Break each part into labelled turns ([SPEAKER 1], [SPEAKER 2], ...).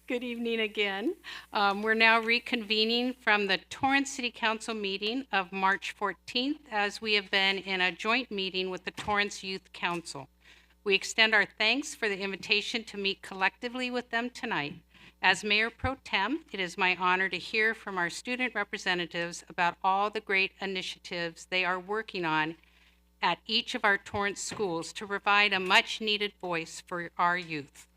[SPEAKER 1] Good evening again. We're now reconvening from the Torrance City Council meeting of March 14th, as we have been in a joint meeting with the Torrance Youth Council. We extend our thanks for the invitation to meet collectively with them tonight. As Mayor Pro Tem, it is my honor to hear from our student representatives about all the great initiatives they are working on at each of our Torrance schools to provide a much-needed voice for our youth.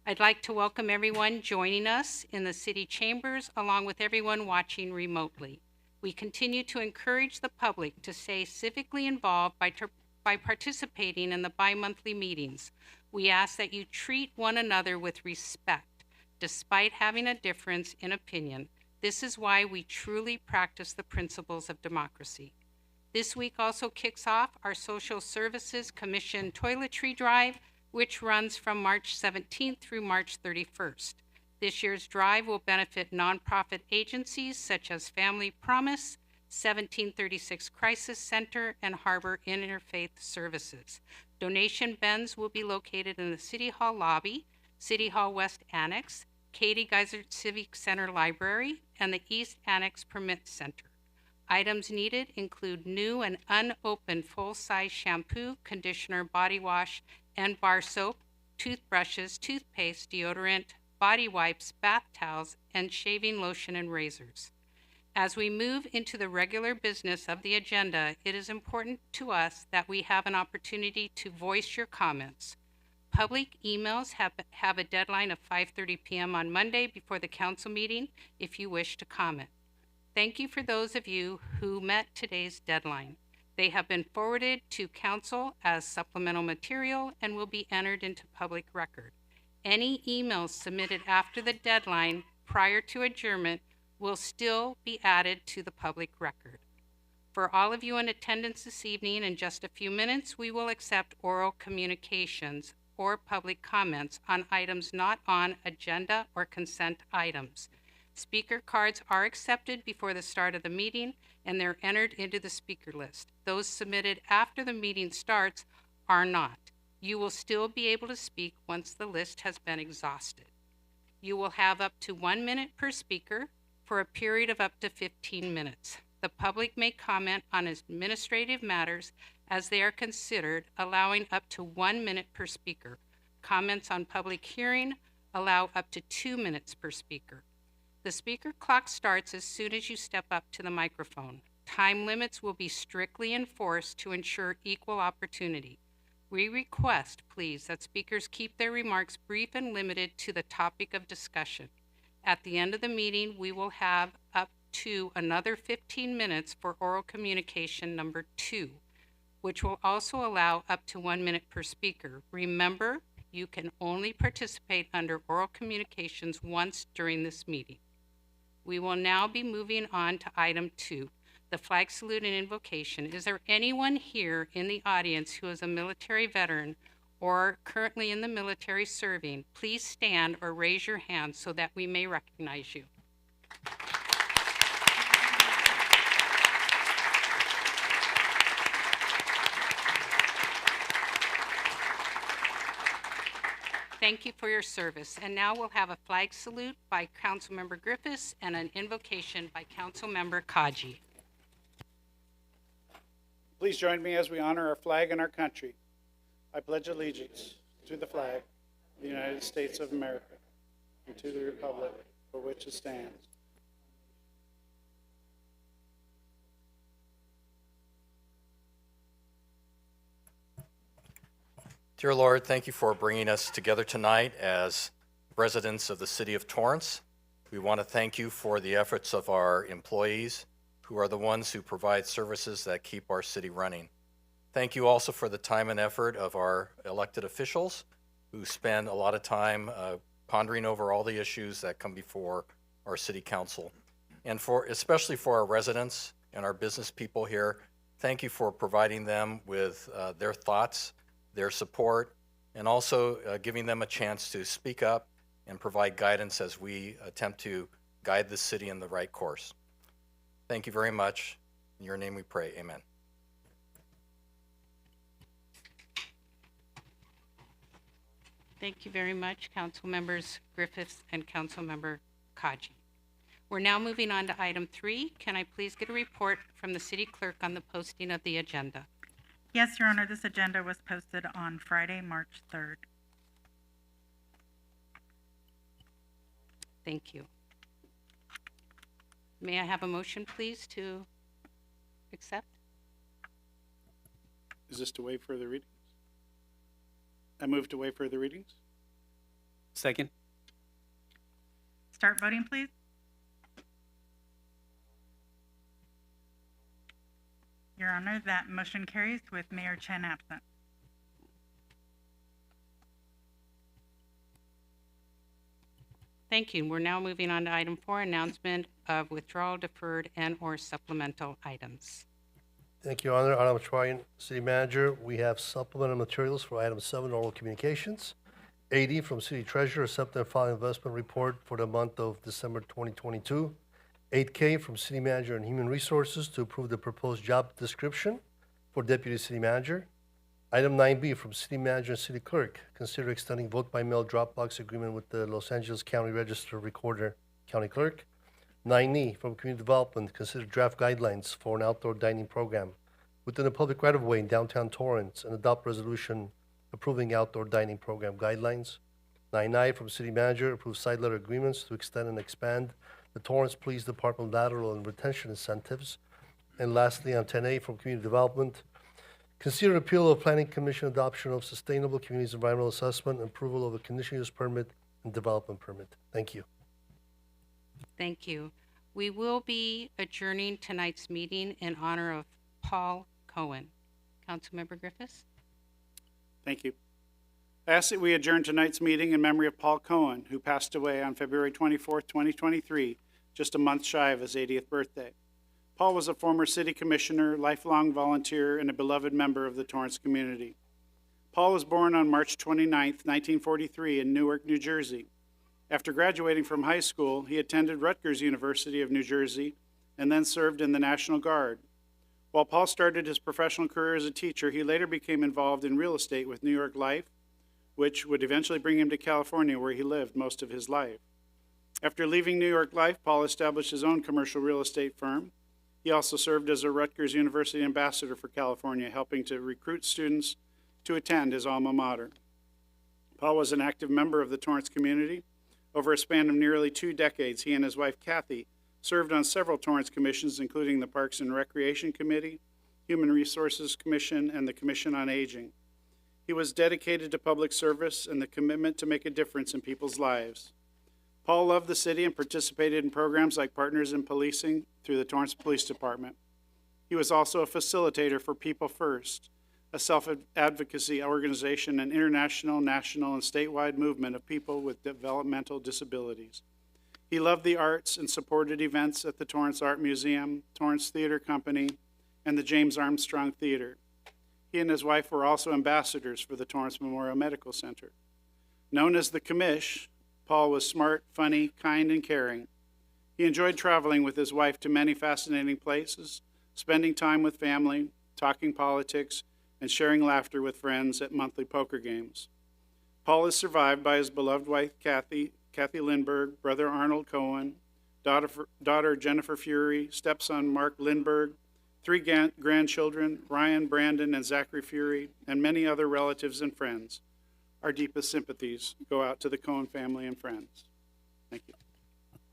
[SPEAKER 1] I'd like to welcome everyone joining us in the city chambers, along with everyone watching remotely. We continue to encourage the public to stay civically involved by participating in the bi-monthly meetings. We ask that you treat one another with respect, despite having a difference in opinion. This is why we truly practice the principles of democracy. This week also kicks off our Social Services Commission Toiletry Drive, which runs from March 17th through March 31st. This year's drive will benefit nonprofit agencies such as Family Promise, 1736 Crisis Center, and Harbor Interfaith Services. Donation bins will be located in the City Hall lobby, City Hall West Annex, Katie Geiser Civic Center Library, and the East Annex Permit Center. Items needed include new and unopened full-size shampoo, conditioner, body wash, and bar soap, toothbrushes, toothpaste, deodorant, body wipes, bath towels, and shaving lotion and razors. As we move into the regular business of the agenda, it is important to us that we have an opportunity to voice your comments. Public emails have a deadline of 5:30 p.m. on Monday before the council meeting if you wish to comment. Thank you for those of you who met today's deadline. They have been forwarded to council as supplemental material and will be entered into public record. Any emails submitted after the deadline prior to adjournment will still be added to the public record. For all of you in attendance this evening, in just a few minutes, we will accept oral communications or public comments on items not on agenda or consent items. Speaker cards are accepted before the start of the meeting, and they're entered into the speaker list. Those submitted after the meeting starts are not. You will still be able to speak once the list has been exhausted. You will have up to 1 minute per speaker for a period of up to 15 minutes. The public may comment on administrative matters as they are considered, allowing up to 1 minute per speaker. Comments on public hearing allow up to 2 minutes per speaker. The speaker clock starts as soon as you step up to the microphone. Time limits will be strictly enforced to ensure equal opportunity. We request, please, that speakers keep their remarks brief and limited to the topic of discussion. At the end of the meeting, we will have up to another 15 minutes for oral communication number 2, which will also allow up to 1 minute per speaker. Remember, you can only participate under oral communications once during this meeting. We will now be moving on to item 2, the flag salute and invocation. Is there anyone here in the audience who is a military veteran or currently in the military serving? Please stand or raise your hand so that we may recognize you. Thank you for your service. And now we'll have a flag salute by Councilmember Griffiths and an invocation by Councilmember Kaji.
[SPEAKER 2] Please join me as we honor our flag and our country. I pledge allegiance to the flag of the United States of America and to the republic for which it stands.
[SPEAKER 3] Dear Lord, thank you for bringing us together tonight as residents of the city of Torrance. We want to thank you for the efforts of our employees, who are the ones who provide services that keep our city running. Thank you also for the time and effort of our elected officials, who spend a lot of time pondering over all the issues that come before our city council. And especially for our residents and our business people here, thank you for providing them with their thoughts, their support, and also giving them a chance to speak up and provide guidance as we attempt to guide the city in the right course. Thank you very much. In your name we pray, amen.
[SPEAKER 1] Thank you very much, Council Members Griffiths and Councilmember Kaji. We're now moving on to item 3. Can I please get a report from the city clerk on the posting of the agenda?
[SPEAKER 4] Yes, Your Honor, this agenda was posted on Friday, March 3rd.
[SPEAKER 1] Thank you. May I have a motion, please, to accept?
[SPEAKER 2] Is this to waive further readings? I move to waive further readings.
[SPEAKER 5] Second.
[SPEAKER 4] Start voting, please. Your Honor, that motion carries with Mayor Chen absent.
[SPEAKER 1] Thank you. We're now moving on to item 4, announcement of withdrawal, deferred, and/or supplemental items.
[SPEAKER 6] Thank you, Your Honor. Adam Troyan, City Manager. We have supplemental materials for item 7, oral communications. 80 from City Treasurer, accept and file investment report for the month of December 2022. 8K from City Manager and Human Resources to approve the proposed job description for Deputy City Manager. Item 9B from City Manager and City Clerk, consider extending vote-by-mail drop box agreement with the Los Angeles County Register Recorder, County Clerk. 9E from Community Development, consider draft guidelines for an outdoor dining program within the public right-of-way in downtown Torrance and adopt resolution approving outdoor dining program guidelines. 9I from City Manager, approve side letter agreements to extend and expand the Torrance Police Department lateral and retention incentives. And lastly, on 10A from Community Development, consider appeal of Planning Commission adoption of Sustainable Communities Environmental Assessment and approval of a conditional use permit and development permit. Thank you.
[SPEAKER 1] Thank you. We will be adjourning tonight's meeting in honor of Paul Cohen. Councilmember Griffiths?
[SPEAKER 2] Thank you. I ask that we adjourn tonight's meeting in memory of Paul Cohen, who passed away on February 24th, 2023, just a month shy of his 80th birthday. Paul was a former city commissioner, lifelong volunteer, and a beloved member of the Torrance community. Paul was born on March 29, 1943 in Newark, New Jersey. After graduating from high school, he attended Rutgers University of New Jersey and then served in the National Guard. While Paul started his professional career as a teacher, he later became involved in real estate with New York Life, which would eventually bring him to California, where he lived most of his life. After leaving New York Life, Paul established his own commercial real estate firm. He also served as a Rutgers University ambassador for California, helping to recruit students to attend his alma mater. Paul was an active member of the Torrance community. Over a span of nearly 2 decades, he and his wife, Kathy, served on several Torrance commissions, including the Parks and Recreation Committee, Human Resources Commission, and the Commission on Aging. He was dedicated to public service and the commitment to make a difference in people's lives. Paul loved the city and participated in programs like Partners in Policing through the Torrance Police Department. He was also a facilitator for People First, a self-advocacy organization and international, national, and statewide movement of people with developmental disabilities. He loved the arts and supported events at the Torrance Art Museum, Torrance Theater Company, and the James Armstrong Theater. He and his wife were also ambassadors for the Torrance Memorial Medical Center. Known as the Commish, Paul was smart, funny, kind, and caring. He enjoyed traveling with his wife to many fascinating places, spending time with family, talking politics, and sharing laughter with friends at monthly poker games. Paul is survived by his beloved wife, Kathy Lindberg, brother Arnold Cohen, daughter Jennifer Fury, stepson Mark Lindberg, 3 grandchildren, Ryan, Brandon, and Zachary Fury, and many other relatives and friends. Our deepest sympathies go out to the Cohen family and friends. Thank you.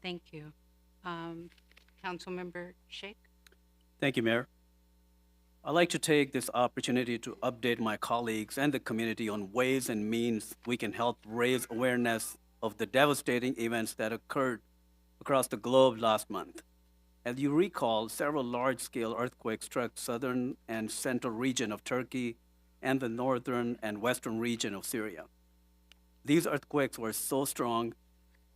[SPEAKER 1] Thank you. Councilmember Sheikh?
[SPEAKER 5] Thank you, Mayor. I'd like to take this opportunity to update my colleagues and the community on ways and means we can help raise awareness of the devastating events that occurred across the globe last month. As you recall, several large-scale earthquakes struck southern and central region of Turkey and the northern and western region of Syria. These earthquakes were so strong,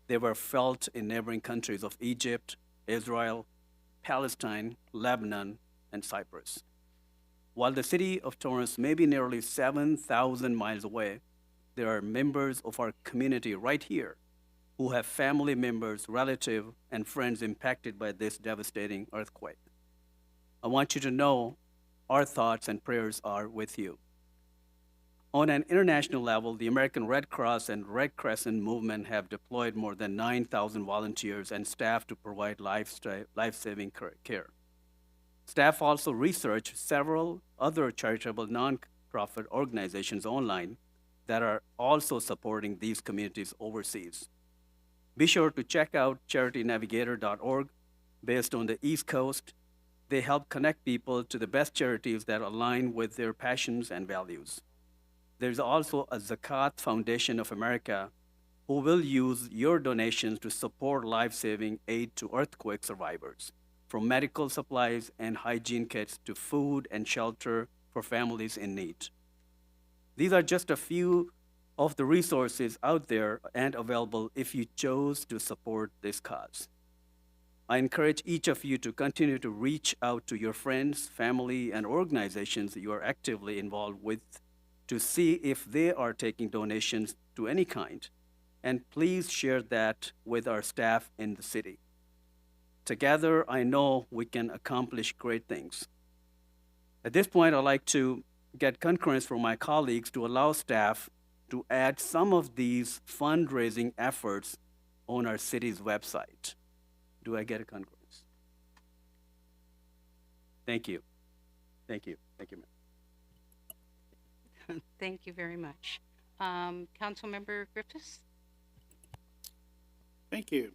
[SPEAKER 5] they were felt in neighboring countries of Egypt, Israel, Palestine, Lebanon, and Cyprus. While the city of Torrance may be nearly 7,000 miles away, there are members of our community right here who have family members, relatives, and friends impacted by this devastating earthquake. I want you to know our thoughts and prayers are with you. On an international level, the American Red Cross and Red Crescent movement have deployed more than 9,000 volunteers and staff to provide life-saving care. Staff also research several other charitable nonprofit organizations online that are also supporting these communities overseas. Be sure to check out charitynavigator.org. Based on the East Coast, they help connect people to the best charities that align with their passions and values. There's also a Zakat Foundation of America who will use your donations to support life-saving aid to earthquake survivors, from medical supplies and hygiene kits to food and shelter for families in need. These are just a few of the resources out there and available if you chose to support this cause. I encourage each of you to continue to reach out to your friends, family, and organizations you are actively involved with to see if they are taking donations to any kind, and please share that with our staff in the city. Together, I know we can accomplish great things. At this point, I'd like to get concurrence from my colleagues to allow staff to add some of these fundraising efforts on our city's website. Do I get a concurrence? Thank you. Thank you. Thank you, ma'am.
[SPEAKER 1] Thank you very much. Councilmember Griffiths?
[SPEAKER 2] Thank you.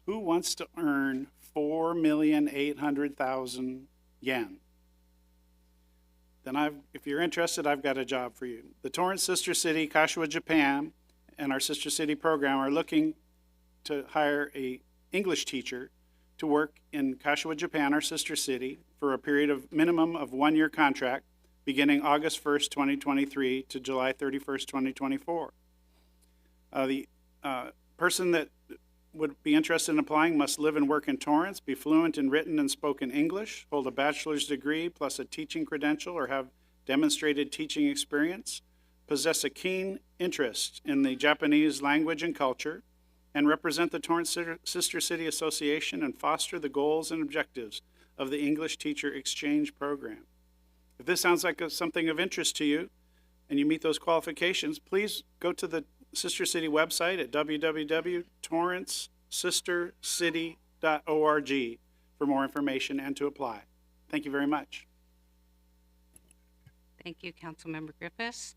[SPEAKER 2] Who wants to earn 4,800,000 yen? Then if you're interested, I've got a job for you. The Torrance sister city, Kashiwa, Japan, and our sister city program are looking to hire a English teacher to work in Kashiwa, Japan, our sister city, for a period of minimum of 1-year contract beginning August 1st, 2023 to July 31st, 2024. The person that would be interested in applying must live and work in Torrance, be fluent in written and spoken English, hold a bachelor's degree plus a teaching credential or have demonstrated teaching experience, possess a keen interest in the Japanese language and culture, and represent the Torrance Sister City Association and foster the goals and objectives of the English Teacher Exchange Program. If this sounds like something of interest to you and you meet those qualifications, please go to the Sister City website at www.torrancesistercity.org for more information and to apply. Thank you very much.
[SPEAKER 1] Thank you, Councilmember Griffiths.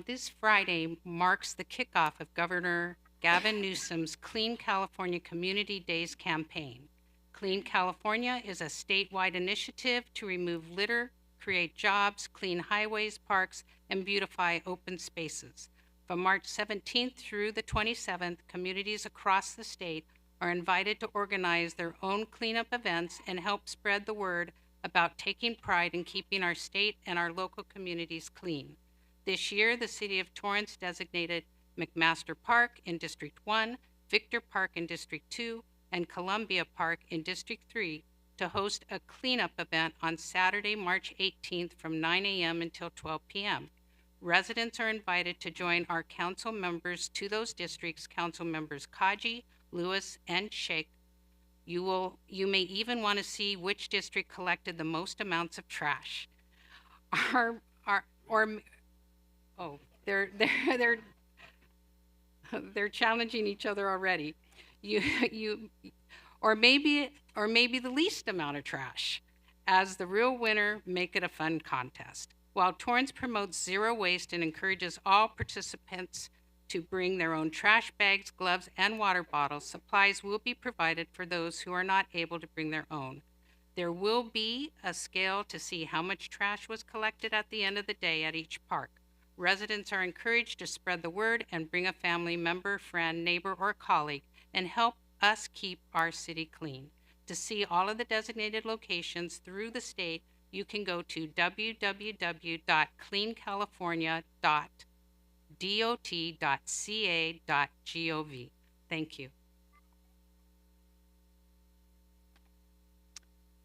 [SPEAKER 1] This Friday marks the kickoff of Governor Gavin Newsom's Clean California Community Days campaign. Clean California is a statewide initiative to remove litter, create jobs, clean highways, parks, and beautify open spaces. From March 17th through the 27th, communities across the state are invited to organize their own cleanup events and help spread the word about taking pride in keeping our state and our local communities clean. This year, the City of Torrance designated McMaster Park in District 1, Victor Park in District 2, and Columbia Park in District 3 to host a cleanup event on Saturday, March 18th from 9 a.m. until 12 p.m. Residents are invited to join our council members to those districts, Council Members Kaji, Lewis, and Sheikh. You may even want to see which district collected the most amounts of trash. They're challenging each other already. Or maybe the least amount of trash. As the real winner, make it a fun contest. While Torrance promotes zero waste and encourages all participants to bring their own trash bags, gloves, and water bottles, supplies will be provided for those who are not able to bring their own. There will be a scale to see how much trash was collected at the end of the day at each park. Residents are encouraged to spread the word and bring a family member, friend, neighbor, or colleague and help us keep our city clean. To see all of the designated locations through the state, you can go to www.cleancalifornia.dot.ca.gov. Thank you.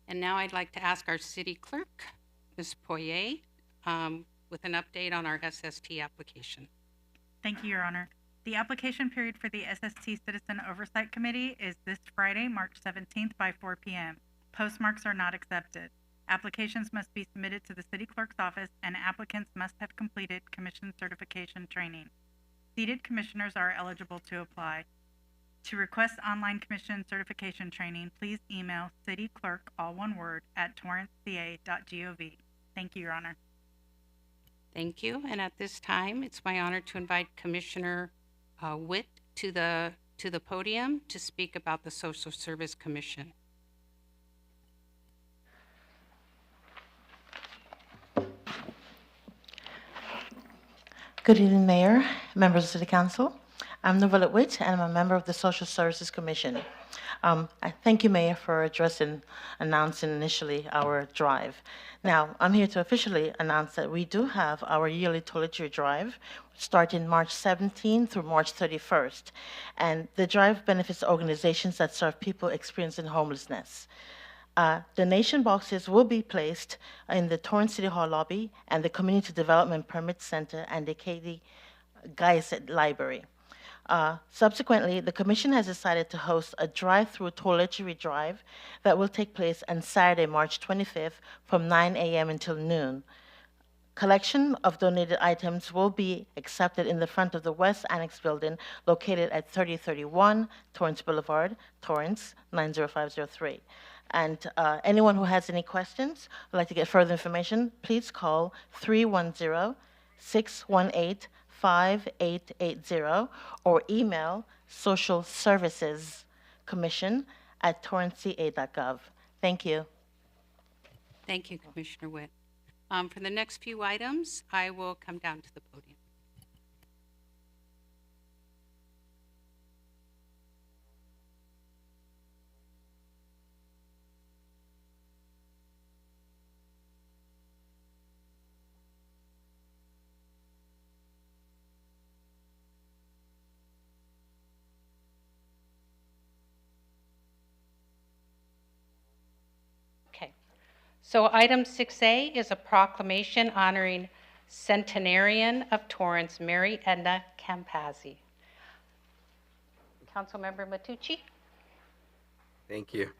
[SPEAKER 1] And now I'd like to ask our city clerk, Ms. Poirier, with an update on our SST application.
[SPEAKER 4] Thank you, Your Honor. The application period for the SST Citizen Oversight Committee is this Friday, March 17th by 4 p.m. Postmarks are not accepted. Applications must be submitted to the city clerk's office, and applicants must have completed commission certification training. Seated commissioners are eligible to apply. To request online commission certification training, please email cityclerk, all one word, @torranceca.gov. Thank you, Your Honor.
[SPEAKER 1] Thank you. And at this time, it's my honor to invite Commissioner Witt to the podium to speak about the Social Service Commission.
[SPEAKER 7] Good evening, Mayor, members of City Council. I'm Novella Witt, and I'm a member of the Social Services Commission. I thank you, Mayor, for announcing initially our drive. Now, I'm here to officially announce that we do have our yearly toiletry drive starting March 17th through March 31st. And the drive benefits organizations that serve people experiencing homelessness. Donation boxes will be placed in the Torrance City Hall lobby and the Community Development Permit Center and the Katie Guyset Library. Subsequently, the Commission has decided to host a drive-through toiletry drive that will take place on Saturday, March 25th from 9 a.m. until noon. Collection of donated items will be accepted in the front of the West Annex building located at 3031 Torrance Boulevard, Torrance 90503. And anyone who has any questions or would like to get further information, please call 310-618-5880 or email socialservicescommission@torranceca.gov. Thank you.
[SPEAKER 1] Thank you, Commissioner Witt. For the next few items, I will come down to the podium. Okay. So item 6A is a proclamation honoring centenarian of Torrance, Mary Edna Campazzi. Councilmember Matucci?
[SPEAKER 8] Thank you.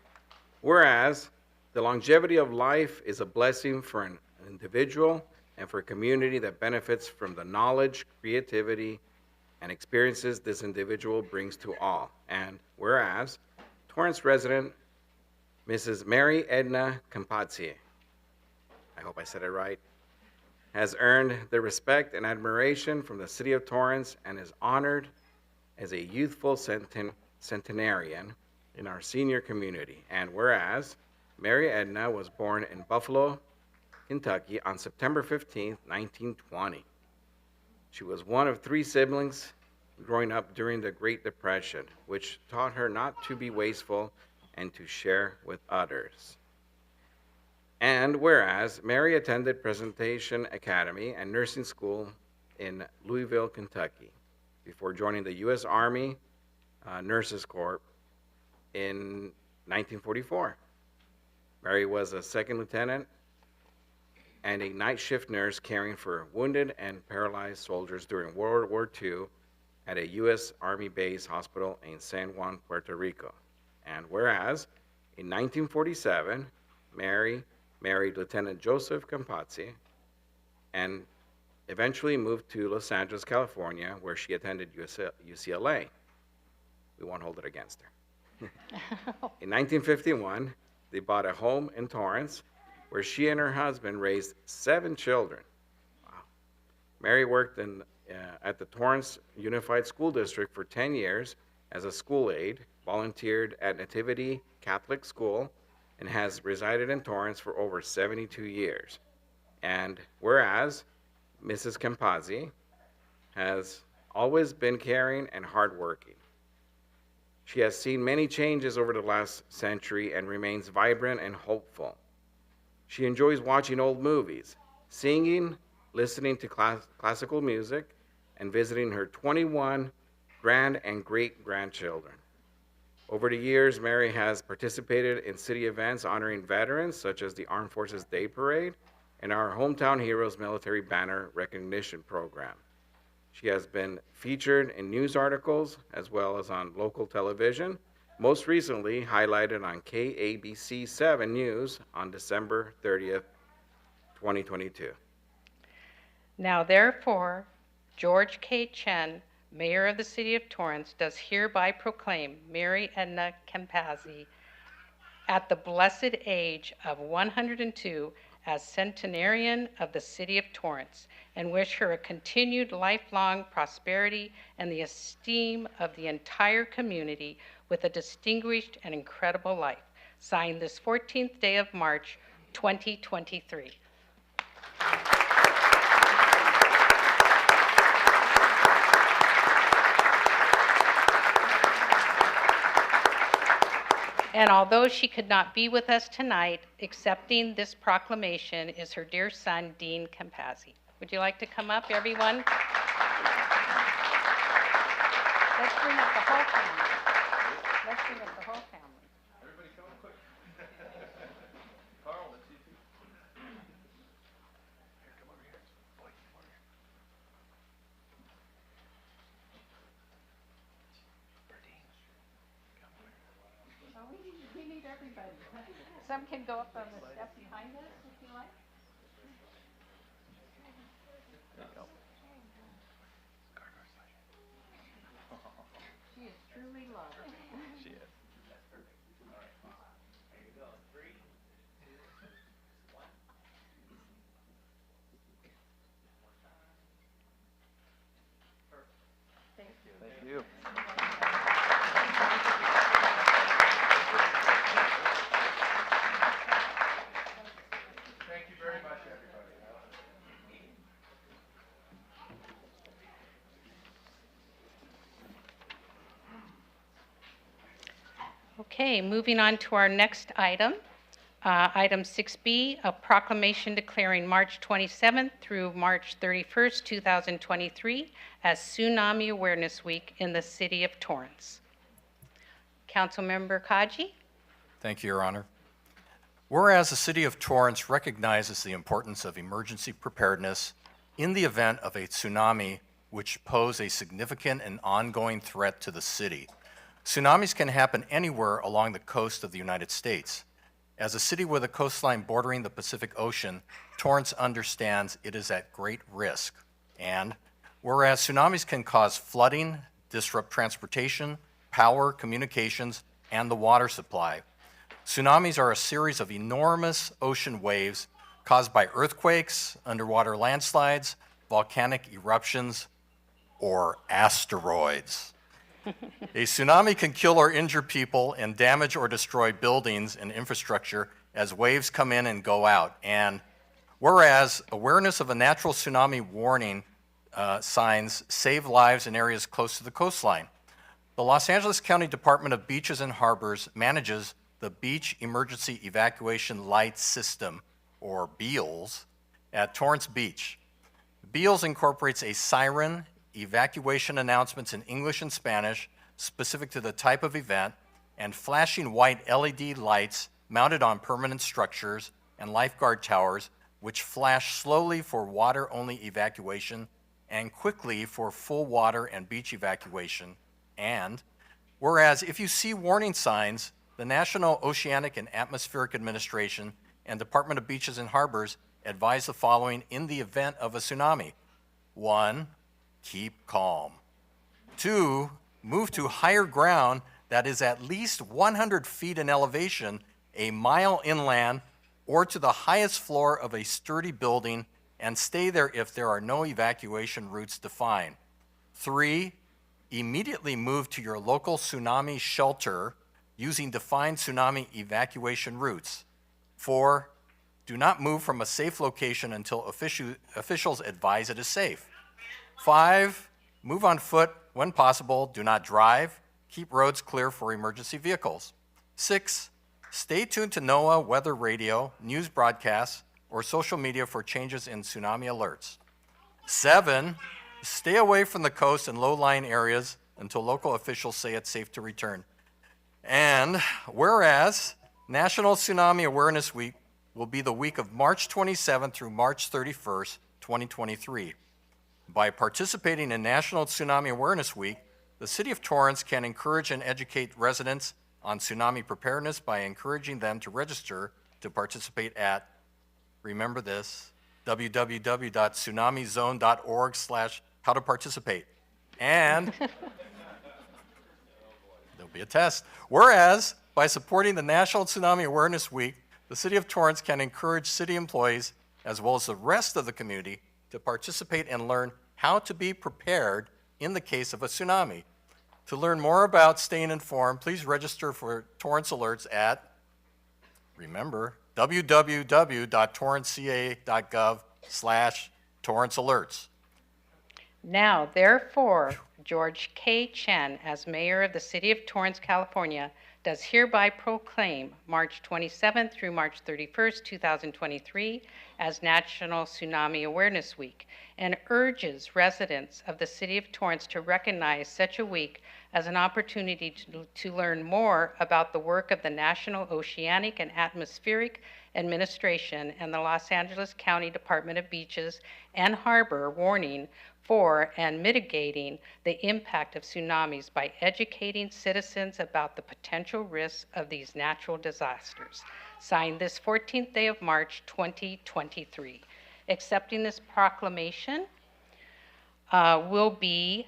[SPEAKER 8] Whereas the longevity of life is a blessing for an individual and for a community that benefits from the knowledge, creativity, and experiences this individual brings to all. And whereas Torrance resident Mrs. Mary Edna Campazzi, I hope I said it right, has earned the respect and admiration from the city of Torrance and is honored as a youthful centenarian in our senior community. And whereas Mary Edna was born in Buffalo, Kentucky on September 15, 1920. She was one of 3 siblings growing up during the Great Depression, which taught her not to be wasteful and to share with others. And whereas Mary attended Presentation Academy and nursing school in Louisville, Kentucky, before joining the U.S. Army Nurses Corps in 1944. Mary was a second lieutenant and a night shift nurse caring for wounded and paralyzed soldiers during World War II at a U.S. Army base hospital in San Juan, Puerto Rico. And whereas in 1947, Mary married Lieutenant Joseph Campazzi and eventually moved to Los Angeles, California, where she attended UCLA. We won't hold it against her. In 1951, they bought a home in Torrance, where she and her husband raised 7 children. Wow. Mary worked at the Torrance Unified School District for 10 years as a school aide, volunteered at Nativity Catholic School, and has resided in Torrance for over 72 years. And whereas Mrs. Campazzi has always been caring and hardworking. She has seen many changes over the last century and remains vibrant and hopeful. She enjoys watching old movies, singing, listening to classical music, and visiting her 21 grand and great-grandchildren. Over the years, Mary has participated in city events honoring veterans, such as the Armed Forces Day Parade and our Hometown Heroes Military Banner Recognition Program. She has been featured in news articles as well as on local television, most recently highlighted on KABC 7 News on December 30th, 2022.
[SPEAKER 1] Now therefore, George K. Chen, Mayor of the City of Torrance, does hereby proclaim Mary Edna Campazzi at the blessed age of 102 as centenarian of the City of Torrance, and wish her a continued lifelong prosperity and the esteem of the entire community with a distinguished and incredible life. Signed this 14th day of March, 2023. And although she could not be with us tonight, accepting this proclamation is her dear son, Dean Campazzi. Would you like to come up, everyone? Let's bring up the whole family. Let's bring up the whole family. Everybody come up quick. Carl, let's see you. Here, come over here. Boy, come over here. We need everybody. Some can go up on the step behind us if you like. She is truly loved. She is.
[SPEAKER 9] Thank you.
[SPEAKER 2] Thank you very much, everybody.
[SPEAKER 1] Okay, moving on to our next item. Item 6B, a proclamation declaring March 27th through March 31st, 2023 as Tsunami Awareness Week in the City of Torrance. Councilmember Kaji?
[SPEAKER 3] Thank you, Your Honor. Whereas the City of Torrance recognizes the importance of emergency preparedness in the event of a tsunami which pose a significant and ongoing threat to the city. Tsunamis can happen anywhere along the coast of the United States. As a city with a coastline bordering the Pacific Ocean, Torrance understands it is at great risk. And whereas tsunamis can cause flooding, disrupt transportation, power, communications, and the water supply, tsunamis are a series of enormous ocean waves caused by earthquakes, underwater landslides, volcanic eruptions, or asteroids. A tsunami can kill or injure people and damage or destroy buildings and infrastructure as waves come in and go out. And whereas awareness of a natural tsunami warning signs save lives in areas close to the coastline. The Los Angeles County Department of Beaches and Harbors manages the Beach Emergency Evacuation Light System, or BEALS, at Torrance Beach. BEALS incorporates a siren, evacuation announcements in English and Spanish specific to the type of event, and flashing white LED lights mounted on permanent structures and lifeguard towers which flash slowly for water-only evacuation and quickly for full water and beach evacuation. And whereas if you see warning signs, the National Oceanic and Atmospheric Administration and Department of Beaches and Harbors advise the following in the event of a tsunami. 1, keep calm. 2, move to higher ground that is at least 100 feet in elevation, a mile inland, or to the highest floor of a sturdy building, and stay there if there are no evacuation routes defined. 3, immediately move to your local tsunami shelter using defined tsunami evacuation routes. 4, do not move from a safe location until officials advise it is safe. 5, move on foot when possible. Do not drive. Keep roads clear for emergency vehicles. 6, stay tuned to NOAA weather radio, news broadcasts, or social media for changes in tsunami alerts. 7, stay away from the coast and low-lying areas until local officials say it's safe to return. And whereas National Tsunami Awareness Week will be the week of March 27th through March 31st, 2023. By participating in National Tsunami Awareness Week, the City of Torrance can encourage and educate residents on tsunami preparedness by encouraging them to register to participate at, remember this, www.tsunamizone.org/how-to-participate. And there'll be a test. Whereas, by supporting the National Tsunami Awareness Week, the City of Torrance can encourage city employees, as well as the rest of the community, to participate and learn how to be prepared in the case of a tsunami. To learn more about staying informed, please register for Torrance Alerts at, remember, www.torranceca.gov/Torrance Alerts.
[SPEAKER 1] Now, therefore, George K. Chen, as mayor of the city of Torrance, California, does hereby proclaim March 27th through March 31st, 2023 as National Tsunami Awareness Week, and urges residents of the city of Torrance to recognize such a week as an opportunity to learn more about the work of the National Oceanic and Atmospheric Administration and the Los Angeles County Department of Beaches and Harbor, warning for and mitigating the impact of tsunamis by educating citizens about the potential risks of these natural disasters. Signed this 14th day of March, 2023. Accepting this proclamation will be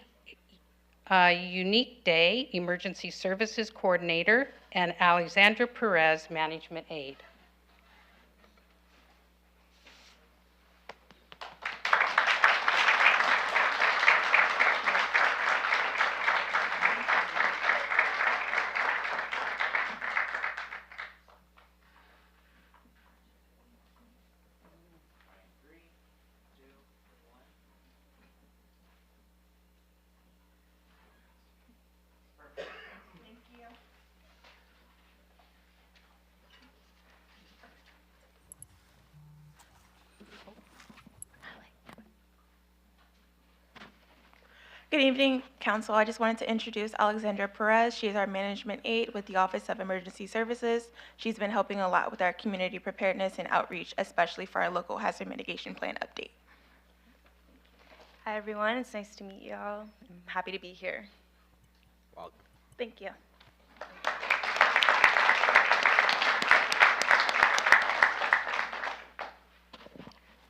[SPEAKER 1] Unique Day, Emergency Services Coordinator, and Alexandra Perez, Management Aide.
[SPEAKER 9] Good evening, Council. I just wanted to introduce Alexandra Perez. She is our Management Aide with the Office of Emergency Services. She's been helping a lot with our community preparedness and outreach, especially for our local hazard mitigation plan update.
[SPEAKER 10] Hi, everyone. It's nice to meet you all. I'm happy to be here.
[SPEAKER 8] Welcome.
[SPEAKER 9] Thank you.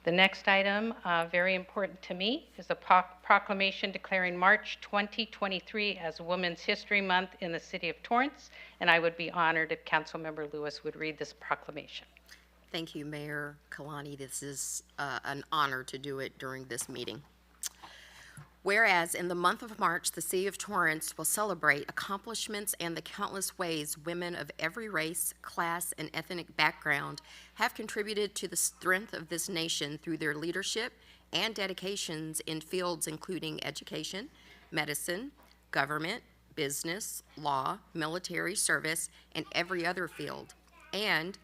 [SPEAKER 1] The next item, very important to me, is a proclamation declaring March 2023 as Women's History Month in the city of Torrance, and I would be honored if Councilmember Lewis would read this proclamation.
[SPEAKER 11] Thank you, Mayor Kalani. This is an honor to do it during this meeting. Whereas in the month of March, the City of Torrance will celebrate accomplishments and the countless ways women of every race, class, and ethnic background have contributed to the strength of this nation through their leadership and dedications in fields including education, medicine, government, business, law, military service, and every other field. And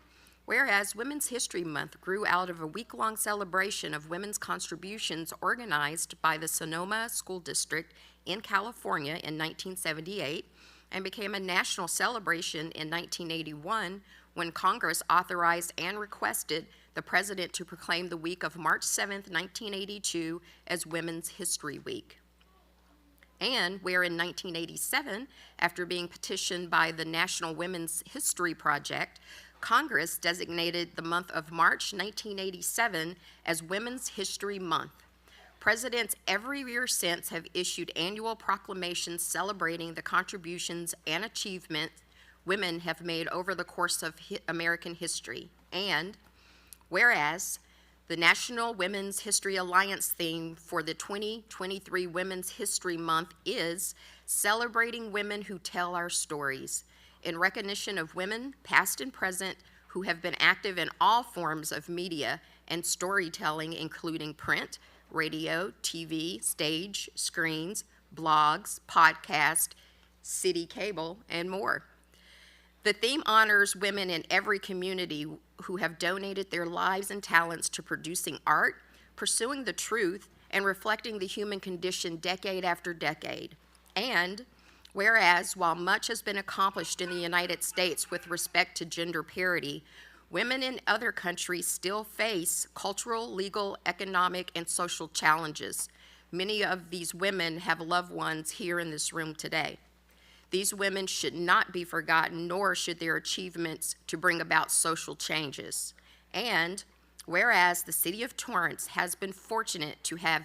[SPEAKER 11] whereas Women's History Month grew out of a week-long celebration of women's contributions organized by the Sonoma School District in California in 1978 and became a national celebration in 1981 when Congress authorized and requested the President to proclaim the week of March 7th, 1982 as Women's History Week. And where in 1987, after being petitioned by the National Women's History Project, Congress designated the month of March 1987 as Women's History Month. Presidents every year since have issued annual proclamations celebrating the contributions and achievements women have made over the course of American history. And whereas the National Women's History Alliance theme for the 2023 Women's History Month is Celebrating Women Who Tell Our Stories, in recognition of women, past and present, who have been active in all forms of media and storytelling, including print, radio, TV, stage, screens, blogs, podcast, city cable, and more. The theme honors women in every community who have donated their lives and talents to producing art, pursuing the truth, and reflecting the human condition decade after decade. And whereas, while much has been accomplished in the United States with respect to gender parity, women in other countries still face cultural, legal, economic, and social challenges. Many of these women have loved ones here in this room today. These women should not be forgotten, nor should their achievements to bring about social changes. And whereas the City of Torrance has been fortunate to have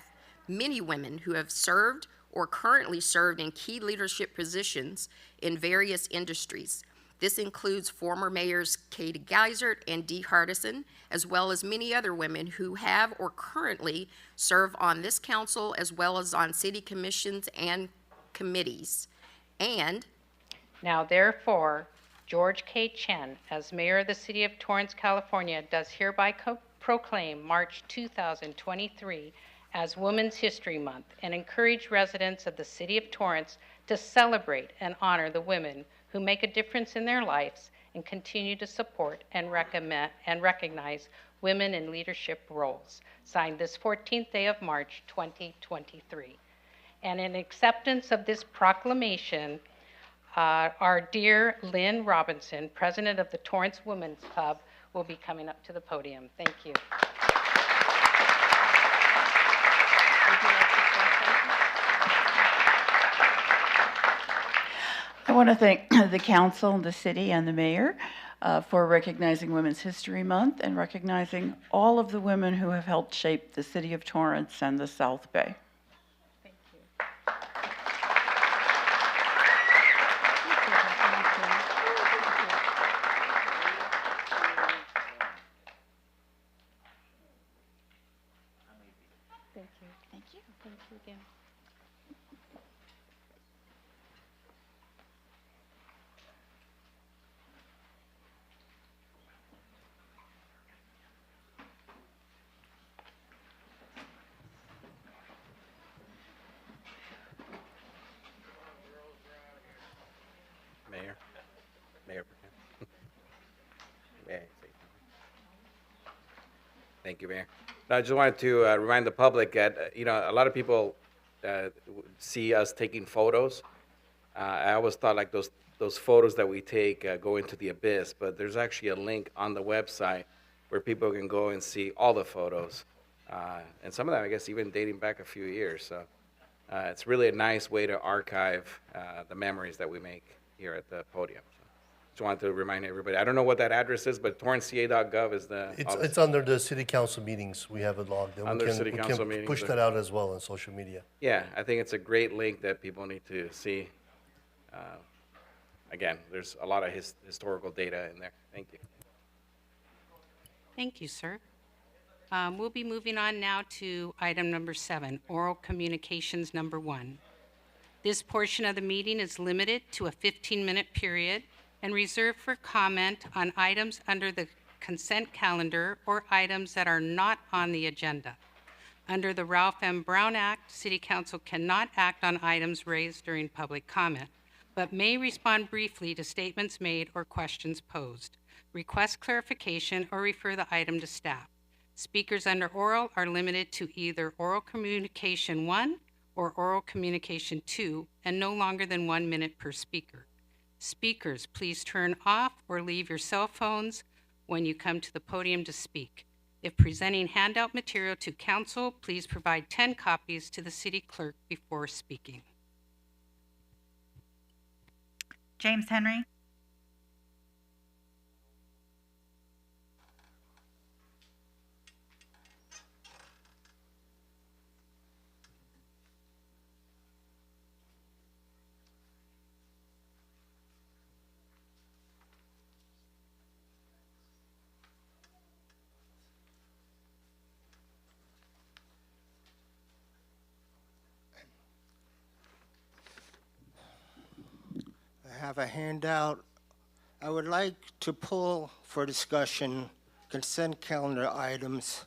[SPEAKER 11] many women who have served or currently served in key leadership positions in various industries. This includes former mayors Katie Geisert and Dee Hardison, as well as many other women who have or currently serve on this council, as well as on city commissions and committees. And
[SPEAKER 1] Now therefore, George K. Chen, as mayor of the city of Torrance, California, does hereby proclaim March 2023 as Women's History Month and encourage residents of the city of Torrance to celebrate and honor the women who make a difference in their lives and continue to support and recognize women in leadership roles. Signed this 14th day of March 2023. And in acceptance of this proclamation, our dear Lynn Robinson, president of the Torrance Women's Club, will be coming up to the podium. Thank you.
[SPEAKER 12] I want to thank the council, the city, and the mayor for recognizing Women's History Month and recognizing all of the women who have helped shape the city of Torrance and the South Bay.
[SPEAKER 1] Thank you. Thank you. Thank you. Thank you again.
[SPEAKER 8] Mayor. Mayor Pro Tem. May I say something? Thank you, Mayor. No, I just wanted to remind the public that, a lot of people see us taking photos. I always thought like those photos that we take go into the abyss, but there's actually a link on the website where people can go and see all the photos. And some of them, I guess, even dating back a few years. So it's really a nice way to archive the memories that we make here at the podium. So just wanted to remind everybody. I don't know what that address is, but torranceca.gov is the.
[SPEAKER 6] It's under the city council meetings. We have it logged. And
[SPEAKER 8] Under city council
[SPEAKER 6] we can
[SPEAKER 8] meetings,
[SPEAKER 6] push
[SPEAKER 8] or-
[SPEAKER 6] that out as well on social media.
[SPEAKER 8] Yeah, I think it's a great link that people need to see. Again, there's a lot of historical data in there. Thank you.
[SPEAKER 1] Thank you, sir. We'll be moving on now to item number 7, oral communications number 1. This portion of the meeting is limited to a 15-minute period and reserved for comment on items under the consent calendar or items that are not on the agenda. Under the Ralph M. Brown Act, City Council cannot act on items raised during public comment, but may respond briefly to statements made or questions posed, request clarification, or refer the item to staff. Speakers under oral are limited to either oral communication 1 or oral communication 2, and no longer than 1 minute per speaker. Speakers, please turn off or leave your cell phones when you come to the podium to speak. If presenting handout material to council, please provide 10 copies to the city clerk before speaking.
[SPEAKER 4] James Henry.
[SPEAKER 13] I have a handout. I would like to pull for discussion consent calendar items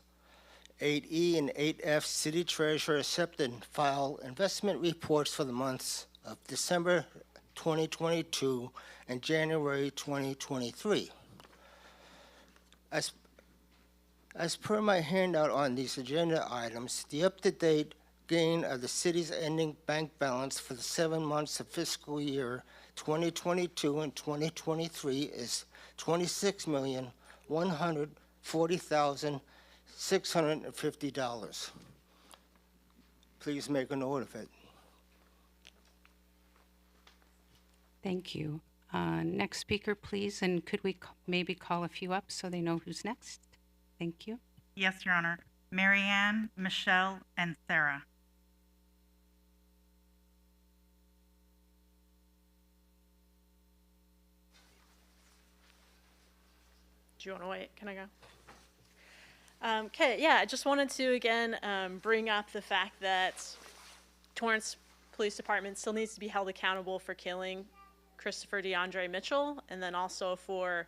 [SPEAKER 13] 8E and 8F, City Treasurer accept and file investment reports for the months of December 2022 and January 2023. As per my handout on these agenda items, the up-to-date gain of the city's ending bank balance for the 7 months of fiscal year 2022 and 2023 is $26,140,650. Please make a note of it.
[SPEAKER 1] Thank you. Next speaker, please, and could we maybe call a few up so they know who's next? Thank you.
[SPEAKER 4] Yes, Your Honor. Marianne, Michelle, and Sarah.
[SPEAKER 14] Do you want to wait? Can I go? Okay, yeah, I just wanted to again bring up the fact that Torrance Police Department still needs to be held accountable for killing Christopher DeAndre Mitchell, and then also for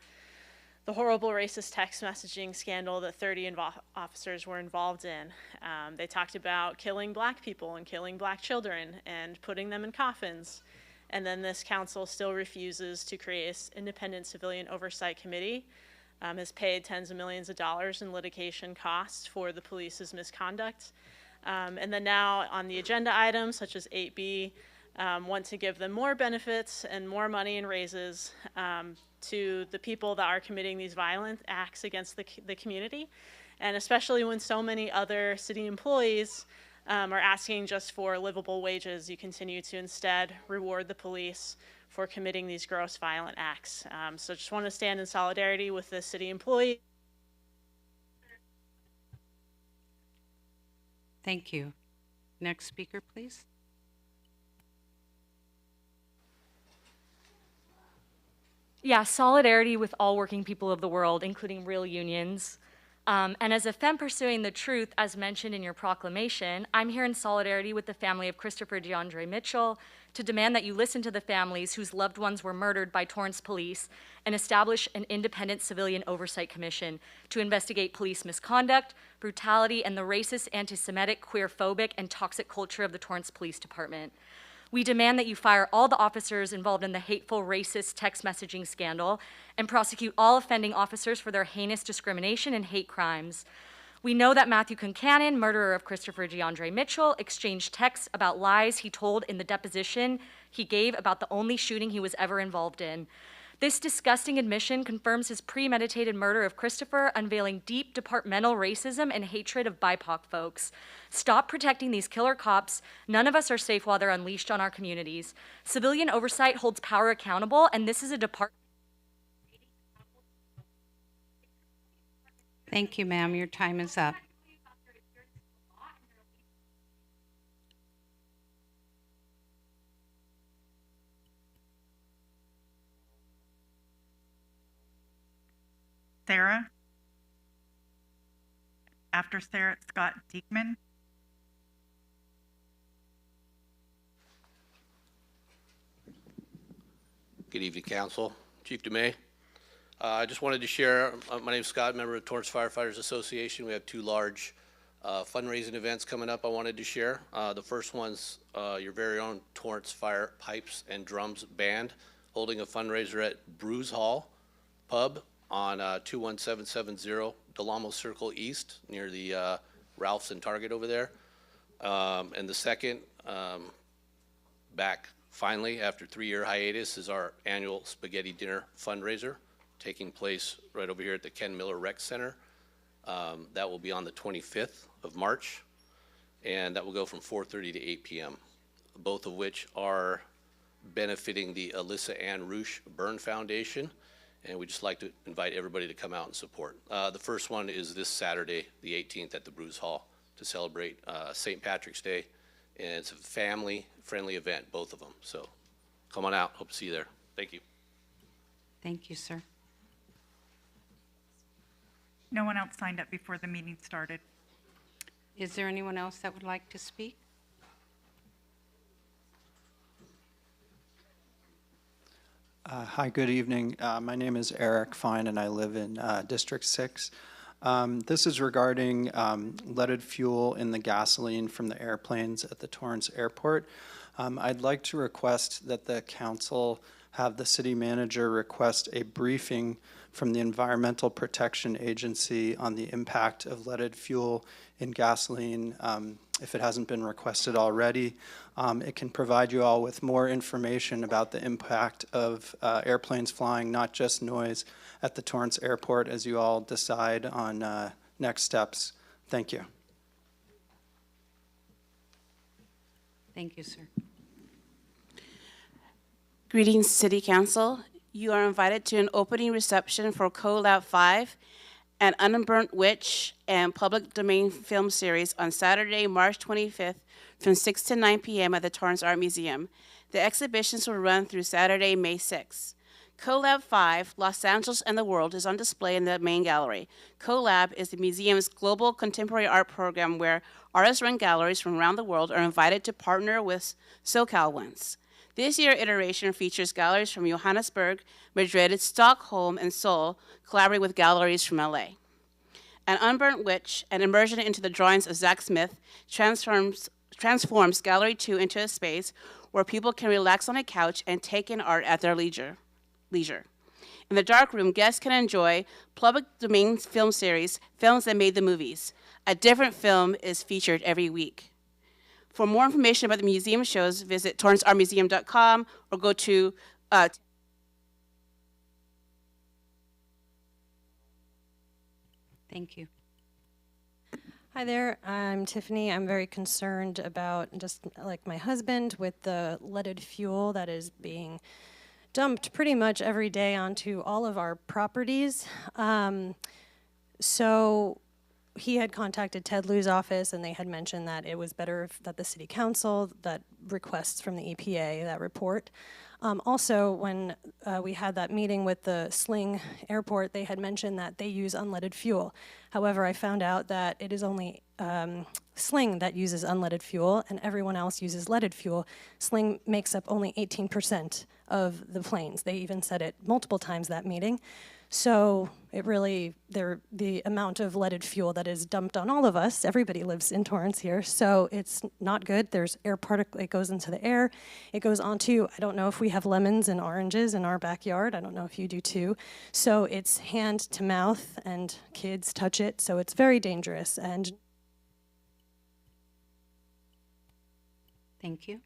[SPEAKER 14] the horrible racist text messaging scandal that 30 officers were involved in. They talked about killing black people and killing black children and putting them in coffins. And then this council still refuses to create an independent civilian oversight committee, has paid tens of millions of dollars in litigation costs for the police's misconduct. And then now on the agenda items such as 8B, want to give them more benefits and more money and raises to the people that are committing these violent acts against the community. And especially when so many other city employees are asking just for livable wages, you continue to instead reward the police for committing these gross violent acts. So just want to stand in solidarity with the city employee.
[SPEAKER 1] Thank you. Next speaker, please.
[SPEAKER 10] Yeah, solidarity with all working people of the world, including real unions. And as a femme pursuing the truth, as mentioned in your proclamation, I'm here in solidarity with the family of Christopher DeAndre Mitchell to demand that you listen to the families whose loved ones were murdered by Torrance police and establish an independent civilian oversight commission to investigate police misconduct, brutality, and the racist, anti-Semitic, queer-phobic, and toxic culture of the Torrance Police Department. We demand that you fire all the officers involved in the hateful, racist text messaging scandal and prosecute all offending officers for their heinous discrimination and hate crimes. We know that Matthew Concannon, murderer of Christopher DeAndre Mitchell, exchanged texts about lies he told in the deposition he gave about the only shooting he was ever involved in. This disgusting admission confirms his premeditated murder of Christopher, unveiling deep departmental racism and hatred of BIPOC folks. Stop protecting these killer cops. None of us are safe while they're unleashed on our communities. Civilian oversight holds power accountable, and this is a department.
[SPEAKER 1] Thank you, ma'am. Your time is up.
[SPEAKER 4] Sarah. After Sarah, Scott Diekman.
[SPEAKER 15] Good evening, Council. Chief DeMay. I just wanted to share, my name is Scott, member of Torrance Firefighters Association. We have two large fundraising events coming up I wanted to share. The first one's your very own Torrance Fire Pipes and Drums Band holding a fundraiser at Brews Hall Pub on 21770 Del Amo Circle East near the Ralph's and Target over there. And the second, back finally after 3-year hiatus, is our annual Spaghetti Dinner fundraiser taking place right over here at the Ken Miller Rec Center. That will be on the 25th of March, and that will go from 4:30 to 8 p.m., both of which are benefiting the Alyssa Ann Roosh Byrne Foundation, and we'd just like to invite everybody to come out and support. The first one is this Saturday, the 18th, at the Brews Hall to celebrate St. Patrick's Day, and it's a family-friendly event, both of them. So come on out. Hope to see you there. Thank you.
[SPEAKER 1] Thank you, sir.
[SPEAKER 4] No one else signed up before the meeting started.
[SPEAKER 1] Is there anyone else that would like to speak?
[SPEAKER 16] Hi, good evening. My name is Eric Fine, and I live in District 6. This is regarding leaded fuel in the gasoline from the airplanes at the Torrance Airport. I'd like to request that the council have the city manager request a briefing from the Environmental Protection Agency on the impact of leaded fuel in gasoline, if it hasn't been requested already. It can provide you all with more information about the impact of airplanes flying, not just noise, at the Torrance Airport as you all decide on next steps. Thank you.
[SPEAKER 1] Thank you, sir.
[SPEAKER 17] Greetings, City Council. You are invited to an opening reception for CoLab 5, an Unburnt Witch and public domain film series on Saturday, March 25th from 6 to 9 p.m. at the Torrance Art Museum. The exhibitions will run through Saturday, May 6th. CoLab 5, Los Angeles and the World, is on display in the main gallery. CoLab is the museum's global contemporary art program where artist-run galleries from around the world are invited to partner with SoCal ones. This year's iteration features galleries from Johannesburg, Madrid, Stockholm, and Seoul, collaborating with galleries from LA. An Unburnt Witch, an immersion into the drawings of Zach Smith, transforms Gallery 2 into a space where people can relax on a couch and take in art at their leisure. In the dark room, guests can enjoy public domain film series, Films That Made the Movies. A different film is featured every week. For more information about the museum shows, visit torranceartmuseum.com or go to
[SPEAKER 1] Thank you.
[SPEAKER 18] Hi there, I'm Tiffany. I'm very concerned about, just like my husband, with the leaded fuel that is being dumped pretty much every day onto all of our properties. So he had contacted Ted Lieu's office, and they had mentioned that it was better that the city council that requests from the EPA that report. Also, when we had that meeting with the Sling Airport, they had mentioned that they use unleaded fuel. However, I found out that it is only Sling that uses unleaded fuel, and everyone else uses leaded fuel. Sling makes up only 18% of the planes. They even said it multiple times that meeting. So it really, the amount of leaded fuel that is dumped on all of us, everybody lives in Torrance here, so it's not good. There's air particle, it goes into the air. It goes onto, I don't know if we have lemons and oranges in our backyard. I don't know if you do too. So it's hand to mouth and kids touch it, so it's very dangerous. And
[SPEAKER 1] Thank you.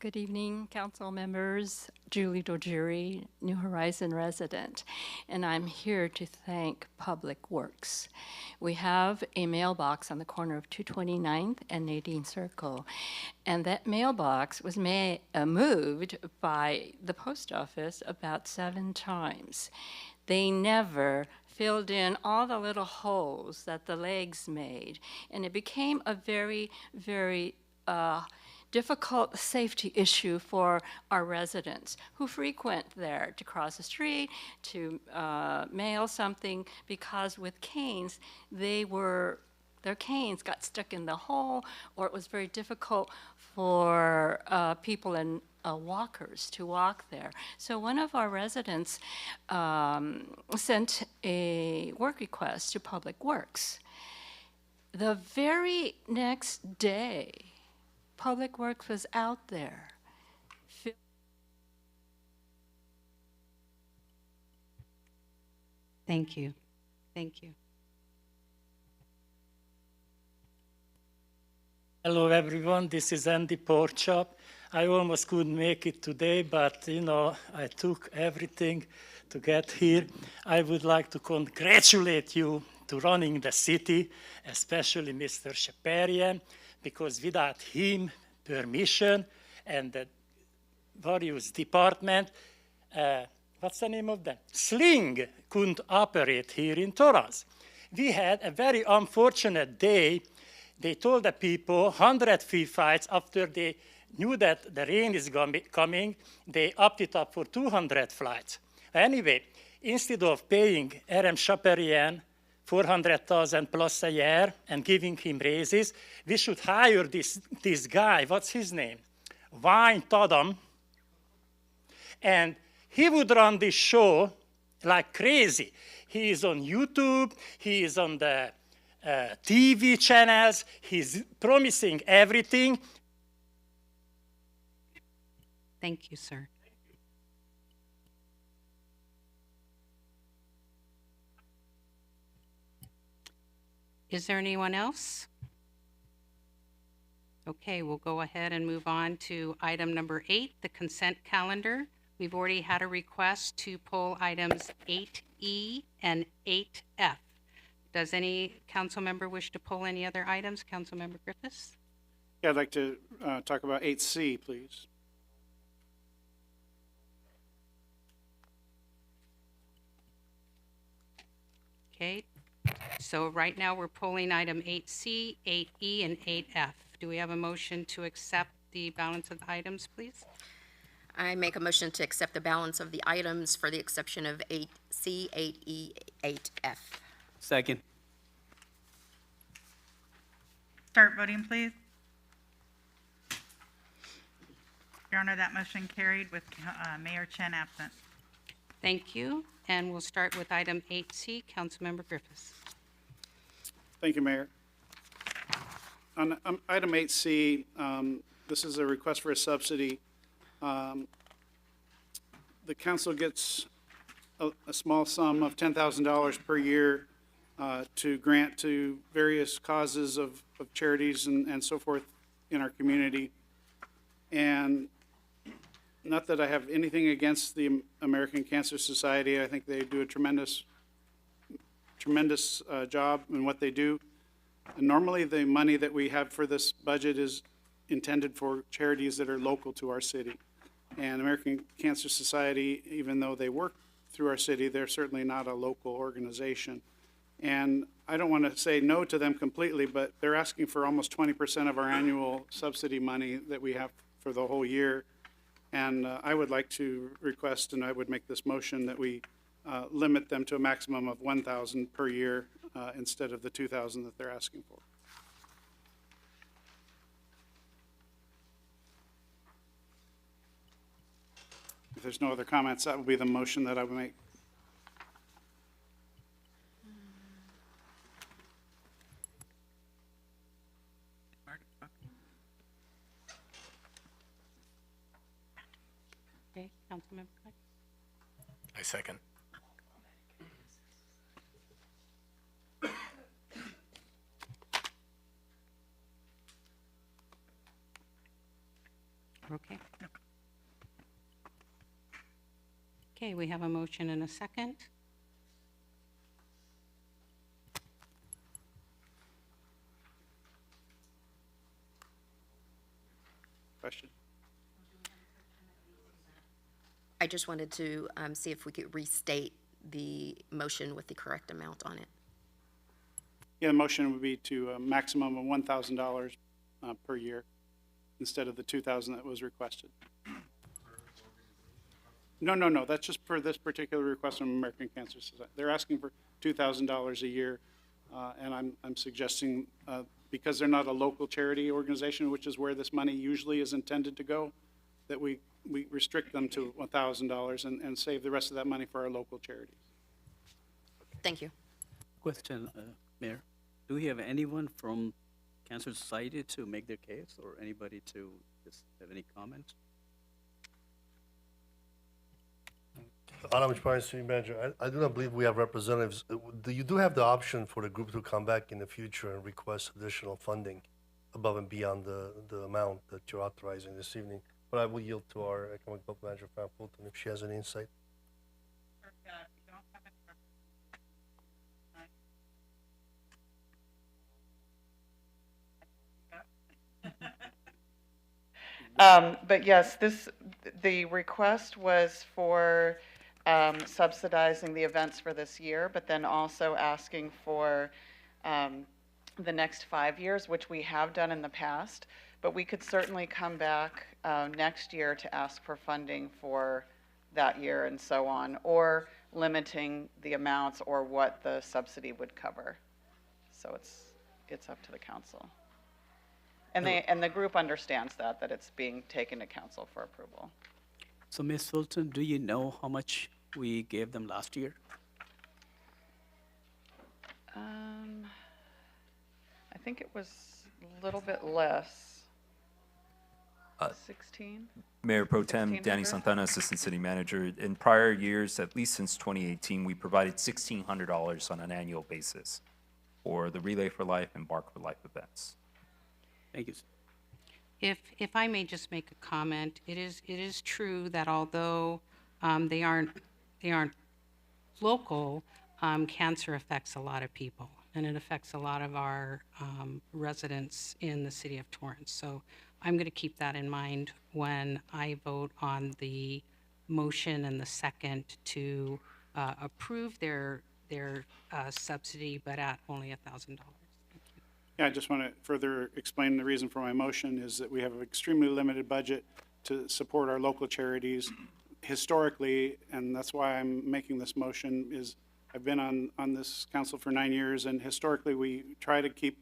[SPEAKER 19] Good evening, council members. Julie Dojiri, New Horizon resident, and I'm here to thank Public Works. We have a mailbox on the corner of 229th and Nadine Circle, and that mailbox was moved by the post office about 7 times. They never filled in all the little holes that the legs made, and it became a very, very difficult safety issue for our residents who frequent there to cross the street, to mail something, because with canes, their canes got stuck in the hole, or it was very difficult for people in walkers to walk there. So one of our residents sent a work request to Public Works. The very next day, Public Works was out there.
[SPEAKER 1] Thank you. Thank you.
[SPEAKER 20] Hello, everyone. This is Andy Porchop. I almost couldn't make it today, but, I took everything to get here. I would like to congratulate you to running the city, especially Mr. Shaparian, because without him, permission, and the various department, what's the name of them? Sling couldn't operate here in Torrance. We had a very unfortunate day. They told the people 100 free flights. After they knew that the rain is coming, they upped it up for 200 flights. Anyway, instead of paying RM Shaparian 400,000 plus a year and giving him raises, we should hire this guy, what's his name? Wayne Tatum, and he would run this show like crazy. He is on YouTube, he is on the TV channels, he's promising everything.
[SPEAKER 1] Thank you, sir. Is there anyone else? Okay, we'll go ahead and move on to item number 8, the consent calendar. We've already had a request to pull items 8E and 8F. Does any council member wish to pull any other items? Councilmember Griffiths?
[SPEAKER 2] Yeah, I'd like to talk about 8C, please.
[SPEAKER 1] Okay, so right now we're pulling item 8C, 8E, and 8F. Do we have a motion to accept the balance of the items, please?
[SPEAKER 11] I make a motion to accept the balance of the items for the exception of 8C, 8E, 8F.
[SPEAKER 5] Second.
[SPEAKER 4] Start voting, please. Your Honor, that motion carried with Mayor Chen absent.
[SPEAKER 1] Thank you, and we'll start with item 8C. Councilmember Griffiths.
[SPEAKER 2] Thank you, Mayor. On item 8C, this is a request for a subsidy. The council gets a small sum of $10,000 per year to grant to various causes of charities and so forth in our community. And not that I have anything against the American Cancer Society. I think they do a tremendous job in what they do. And normally the money that we have for this budget is intended for charities that are local to our city. And American Cancer Society, even though they work through our city, they're certainly not a local organization. And I don't want to say no to them completely, but they're asking for almost 20% of our annual subsidy money that we have for the whole year. And I would like to request, and I would make this motion, that we limit them to a maximum of $1,000 per year instead of the $2,000 that they're asking for. If there's no other comments, that will be the motion that I would make.
[SPEAKER 1] Okay, Councilmember Clark.
[SPEAKER 3] I second.
[SPEAKER 1] Okay. Okay, we have a motion and a second.
[SPEAKER 2] Question?
[SPEAKER 11] I just wanted to see if we could restate the motion with the correct amount on it.
[SPEAKER 2] Yeah, the motion would be to a maximum of $1,000 per year instead of the $2,000 that was requested. No, that's just for this particular request from American Cancer Society. They're asking for $2,000 a year, and I'm suggesting, because they're not a local charity organization, which is where this money usually is intended to go, that we restrict them to $1,000 and save the rest of that money for our local charities.
[SPEAKER 11] Thank you.
[SPEAKER 5] Question, Mayor. Do we have anyone from Cancer Society to make their case, or anybody to just have any comments?
[SPEAKER 6] Adam Chaparian, City Manager, I do not believe we have representatives. You do have the option for the group to come back in the future and request additional funding above and beyond the amount that you're authorizing this evening. But I will yield to our Economic Development Manager, Fran Fulton, if she has any insight.
[SPEAKER 12] But yes, the request was for subsidizing the events for this year, but then also asking for the next 5 years, which we have done in the past. But we could certainly come back next year to ask for funding for that year and so on, or limiting the amounts or what the subsidy would cover. So it's up to the council. And the group understands that it's being taken to council for approval.
[SPEAKER 5] So, Ms. Fulton, do you know how much we gave them last year?
[SPEAKER 12] I think it was a little bit less. 16?
[SPEAKER 21] Mayor Pro Tem Danny
[SPEAKER 12] 1600?
[SPEAKER 21] Santana, Assistant City Manager. In prior years, at least since 2018, we provided $1,600 on an annual basis for the Relay for Life and Bark for Life events.
[SPEAKER 5] Thank you.
[SPEAKER 1] If I may just make a comment, it is true that although they aren't local, cancer affects a lot of people, and it affects a lot of our residents in the city of Torrance. So I'm going to keep that in mind when I vote on the motion and the second to approve their subsidy, but at only $1,000.
[SPEAKER 2] Yeah, I just want to further explain the reason for my motion is that we have an extremely limited budget to support our local charities historically, and that's why I'm making this motion, is I've been on this council for 9 years, and historically, we try to keep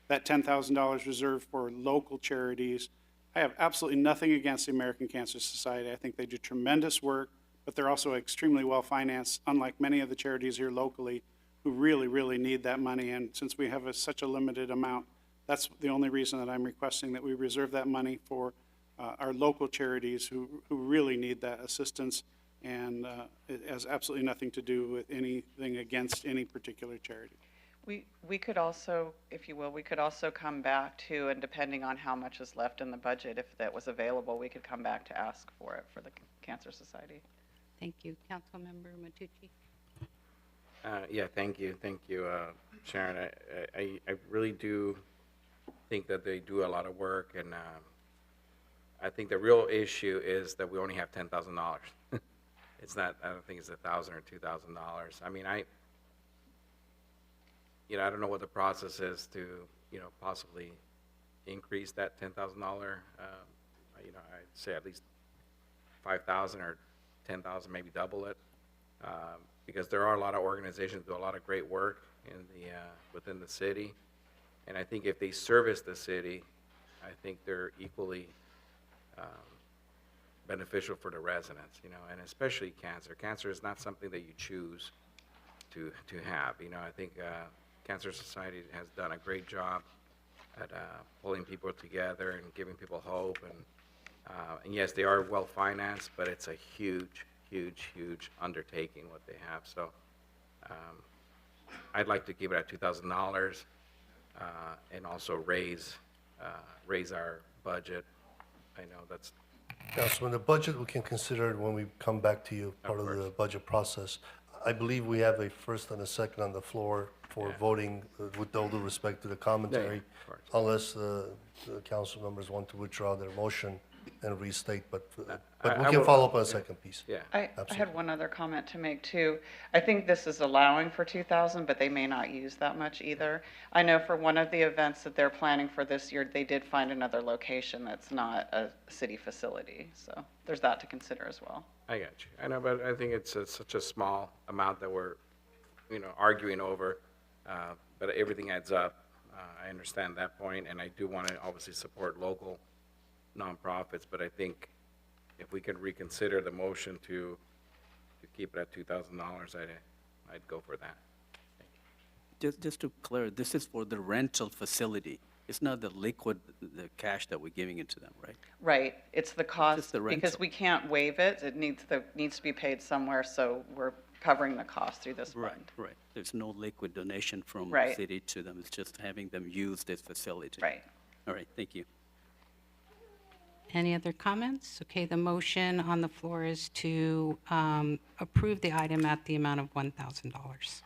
[SPEAKER 2] that $10,000 reserved for local charities. I have absolutely nothing against the American Cancer Society. I think they do tremendous work, but they're also extremely well-financed, unlike many of the charities here locally who really, really need that money. And since we have such a limited amount, that's the only reason that I'm requesting that we reserve that money for our local charities who really need that assistance. And it has absolutely nothing to do with anything against any particular charity.
[SPEAKER 12] We could also, if you will, we could also come back to, and depending on how much is left in the budget, if that was available, we could come back to ask for it for the Cancer Society.
[SPEAKER 1] Thank you. Councilmember Matucci.
[SPEAKER 8] Yeah, thank you, Sharon. I really do think that they do a lot of work, and I think the real issue is that we only have $10,000. It's not. I don't think it's $1,000 or $2,000. I mean, I don't know what the process is to, possibly increase that $10,000. I'd say at least 5,000 or 10,000, maybe double it. Because there are a lot of organizations that do a lot of great work in within the city, and I think if they service the city, I think they're equally beneficial for the residents, and especially cancer. Cancer is not something that you choose to have. I think Cancer Society has done a great job at pulling people together and giving people hope, and yes, they are well financed, but it's a huge undertaking what they have. So I'd like to keep it at $2,000 and also raise our budget. I know that's.
[SPEAKER 6] Councilman, the budget we can consider it when we come back to you, part of the budget process. I believe we have a first and a second on the floor for voting with all due respect to the commentary, unless the council members want to withdraw their motion and restate, but we can follow up on a second piece.
[SPEAKER 8] Yeah.
[SPEAKER 12] I had one other comment to make too. I think this is allowing for 2,000, but they may not use that much either. I know for one of the events that they're planning for this year, they did find another location that's not a city facility. So there's that to consider as well.
[SPEAKER 8] I got you. I know, but I think it's such a small amount that we're, arguing over, but everything adds up. I understand that point, and I do want to obviously support local nonprofits, but I think if we can reconsider the motion to keep it at $2,000, I'd go for that.
[SPEAKER 5] Just to clear, this is for the rental facility. It's not the the cash that we're giving it to them, right?
[SPEAKER 12] Right. It's the cost,
[SPEAKER 5] Just the
[SPEAKER 12] because
[SPEAKER 5] rental.
[SPEAKER 12] we can't waive it. It needs to be paid somewhere, so we're covering the cost through this fund.
[SPEAKER 5] Right. There's no liquid donation from the
[SPEAKER 12] Right.
[SPEAKER 5] city to them. It's just having them use this facility.
[SPEAKER 12] Right.
[SPEAKER 5] All right, thank you.
[SPEAKER 1] Any other comments? Okay, the motion on the floor is to approve the item at the amount of $1,000.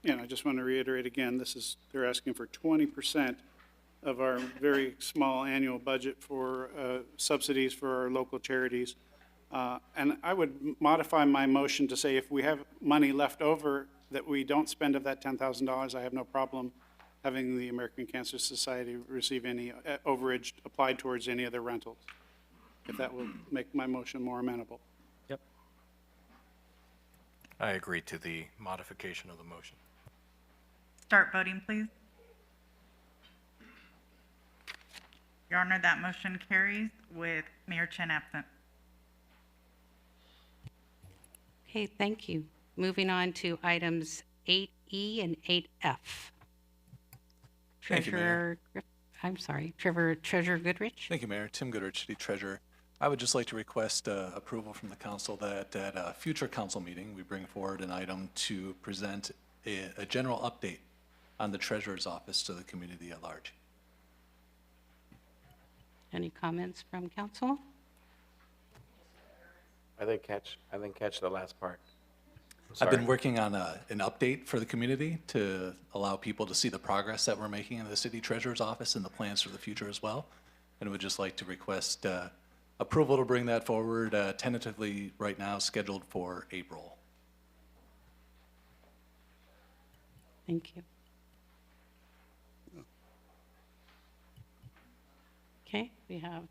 [SPEAKER 2] Yeah, I just want to reiterate again, they're asking for 20% of our very small annual budget for subsidies for our local charities. And I would modify my motion to say if we have money left over that we don't spend of that $10,000, I have no problem having the American Cancer Society receive any overage applied towards any of their rentals, if that will make my motion more amenable.
[SPEAKER 5] Yep.
[SPEAKER 3] I agree to the modification of the motion.
[SPEAKER 4] Start voting, please. Your Honor, that motion carries with Mayor Chen absent.
[SPEAKER 1] Okay, thank you. Moving on to items 8E and 8F.
[SPEAKER 7] Thank you, Mayor.
[SPEAKER 1] Treasurer Goodrich.
[SPEAKER 7] Thank you, Mayor. Tim Goodrich, City Treasurer. I would just like to request approval from the council that at a future council meeting, we bring forward an item to present a general update on the Treasurer's office to the community at large.
[SPEAKER 1] Any comments from council?
[SPEAKER 8] I didn't catch the last part.
[SPEAKER 7] I've been working on an update for the community to allow people to see the progress that we're making in the city treasurer's office and the plans for the future as well. And would just like to request approval to bring that forward, tentatively right now scheduled for April.
[SPEAKER 1] Thank you. Okay, we have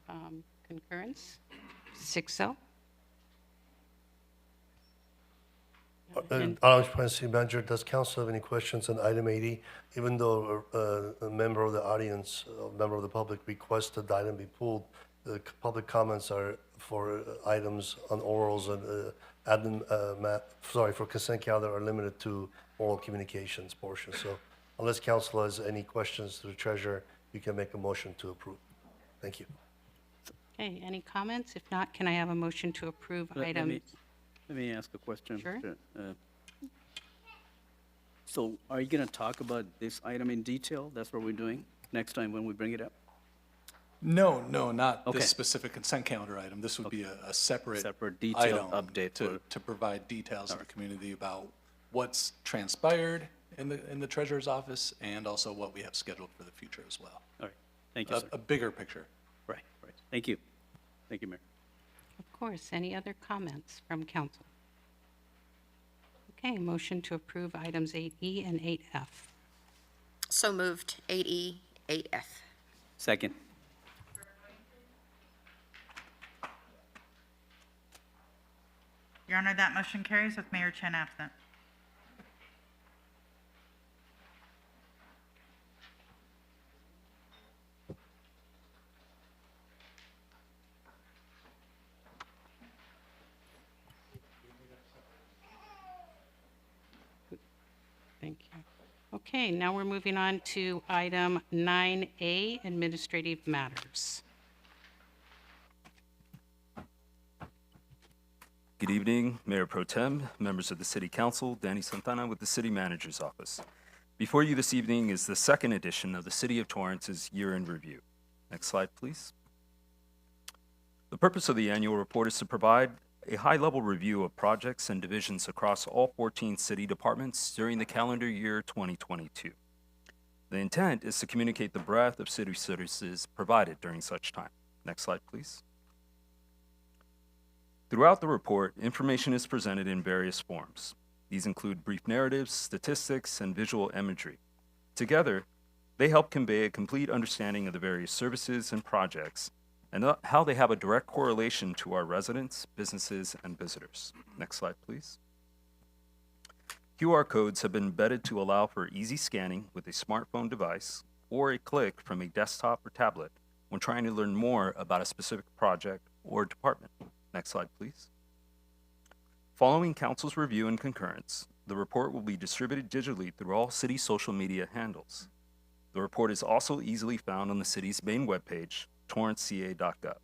[SPEAKER 1] concurrence, 6-0.
[SPEAKER 6] Honorable President, City Manager, does council have any questions on item 80? Even though a member of the audience, a member of the public requested the item be pulled, the public comments are for items on orals and for consent calendar are limited to oral communications portion. So unless council has any questions to the treasurer, you can make a motion to approve. Thank you.
[SPEAKER 1] Okay, any comments? If not, can I have a motion to approve item?
[SPEAKER 5] Let me ask a question.
[SPEAKER 1] Sure.
[SPEAKER 5] So are you going to talk about this item in detail? That's what we're doing next time when we bring it up?
[SPEAKER 7] No, not
[SPEAKER 5] Okay.
[SPEAKER 7] this specific consent calendar item. This would be a separate
[SPEAKER 5] detailed
[SPEAKER 7] item
[SPEAKER 5] update
[SPEAKER 7] to provide details to the community about what's transpired in the treasurer's office and also what we have scheduled for the future as well.
[SPEAKER 5] All right. Thank you, sir.
[SPEAKER 7] A bigger picture.
[SPEAKER 5] Right. Thank you. Thank you, Mayor.
[SPEAKER 1] Of course, any other comments from council? Okay, motion to approve items 8E and 8F.
[SPEAKER 11] So moved, 8E, 8F.
[SPEAKER 5] Second.
[SPEAKER 4] Your Honor, that motion carries with Mayor Chen absent.
[SPEAKER 1] Thank you. Okay, now we're moving on to item 9A, administrative matters.
[SPEAKER 21] Good evening, Mayor Pro Tem, members of the City Council, Danny Santana with the City Manager's Office. Before you this evening is the second edition of the City of Torrance's Year-End Review. Next slide, please. The purpose of the annual report is to provide a high-level review of projects and divisions across all 14 city departments during the calendar year 2022. The intent is to communicate the breadth of city services provided during such time. Next slide, please. Throughout the report, information is presented in various forms. These include brief narratives, statistics, and visual imagery. Together, they help convey a complete understanding of the various services and projects and how they have a direct correlation to our residents, businesses, and visitors. Next slide, please. QR codes have been embedded to allow for easy scanning with a smartphone device or a click from a desktop or tablet when trying to learn more about a specific project or department. Next slide, please. Following Council's review and concurrence, the report will be distributed digitally through all city social media handles. The report is also easily found on the city's main webpage, torranceca.gov.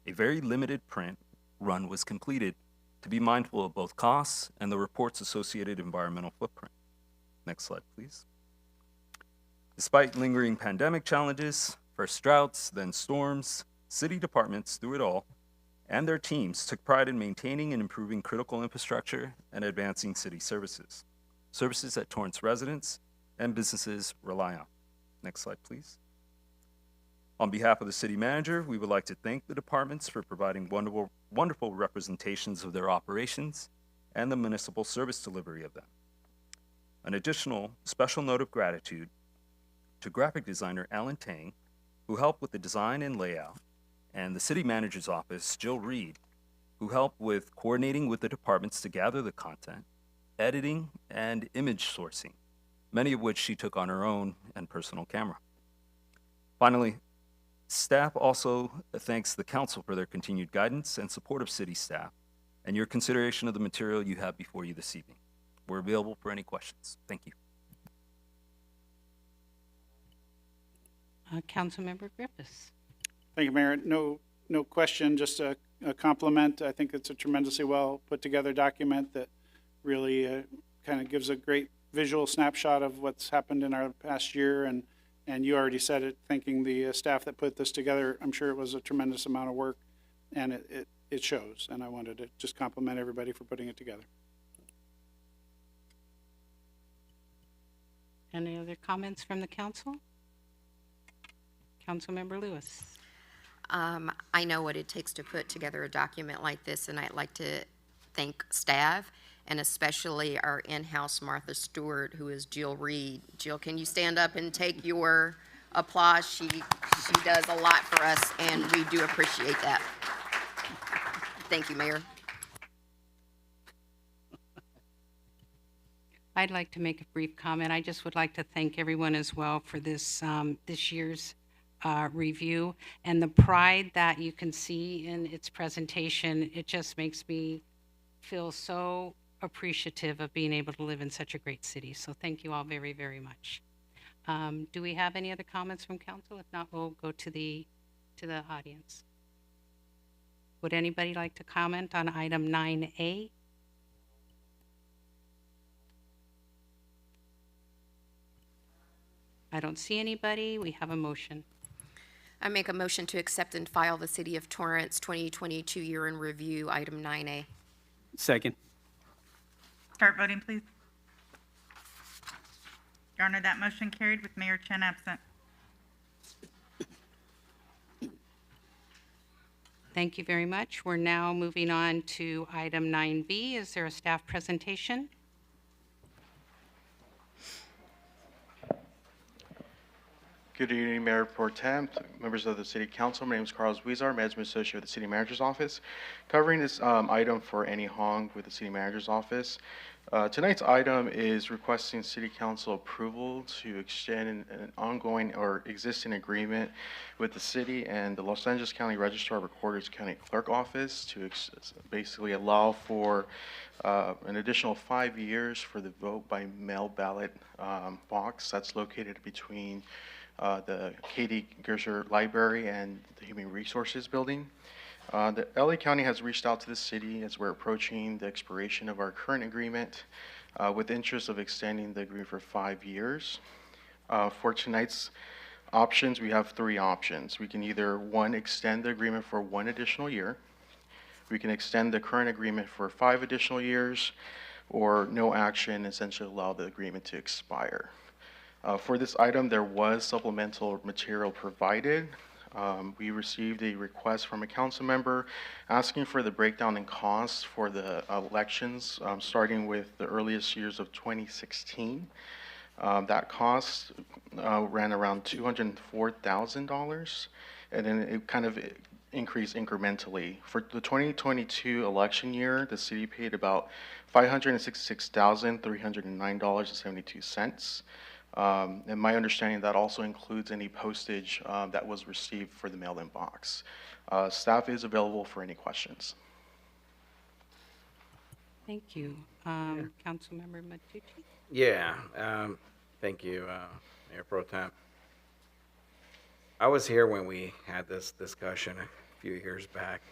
[SPEAKER 21] A very limited print run was completed to be mindful of both costs and the report's associated environmental footprint. Next slide, please. Despite lingering pandemic challenges, first droughts, then storms, city departments through it all and their teams took pride in maintaining and improving critical infrastructure and advancing city services that Torrance residents and businesses rely on. Next slide, please. On behalf of the city manager, we would like to thank the departments for providing wonderful representations of their operations and the municipal service delivery of them. An additional special note of gratitude to graphic designer Alan Tang, who helped with the design and layout, and the city manager's office, Jill Reed, who helped with coordinating with the departments to gather the content, editing, and image sourcing, many of which she took on her own and personal camera. Finally, staff also thanks the council for their continued guidance and support of city staff and your consideration of the material you have before you this evening. We're available for any questions. Thank you.
[SPEAKER 1] Councilmember Griffiths.
[SPEAKER 2] Thank you, Mayor. No question, just a compliment. I think it's a tremendously well put together document that really kind of gives a great visual snapshot of what's happened in our past year. And you already said it, thanking the staff that put this together. I'm sure it was a tremendous amount of work, and it shows. And I wanted to just compliment everybody for putting it together.
[SPEAKER 1] Any other comments from the council? Councilmember Lewis.
[SPEAKER 11] I know what it takes to put together a document like this, and I'd like to thank staff and especially our in-house Martha Stewart, who is Jill Reed. Jill, can you stand up and take your applause? She does a lot for us, and we do appreciate that. Thank you, Mayor.
[SPEAKER 1] I'd like to make a brief comment. I just would like to thank everyone as well for this this year's review and the pride that you can see in its presentation. It just makes me feel so appreciative of being able to live in such a great city. So thank you all very, very much. Do we have any other comments from council? If not, we'll go to the audience. Would anybody like to comment on item 9A? I don't see anybody. We have a motion.
[SPEAKER 11] I make a motion to accept and file the City of Torrance 2022 year in review, item 9A.
[SPEAKER 5] Second.
[SPEAKER 4] Start voting, please. Your Honor, that motion carried with Mayor Chen absent.
[SPEAKER 1] Thank you very much. We're now moving on to item 9B. Is there a staff presentation?
[SPEAKER 9] Good evening, Mayor Pro Tem, members of the City Council. My name is Carlos Huizar, Management Associate with the City Manager's Office. Covering this item for Annie Hong with the City Manager's Office. Tonight's item is requesting City Council approval to extend an ongoing or existing agreement with the city and the Los Angeles County Registrar Recorder's County Clerk Office to basically allow for an additional 5 years for the vote by mail ballot box that's located between the Katie Gersher Library and the Human Resources Building. The LA County has reached out to the city as we're approaching the expiration of our current agreement with interest of extending the agreement for 5 years. For tonight's options, we have 3 options. We can either, 1, extend the agreement for 1 additional year. We can extend the current agreement for 5 additional years, or no action, essentially allow the agreement to expire. For this item, there was supplemental material provided. We received a request from a council member asking for the breakdown in costs for the elections, starting with the earliest years of 2016. That cost ran around $204,000, and then it kind of increased incrementally. For the 2022 election year, the city paid about $566,309.72. And my understanding that also includes any postage that was received for the mail-in box. Staff is available for any questions.
[SPEAKER 1] Thank you. Councilmember Matucci?
[SPEAKER 8] Yeah, thank you, Mayor Pro Tem. I was here when we had this discussion a few years back,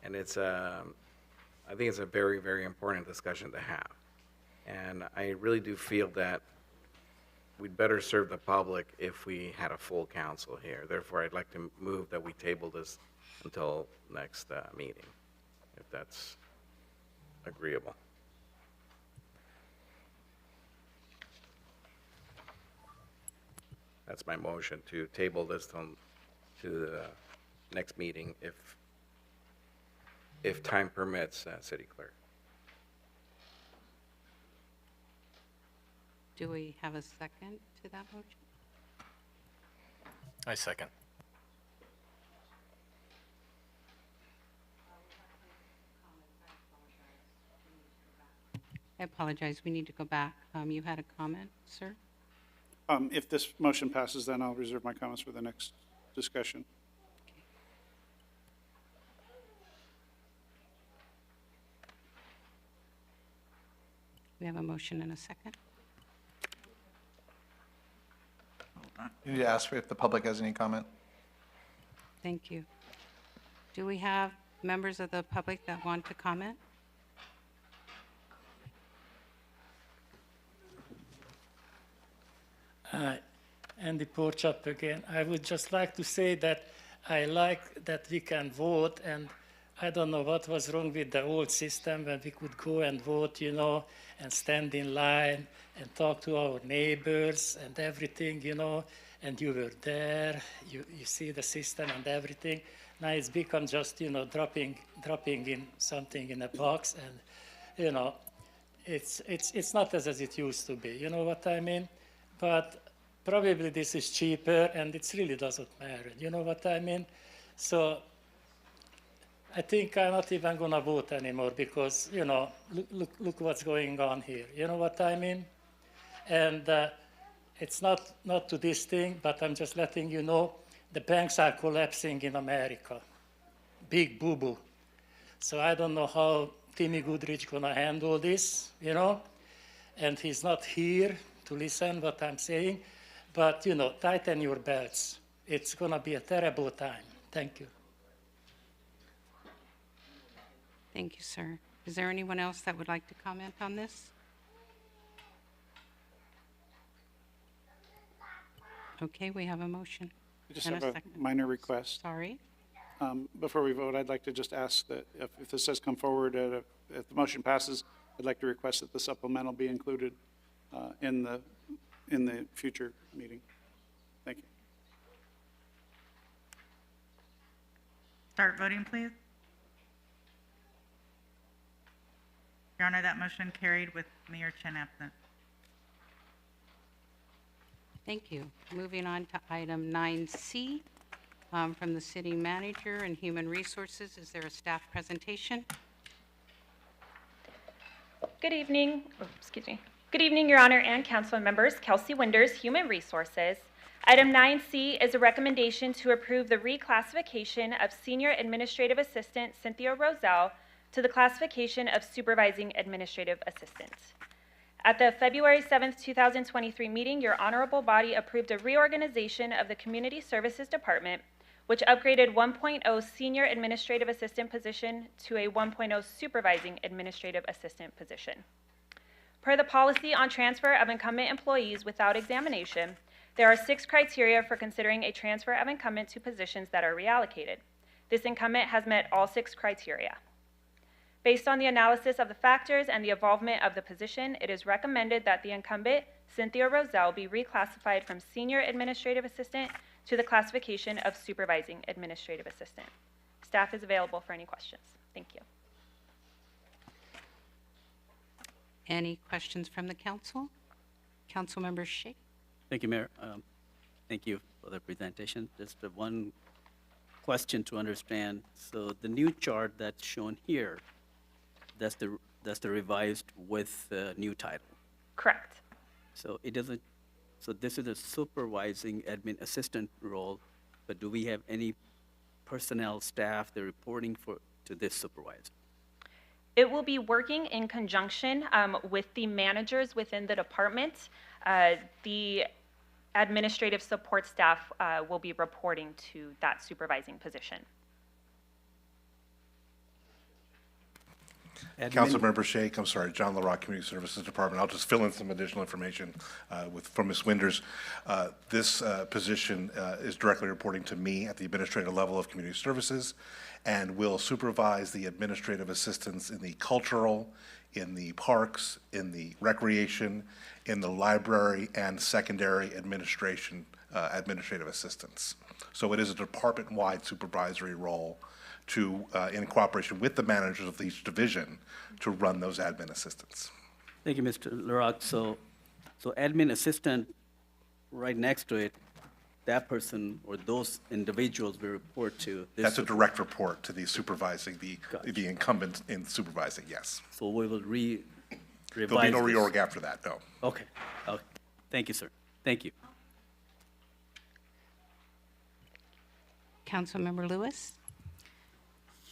[SPEAKER 8] and I think it's a very, very important discussion to have. And I really do feel that we'd better serve the public if we had a full council here. Therefore, I'd like to move that we table this until next meeting, if that's agreeable. That's my motion, to table this to the next meeting if time permits, City Clerk.
[SPEAKER 1] Do we have a second to that motion?
[SPEAKER 3] I second.
[SPEAKER 1] I apologize. We need to go back. You had a comment, sir?
[SPEAKER 2] If this motion passes, then I'll reserve my comments for the next discussion.
[SPEAKER 1] We have a motion and a second.
[SPEAKER 22] You need to ask if the public has any comment.
[SPEAKER 1] Thank you. Do we have members of the public that want to comment?
[SPEAKER 20] Andy Porchop again. I would just like to say that I like that we can vote, and I don't know what was wrong with the old system when we could go and vote, and stand in line and talk to our neighbors and everything, and you were there, you see the system and everything. Now it's become just, dropping in something in a box, and, it's not as it used to be, you know what I mean? But probably this is cheaper and it really doesn't matter, you know what I mean? So I think I'm not even gonna vote anymore because, look what's going on here, you know what I mean? And it's not to this thing, but I'm just letting you know, the banks are collapsing in America. Big boo-boo. So I don't know how Timmy Goodrich gonna handle this, and he's not here to listen what I'm saying, but, tighten your belts. It's gonna be a terrible time. Thank you.
[SPEAKER 1] Thank you, sir. Is there anyone else that would like to comment on this? Okay, we have a motion.
[SPEAKER 2] I just
[SPEAKER 1] and
[SPEAKER 2] have a
[SPEAKER 1] second.
[SPEAKER 2] minor request.
[SPEAKER 1] Sorry.
[SPEAKER 2] Before we vote, I'd like to just ask that if this has come forward, if the motion passes, I'd like to request that the supplemental be included in the future meeting. Thank you.
[SPEAKER 4] Start voting, please. Your Honor, that motion carried with Mayor Chen absent.
[SPEAKER 1] Thank you. Moving on to item 9C from the city manager and human resources. Is there a staff presentation?
[SPEAKER 13] Good evening. Excuse me. Good evening, Your Honor and council members. Kelsey Winders, Human Resources. Item 9C is a recommendation to approve the reclassification of Senior Administrative Assistant Cynthia Roselle to the classification of Supervising Administrative Assistant. At the February 7th, 2023 meeting, your honorable body approved a reorganization of the Community Services Department, which upgraded 1.0 Senior Administrative Assistant position to a 1.0 Supervising Administrative Assistant position. Per the policy on transfer of incumbent employees without examination, there are 6 criteria for considering a transfer of incumbent to positions that are reallocated. This incumbent has met all 6 criteria. Based on the analysis of the factors and the involvement of the position, it is recommended that the incumbent, Cynthia Roselle, be reclassified from Senior Administrative Assistant to the classification of Supervising Administrative Assistant. Staff is available for any questions. Thank you.
[SPEAKER 1] Any questions from the council? Councilmember Sheikh?
[SPEAKER 5] Thank you, Mayor. Thank you for the presentation. Just one question to understand. So the new chart that's shown here, that's the revised with the new title.
[SPEAKER 13] Correct.
[SPEAKER 5] So it doesn't. So this is a supervising admin assistant role, but do we have any personnel staff that are reporting to this supervisor?
[SPEAKER 13] It will be working in conjunction with the managers within the department. The administrative support staff will be reporting to that supervising position.
[SPEAKER 14] Councilmember Shake, I'm sorry, John LaRock, Community Services Department. I'll just fill in some additional information from Ms. Winders. This position is directly reporting to me at the administrative level of Community Services and will supervise the administrative assistants in the cultural, in the parks, in the recreation, in the library, and secondary administration, administrative assistants. So it is a department-wide supervisory role to, in cooperation with the managers of each division, to run those admin assistants.
[SPEAKER 5] Thank you, Mr. LaRock. So admin assistant, right next to it, that person or those individuals will report to this.
[SPEAKER 14] That's a direct report to the supervising, the incumbent in supervising, yes.
[SPEAKER 5] So we will revise
[SPEAKER 14] There'll be no
[SPEAKER 5] this.
[SPEAKER 14] reorg after that, no.
[SPEAKER 5] Okay. Okay. Thank you, sir. Thank you.
[SPEAKER 1] Councilmember Lewis?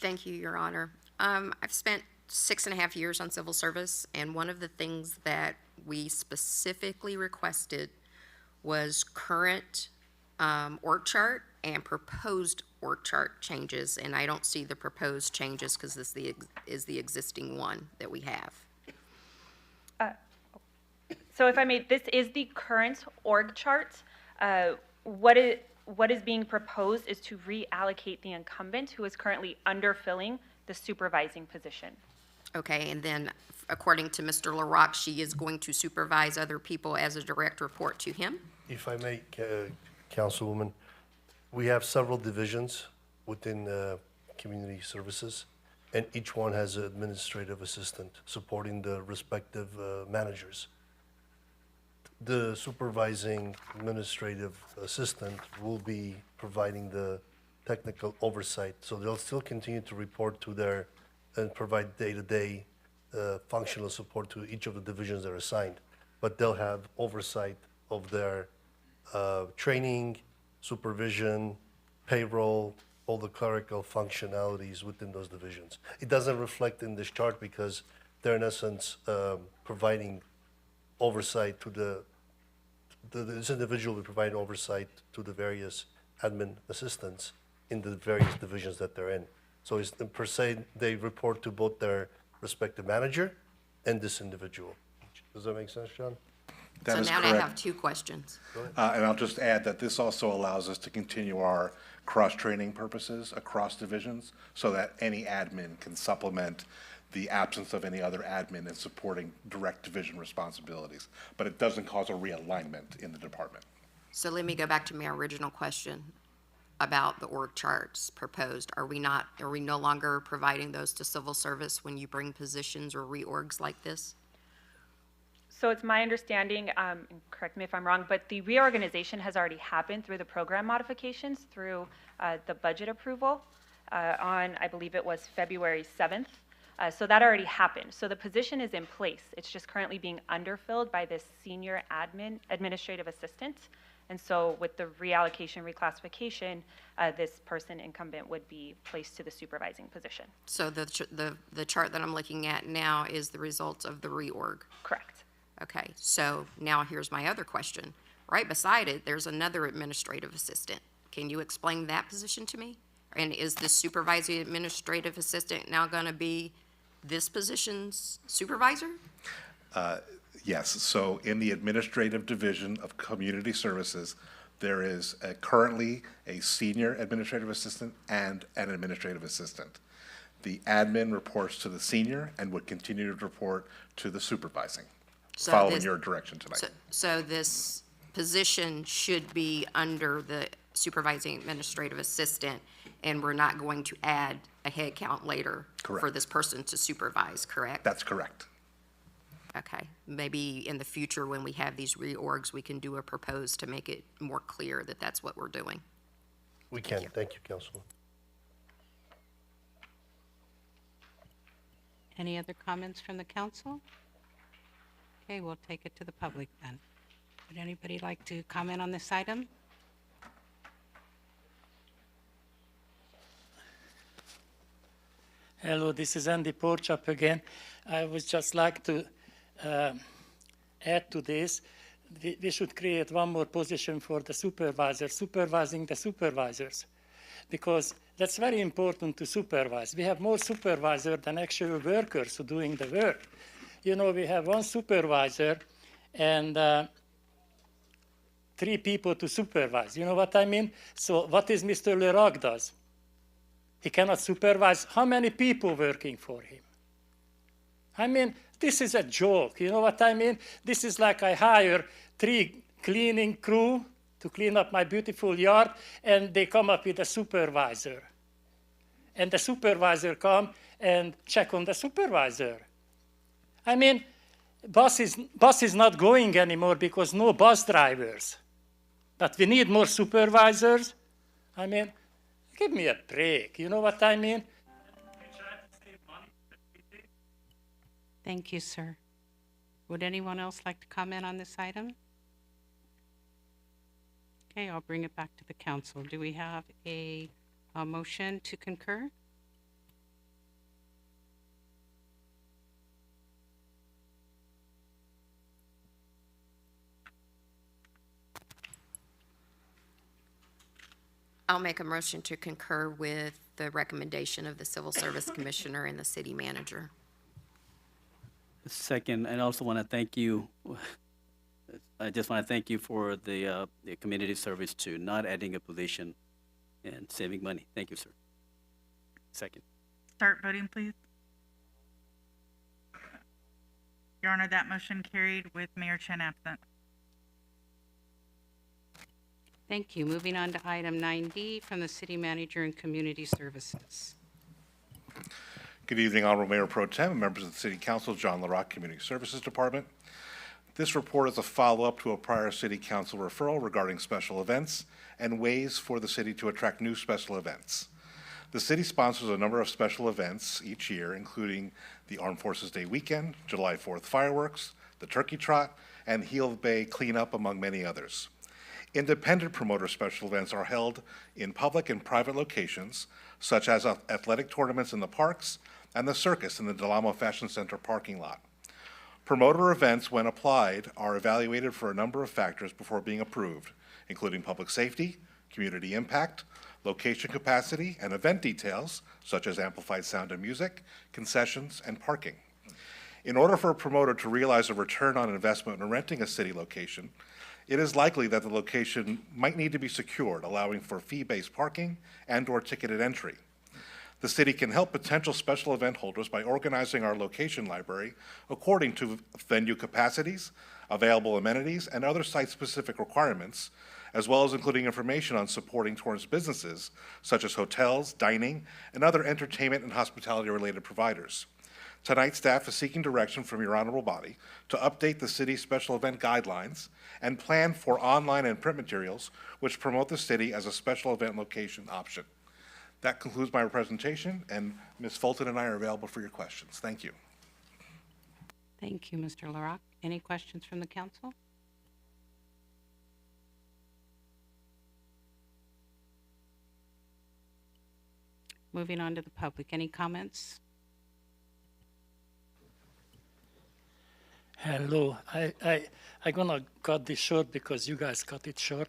[SPEAKER 11] Thank you, Your Honor. I've spent 6.5 years on civil service, and one of the things that we specifically requested was current org chart and proposed org chart changes, and I don't see the proposed changes because this is the existing one that we have.
[SPEAKER 13] So if I may, this is the current org chart. What is being proposed is to reallocate the incumbent who is currently underfilling the supervising position.
[SPEAKER 11] Okay, and then according to Mr. LaRock, she is going to supervise other people as a direct report to him?
[SPEAKER 6] If I may, Councilwoman, we have several divisions within community services, and each one has an administrative assistant supporting the respective managers. The supervising administrative assistant will be providing the technical oversight, so they'll still continue to report to their and provide day-to-day functional support to each of the divisions they're assigned. But they'll have oversight of their training, supervision, payroll, all the clerical functionalities within those divisions. It doesn't reflect in this chart because they're in essence providing oversight to this individual will provide oversight to the various admin assistants in the various divisions that they're in. So it's, per se, they report to both their respective manager and this individual. Does that make sense, John?
[SPEAKER 14] That
[SPEAKER 11] So
[SPEAKER 14] is
[SPEAKER 11] now I
[SPEAKER 14] correct.
[SPEAKER 11] have two questions.
[SPEAKER 14] And I'll just add that this also allows us to continue our cross-training purposes across divisions so that any admin can supplement the absence of any other admin in supporting direct division responsibilities. But it doesn't cause a realignment in the department.
[SPEAKER 11] So let me go back to my original question about the org charts proposed. Are we no longer providing those to civil service when you bring positions or reorgs like this?
[SPEAKER 13] So it's my understanding, and correct me if I'm wrong, but the reorganization has already happened through the program modifications through the budget approval on, I believe it was February 7th. So that already happened. So the position is in place. It's just currently being underfilled by this senior administrative assistant. And so with the reallocation, reclassification, this person incumbent would be placed to the supervising position.
[SPEAKER 11] So the chart that I'm looking at now is the result of the reorg?
[SPEAKER 13] Correct.
[SPEAKER 11] Okay, so now here's my other question. Right beside it, there's another administrative assistant. Can you explain that position to me? And is the supervising administrative assistant now going to be this position's supervisor?
[SPEAKER 14] Yes, so in the administrative division of community services, there is currently a senior administrative assistant and an administrative assistant. The admin reports to the senior and would continue to report to the supervising, following your direction tonight.
[SPEAKER 11] So this position should be under the supervising administrative assistant, and we're not going to add a head count later for
[SPEAKER 14] Correct.
[SPEAKER 11] this person to supervise, correct?
[SPEAKER 14] That's correct.
[SPEAKER 11] Okay, maybe in the future when we have these reorgs, we can do a propose to make it more clear that that's what we're doing.
[SPEAKER 6] We can. Thank you, Councilman.
[SPEAKER 1] Any other comments from the council? Okay, we'll take it to the public then. Would anybody like to comment on this item?
[SPEAKER 20] Hello, this is Andy Porchop again. I would just like to add to this. We should create one more position for the supervisor, supervising the supervisors, because that's very important to supervise. We have more supervisors than actual workers who are doing the work. You know, we have one supervisor and 3 people to supervise. You know what I mean? So what is Mr. Leroc does? He cannot supervise how many people working for him. I mean, this is a joke. You know what I mean? This is like I hire 3 cleaning crew to clean up my beautiful yard, and they come up with a supervisor. And the supervisor come and check on the supervisor. I mean, bus is not going anymore because no bus drivers. But we need more supervisors. I mean, give me a break. You know what I mean?
[SPEAKER 1] Thank you, sir. Would anyone else like to comment on this item? Okay, I'll bring it back to the council. Do we have a motion to concur?
[SPEAKER 11] I'll make a motion to concur with the recommendation of the Civil Service Commissioner and the City Manager.
[SPEAKER 5] Second, I also want to thank you. I just want to thank you for the community service to not adding a position and saving money. Thank you, sir. Second.
[SPEAKER 4] Start voting, please. Your Honor, that motion carried with Mayor Chen absent.
[SPEAKER 1] Thank you. Moving on to item 9D from the City Manager and Community Services.
[SPEAKER 14] Good evening, Honorable Mayor Pro Tem and members of the City Council, John LaRock, Community Services Department. This report is a follow-up to a prior City Council referral regarding special events and ways for the city to attract new special events. The city sponsors a number of special events each year, including the Armed Forces Day weekend, July 4th fireworks, the Turkey Trot, and Heel Bay cleanup, among many others. Independent promoter special events are held in public and private locations, such as athletic tournaments in the parks and the circus in the Del Amo Fashion Center parking lot. Promoter events, when applied, are evaluated for a number of factors before being approved, including public safety, community impact, location capacity, and event details, such as amplified sound and music, concessions, and parking. In order for a promoter to realize a return on investment in renting a city location, it is likely that the location might need to be secured, allowing for fee-based parking and/or ticketed entry. The city can help potential special event holders by organizing our location library according to venue capacities, available amenities, and other site-specific requirements, as well as including information on supporting Torrance businesses, such as hotels, dining, and other entertainment and hospitality-related providers. Tonight, staff is seeking direction from your honorable body to update the city's special event guidelines and plan for online and print materials which promote the city as a special event location option. That concludes my presentation, and Ms. Fulton and I are available for your questions. Thank you.
[SPEAKER 1] Thank you, Mr. LaRock. Any questions from the council? Moving on to the public. Any comments?
[SPEAKER 20] Hello. I'm gonna cut this short because you guys cut it short.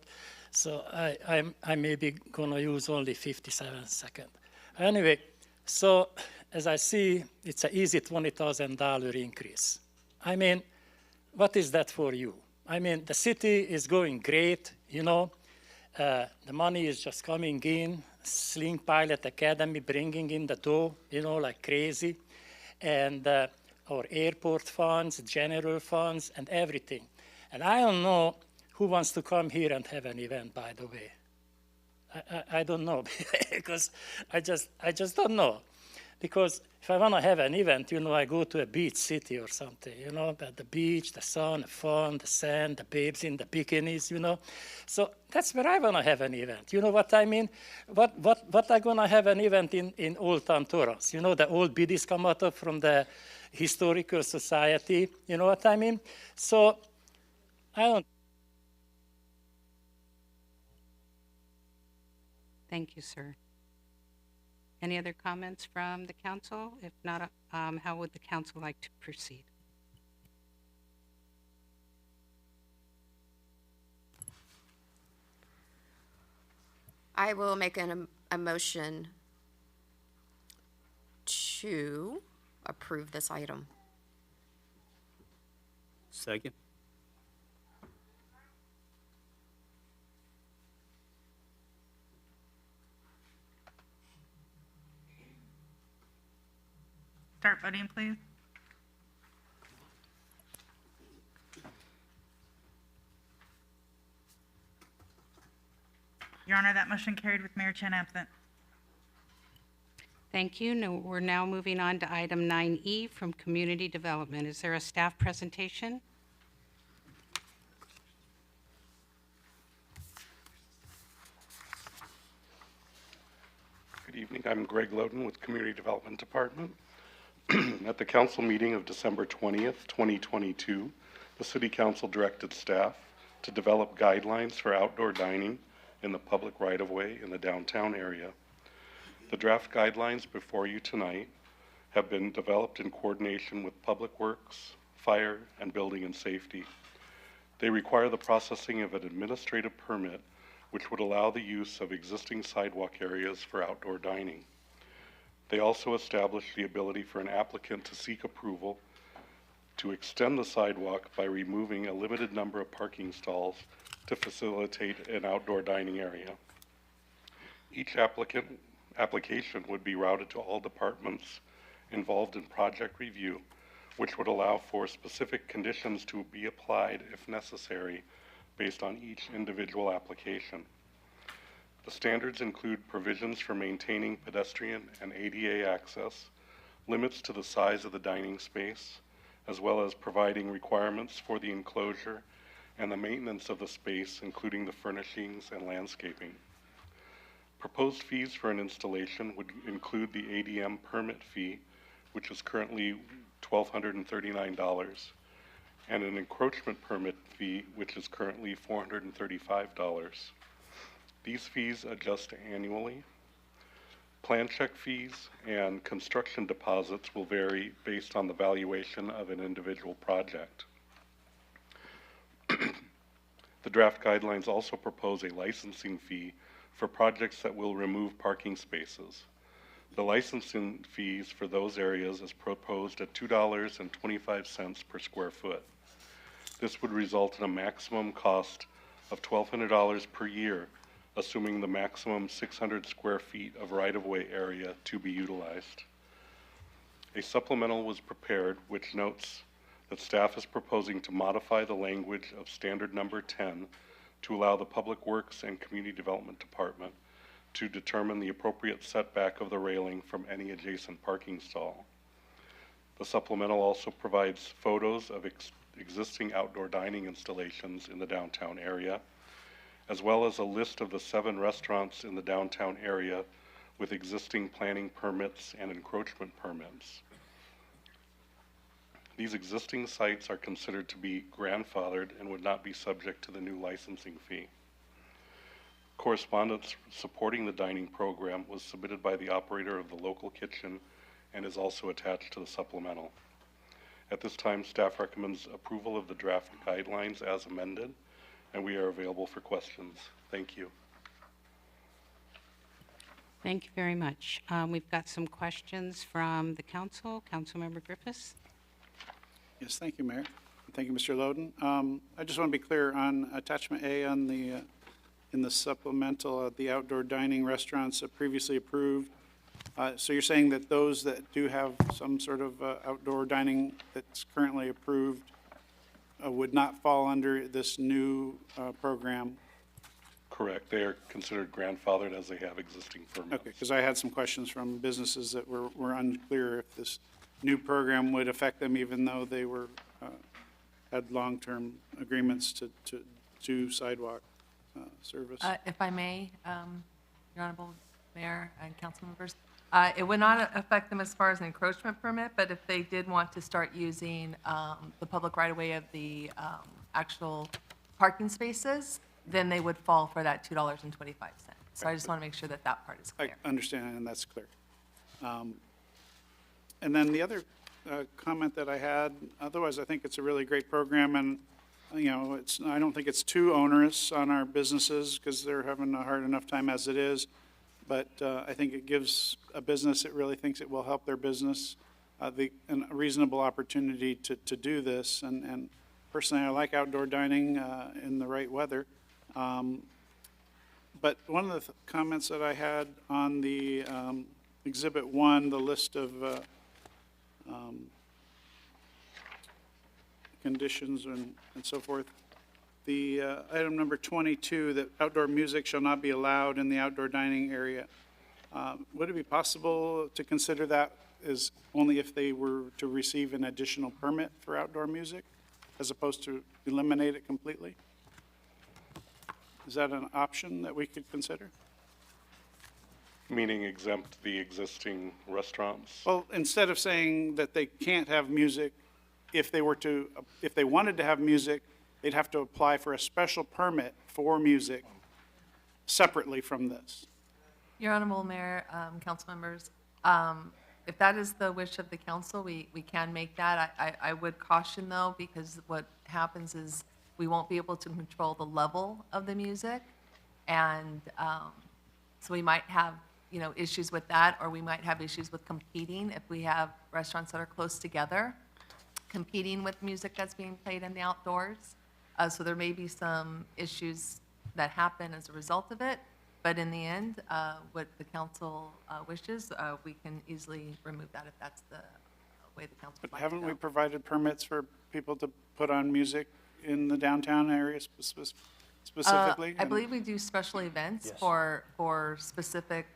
[SPEAKER 20] So I maybe gonna use only 57 seconds. Anyway, so as I see, it's an easy $20,000 increase. I mean, what is that for you? I mean, the city is going great, you know. The money is just coming in, Sling Pilot Academy bringing in the dough, you know, like crazy. And our airport funds, general funds, and everything. And I don't know who wants to come here and have an event, by the way. I don't know, because I just don't know. Because if I want to have an event, you know, I go to a beach city or something, you know, at the beach, the sun, the fun, the sand, the babes in the bikinis, you know. So that's where I want to have an event. You know what I mean? What I going to have an event in Old Town Torrance? You know, the old biddies come out of from the Historical Society. You know what I mean? So I don't.
[SPEAKER 1] Thank you, sir. Any other comments from the council? If not, how would the council like to proceed?
[SPEAKER 11] I will make a motion to approve this item.
[SPEAKER 5] Second.
[SPEAKER 4] Start voting, please. Your Honor, that motion carried with Mayor Chen absent.
[SPEAKER 1] Thank you. No, we're now moving on to item 9E from Community Development. Is there a staff presentation?
[SPEAKER 10] Good evening. I'm Greg Loden with Community Development Department. At the council meeting of December 20th, 2022, the City Council directed staff to develop guidelines for outdoor dining in the public right-of-way in the downtown area. The draft guidelines before you tonight have been developed in coordination with Public Works, Fire, and Building and Safety. They require the processing of an administrative permit which would allow the use of existing sidewalk areas for outdoor dining. They also establish the ability for an applicant to seek approval to extend the sidewalk by removing a limited number of parking stalls to facilitate an outdoor dining area. Each applicant application would be routed to all departments involved in project review, which would allow for specific conditions to be applied if necessary based on each individual application. The standards include provisions for maintaining pedestrian and ADA access, limits to the size of the dining space, as well as providing requirements for the enclosure and the maintenance of the space, including the furnishings and landscaping. Proposed fees for an installation would include the ADM permit fee, which is currently $1,239, and an encroachment permit fee, which is currently $435. These fees adjust annually. Plan check fees and construction deposits will vary based on the valuation of an individual project. The draft guidelines also propose a licensing fee for projects that will remove parking spaces. The licensing fees for those areas is proposed at $2.25 per square foot. This would result in a maximum cost of $1,200 per year, assuming the maximum 600 square feet of right-of-way area to be utilized. A supplemental was prepared which notes that staff is proposing to modify the language of standard number 10 to allow the Public Works and Community Development Department to determine the appropriate setback of the railing from any adjacent parking stall. The supplemental also provides photos of existing outdoor dining installations in the downtown area, as well as a list of the 7 restaurants in the downtown area with existing planning permits and encroachment permits. These existing sites are considered to be grandfathered and would not be subject to the new licensing fee. Correspondence supporting the dining program was submitted by the operator of the local kitchen and is also attached to the supplemental. At this time, staff recommends approval of the draft guidelines as amended, and we are available for questions. Thank you.
[SPEAKER 1] Thank you very much. We've got some questions from the council. Councilmember Griffiths.
[SPEAKER 2] Yes, thank you, Mayor. Thank you, Mr. Loden. I just want to be clear on attachment A on the in the supplemental, the outdoor dining restaurants previously approved. So you're saying that those that do have some sort of outdoor dining that's currently approved would not fall under this new program?
[SPEAKER 10] Correct. They are considered grandfathered as they have existing permits.
[SPEAKER 2] Okay, because I had some questions from businesses that were unclear if this new program would affect them even though they were had long-term agreements to do sidewalk service.
[SPEAKER 15] If I may, Your Honorable Mayor and council members, it would not affect them as far as an encroachment permit, but if they did want to start using the public right-of-way of the actual parking spaces, then they would fall for that $2.25. So I just want to make sure that that part is clear.
[SPEAKER 2] I understand, and that's clear. And then the other comment that I had, otherwise I think it's a really great program, and you know, I don't think it's too onerous on our businesses because they're having a hard enough time as it is. But I think it gives a business that really thinks it will help their business a reasonable opportunity to do this. And personally, I like outdoor dining in the right weather. But one of the comments that I had on the Exhibit 1, the list of conditions and so forth, the item number 22, that outdoor music shall not be allowed in the outdoor dining area. Would it be possible to consider that as only if they were to receive an additional permit for outdoor music, as opposed to eliminate it completely? Is that an option that we could consider?
[SPEAKER 10] Meaning exempt the existing restaurants?
[SPEAKER 2] Well, instead of saying that they can't have music, if they wanted to have music, they'd have to apply for a special permit for music separately from this.
[SPEAKER 15] Your Honorable Mayor, council members, if that is the wish of the council, we can make that. I would caution though, because what happens is we won't be able to control the level of the music. And so we might have, you know, issues with that, or we might have issues with competing if we have restaurants that are close together, competing with music that's being played in the outdoors. So there may be some issues that happen as a result of it. But in the end, what the council wishes, we can easily remove that if that's the way the council would
[SPEAKER 2] But
[SPEAKER 15] like to
[SPEAKER 2] haven't we
[SPEAKER 15] go.
[SPEAKER 2] provided permits for people to put on music in the downtown area specifically?
[SPEAKER 15] I believe we do special events
[SPEAKER 6] Yes.
[SPEAKER 15] for specific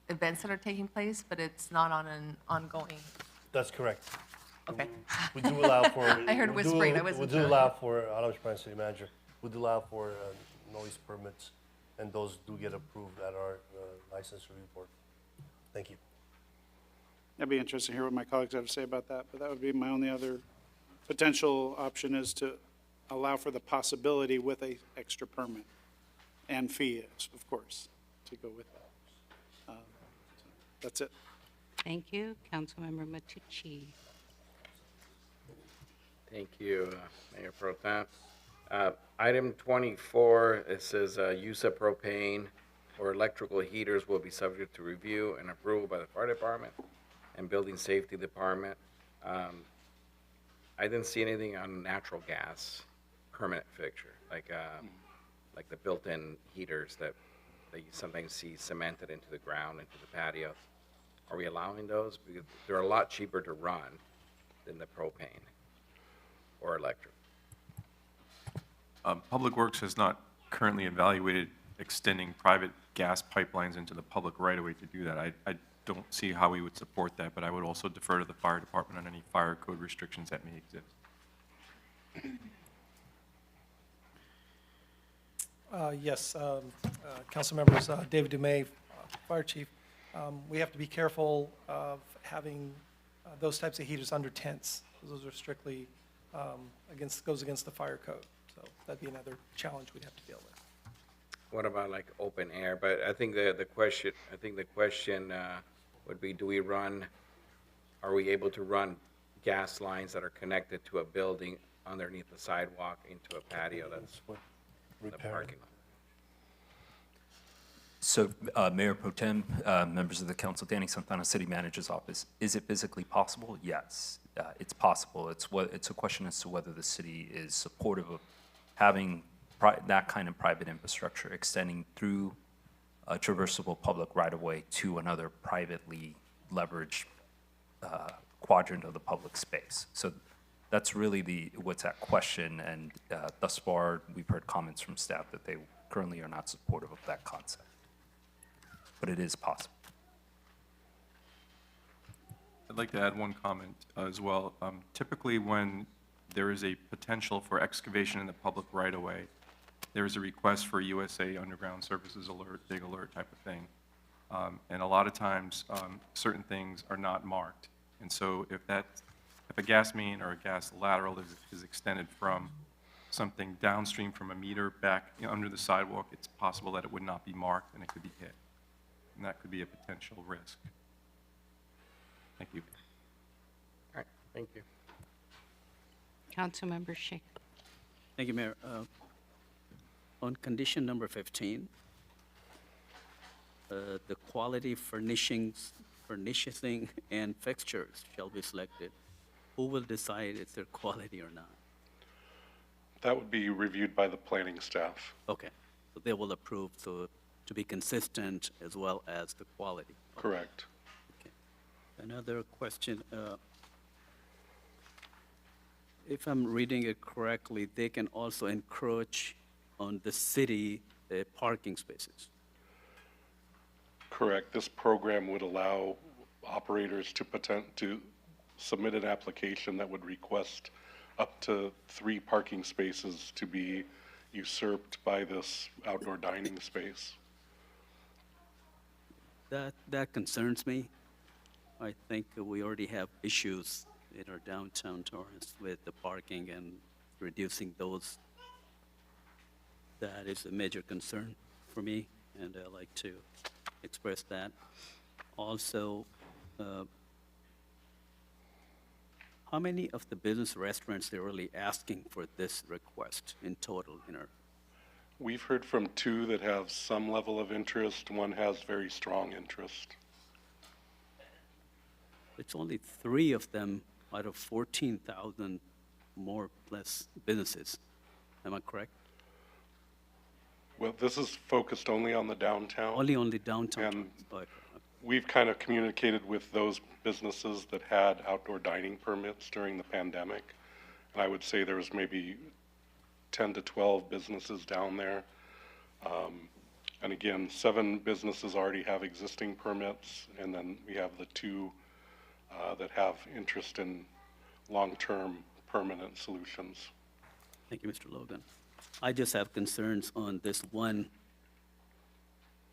[SPEAKER 15] events that are taking place, but it's not on an ongoing.
[SPEAKER 6] That's correct.
[SPEAKER 15] Okay.
[SPEAKER 6] We do allow for.
[SPEAKER 15] I heard
[SPEAKER 6] we do-
[SPEAKER 15] whispering, I wasn't
[SPEAKER 6] We do
[SPEAKER 15] sure.
[SPEAKER 6] allow for, Adam Sprang, City Manager, we do allow for noise permits, and those do get approved at our license review board. Thank you.
[SPEAKER 2] I'd be interested to hear what my colleagues have to say about that, but that would be my only other potential option, is to allow for the possibility with a extra permit and fee, of course, to go with that. That's it.
[SPEAKER 1] Thank you. Councilmember Matucci.
[SPEAKER 8] Thank you, Mayor Pro Tem. Item 24, it says use of propane or electrical heaters will be subject to review and approval by the fire department and building safety department. I didn't see anything on natural gas permanent fixture, like the built-in heaters that you sometimes see cemented into the ground, into the patio. Are we allowing those? Because they're a lot cheaper to run than the propane or electric.
[SPEAKER 16] Public Works has not currently evaluated extending private gas pipelines into the public right-of-way to do that. I don't see how we would support that, but I would also defer to the fire department on any fire code restrictions that may exist.
[SPEAKER 17] Yes, council members, David Dumais, Fire Chief. We have to be careful of having those types of heaters under tents. Those are strictly goes against the fire code. So that'd be another challenge we'd have to deal with.
[SPEAKER 8] What about like open air? But I think the question would be, are we able to run gas lines that are connected to a building underneath the sidewalk into a patio that's in the parking lot?
[SPEAKER 21] So, Mayor Pro Tem, members of the council, Danny Santana, City Manager's Office. Is it physically possible? Yes, it's possible. It's a question as to whether the city is supportive of having that kind of private infrastructure extending through a traversable public right-of-way to another privately leveraged quadrant of the public space. So that's really what's at question, and thus far, we've heard comments from staff that they currently are not supportive of that concept. But it is possible.
[SPEAKER 16] I'd like to add one comment as well. Typically, when there is a potential for excavation in the public right-of-way, there is a request for USA Underground Services alert, big alert type of thing. And a lot of times, certain things are not marked. And so if a gas main or a gas lateral is extended from something downstream from a meter back under the sidewalk, it's possible that it would not be marked and it could be hit. And that could be a potential risk. Thank you.
[SPEAKER 8] All right, thank you.
[SPEAKER 1] Councilmember Sheikh.
[SPEAKER 5] Thank you, Mayor. On condition number 15, the quality furnishings and fixtures shall be selected. Who will decide if they're quality or not?
[SPEAKER 10] That would be reviewed by the planning staff.
[SPEAKER 5] Okay, so they will approve to be consistent as well as the quality.
[SPEAKER 10] Correct.
[SPEAKER 5] Okay. Another question. If I'm reading it correctly, they can also encroach on the city parking spaces.
[SPEAKER 10] Correct. This program would allow operators to submit an application that would request up to 3 parking spaces to be usurped by this outdoor dining space.
[SPEAKER 5] That concerns me. I think we already have issues in our downtown Torrance with the parking and reducing those. That is a major concern for me, and I'd like to express that. Also, how many of the business restaurants they're really asking for this request in total in our?
[SPEAKER 10] We've heard from 2 that have some level of interest. 1 has very strong interest.
[SPEAKER 5] It's only 3 of them out of 14,000 more plus businesses. Am I correct?
[SPEAKER 10] Well, Well, this is focused only on the downtown.
[SPEAKER 5] Only on the downtown.
[SPEAKER 10] And
[SPEAKER 5] Okay.
[SPEAKER 10] we've kind of communicated with those businesses that had outdoor dining permits during the pandemic. And I would say there was maybe 10 to 12 businesses down there. And again, 7 businesses already have existing permits, and then we have the 2 that have interest in long-term permanent solutions.
[SPEAKER 5] Thank you, Mr. Logan. I just have concerns on this one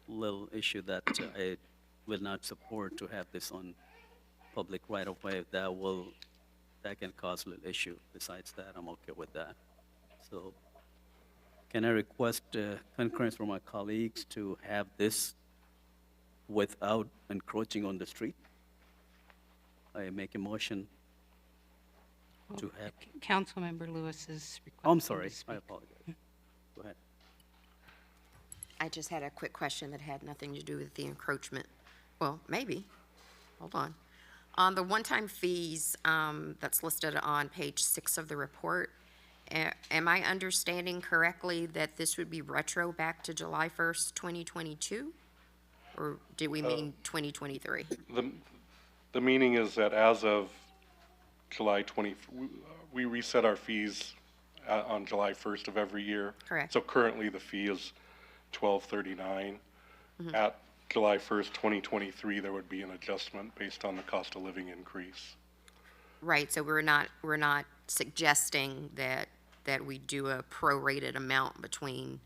[SPEAKER 5] little issue that I will not support to have this on public right of way. That can cause a little issue. Besides that, I'm okay with that. So can I request concurrence from my colleagues to have this without encroaching on the street? I make a motion to have.
[SPEAKER 1] Councilmember Lewis is requesting.
[SPEAKER 5] Oh, I'm sorry,
[SPEAKER 1] to speak.
[SPEAKER 5] I apologize. Go ahead.
[SPEAKER 11] I just had a quick question that had nothing to do with the encroachment. Well, maybe. Hold on. On the one-time fees that's listed on page 6 of the report, am I understanding correctly that this would be retro back to July 1st, 2022? Or did we mean 2023?
[SPEAKER 10] The meaning is that as of July 20, we reset our fees on July 1st of every year.
[SPEAKER 11] Correct.
[SPEAKER 10] So currently the fee is $12.39.
[SPEAKER 11] Mhm.
[SPEAKER 10] At July 1st, 2023, there would be an adjustment based on the cost of living increase.
[SPEAKER 11] Right, so we're not suggesting that we do a prorated amount between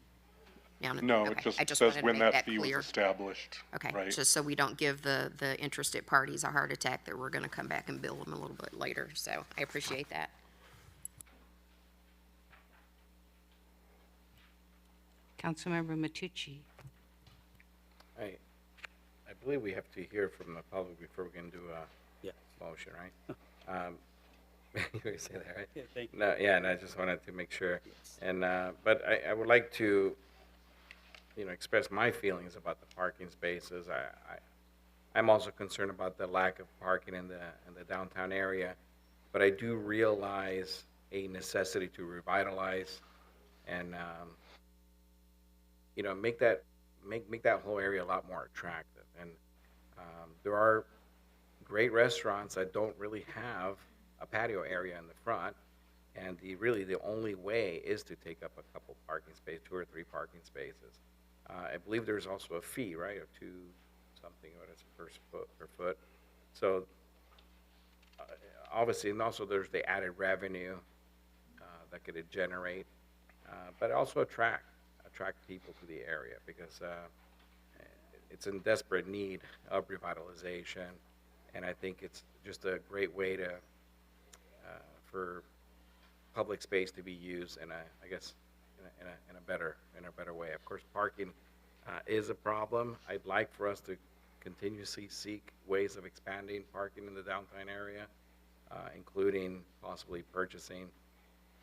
[SPEAKER 11] now and.
[SPEAKER 10] No,
[SPEAKER 11] okay.
[SPEAKER 10] it just
[SPEAKER 11] I just
[SPEAKER 10] says
[SPEAKER 11] wanted to
[SPEAKER 10] when
[SPEAKER 11] make
[SPEAKER 10] that fee was
[SPEAKER 11] clear.
[SPEAKER 10] established.
[SPEAKER 11] Okay,
[SPEAKER 10] Right.
[SPEAKER 11] just so we don't give the interested parties a heart attack that we're gonna come back and bill them a little bit later, so I appreciate that.
[SPEAKER 1] Councilmember Matucci.
[SPEAKER 8] I believe we have to hear from the public before we can do a motion, right? You were say that, right?
[SPEAKER 5] Yeah, thank you.
[SPEAKER 8] No, yeah, and I just wanted to make sure. And, but I would like to, express my feelings about the parking spaces. I'm also concerned about the lack of parking in the downtown area, but I do realize a necessity to revitalize and, make that whole area a lot more attractive. And there are great restaurants that don't really have a patio area in the front, and really the only way is to take up a couple parking spaces, 2 or 3 parking spaces. I believe there's also a fee, right, of 2 something, what is it, per foot. So obviously, and also there's the added revenue that could generate, but also attract people to the area because it's in desperate need of revitalization, and I think it's just a great way to for public space to be used in a better way. Of course, parking is a problem. I'd like for us to continuously seek ways of expanding parking in the downtown area, including possibly purchasing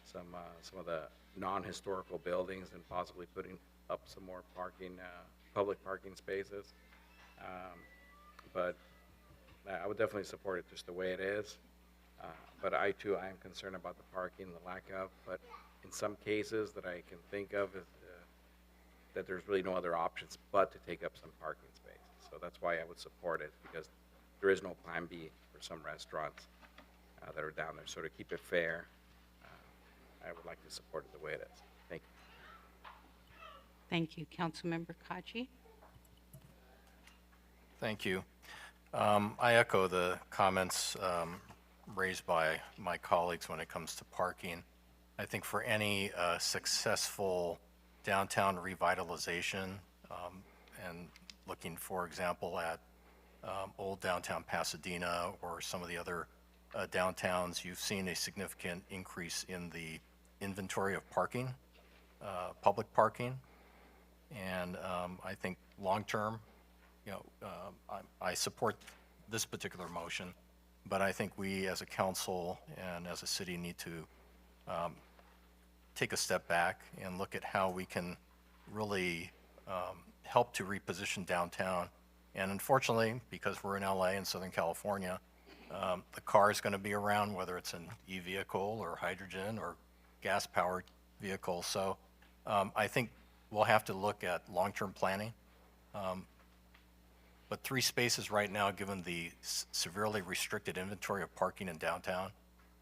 [SPEAKER 8] some of the non-historical buildings and possibly putting up some more parking, public parking spaces. But I would definitely support it just the way it is. But I am concerned about the parking, the lack of. But in some cases that I can think of, is, that there's really no other options but to take up some parking spaces. So that's why I would support it, because there is no plan B for some restaurants that are down there. So to keep it fair, I would like to support it the way it is. Thank you.
[SPEAKER 1] Thank you. Councilmember Kaji.
[SPEAKER 3] Thank you. I echo the comments raised by my colleagues when it comes to parking. I think for any successful downtown revitalization, and looking, for example, at old downtown Pasadena or some of the other downtowns, you've seen a significant increase in the inventory of parking, public parking. And I think long-term, I support this particular motion, but I think we as a council and as a city need to take a step back and look at how we can really help to reposition downtown. And unfortunately, because we're in LA and Southern California, the car is going to be around, whether it's an e-vehicle or hydrogen or gas-powered vehicle. So I think we'll have to look at long-term planning. But 3 spaces right now, given the severely restricted inventory of parking in downtown,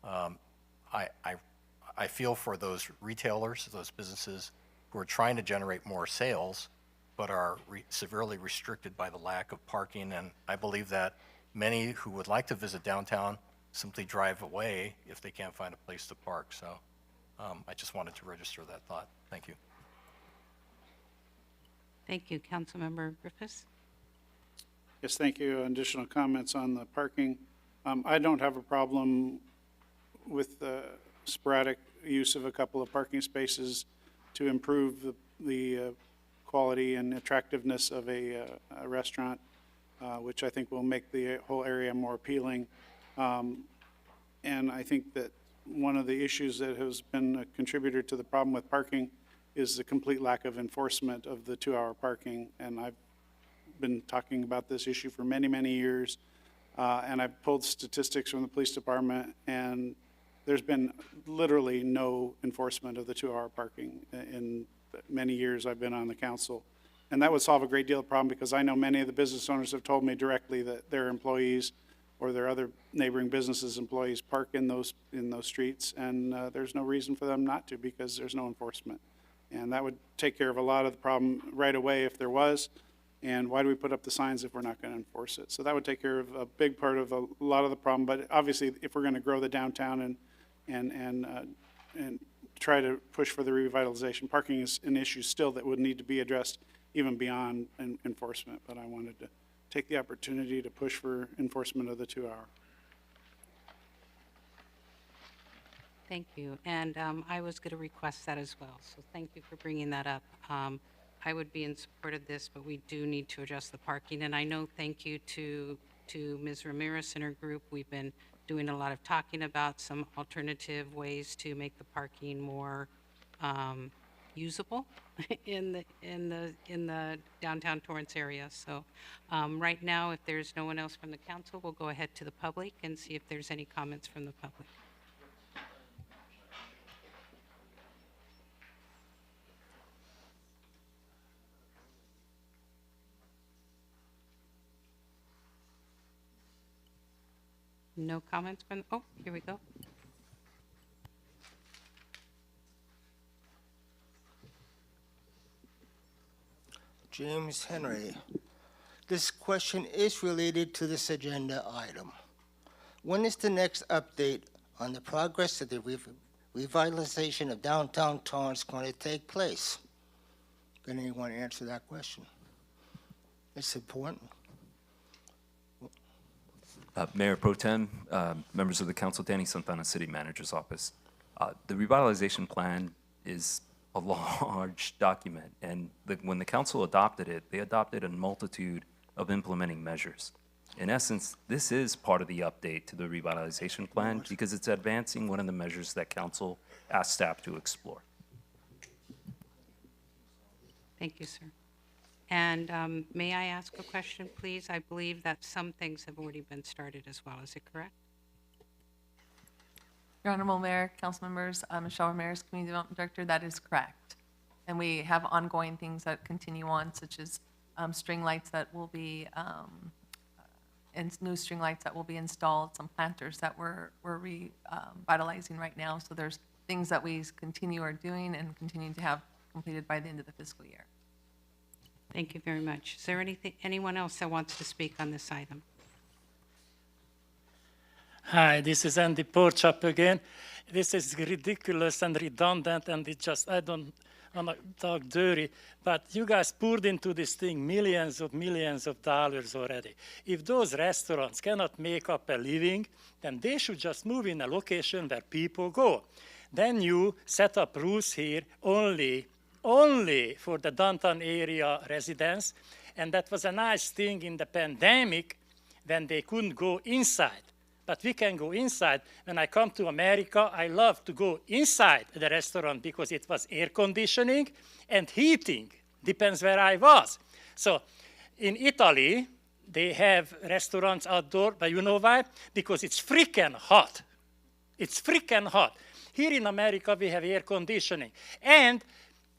[SPEAKER 3] I feel for those retailers, those businesses who are trying to generate more sales, but are severely restricted by the lack of parking. And I believe that many who would like to visit downtown simply drive away if they can't find a place to park. So I just wanted to register that thought. Thank you.
[SPEAKER 1] Thank you. Councilmember Griffiths?
[SPEAKER 2] Yes, thank you. Additional comments on the parking. I don't have a problem with the sporadic use of a couple of parking spaces to improve the quality and attractiveness of a restaurant, which I think will make the whole area more appealing. And I think that one of the issues that has been a contributor to the problem with parking is the complete lack of enforcement of the 2-hour parking. And I've been talking about this issue for many, many years. And I've pulled statistics from the police department, and there's been literally no enforcement of the 2-hour parking in many years I've been on the council. And that would solve a great deal of problem, because I know many of the business owners have told me directly that their employees or their other neighboring businesses' employees park in those streets, and there's no reason for them not to, because there's no enforcement. And that would take care of a lot of the problem right away if there was. And why do we put up the signs if we're not going to enforce it? So that would take care of a big part of a lot of the problem. But obviously, if we're going to grow the downtown and try to push for the revitalization, parking is an issue still that would need to be addressed even beyond enforcement. But I wanted to take the opportunity to push for enforcement of the 2-hour.
[SPEAKER 1] Thank you. And I was going to request that as well. So thank you for bringing that up. I would be in support of this, but we do need to adjust the parking. And I know, thank you to Ms. Ramirez and her group. We've been doing a lot of talking about some alternative ways to make the parking more usable in the downtown Torrance area. So right now, if there's no one else from the council, we'll go ahead to the public and see if there's any comments from the public. No comments from, oh, here we go.
[SPEAKER 18] James Henry. This question is related to this agenda item. When is the next update on the progress of the revitalization of downtown Torrance going to take place? Can anyone answer that question? It's important.
[SPEAKER 21] Mayor Pro Tem, members of the council, Danny Santana, City Manager's Office. The revitalization plan is a large document, and when the council adopted it, they adopted a multitude of implementing measures. In essence, this is part of the update to the revitalization plan because it's advancing one of the measures that council asked staff to explore.
[SPEAKER 1] Thank you, sir. And may I ask a question, please? I believe that some things have already been started as well. Is it correct?
[SPEAKER 15] Your Honorable Mayor, council members, Michelle Ramirez, Community Development Director, that is correct. And we have ongoing things that continue on, such as string lights that will be, and new string lights that will be installed, some planters that we're revitalizing right now. So there's things that we continue are doing and continue to have completed by the end of the fiscal year.
[SPEAKER 1] Thank you very much. Is there anyone else that wants to speak on this item?
[SPEAKER 20] Hi, this is Andy Porchop again. This is ridiculous and redundant, and it just, I don't want to talk dirty, but you guys poured into this thing millions of dollars already. If those restaurants cannot make up a living, then they should just move in a location where people go. Then you set up rules here only for the downtown area residents, and that was a nice thing in the pandemic when they couldn't go inside. But we can go inside. When I come to America, I love to go inside the restaurant because it was air conditioning and heating. Depends where I was. So in Italy, they have restaurants outdoor, but you know why? Because it's freaking hot. It's freaking hot. Here in America, we have air conditioning. And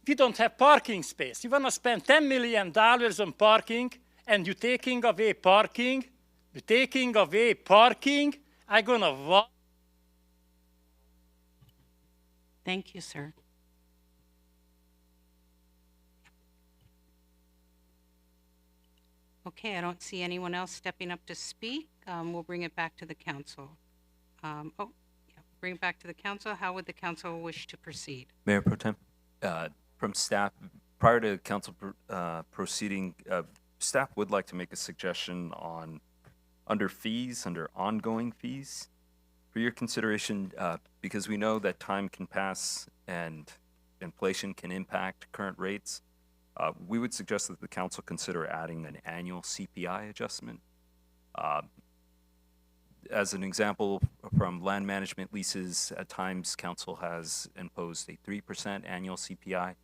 [SPEAKER 20] we don't have parking space. You want to spend $10 million on parking, and you're taking away parking. You're taking away parking. I'm going to walk.
[SPEAKER 1] Thank you, sir. Okay, I don't see anyone else stepping up to speak. We'll bring it back to the council. Bring it back to the council. How would the council wish to proceed?
[SPEAKER 21] Mayor Pro Tem, from staff, prior to council proceeding, staff would like to make a suggestion on under fees, under ongoing fees, for your consideration, because we know that time can pass and inflation can impact current rates. We would suggest that the council consider adding an annual CPI adjustment. As an example, from land management leases, at times council has imposed a 3% annual CPI.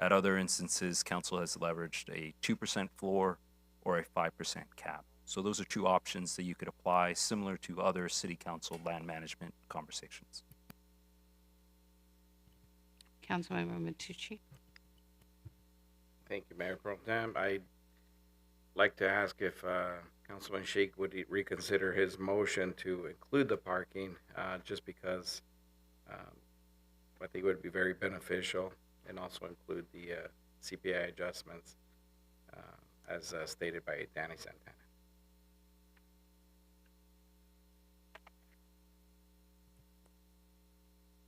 [SPEAKER 21] At other instances, council has leveraged a 2% floor or a 5% cap. So those are two options that you could apply, similar to other city council land management conversations.
[SPEAKER 1] Councilmember Matucci.
[SPEAKER 8] Thank you, Mayor Pro Tem. I'd like to ask if Councilman Sheikh would reconsider his motion to include the parking, just because I think it would be very beneficial, and also include the CPI adjustments as stated by Danny Santana.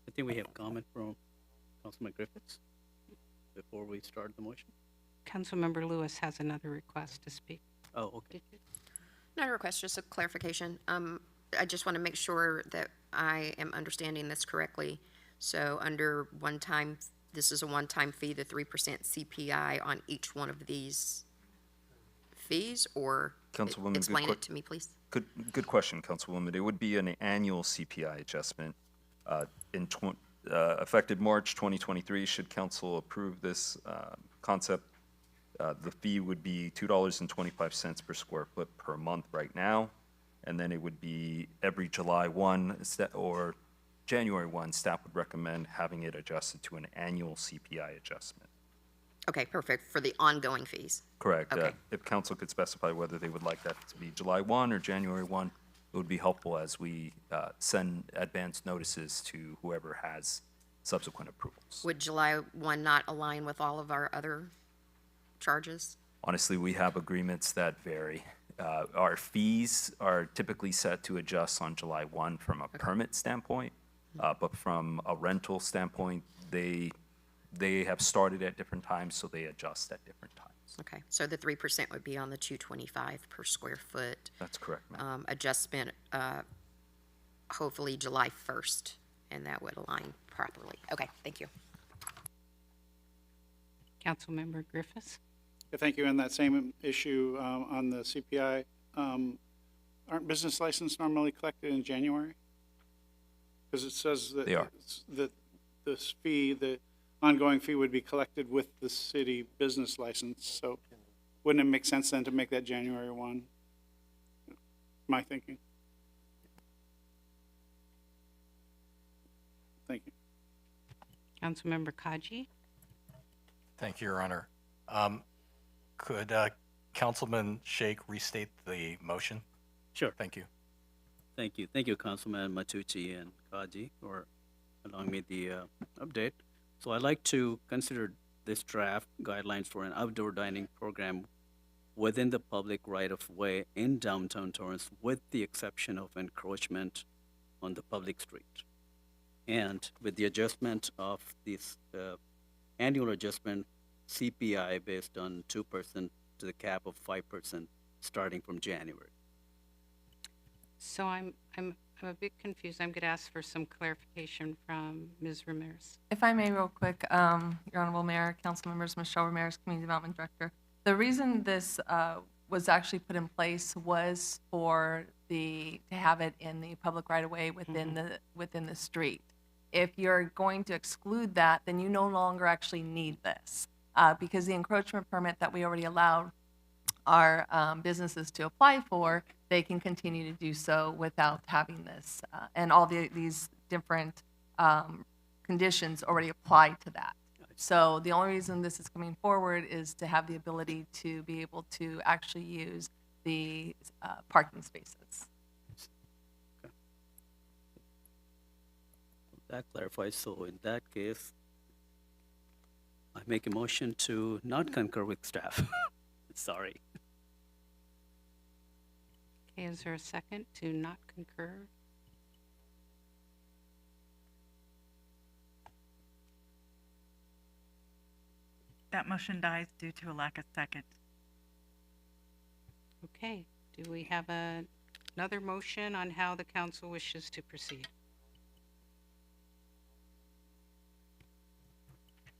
[SPEAKER 5] I think we have comment from Councilman Griffiths before we start the motion.
[SPEAKER 1] Councilmember Lewis has another request to speak.
[SPEAKER 5] Oh, okay.
[SPEAKER 11] Not a request, just a clarification. I just want to make sure that I am understanding this correctly. So under one-time, this is a one-time fee, the 3% CPI on each one of these fees, or
[SPEAKER 21] Councilwoman,
[SPEAKER 11] explain it to me, please.
[SPEAKER 21] Good question, Councilwoman. It would be an annual CPI adjustment effective March 2023. Should council approve this concept, the fee would be $2.25 per square foot per month right now, and then it would be every July 1 or January 1, staff would recommend having it adjusted to an annual CPI adjustment.
[SPEAKER 11] Okay, perfect, for the ongoing fees.
[SPEAKER 21] Correct.
[SPEAKER 11] Okay.
[SPEAKER 21] If council could specify whether they would like that to be July 1 or January 1, it would be helpful as we send advance notices to whoever has subsequent approvals.
[SPEAKER 11] Would July 1 not align with all of our other charges?
[SPEAKER 21] Honestly, we have agreements that vary. Our fees are typically set to adjust on July 1 from a permit standpoint, but from a rental standpoint, they have started at different times, so they adjust at different times.
[SPEAKER 11] Okay, so the 3% would be on the $2.25 per square foot.
[SPEAKER 21] That's correct, ma'am.
[SPEAKER 11] Adjustment, hopefully July 1st, and that would align properly. Okay, thank you.
[SPEAKER 1] Councilmember Griffiths.
[SPEAKER 2] Yeah, thank you. On that same issue on the CPI, aren't business licenses normally collected in January? Because it says that
[SPEAKER 21] They are.
[SPEAKER 2] that this fee, the ongoing fee, would be collected with the city business license. So wouldn't it make sense then to make that January 1? My thinking. Thank you.
[SPEAKER 1] Councilmember Kaji.
[SPEAKER 3] Thank you, Your Honor. Could Councilman Sheikh restate the motion?
[SPEAKER 5] Sure.
[SPEAKER 3] Thank you.
[SPEAKER 5] Thank you. Thank you, Councilman Matucci and Kaji, for allowing me the update. So I'd like to consider this draft guidelines for an outdoor dining program within the public right-of-way in downtown Torrance, with the exception of encroachment on the public street. And with the adjustment of this annual adjustment CPI based on 2% to the cap of 5% starting from January.
[SPEAKER 1] So I'm a bit confused. I'm going to ask for some clarification from Ms. Ramirez.
[SPEAKER 15] If I may, real quick, Your Honorable Mayor, council members, Michelle Ramirez, Community Development Director. The reason this was actually put in place was to have it in the public right of way within the street. If you're going to exclude that, then you no longer actually need this, because the encroachment permit that we already allowed our businesses to apply for, they can continue to do so without having this, and all these different conditions already apply to that. So the only reason this is coming forward is to have the ability to be able to actually use the parking spaces.
[SPEAKER 5] That clarifies. So in that case, I make a motion to not concur with staff. Sorry.
[SPEAKER 1] Okay, is there a second to not concur?
[SPEAKER 4] That motion dies due to a lack of second.
[SPEAKER 1] Okay, do we have another motion on how the council wishes to proceed?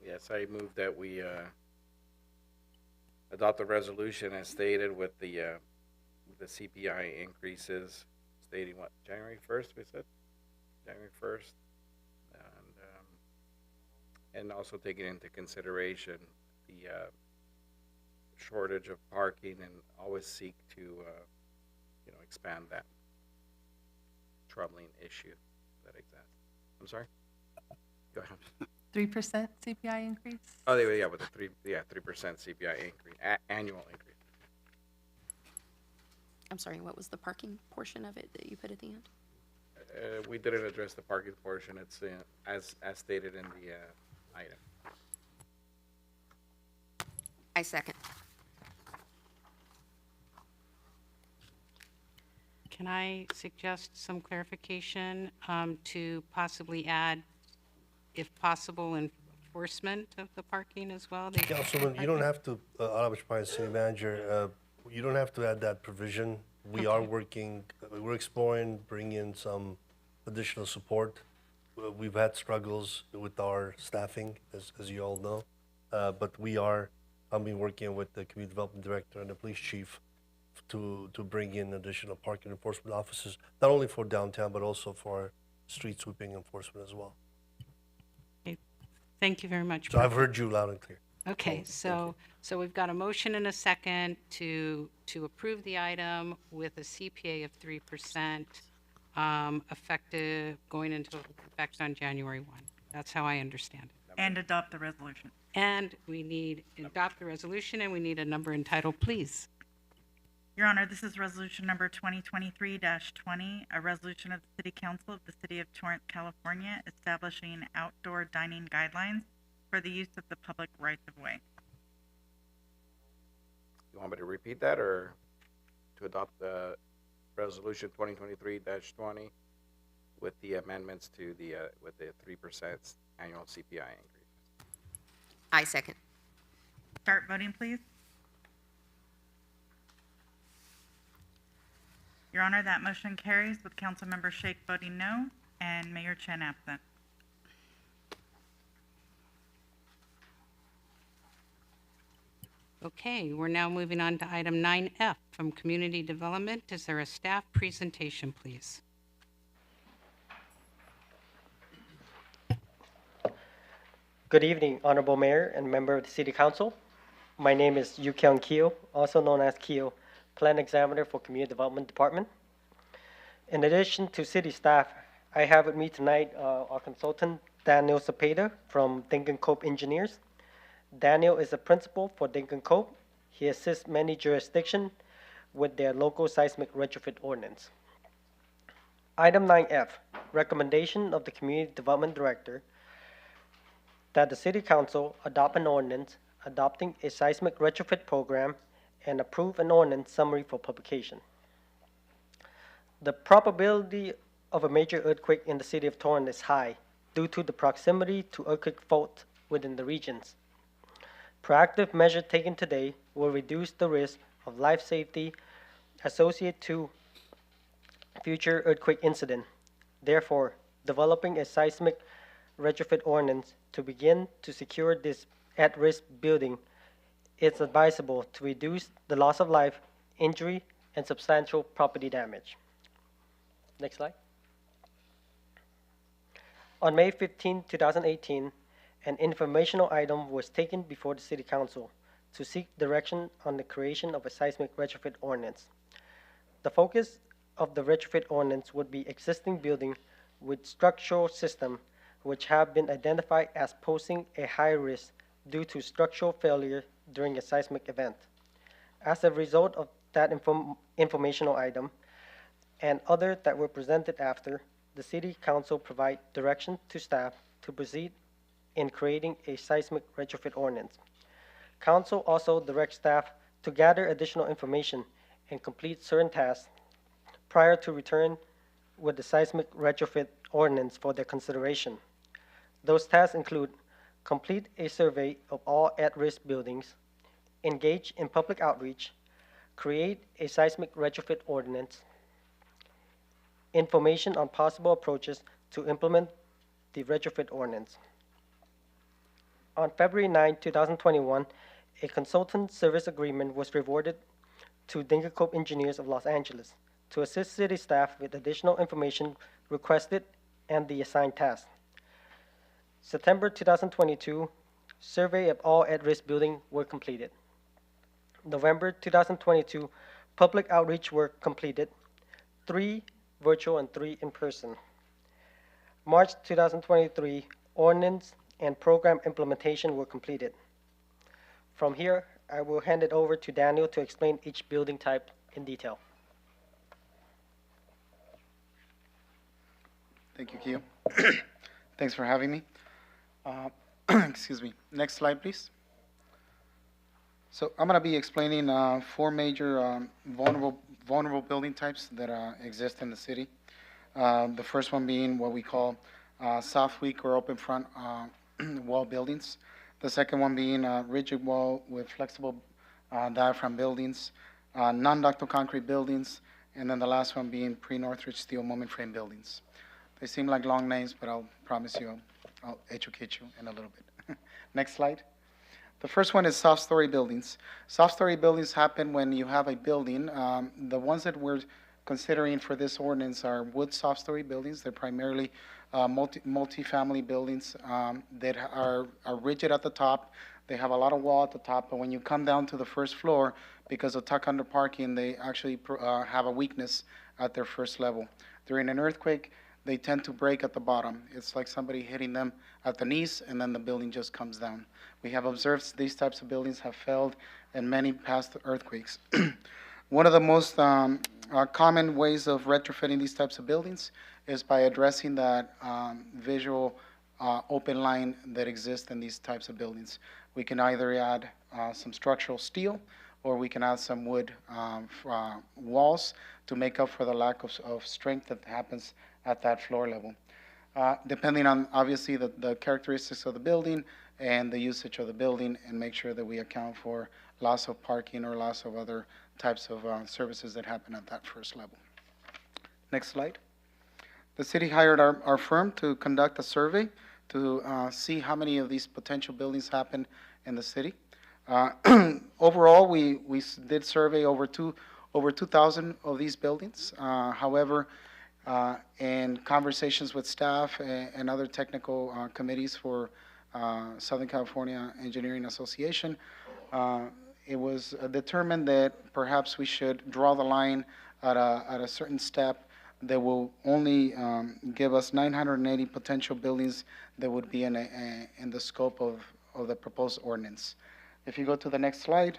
[SPEAKER 8] Yes, I move that we adopt the resolution as stated with the CPI increases stating what, January 1st, we said? January 1st. And also taking into consideration the shortage of parking and always seek to, expand that troubling issue that exists. I'm sorry? Go ahead.
[SPEAKER 15] 3% CPI increase?
[SPEAKER 8] Oh, yeah, with the 3% CPI increase, annual increase.
[SPEAKER 11] I'm sorry, what was the parking portion of it that you put at the end?
[SPEAKER 8] We didn't address the parking portion. It's as stated in the item.
[SPEAKER 11] I second.
[SPEAKER 1] Can I suggest some clarification to possibly add, if possible, enforcement of the parking as well?
[SPEAKER 6] Councilman, you don't have to, Alabama City Manager, you don't have to add that provision. We are working, we're exploring bringing in some additional support. We've had struggles with our staffing, as you all know, but I've been working with the Community Development Director and the Police Chief to bring in additional parking enforcement officers, not only for downtown, but also for street sweeping enforcement as well.
[SPEAKER 1] Okay. Thank you very much.
[SPEAKER 6] So I've heard you loud and clear.
[SPEAKER 1] Okay, so we've got a motion and a second to approve the item with a CPA of 3%, effective, going into effect on January 1. That's how I understand it.
[SPEAKER 4] And adopt the resolution.
[SPEAKER 1] And we need, adopt the resolution, and we need a number and title, please.
[SPEAKER 4] Your Honor, this is resolution number 2023-20, a resolution of the City Council of the City of Torrance, California, establishing outdoor dining guidelines for the use of the public rights-of-way.
[SPEAKER 8] You want me to repeat that or to adopt the resolution 2023-20 with the amendments to with the 3% annual CPI increase?
[SPEAKER 11] I second.
[SPEAKER 4] Start voting, please. Your Honor, that motion carries with Councilmember Shake voting no and Mayor Chen absent.
[SPEAKER 1] Okay, we're now moving on to item 9F from Community Development. Is there a staff presentation, please?
[SPEAKER 12] Good evening, Honorable Mayor and member of the City Council. My name is Yu-Kyung Keo, also known as Keo, Plan Examiner for Community Development Department. In addition to city staff, I have with me tonight our consultant, Daniel Cepeda from Dinkin Cope Engineers. Daniel is a principal for Dinkin Cope. He assists many jurisdictions with their local seismic retrofit ordinance. Item 9F, recommendation of the Community Development Director that the City Council adopt an ordinance adopting a seismic retrofit program and approve an ordinance summary for publication. The probability of a major earthquake in the city of Torrance is high due to the proximity to earthquake fault within the regions. Proactive measures taken today will reduce the risk of life safety associated to future earthquake incident. Therefore, developing a seismic retrofit ordinance to begin to secure this at-risk building, it's advisable to reduce the loss of life, injury, and substantial property damage. Next slide. On May 15, 2018, an informational item was taken before the City Council to seek direction on the creation of a seismic retrofit ordinance. The focus of the retrofit ordinance would be existing building with structural system which have been identified as posing a high risk due to structural failure during a seismic event. As a result of that informational item and other that were presented after, the City Council provide direction to staff to proceed in creating a seismic retrofit ordinance. Council also directs staff to gather additional information and complete certain tasks prior to return with the seismic retrofit ordinance for their consideration. Those tasks include complete a survey of all at-risk buildings, engage in public outreach, create a seismic retrofit ordinance, information on possible approaches to implement the retrofit ordinance. On February 9, 2021, a consultant service agreement was rewarded to Dingercope Engineers of Los Angeles to assist city staff with additional information requested and the assigned tasks. September 2022, survey of all at-risk buildings were completed. November 2022, public outreach work completed, 3 virtual and 3 in person. March 2023, ordinance and program implementation were completed. From here, I will hand it over to Daniel to explain each building type in detail.
[SPEAKER 7] Thank you, Keo. Thanks for having me. Excuse me. Next slide, please. So I'm going to be explaining 4 major vulnerable building types that exist in the city. The first one being what we call soft weak or open front wall buildings. The second one being rigid wall with flexible diaphragm buildings, non-ductile concrete buildings, and then the last one being pre-Northridge steel moment frame buildings. They seem like long names, but I'll promise you I'll educate you in a little bit. Next slide. The first one is soft story buildings. Soft story buildings happen when you have a building. The ones that we're considering for this ordinance are wood soft story buildings. They're primarily multi-family buildings that are rigid at the top. They have a lot of wall at the top, but when you come down to the first floor, because of tuck under parking, they actually have a weakness at their first level. During an earthquake, they tend to break at the bottom. It's like somebody hitting them at the knees, and then the building just comes down. We have observed these types of buildings have failed in many past earthquakes. One of the most common ways of retrofitting these types of buildings is by addressing that visual open line that exists in these types of buildings. We can either add some structural steel, or we can add some wood walls to make up for the lack of strength that happens at that floor level. Depending on, obviously, the characteristics of the building and the usage of the building, and make sure that we account for loss of parking or loss of other types of services that happen at that first level. Next slide. The city hired our firm to conduct a survey to see how many of these potential buildings happen in the city. Overall, we did survey over 2,000 of these buildings. However, in conversations with staff and other technical committees for Southern California Engineering Association, it was determined that perhaps we should draw the line at a certain step that will only give us 980 potential buildings that would be in the scope of the proposed ordinance. If you go to the next slide,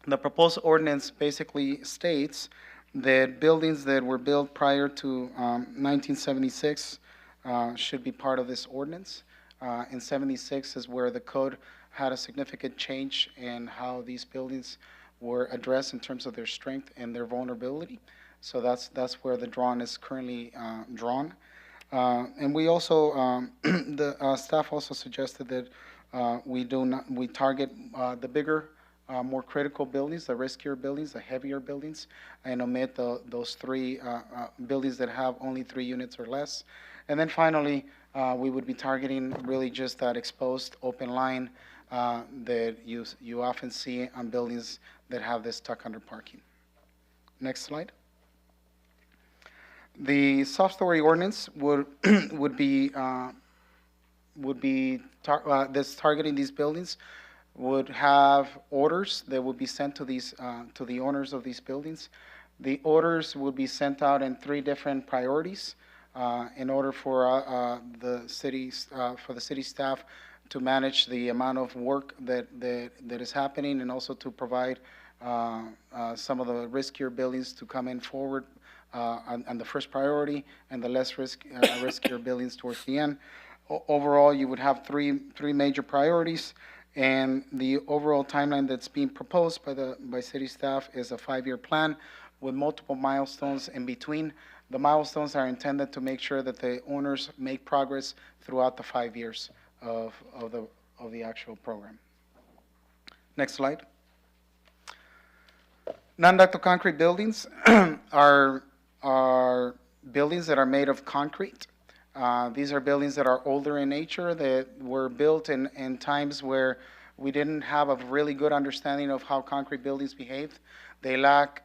[SPEAKER 7] the proposed ordinance basically states that buildings that were built prior to 1976 should be part of this ordinance. In 76 is where the code had a significant change in how these buildings were addressed in terms of their strength and their vulnerability. So that's where the drawn is currently drawn. And we also, the staff also suggested that we target the bigger, more critical buildings, the riskier buildings, the heavier buildings, and omit those 3 buildings that have only 3 units or less. And then finally, we would be targeting really just that exposed open line that you often see on buildings that have this tuck under parking. Next slide. The soft story ordinance would be targeting these buildings would have orders that would be sent to these to the owners of these buildings. The orders would be sent out in 3 different priorities. in order for the city staff to manage the amount of work that is happening, and also to provide some of the riskier buildings to come in forward on the first priority, and the less riskier buildings towards the end. Overall, you would have three major priorities, and the overall timeline that's being proposed by city staff is a 5-year plan with multiple milestones in between. The milestones are intended to make sure that the owners make progress throughout the 5 years of the actual program. Next slide. Non-ductile concrete buildings are buildings that are made of concrete. These are buildings that are older in nature, that were built in times where we didn't have a really good understanding of how concrete buildings behaved. They lack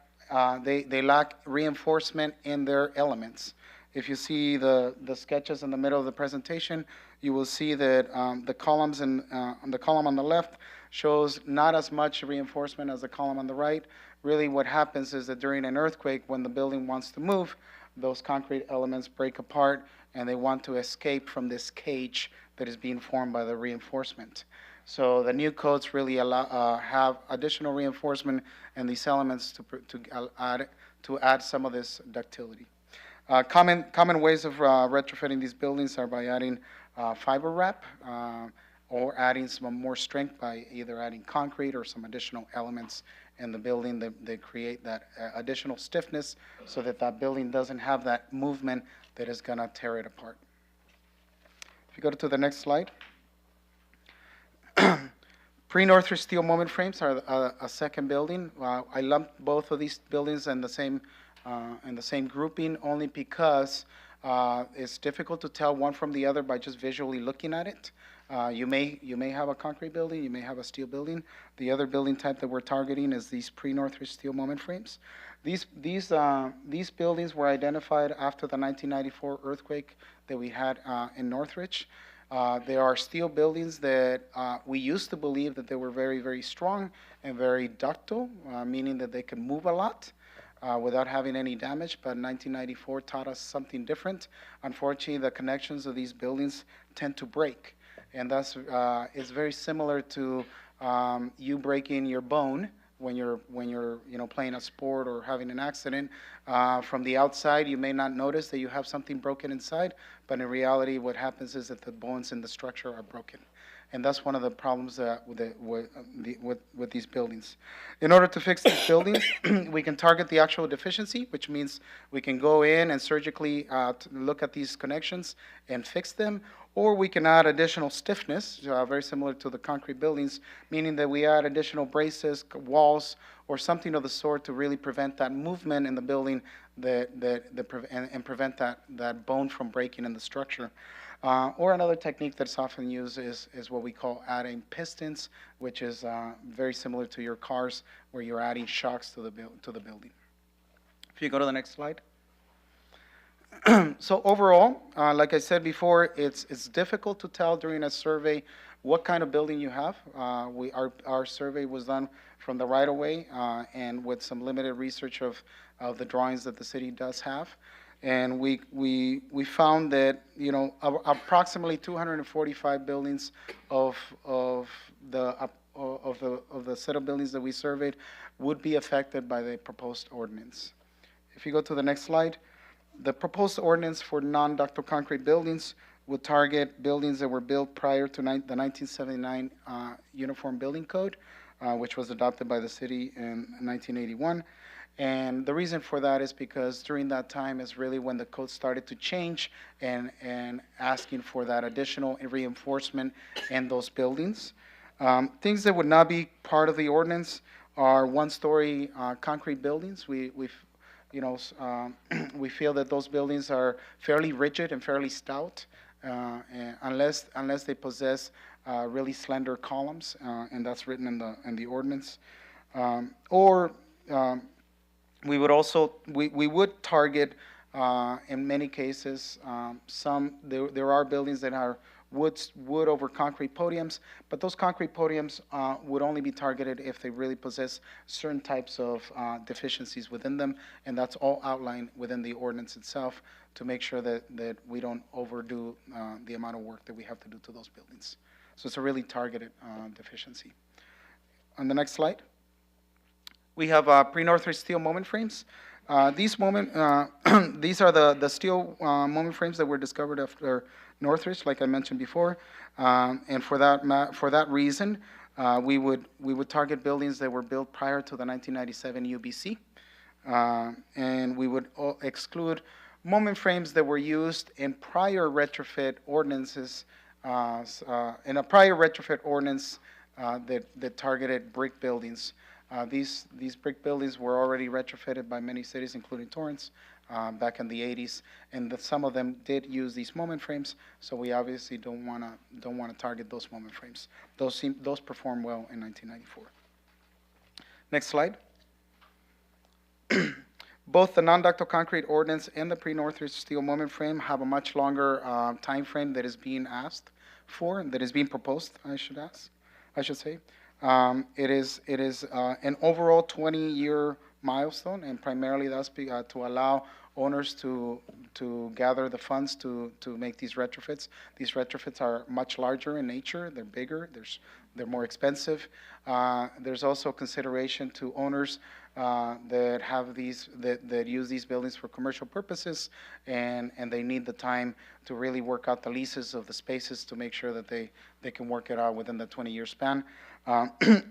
[SPEAKER 7] reinforcement in their elements. If you see the sketches in the middle of the presentation, you will see that the columns the column on the left shows not as much reinforcement as the column on the right. Really what happens is that during an earthquake, when the building wants to move, those concrete elements break apart and they want to escape from this cage that is being formed by the reinforcement. So the new codes really have additional reinforcement and these elements to add some of this ductility. Common ways of retrofitting these buildings are by adding fiber wrap or adding some more strength by either adding concrete or some additional elements in the building that create that additional stiffness, so that that building doesn't have that movement that is going to tear it apart. If you go to the next slide. Pre-Northridge steel moment frames are a second building. I lumped both of these buildings in the same grouping only because it's difficult to tell one from the other by just visually looking at it. You may have a concrete building, you may have a steel building. The other building type that we're targeting is these pre-Northridge steel moment frames. These buildings were identified after the 1994 earthquake that we had in Northridge. They are steel buildings that we used to believe that they were very, very strong and very ductile, meaning that they could move a lot without having any damage, but 1994 taught us something different. Unfortunately, the connections of these buildings tend to break, and thus it's very similar to you breaking your bone when you're playing a sport or having an accident. From the outside, you may not notice that you have something broken inside, but in reality, what happens is that the bones in the structure are broken. And that's one of the problems with these buildings. In order to fix these buildings, we can target the actual deficiency, which means we can go in and surgically look at these connections and fix them, or we can add additional stiffness, very similar to the concrete buildings, meaning that we add additional braces, walls, or something of the sort to really prevent that movement in the building and prevent that bone from breaking in the structure. Or another technique that's often used is what we call adding pistons, which is very similar to your cars, where you're adding shocks to the building. If you go to the next slide. So overall, like I said before, it's difficult to tell during a survey what kind of building you have. Our survey was done from the right-of-way and with some limited research of the drawings that the city does have. And we found that approximately 245 buildings of the set of buildings that we surveyed would be affected by the proposed ordinance. If you go to the next slide, the proposed ordinance for non-ductile concrete buildings would target buildings that were built prior to the 1979 Uniform Building Code, which was adopted by the city in 1981. And the reason for that is because during that time is really when the code started to change and asking for that additional reinforcement in those buildings. Things that would not be part of the ordinance are one-story concrete buildings. We feel that those buildings are fairly rigid and fairly stout, unless they possess really slender columns, and that's written in the ordinance. We would target in many cases there are buildings that are wood over concrete podiums, but those concrete podiums would only be targeted if they really possess certain types of deficiencies within them, and that's all outlined within the ordinance itself to make sure that we don't overdo the amount of work that we have to do to those buildings. So it's a really targeted deficiency. On the next slide, we have pre-Northridge steel moment frames. These these are the steel moment frames that were discovered after Northridge, like I mentioned before, and for that reason, we would target buildings that were built prior to the 1997 UBC, and we would exclude moment frames that were used in prior retrofit ordinances, in a prior retrofit ordinance that targeted brick buildings. These brick buildings were already retrofitted by many cities, including Torrance, back in the 80s, and some of them did use these moment frames. So we obviously don't want to target those moment frames. Those performed well in 1994. Next slide. Both the non-ductile concrete ordinance and the pre-Northridge steel moment frame have a much longer time frame that is being asked for, that is being proposed, I should say. It is an overall 20-year milestone, and primarily that's to allow owners to gather the funds to make these retrofits. These retrofits are much larger in nature. They're bigger. They're more expensive. There's also consideration to owners that have that use these buildings for commercial purposes, and they need the time to really work out the leases of the spaces to make sure that they can work it out within the 20-year span.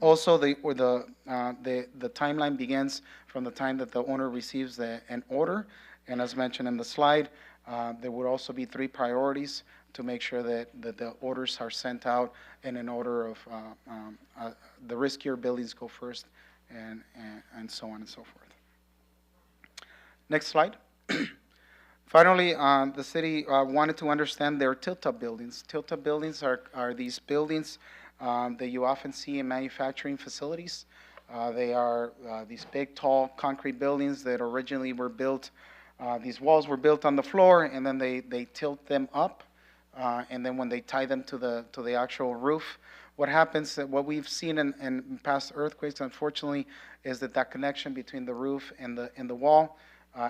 [SPEAKER 7] Also, the timeline begins from the time that the owner receives an order, and as mentioned in the slide, there would also be 3 priorities to make sure that the orders are sent out in an order of the riskier buildings go first, and so on and so forth. Next slide. Finally, the city wanted to understand their tilt-up buildings. Tilt-up buildings are these buildings that you often see in manufacturing facilities. They are these big, tall concrete buildings that originally were built. These walls were built on the floor, and then they tilt them up, and then when they tie them to the actual roof, what happens, what we've seen in past earthquakes, unfortunately, is that connection between the roof and the wall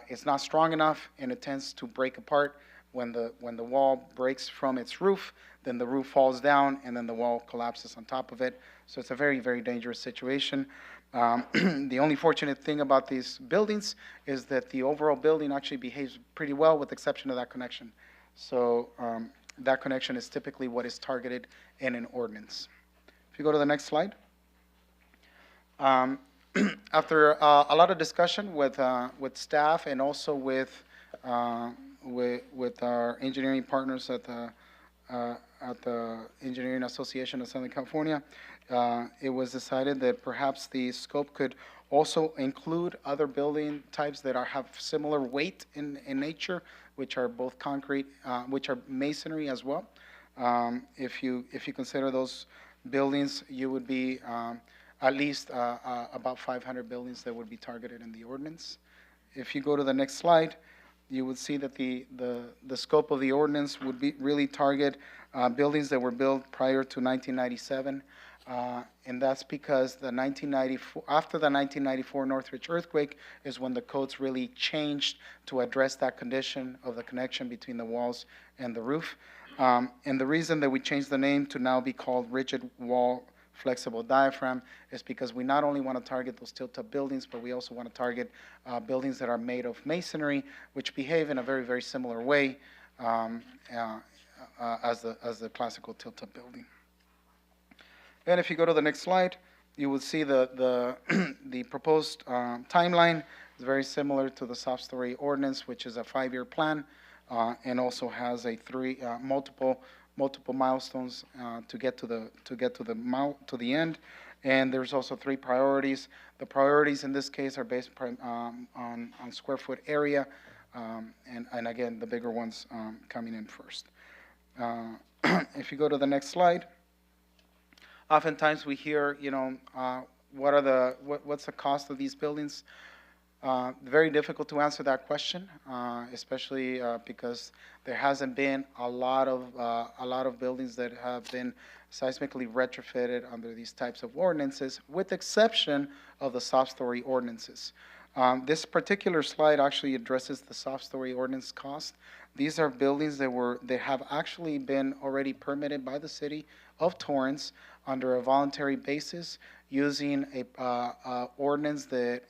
[SPEAKER 7] is not strong enough, and it tends to break apart. When the wall breaks from its roof, then the roof falls down, and then the wall collapses on top of it. So it's a very, very dangerous situation. The only fortunate thing about these buildings is that the overall building actually behaves pretty well, with the exception of that connection. So that connection is typically what is targeted in an ordinance. If you go to the next slide. After a lot of discussion with staff and also with our engineering partners at the Engineering Association of Southern California, it was decided that perhaps the scope could also include other building types that have similar weight in nature, which are both concrete, which are masonry as well. If you consider those buildings, you would be at least about 500 buildings that would be targeted in the ordinance. If you go to the next slide, you would see that the scope of the ordinance would be really target buildings that were built prior to 1997, and that's because after the 1994 Northridge earthquake is when the codes really changed to address that condition of the connection between the walls and the roof. And the reason that we changed the name to now be called rigid wall flexible diaphragm is because we not only want to target those tilt-up buildings, but we also want to target buildings that are made of masonry, which behave in a very, very similar way as the classical tilt-up building. And if you go to the next slide, you will see the proposed timeline is very similar to the soft story ordinance, which is a 5-year plan, and also has a multiple milestones to get to the end. And there's also 3 priorities. The priorities in this case are based on square foot area, and again, the bigger ones coming in first. If you go to the next slide, oftentimes we hear, what's the cost of these buildings? Very difficult to answer that question, especially because there hasn't been a lot of buildings that have been seismically retrofitted under these types of ordinances, with exception of the soft story ordinances. This particular slide actually addresses the soft story ordinance cost. These are buildings that have actually been already permitted by the city of Torrance under a voluntary basis, using a ordinance that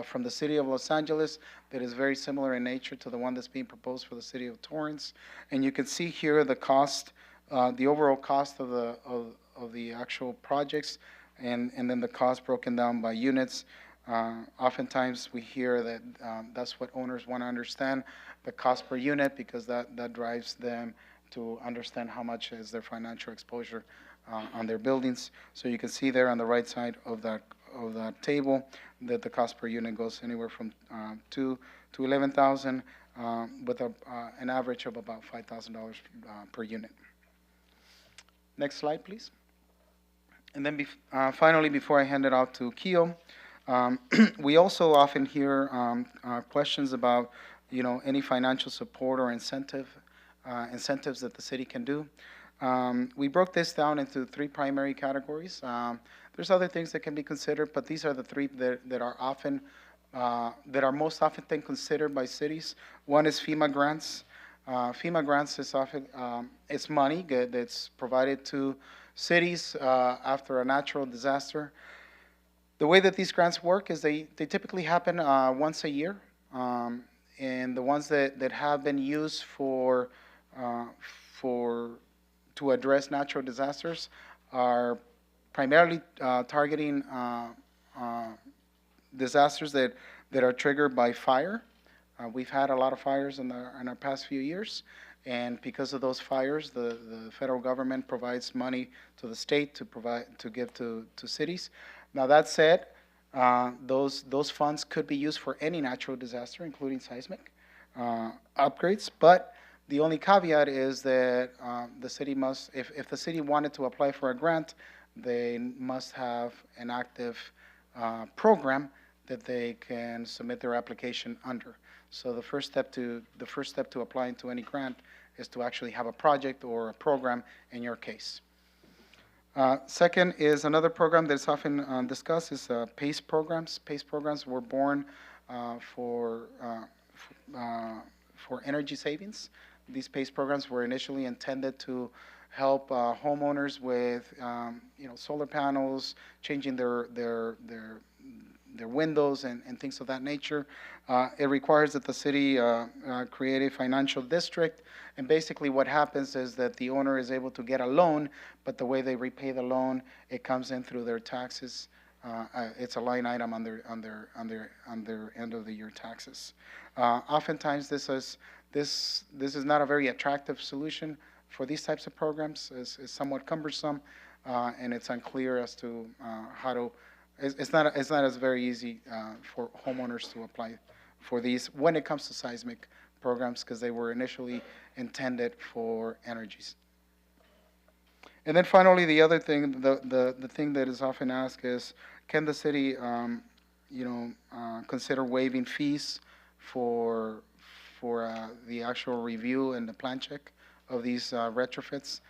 [SPEAKER 7] from the city of Los Angeles that is very similar in nature to the one that's being proposed for the city of Torrance. And you can see here the cost, the overall cost of the actual projects, and then the cost broken down by units. Oftentimes we hear that that's what owners want to understand, the cost per unit, because that drives them to understand how much is their financial exposure on their buildings. So you can see there on the right side of that table that the cost per unit goes anywhere from 2 to 11,000, with an average of about $5,000 per unit. Next slide, please. And then finally, before I hand it out to Keo, we also often hear questions about, any financial support or incentives that the city can do. We broke this down into 3 primary categories. There's other things that can be considered, but these are the 3 that are most often considered by cities. One is FEMA grants. FEMA grants is often it's money that's provided to cities after a natural disaster. The way that these grants work is they typically happen once a year, and the ones that have been used to address natural disasters are primarily targeting disasters that are triggered by fire. We've had a lot of fires in our past few years, and because of those fires, the federal government provides money to the state to give to cities. Now that said, those funds could be used for any natural disaster, including seismic upgrades, but the only caveat is that the city must, if the city wanted to apply for a grant, they must have an active program that they can submit their application under. So the first step to applying to any grant is to actually have a project or a program in your case. Second is another program that's often discussed is PACE programs. PACE programs were born for energy savings. These PACE programs were initially intended to help homeowners with solar panels, changing their windows and things of that nature. It requires that the city create a financial district, and basically what happens is that the owner is able to get a loan, but the way they repay the loan, it comes in through their taxes. It's a line item on their end of the year taxes. Oftentimes this is not a very attractive solution for these types of programs. It's somewhat cumbersome, and it's unclear as to how to. It's not as very easy for homeowners to apply for these when it comes to seismic programs, because they were initially intended for energies. And then finally, the other thing, the thing that is often asked is, can the city, consider waiving fees for the actual review and the plan check of these retrofits?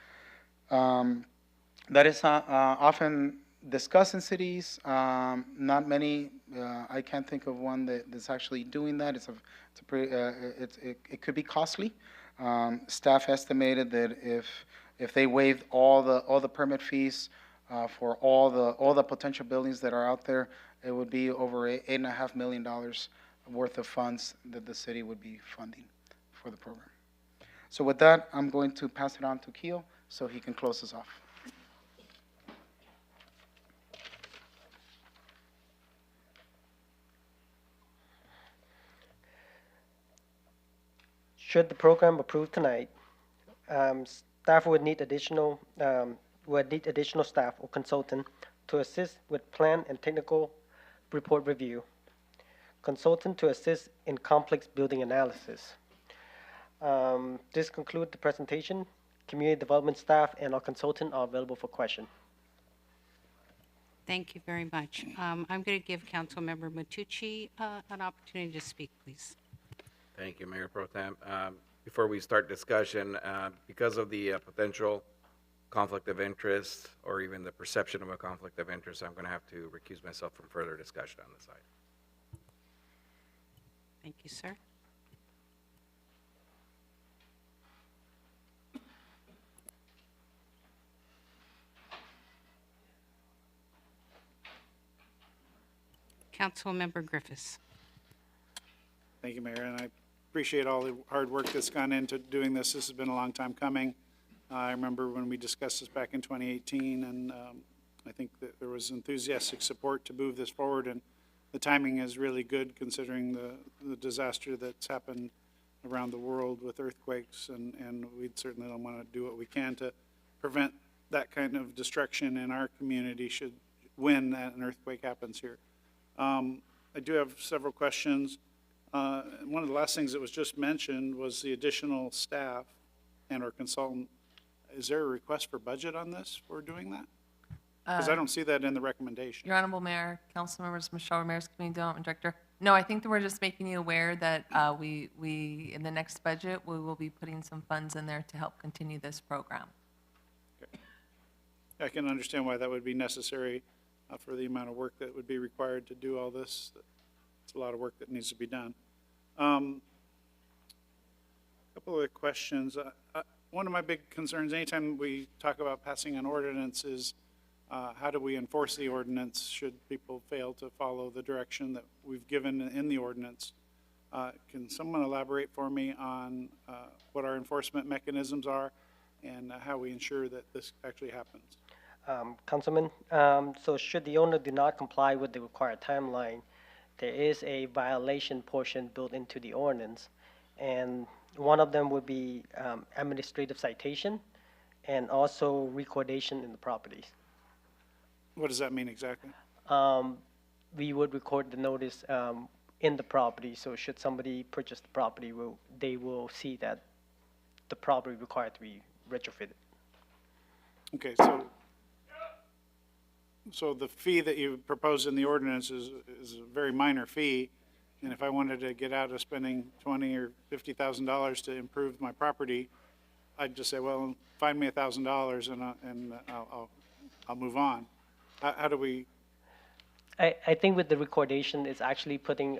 [SPEAKER 7] That is often discussed in cities. Not many. I can't think of one that's actually doing that. It could be costly. Staff estimated that if they waived all the permit fees for all the potential buildings that are out there, it would be over $8.5 million worth of funds that the city would be funding for the program. So with that, I'm going to pass it on to Keo so he can close us off.
[SPEAKER 12] Should the program approved tonight, staff would need additional staff or consultant to assist with plan and technical report review, consultant to assist in complex building analysis. This concludes the presentation. Community development staff and our consultant are available for question.
[SPEAKER 1] Thank you very much. I'm going to give Councilmember Matucci an opportunity to speak, please.
[SPEAKER 8] Thank you, Mayor Pro Tem. Before we start discussion, because of the potential conflict of interest or even the perception of a conflict of interest, I'm going to have to recuse myself from further discussion on this item.
[SPEAKER 1] Thank you, sir. Councilmember Griffiths.
[SPEAKER 2] Thank you, Mayor, and I appreciate all the hard work that's gone into doing this. This has been a long time coming. I remember when we discussed this back in 2018, and I think that there was enthusiastic support to move this forward, and the timing is really good considering the disaster that's happened around the world with earthquakes, and we certainly don't want to do what we can to prevent that kind of destruction in our community when an earthquake happens here. I do have several questions. One of the last things that was just mentioned was the additional staff and or consultant. Is there a request for budget on this for doing that? Because I don't see that in the recommendation.
[SPEAKER 15] Your Honorable Mayor, council members, Michelle Ramirez, Community Development Director. No, I think that we're just making you aware that we in the next budget, we will be putting some funds in there to help continue this program.
[SPEAKER 2] Okay. I can understand why that would be necessary for the amount of work that would be required to do all this. It's a lot of work that needs to be done. A couple of questions. One of my big concerns, anytime we talk about passing an ordinance, is how do we enforce the ordinance should people fail to follow the direction that we've given in the ordinance? Can someone elaborate for me on what our enforcement mechanisms are and how we ensure that this actually happens?
[SPEAKER 12] Councilman, so should the owner do not comply with the required timeline, there is a violation portion built into the ordinance, and one of them would be administrative citation and also recordation in the properties.
[SPEAKER 2] What does that mean exactly?
[SPEAKER 12] We would record the notice in the property, so should somebody purchase the property, they will see that the property required to be retrofitted.
[SPEAKER 2] Okay, so the fee that you propose in the ordinance is a very minor fee, and if I wanted to get out of spending $20,000 or $50,000 to improve my property, I'd just say, well, find me $1,000 and I'll move on. How do we?
[SPEAKER 12] I think with the recordation, it's actually putting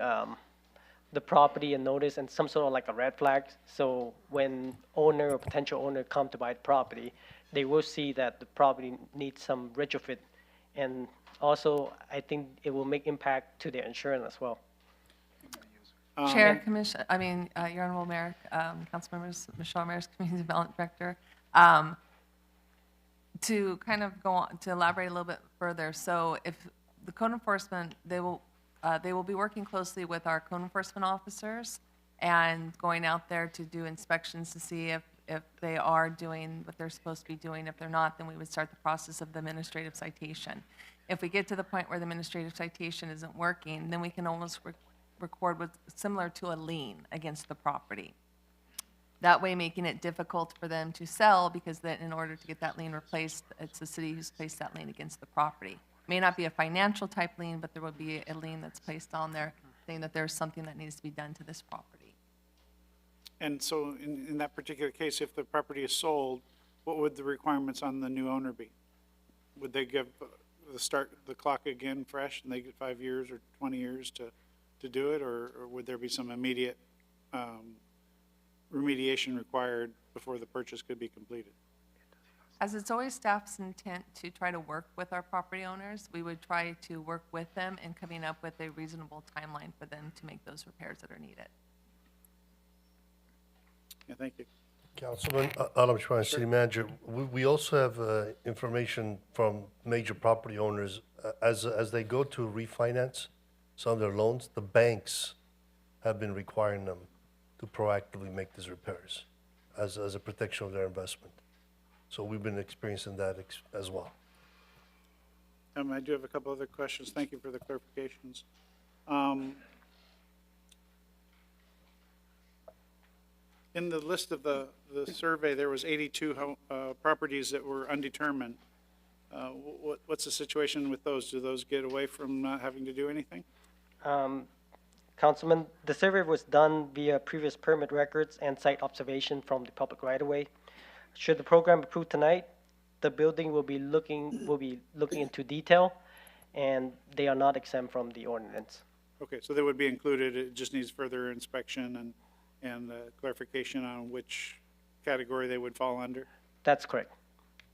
[SPEAKER 12] the property in notice and some sort of like a red flag. So when owner or potential owner come to buy the property, they will see that the property needs some retrofit. And also, I think it will make impact to their insurance as well.
[SPEAKER 15] Chair, Commission, Your Honorable Mayor, Council members, Michelle Ramirez, Community Development Director. To kind of go on, to elaborate a little bit further, so if the code enforcement, they will be working closely with our code enforcement officers and going out there to do inspections to see if they are doing what they're supposed to be doing. If they're not, then we would start the process of the administrative citation. If we get to the point where the administrative citation isn't working, then we can almost record what's similar to a lien against the property. That way making it difficult for them to sell, because then in order to get that lien replaced, it's the city who's placed that lien against the property. It may not be a financial type lien, but there will be a lien that's placed on there saying that there's something that needs to be done to this property.
[SPEAKER 2] And so in that particular case, if the property is sold, what would the requirements on the new owner be? Would they give start the clock again fresh and they get 5 years or 20 years to do it, or would there be some immediate remediation required before the purchase could be completed?
[SPEAKER 15] As it's always staff's intent to try to work with our property owners, we would try to work with them in coming up with a reasonable timeline for them to make those repairs that are needed.
[SPEAKER 2] Yeah, thank you.
[SPEAKER 6] Councilman Adam Schwein, City Manager, we also have information from major property owners as they go to refinance some of their loans. The banks have been requiring them to proactively make these repairs as a protection of their investment. So we've been experiencing that as well.
[SPEAKER 2] I do have a couple other questions. Thank you for the clarifications. In the list of the survey, there was 82 properties that were undetermined. What's the situation with those? Do those get away from not having to do anything?
[SPEAKER 12] Councilman, the survey was done via previous permit records and site observation from the public right-of-way. Should the program approve tonight, the building will be looking into detail, and they are not exempt from the ordinance.
[SPEAKER 2] Okay, so they would be included, it just needs further inspection and clarification on which category they would fall under?
[SPEAKER 12] That's correct.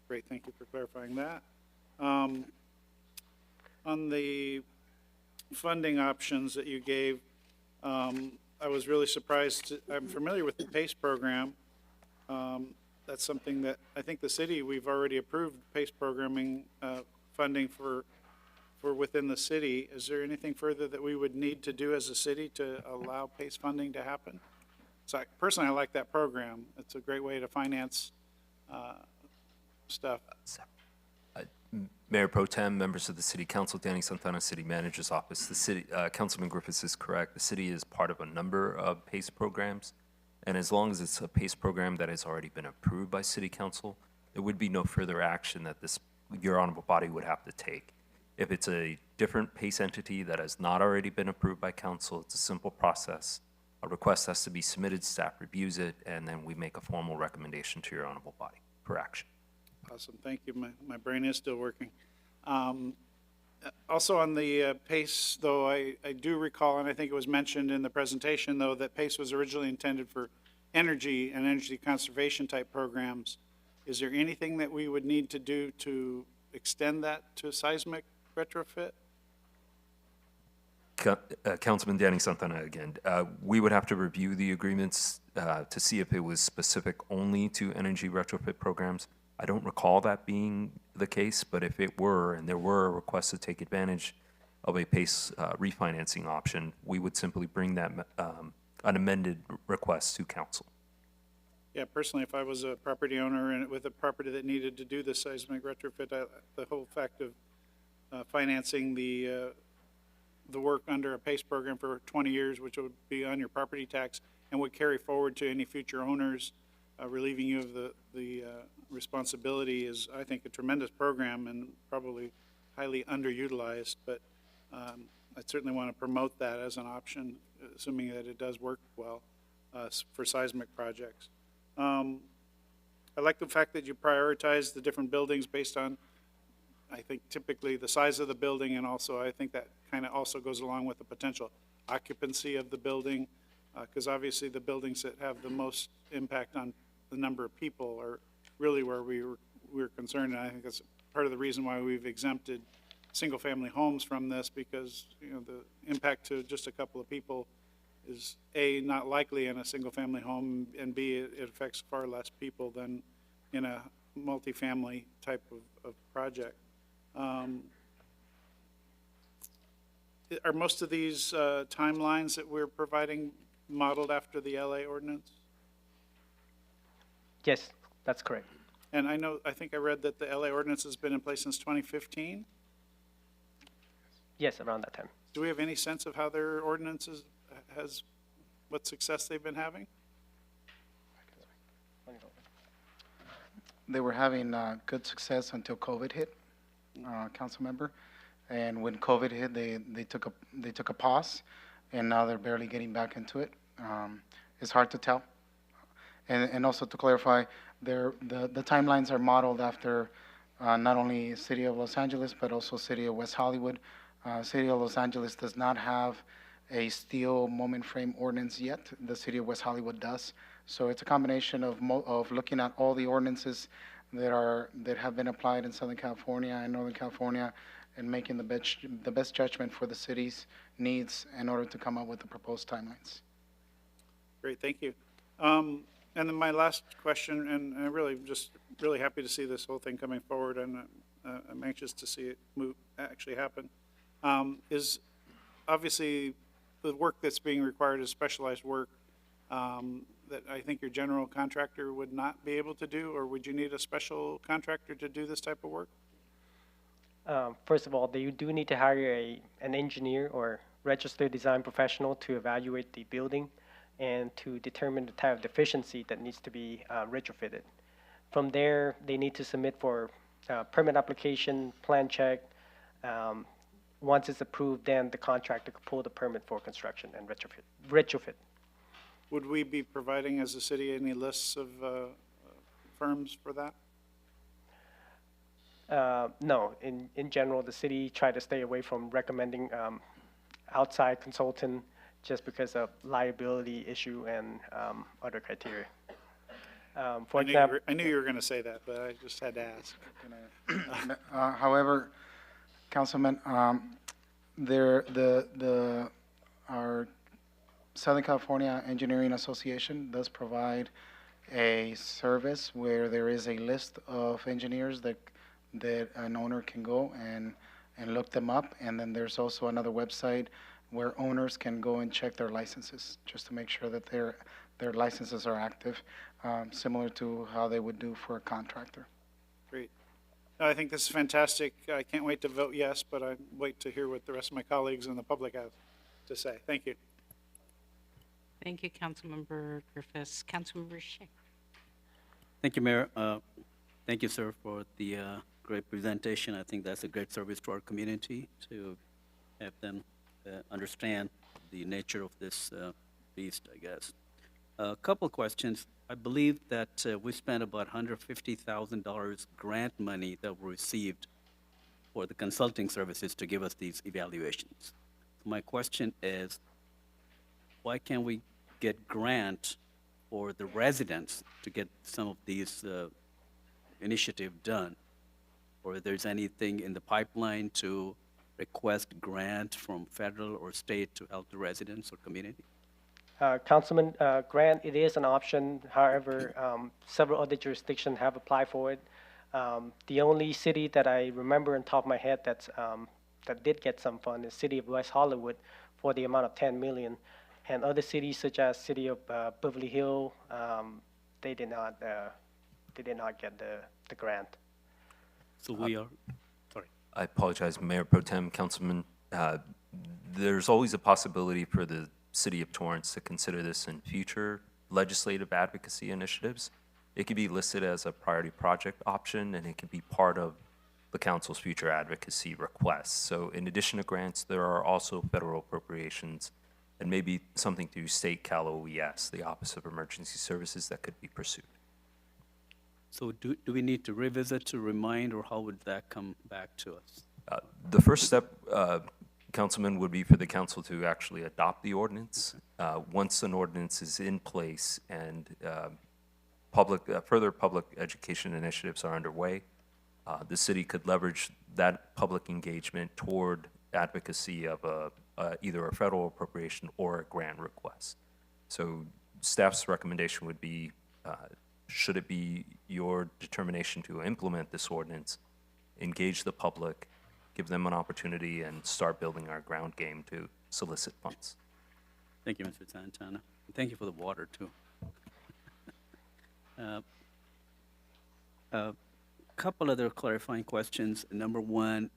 [SPEAKER 2] Great, thank you for clarifying that. On the funding options that you gave, I was really surprised. I'm familiar with the PACE program. That's something that I think the city, we've already approved PACE programming funding for within the city. Is there anything further that we would need to do as a city to allow PACE funding to happen? So personally, I like that program. It's a great way to finance stuff.
[SPEAKER 9] Mayor Pro Tem, members of the City Council, Danny Santana, City Manager's Office. The city, Councilman Griffiths is correct. The city is part of a number of PACE programs, and as long as it's a PACE program that has already been approved by City Council, there would be no further action that your honorable body would have to take. If it's a different PACE entity that has not already been approved by council, it's a simple process. A request has to be submitted, staff reviews it, and then we make a formal recommendation to your honorable body for action.
[SPEAKER 2] Awesome, thank you. My brain is still working. Also on the PACE, though, I do recall, and I think it was mentioned in the presentation, though, that PACE was originally intended for energy and energy conservation type programs. Is there anything that we would need to do to extend that to seismic retrofit?
[SPEAKER 9] Councilman Danny Santana again. We would have to review the agreements to see if it was specific only to energy retrofit programs. I don't recall that being the case, but if it were, and there were requests to take advantage of a PACE refinancing option, we would simply bring that an amended request to council.
[SPEAKER 2] Yeah, personally, if I was a property owner and with a property that needed to do the seismic retrofit, the whole fact of financing the work under a PACE program for 20 years, which would be on your property tax and would carry forward to any future owners, relieving you of the responsibility is, I think, a tremendous program and probably highly underutilized, but I certainly want to promote that as an option, assuming that it does work well for seismic projects. I like the fact that you prioritize the different buildings based on, I think, typically the size of the building, and also I think that kind of also goes along with the potential occupancy of the building, because obviously the buildings that have the most impact on the number of people are really where we're concerned, and I think that's part of the reason why we've exempted single-family homes from this, because the impact to just a couple of people is A, not likely in a single-family home, and B, it affects far less people than in a multifamily type of project. Are most of these timelines that we're providing modeled after the LA ordinance?
[SPEAKER 12] Yes, that's correct.
[SPEAKER 2] And I think I read that the LA ordinance has been in place since 2015?
[SPEAKER 12] Yes, around that time.
[SPEAKER 2] Do we have any sense of how their ordinances what success they've been having?
[SPEAKER 7] They were having good success until COVID hit, council member. And when COVID hit, they took a pause, and now they're barely getting back into it. It's hard to tell. And also to clarify, the timelines are modeled after not only City of Los Angeles, but also City of West Hollywood. City of Los Angeles does not have a steel moment frame ordinance yet. The City of West Hollywood does. So it's a combination of looking at all the ordinances that have been applied in Southern California and Northern California, and making the best judgment for the city's needs in order to come up with the proposed timelines.
[SPEAKER 2] Great, thank you. And then my last question, and I'm really happy to see this whole thing coming forward, and I'm anxious to see it actually happen, is obviously the work that's being required is specialized work that I think your general contractor would not be able to do, or would you need a special contractor to do this type of work?
[SPEAKER 12] First of all, they do need to hire an engineer or registered design professional to evaluate the building and to determine the type of deficiency that needs to be retrofitted. From there, they need to submit for permit application, plan check. Once it's approved, then the contractor could pull the permit for construction and retrofit.
[SPEAKER 2] Would we be providing as a city any lists of firms for that?
[SPEAKER 12] No, in general, the city tried to stay away from recommending outside consultant just because of liability issue and other criteria. For example,
[SPEAKER 2] I knew you were going to say that, but I just had to ask.
[SPEAKER 7] However, Councilman, our Southern California Engineering Association does provide a service where there is a list of engineers that an owner can go and look them up. And then there's also another website where owners can go and check their licenses, just to make sure that their licenses are active, similar to how they would do for a contractor.
[SPEAKER 2] Great. No, I think this is fantastic. I can't wait to vote yes, but I wait to hear what the rest of my colleagues and the public have to say. Thank you.
[SPEAKER 1] Thank you, Councilmember Griffiths. Councilmember Shea.
[SPEAKER 5] Thank you, Mayor. Thank you, sir, for the great presentation. I think that's a great service to our community to have them understand the nature of this beast, I guess. A couple questions. I believe that we spent about $150,000 grant money that we received for the consulting services to give us these evaluations. My question is, why can't we get grant for the residents to get some of these initiative done? Or if there's anything in the pipeline to request grant from federal or state to help the residents or community?
[SPEAKER 12] Councilman, grant, it is an option. However, several other jurisdictions have applied for it. The only city that I remember on top of my head that did get some fund is City of West Hollywood for the amount of $10 million. And other cities such as City of Beverly Hills, they did not get the grant.
[SPEAKER 5] So we are, sorry.
[SPEAKER 9] I apologize, Mayor Pro Tem, Councilman. There's always a possibility for the City of Torrance to consider this in future legislative advocacy initiatives. It could be listed as a priority project option, and it can be part of the council's future advocacy requests. So in addition to grants, there are also federal appropriations and maybe something through state Cal OES, the Office of Emergency Services, that could be pursued.
[SPEAKER 5] So do we need to revisit to remind, or how would that come back to us?
[SPEAKER 9] The first step, Councilman, would be for the council to actually adopt the ordinance. Once an ordinance is in place and further public education initiatives are underway, the city could leverage that public engagement toward advocacy of either a federal appropriation or a grant request. So staff's recommendation would be, should it be your determination to implement this ordinance, engage the public, give them an opportunity, and start building our ground game to solicit funds.
[SPEAKER 5] Thank you, Mr. Santana. And thank you for the water, too. A couple other clarifying questions. Number one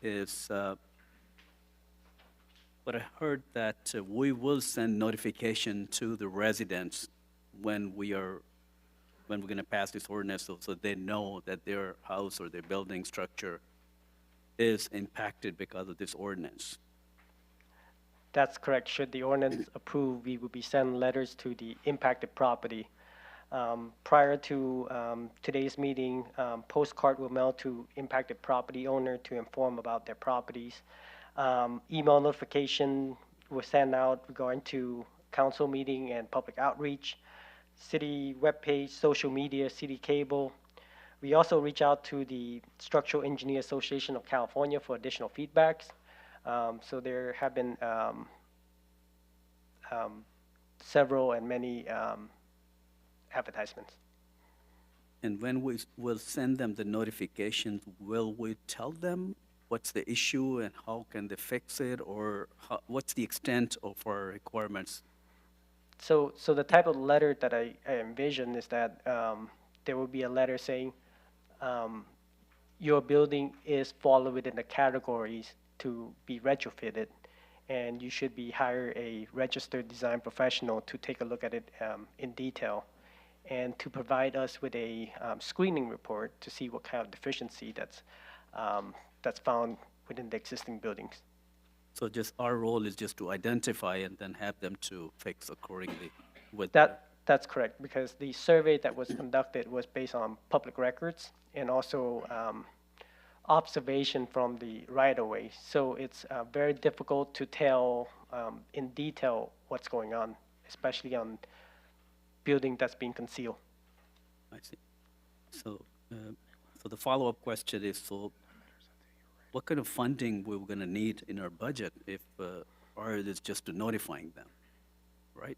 [SPEAKER 5] is, but I heard that we will send notification to the residents when we're going to pass this ordinance, so they know that their house or their building structure is impacted because of this ordinance.
[SPEAKER 12] That's correct. Should the ordinance approve, we would be sending letters to the impacted property. Prior to today's meeting, postcard will mail to impacted property owner to inform about their properties. Email notification was sent out regarding to council meeting and public outreach, city webpage, social media, city cable. We also reach out to the Structural Engineer Association of California for additional feedbacks. So there have been several and many advertisements.
[SPEAKER 5] And when we will send them the notifications, will we tell them what's the issue and how can they fix it, or what's the extent of our requirements?
[SPEAKER 12] So the type of letter that I envision is that there will be a letter saying your building is falling within the categories to be retrofitted, and you should be hire a registered design professional to take a look at it in detail. and to provide us with a screening report to see what kind of deficiency that's found within the existing buildings.
[SPEAKER 5] So just our role is just to identify and then have them to fix accordingly with.
[SPEAKER 12] That's correct, because the survey that was conducted was based on public records and also observation from the right-of-way. So it's very difficult to tell in detail what's going on, especially on building that's being concealed.
[SPEAKER 5] I see. So, so the follow-up question is, so what kind of funding we're going to need in our budget if, or it is just to notifying them, right?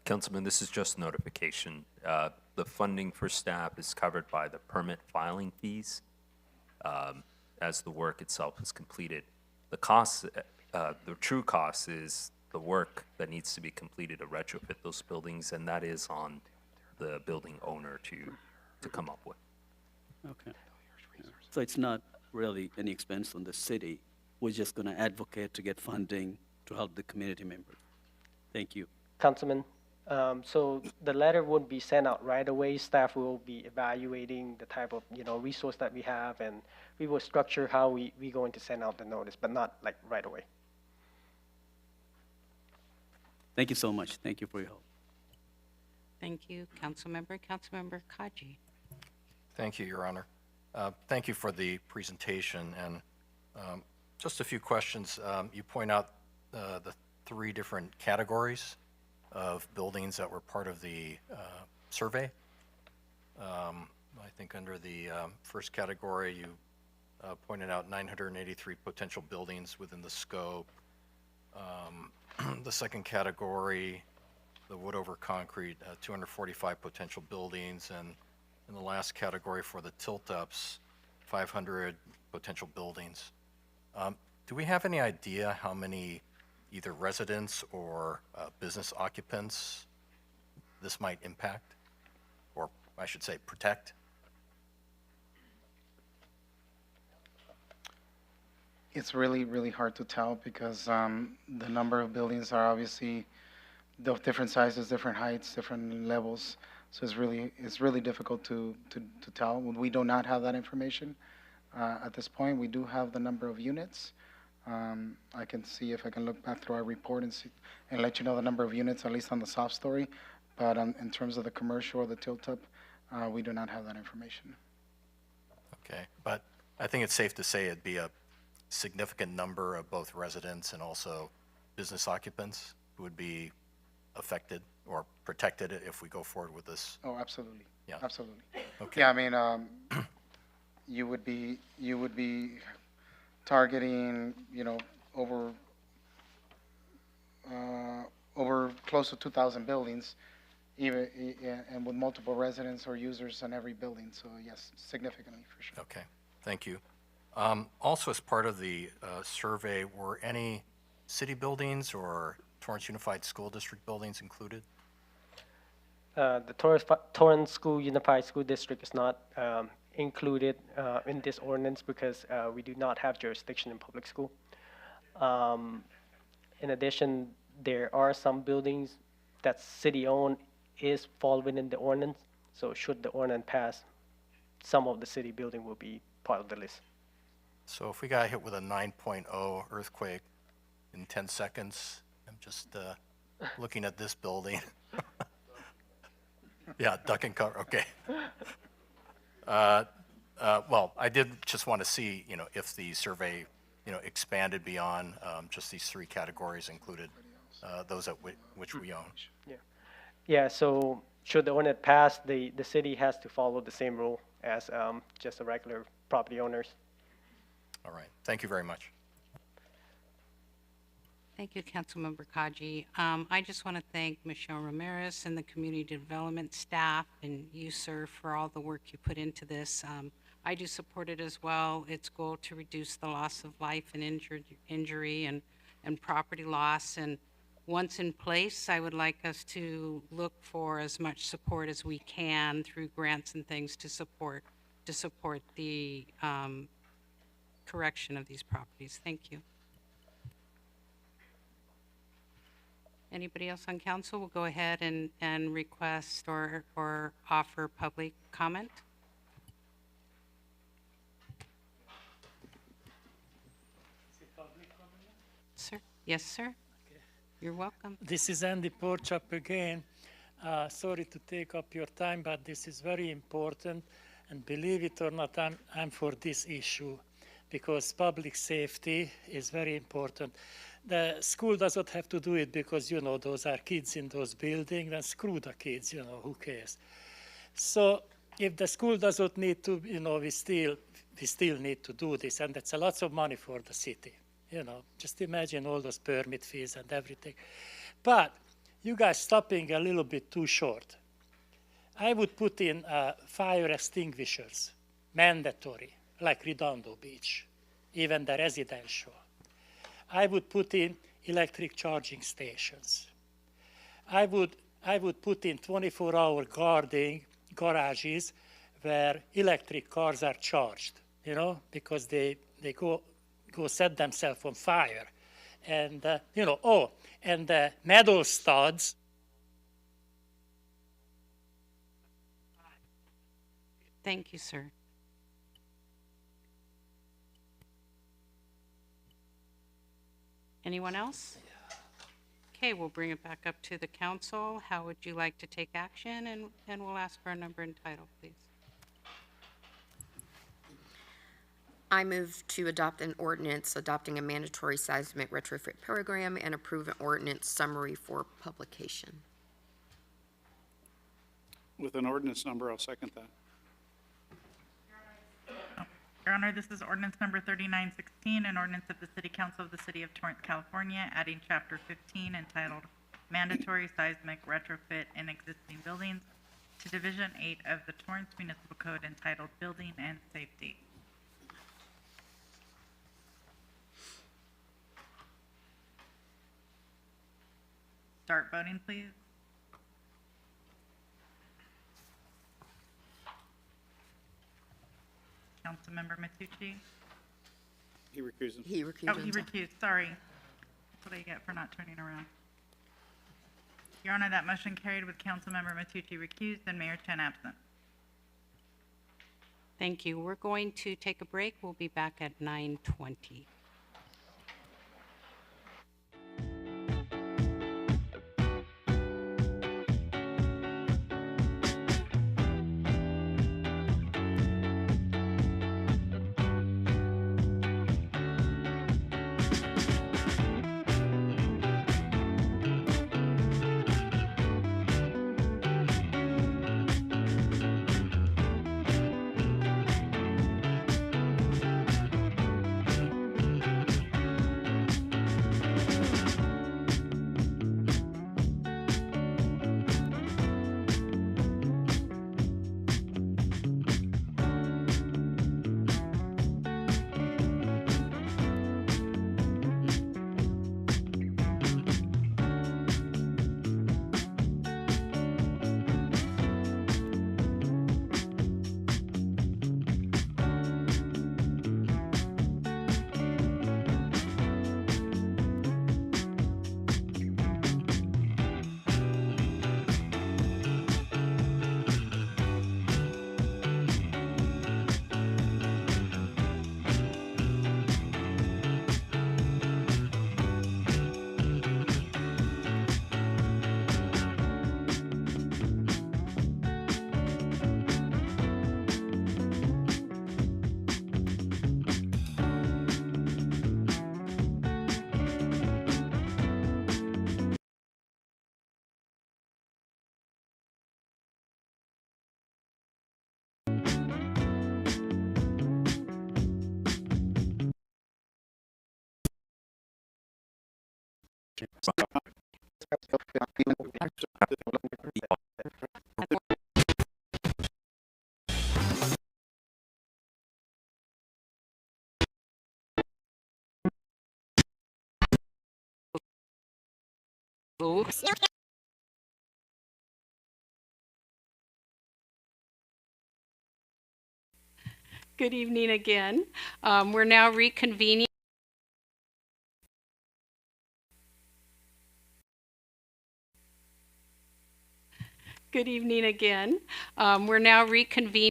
[SPEAKER 9] Councilman, this is just notification. The funding for staff is covered by the permit filing fees as the work itself is completed. The cost, the true cost is the work that needs to be completed to retrofit those buildings, and that is on the building owner to come up with.
[SPEAKER 5] Okay. So it's not really any expense on the city. We're just going to advocate to get funding to help the community members. Thank you.
[SPEAKER 12] Councilman, so the letter would be sent out right away. Staff will be evaluating the type of resource that we have, and we will structure how we going to send out the notice, but not like right away.
[SPEAKER 5] Thank you so much. Thank you for your help.
[SPEAKER 1] Thank you, Councilmember. Councilmember Kaji.
[SPEAKER 3] Thank you, Your Honor. Thank you for the presentation, and just a few questions. You point out the 3 different categories of buildings that were part of the survey. I think under the first category, you pointed out 983 potential buildings within the scope. The second category, the wood over concrete, 245 potential buildings, and in the last category for the tilt-ups, 500 potential buildings. Do we have any idea how many either residents or business occupants this might impact, or I should say protect?
[SPEAKER 7] It's really, really hard to tell because the number of buildings are obviously of different sizes, different heights, different levels. So it's really difficult to tell. We do not have that information at this point. We do have the number of units. I can see if I can look back through our report and see and let you know the number of units, at least on the soft story. But in terms of the commercial or the tilt-up, we do not have that information.
[SPEAKER 3] Okay, but I think it's safe to say it'd be a significant number of both residents and also business occupants who would be affected or protected if we go forward with this.
[SPEAKER 7] Oh, absolutely.
[SPEAKER 3] Yeah.
[SPEAKER 7] Absolutely.
[SPEAKER 3] Okay.
[SPEAKER 7] Yeah, I mean, you would be targeting, over close to 2,000 buildings, even and with multiple residents or users in every building. So yes, significantly for sure.
[SPEAKER 3] Okay, thank you. Also, as part of the survey, were any city buildings or Torrance Unified School District buildings included?
[SPEAKER 12] The Torrance School Unified School District is not included in this ordinance because we do not have jurisdiction in public school. In addition, there are some buildings that city-owned fall within the ordinance. So should the ordinance pass, some of the city building will be part of the list.
[SPEAKER 3] So if we got hit with a 9.0 earthquake in 10 seconds, I'm just looking at this building. Yeah, duck and cover, okay. Well, I did just want to see, if the survey, expanded beyond just these 3 categories, included those at which we own.
[SPEAKER 12] Yeah. Yeah, so should the ordinance pass, the city has to follow the same rule as just the regular property owners.
[SPEAKER 3] All right, thank you very much.
[SPEAKER 1] Thank you, Councilmember Kaji. I just want to thank Michelle Ramirez and the community development staff and you, sir, for all the work you put into this. I do support it as well. Its goal to reduce the loss of life and injury and property loss. And once in place, I would like us to look for as much support as we can through grants and things to support the correction of these properties. Thank you. Anybody else on council will go ahead and request or offer public comment. Sir? Yes, sir. You're welcome.
[SPEAKER 20] This is Andy Porchop again. Sorry to take up your time, but this is very important. And believe it or not, I'm for this issue because public safety is very important. The school does not have to do it because, you know, those are kids in those buildings, and screw the kids, you know, who cares? So if the school does not need to, you know, we still need to do this, and that's a lot of money for the city. You know, just imagine all those permit fees and everything. But you guys stopping a little bit too short. I would put in fire extinguishers, mandatory, like Redondo Beach, even the residential. I would put in electric charging stations. I would put in 24-hour guarding garages where electric cars are charged, you know, because they go set themselves on fire. And, you know, and the metal studs.
[SPEAKER 1] Thank you, sir. Anyone else? Okay, we'll bring it back up to the council. How would you like to take action? And we'll ask for a number and title, please.
[SPEAKER 11] I move to adopt an ordinance adopting a mandatory seismic retrofit program and approve an ordinance summary for publication.
[SPEAKER 2] With an ordinance number, I'll second that.
[SPEAKER 4] Your Honor, this is ordinance number 3916, an ordinance of the City Council of the City of Torrance, California, adding Chapter 15 entitled Mandatory Seismic Retrofit in Existing Buildings to Division 8 of the Torrance Municipal Code entitled Building and Safety. Start voting, please. Councilmember Matucci?
[SPEAKER 2] He recused himself.
[SPEAKER 11] He recused
[SPEAKER 4] Oh, he
[SPEAKER 11] himself.
[SPEAKER 4] recused, sorry. That's what I get for not turning around. Your Honor, that motion carried with Councilmember Matucci recused and Mayor Chen absent.
[SPEAKER 1] Thank you. We're going to take a break. We'll be back at 9:20. Oops. Good evening again. We're now reconvening. Good evening again. We're now reconvening.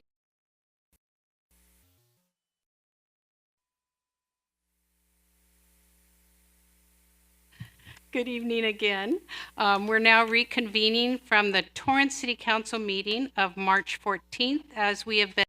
[SPEAKER 1] Good evening again. We're now reconvening from the Torrance City Council meeting of March 14th, as we have been.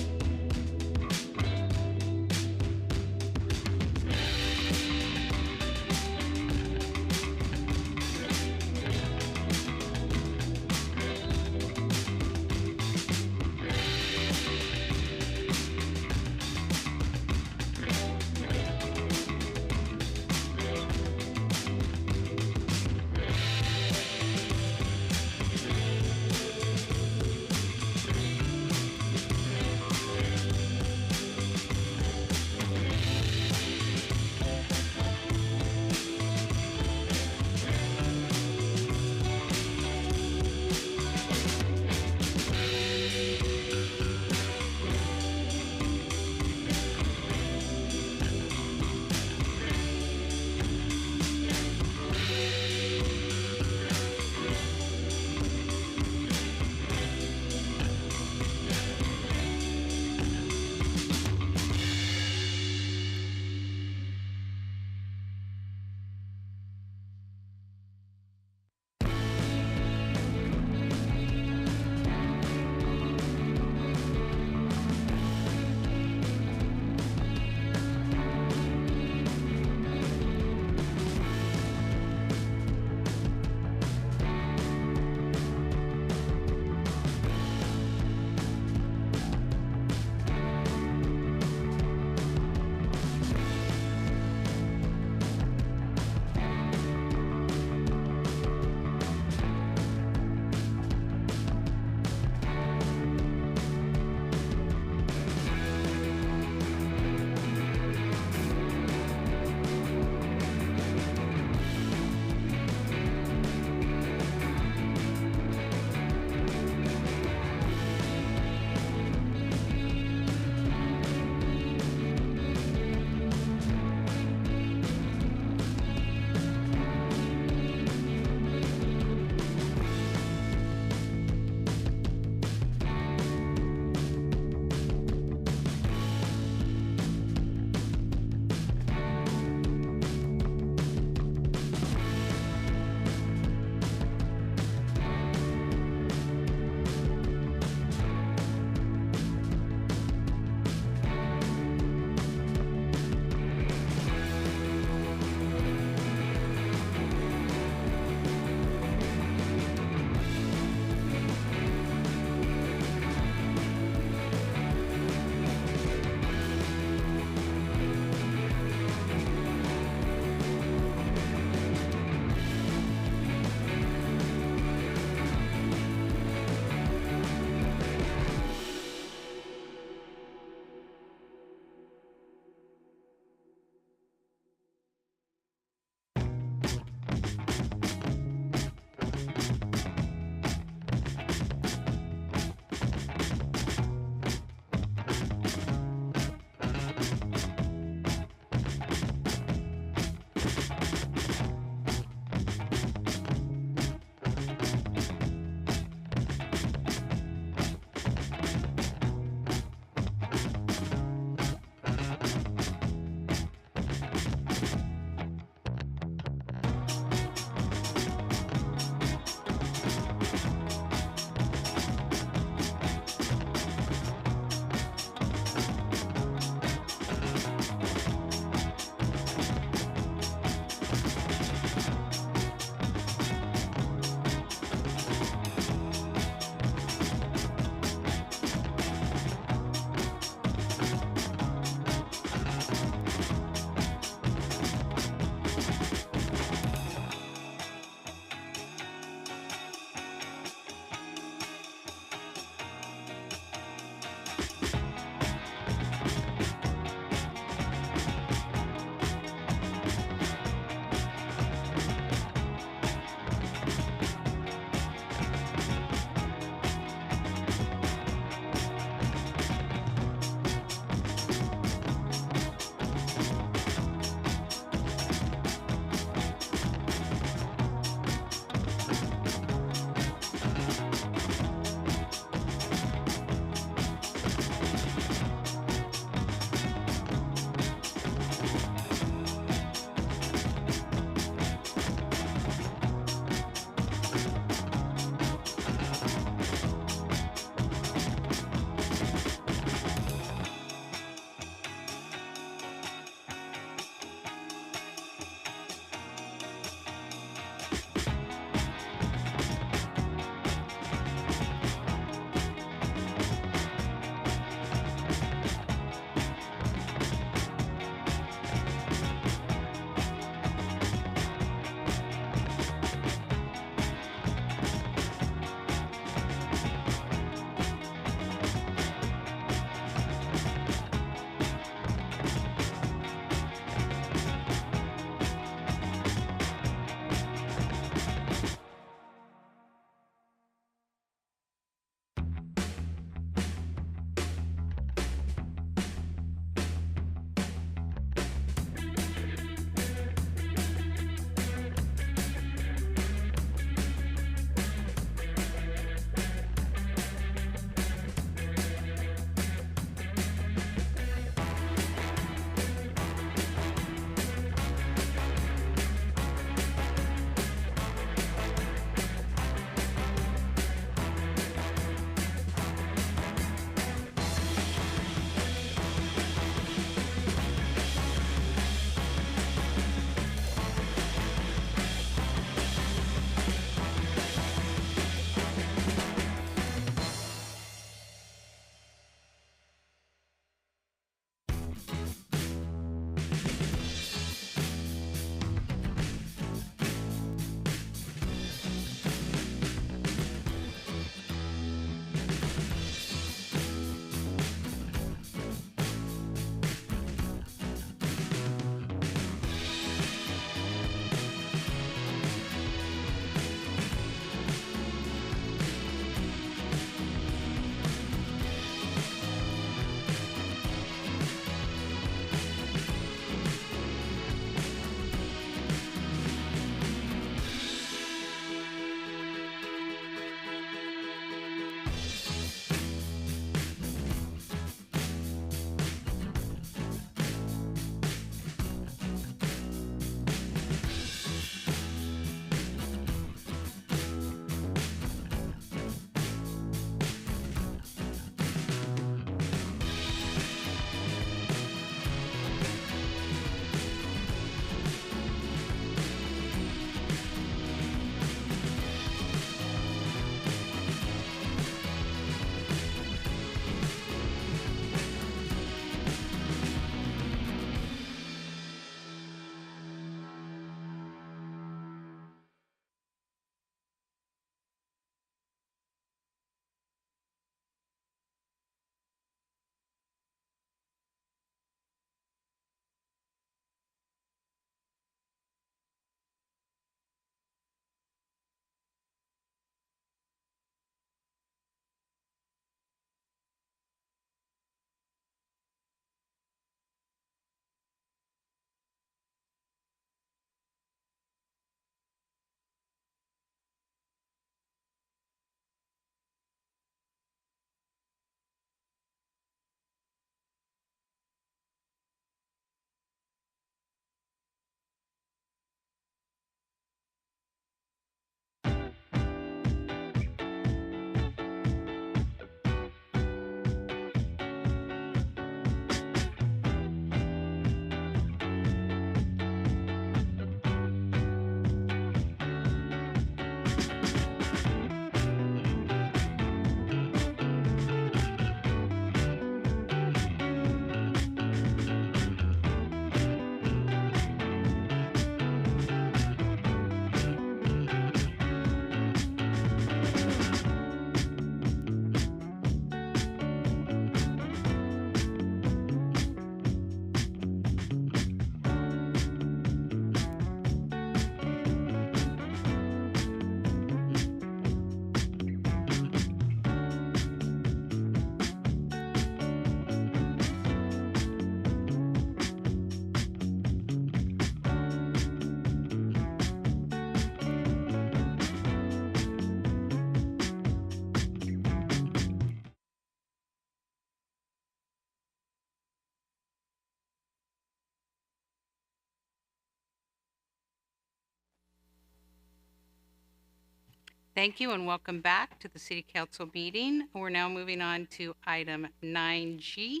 [SPEAKER 1] Thank you and welcome back to the City Council meeting. We're now moving on to item 9G.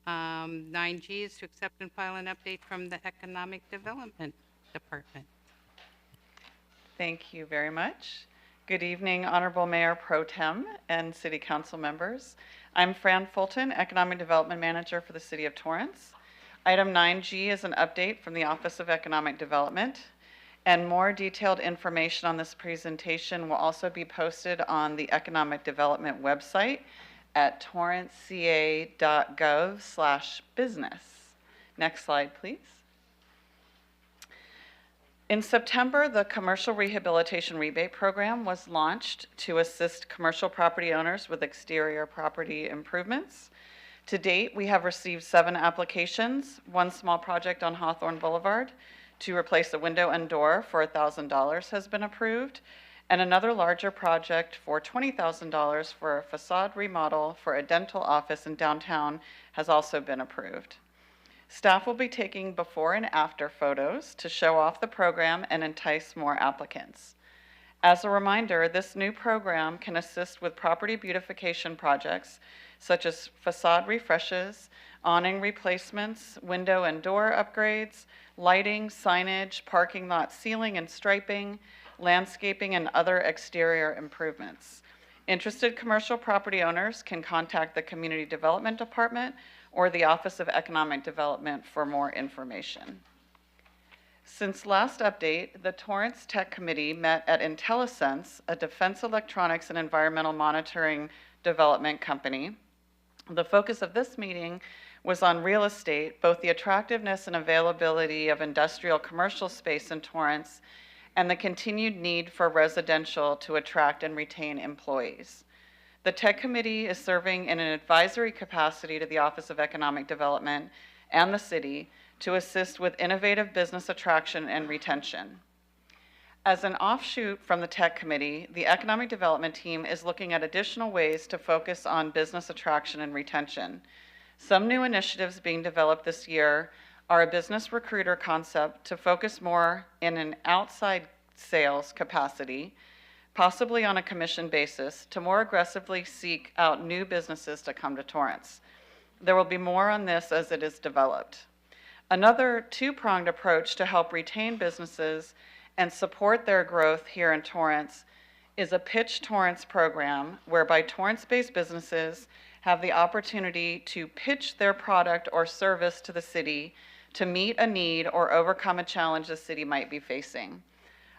[SPEAKER 1] 9G is to accept and file an update from the Economic Development Department.
[SPEAKER 19] Thank you very much. Good evening, Honorable Mayor Pro Tem and City Council members. I'm Fran Fulton, Economic Development Manager for the City of Torrance. Item 9G is an update from the Office of Economic Development, and more detailed information on this presentation will also be posted on the Economic Development website at torranceca.gov/business. Next slide, please. In September, the Commercial Rehabilitation Rebate Program was launched to assist commercial property owners with exterior property improvements. To date, we have received 7 applications, one small project on Hawthorne Boulevard to replace a window and door for $1,000 has been approved, and another larger project for $20,000 for a facade remodel for a dental office in downtown has also been approved. Staff will be taking before and after photos to show off the program and entice more applicants. As a reminder, this new program can assist with property beautification projects such as facade refreshes, awning replacements, window and door upgrades, lighting, signage, parking lot ceiling and striping, landscaping, and other exterior improvements. Interested commercial property owners can contact the Community Development Department or the Office of Economic Development for more information. Since last update, the Torrance Tech Committee met at IntelliSense, a defense electronics and environmental monitoring development company. The focus of this meeting was on real estate, both the attractiveness and availability of industrial commercial space in Torrance and the continued need for residential to attract and retain employees. The Tech Committee is serving in an advisory capacity to the Office of Economic Development and the city to assist with innovative business attraction and retention. As an offshoot from the Tech Committee, the Economic Development team is looking at additional ways to focus on business attraction and retention. Some new initiatives being developed this year are a business recruiter concept to focus more in an outside sales capacity, possibly on a commission basis, to more aggressively seek out new businesses to come to Torrance. There will be more on this as it is developed. Another two-pronged approach to help retain businesses and support their growth here in Torrance is a Pitch Torrance program whereby Torrance-based businesses have the opportunity to pitch their product or service to the city to meet a need or overcome a challenge the city might be facing.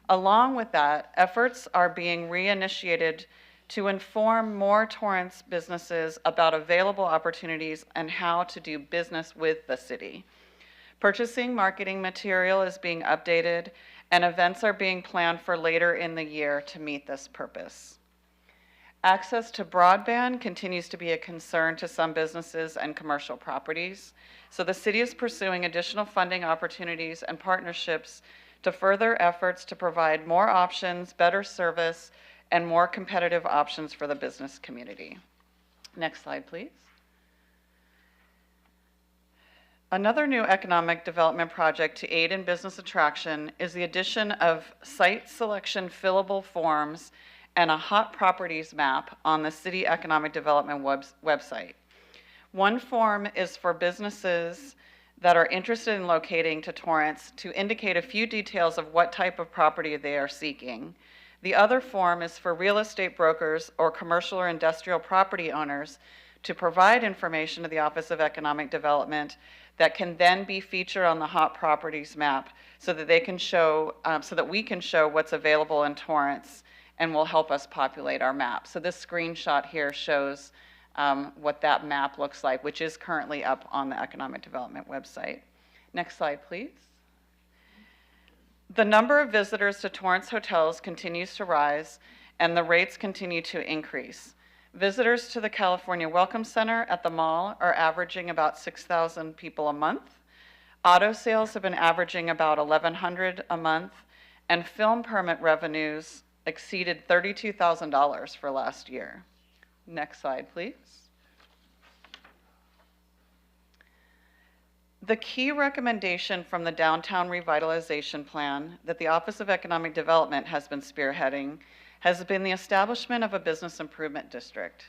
[SPEAKER 19] Along with that, efforts are being reinitiated to inform more Torrance businesses about available opportunities and how to do business with the city. Purchasing marketing material is being updated, and events are being planned for later in the year to meet this purpose. Access to broadband continues to be a concern to some businesses and commercial properties, so the city is pursuing additional funding opportunities and partnerships to further efforts to provide more options, better service, and more competitive options for the business community. Next slide, please. Another new economic development project to aid in business attraction is the addition of site selection fillable forms and a hot properties map on the City Economic Development website. One form is for businesses that are interested in locating to Torrance to indicate a few details of what type of property they are seeking. The other form is for real estate brokers or commercial or industrial property owners to provide information to the Office of Economic Development that can then be featured on the hot properties map so that they can show, so that we can show what's available in Torrance and will help us populate our map. So this screenshot here shows what that map looks like, which is currently up on the Economic Development website. Next slide, please. The number of visitors to Torrance hotels continues to rise, and the rates continue to increase. Visitors to the California Welcome Center at the mall are averaging about 6,000 people a month. Auto sales have been averaging about 1,100 a month, and film permit revenues exceeded $32,000 for last year. Next slide, please. The key recommendation from the Downtown Revitalization Plan that the Office of Economic Development has been spearheading has been the establishment of a business improvement district.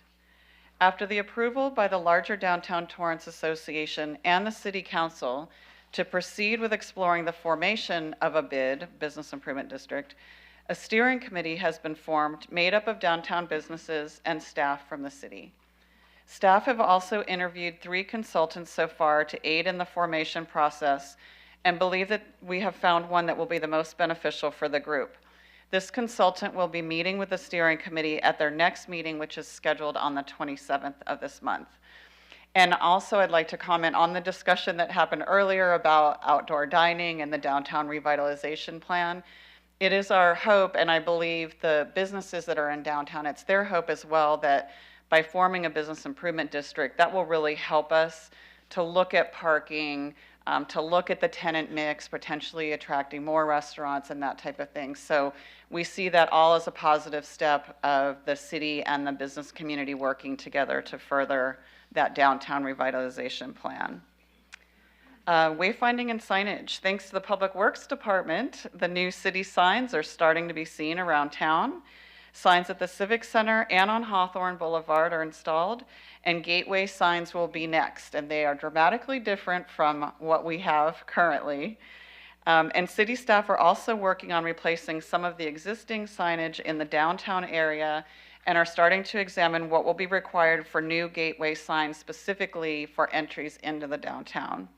[SPEAKER 19] After the approval by the larger Downtown Torrance Association and the City Council to proceed with exploring the formation of a business improvement district, a steering committee has been formed made up of downtown businesses and staff from the city. Staff have also interviewed 3 consultants so far to aid in the formation process and believe that we have found one that will be the most beneficial for the group. This consultant will be meeting with the steering committee at their next meeting, which is scheduled on the 27th of this month. And also, I'd like to comment on the discussion that happened earlier about outdoor dining and the downtown revitalization plan. It is our hope, and I believe the businesses that are in downtown, it's their hope as well, that by forming a business improvement district, that will really help us to look at parking, to look at the tenant mix, potentially attracting more restaurants and that type of thing. So we see that all as a positive step of the city and the business community working together to further that downtown revitalization plan. Wayfinding and signage. Thanks to the Public Works Department, the new city signs are starting to be seen around town. Signs at the Civic Center and on Hawthorne Boulevard are installed, and gateway signs will be next, and they are dramatically different from what we have currently. And city staff are also working on replacing some of the existing signage in the downtown area and are starting to examine what will be required for new gateway signs specifically for entries into the downtown.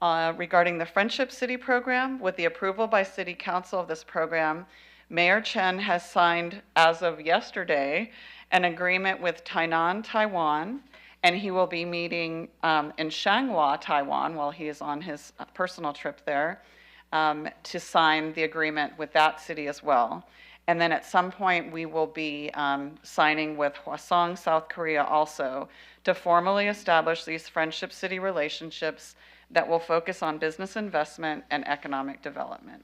[SPEAKER 19] Regarding the Friendship City program, with the approval by City Council of this program, Mayor Chen has signed, as of yesterday, an agreement with Tainan, Taiwan, and he will be meeting in Changhua, Taiwan, while he is on his personal trip there, to sign the agreement with that city as well. And then at some point, we will be signing with Hwasong, South Korea also, to formally establish these Friendship City relationships that will focus on business investment and economic development.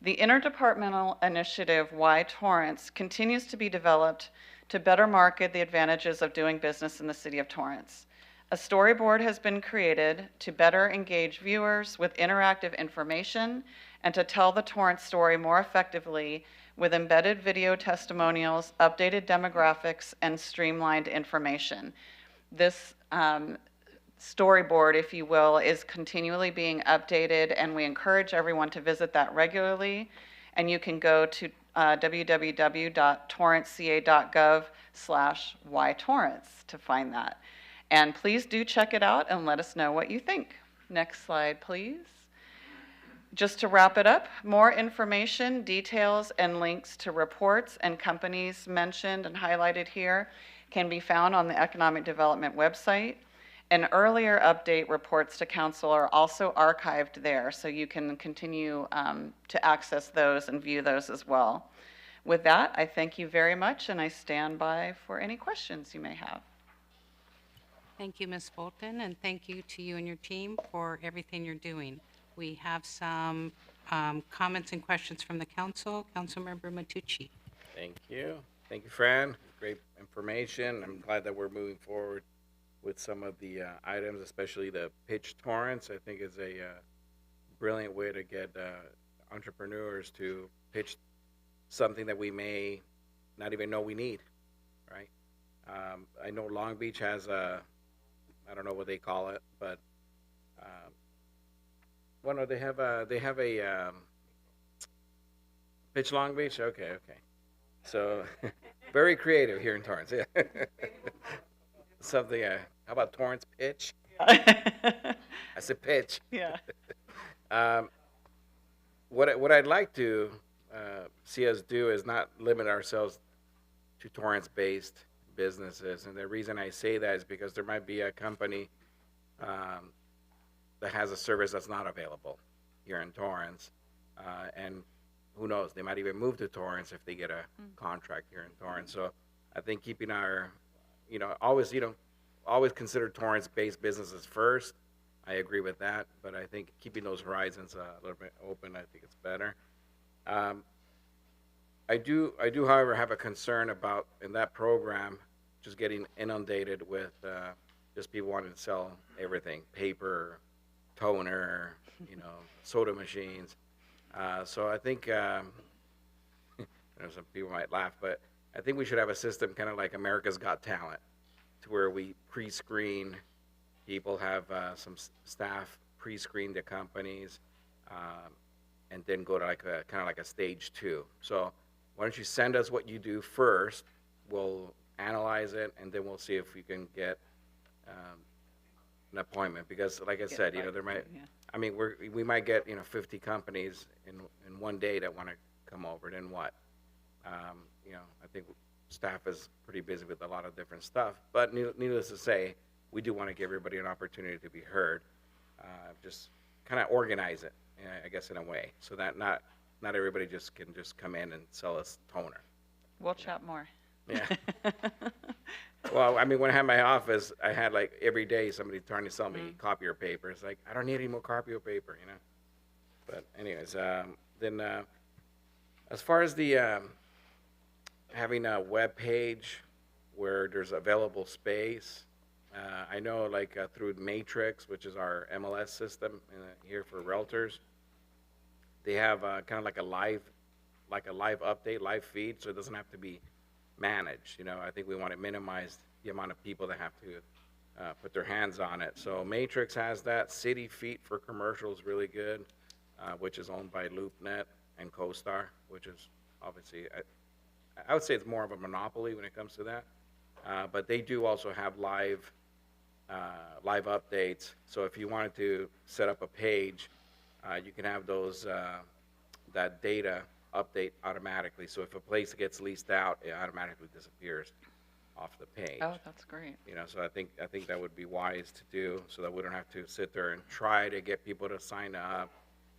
[SPEAKER 19] The interdepartmental initiative Why Torrance continues to be developed to better market the advantages of doing business in the city of Torrance. A storyboard has been created to better engage viewers with interactive information and to tell the Torrance story more effectively with embedded video testimonials, updated demographics, and streamlined information. This storyboard, if you will, is continually being updated, and we encourage everyone to visit that regularly. And you can go to www.torranceca.gov/whytorrance to find that. And please do check it out and let us know what you think. Next slide, please. Just to wrap it up, more information, details, and links to reports and companies mentioned and highlighted here can be found on the Economic Development website. And earlier update reports to council are also archived there, so you can continue to access those and view those as well. With that, I thank you very much, and I stand by for any questions you may have.
[SPEAKER 1] Thank you, Ms. Bolton, and thank you to you and your team for everything you're doing. We have some comments and questions from the council. Councilmember Matucci.
[SPEAKER 8] Thank you. Thank you, Fran. Great information. I'm glad that we're moving forward with some of the items, especially the pitch Torrance. I think is a brilliant way to get entrepreneurs to pitch something that we may not even know we need, right? I know Long Beach has a, I don't know what they call it, but well, no, they have a pitch Long Beach. Okay. So very creative here in Torrance. Yeah. Something. How about Torrance pitch? I said pitch.
[SPEAKER 19] Yeah.
[SPEAKER 8] What I'd like to see us do is not limit ourselves to Torrance-based businesses, and the reason I say that is because there might be a company that has a service that's not available here in Torrance, and who knows, they might even move to Torrance if they get a contract here in Torrance. So I think keeping our, always consider Torrance-based businesses first. I agree with that, but I think keeping those horizons a little bit open, I think it's better. I do, however, have a concern about in that program just getting inundated with just people wanting to sell everything: paper, toner, soda machines. So I think You know, some people might laugh, but I think we should have a system kind of like America's Got Talent, to where we pre-screen people, have some staff pre-screen the companies, and then go to like a kind of like a stage 2. So why don't you send us what you do first? We'll analyze it, and then we'll see if we can get an appointment. Because, like I said, you know, there might, I mean, we might get 50 companies in one day that want to come over. Then what? You know, I think staff is pretty busy with a lot of different stuff. But needless to say, we do want to give everybody an opportunity to be heard. Just kind of organize it, I guess, in a way, so that not everybody can just come in and sell us toner.
[SPEAKER 19] We'll chat more.
[SPEAKER 8] Yeah. Well, I mean, when I had my office, I had like every day somebody trying to sell me copier paper. It's like, I don't need any more copier paper, you know. But anyways, then as far as the having a web page where there's available space, I know like through Matrix, which is our MLS system here for realtors, they have kind of like a live update, live feed, so it doesn't have to be managed. You know, I think we want to minimize the amount of people that have to put their hands on it. So Matrix has that. City Feet for commercial is really good, which is owned by LoopNet and CoStar, which is obviously, I would say it's more of a monopoly when it comes to that. But they do also have live updates. So if you wanted to set up a page, you can have those that data update automatically. So if a place gets leased out, it automatically disappears off the page.
[SPEAKER 19] Oh, that's great.
[SPEAKER 8] You know, so I think that would be wise to do, so that we don't have to sit there and try to get people to sign up,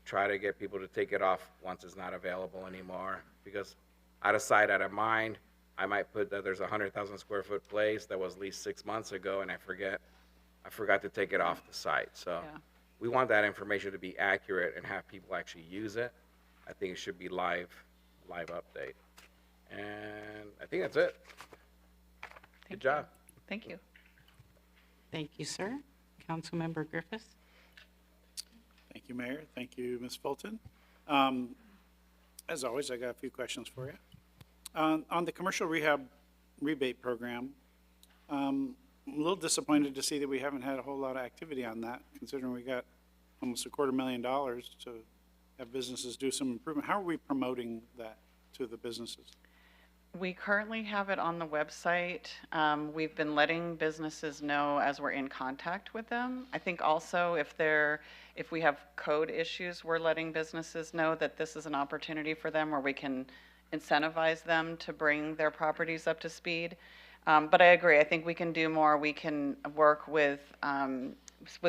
[SPEAKER 8] try to get people to take it off once it's not available anymore. Because out of sight, out of mind, I might put that there's a 100,000 square foot place that was leased 6 months ago, and I forgot to take it off the site. So we want that information to be accurate and have people actually use it. I think it should be live update. And I think that's it. Good job.
[SPEAKER 19] Thank you.
[SPEAKER 1] Thank you, sir. Councilmember Griffiths.
[SPEAKER 2] Thank you, Mayor. Thank you, Ms. Fulton. As always, I got a few questions for you. On the commercial rehab rebate program, I'm a little disappointed to see that we haven't had a whole lot of activity on that, considering we got almost $250,000 to have businesses do some improvement. How are we promoting that to the businesses?
[SPEAKER 19] We currently have it on the website. We've been letting businesses know as we're in contact with them. I think also if we have code issues, we're letting businesses know that this is an opportunity for them where we can incentivize them to bring their properties up to speed. But I agree, I think we can do more. We can work with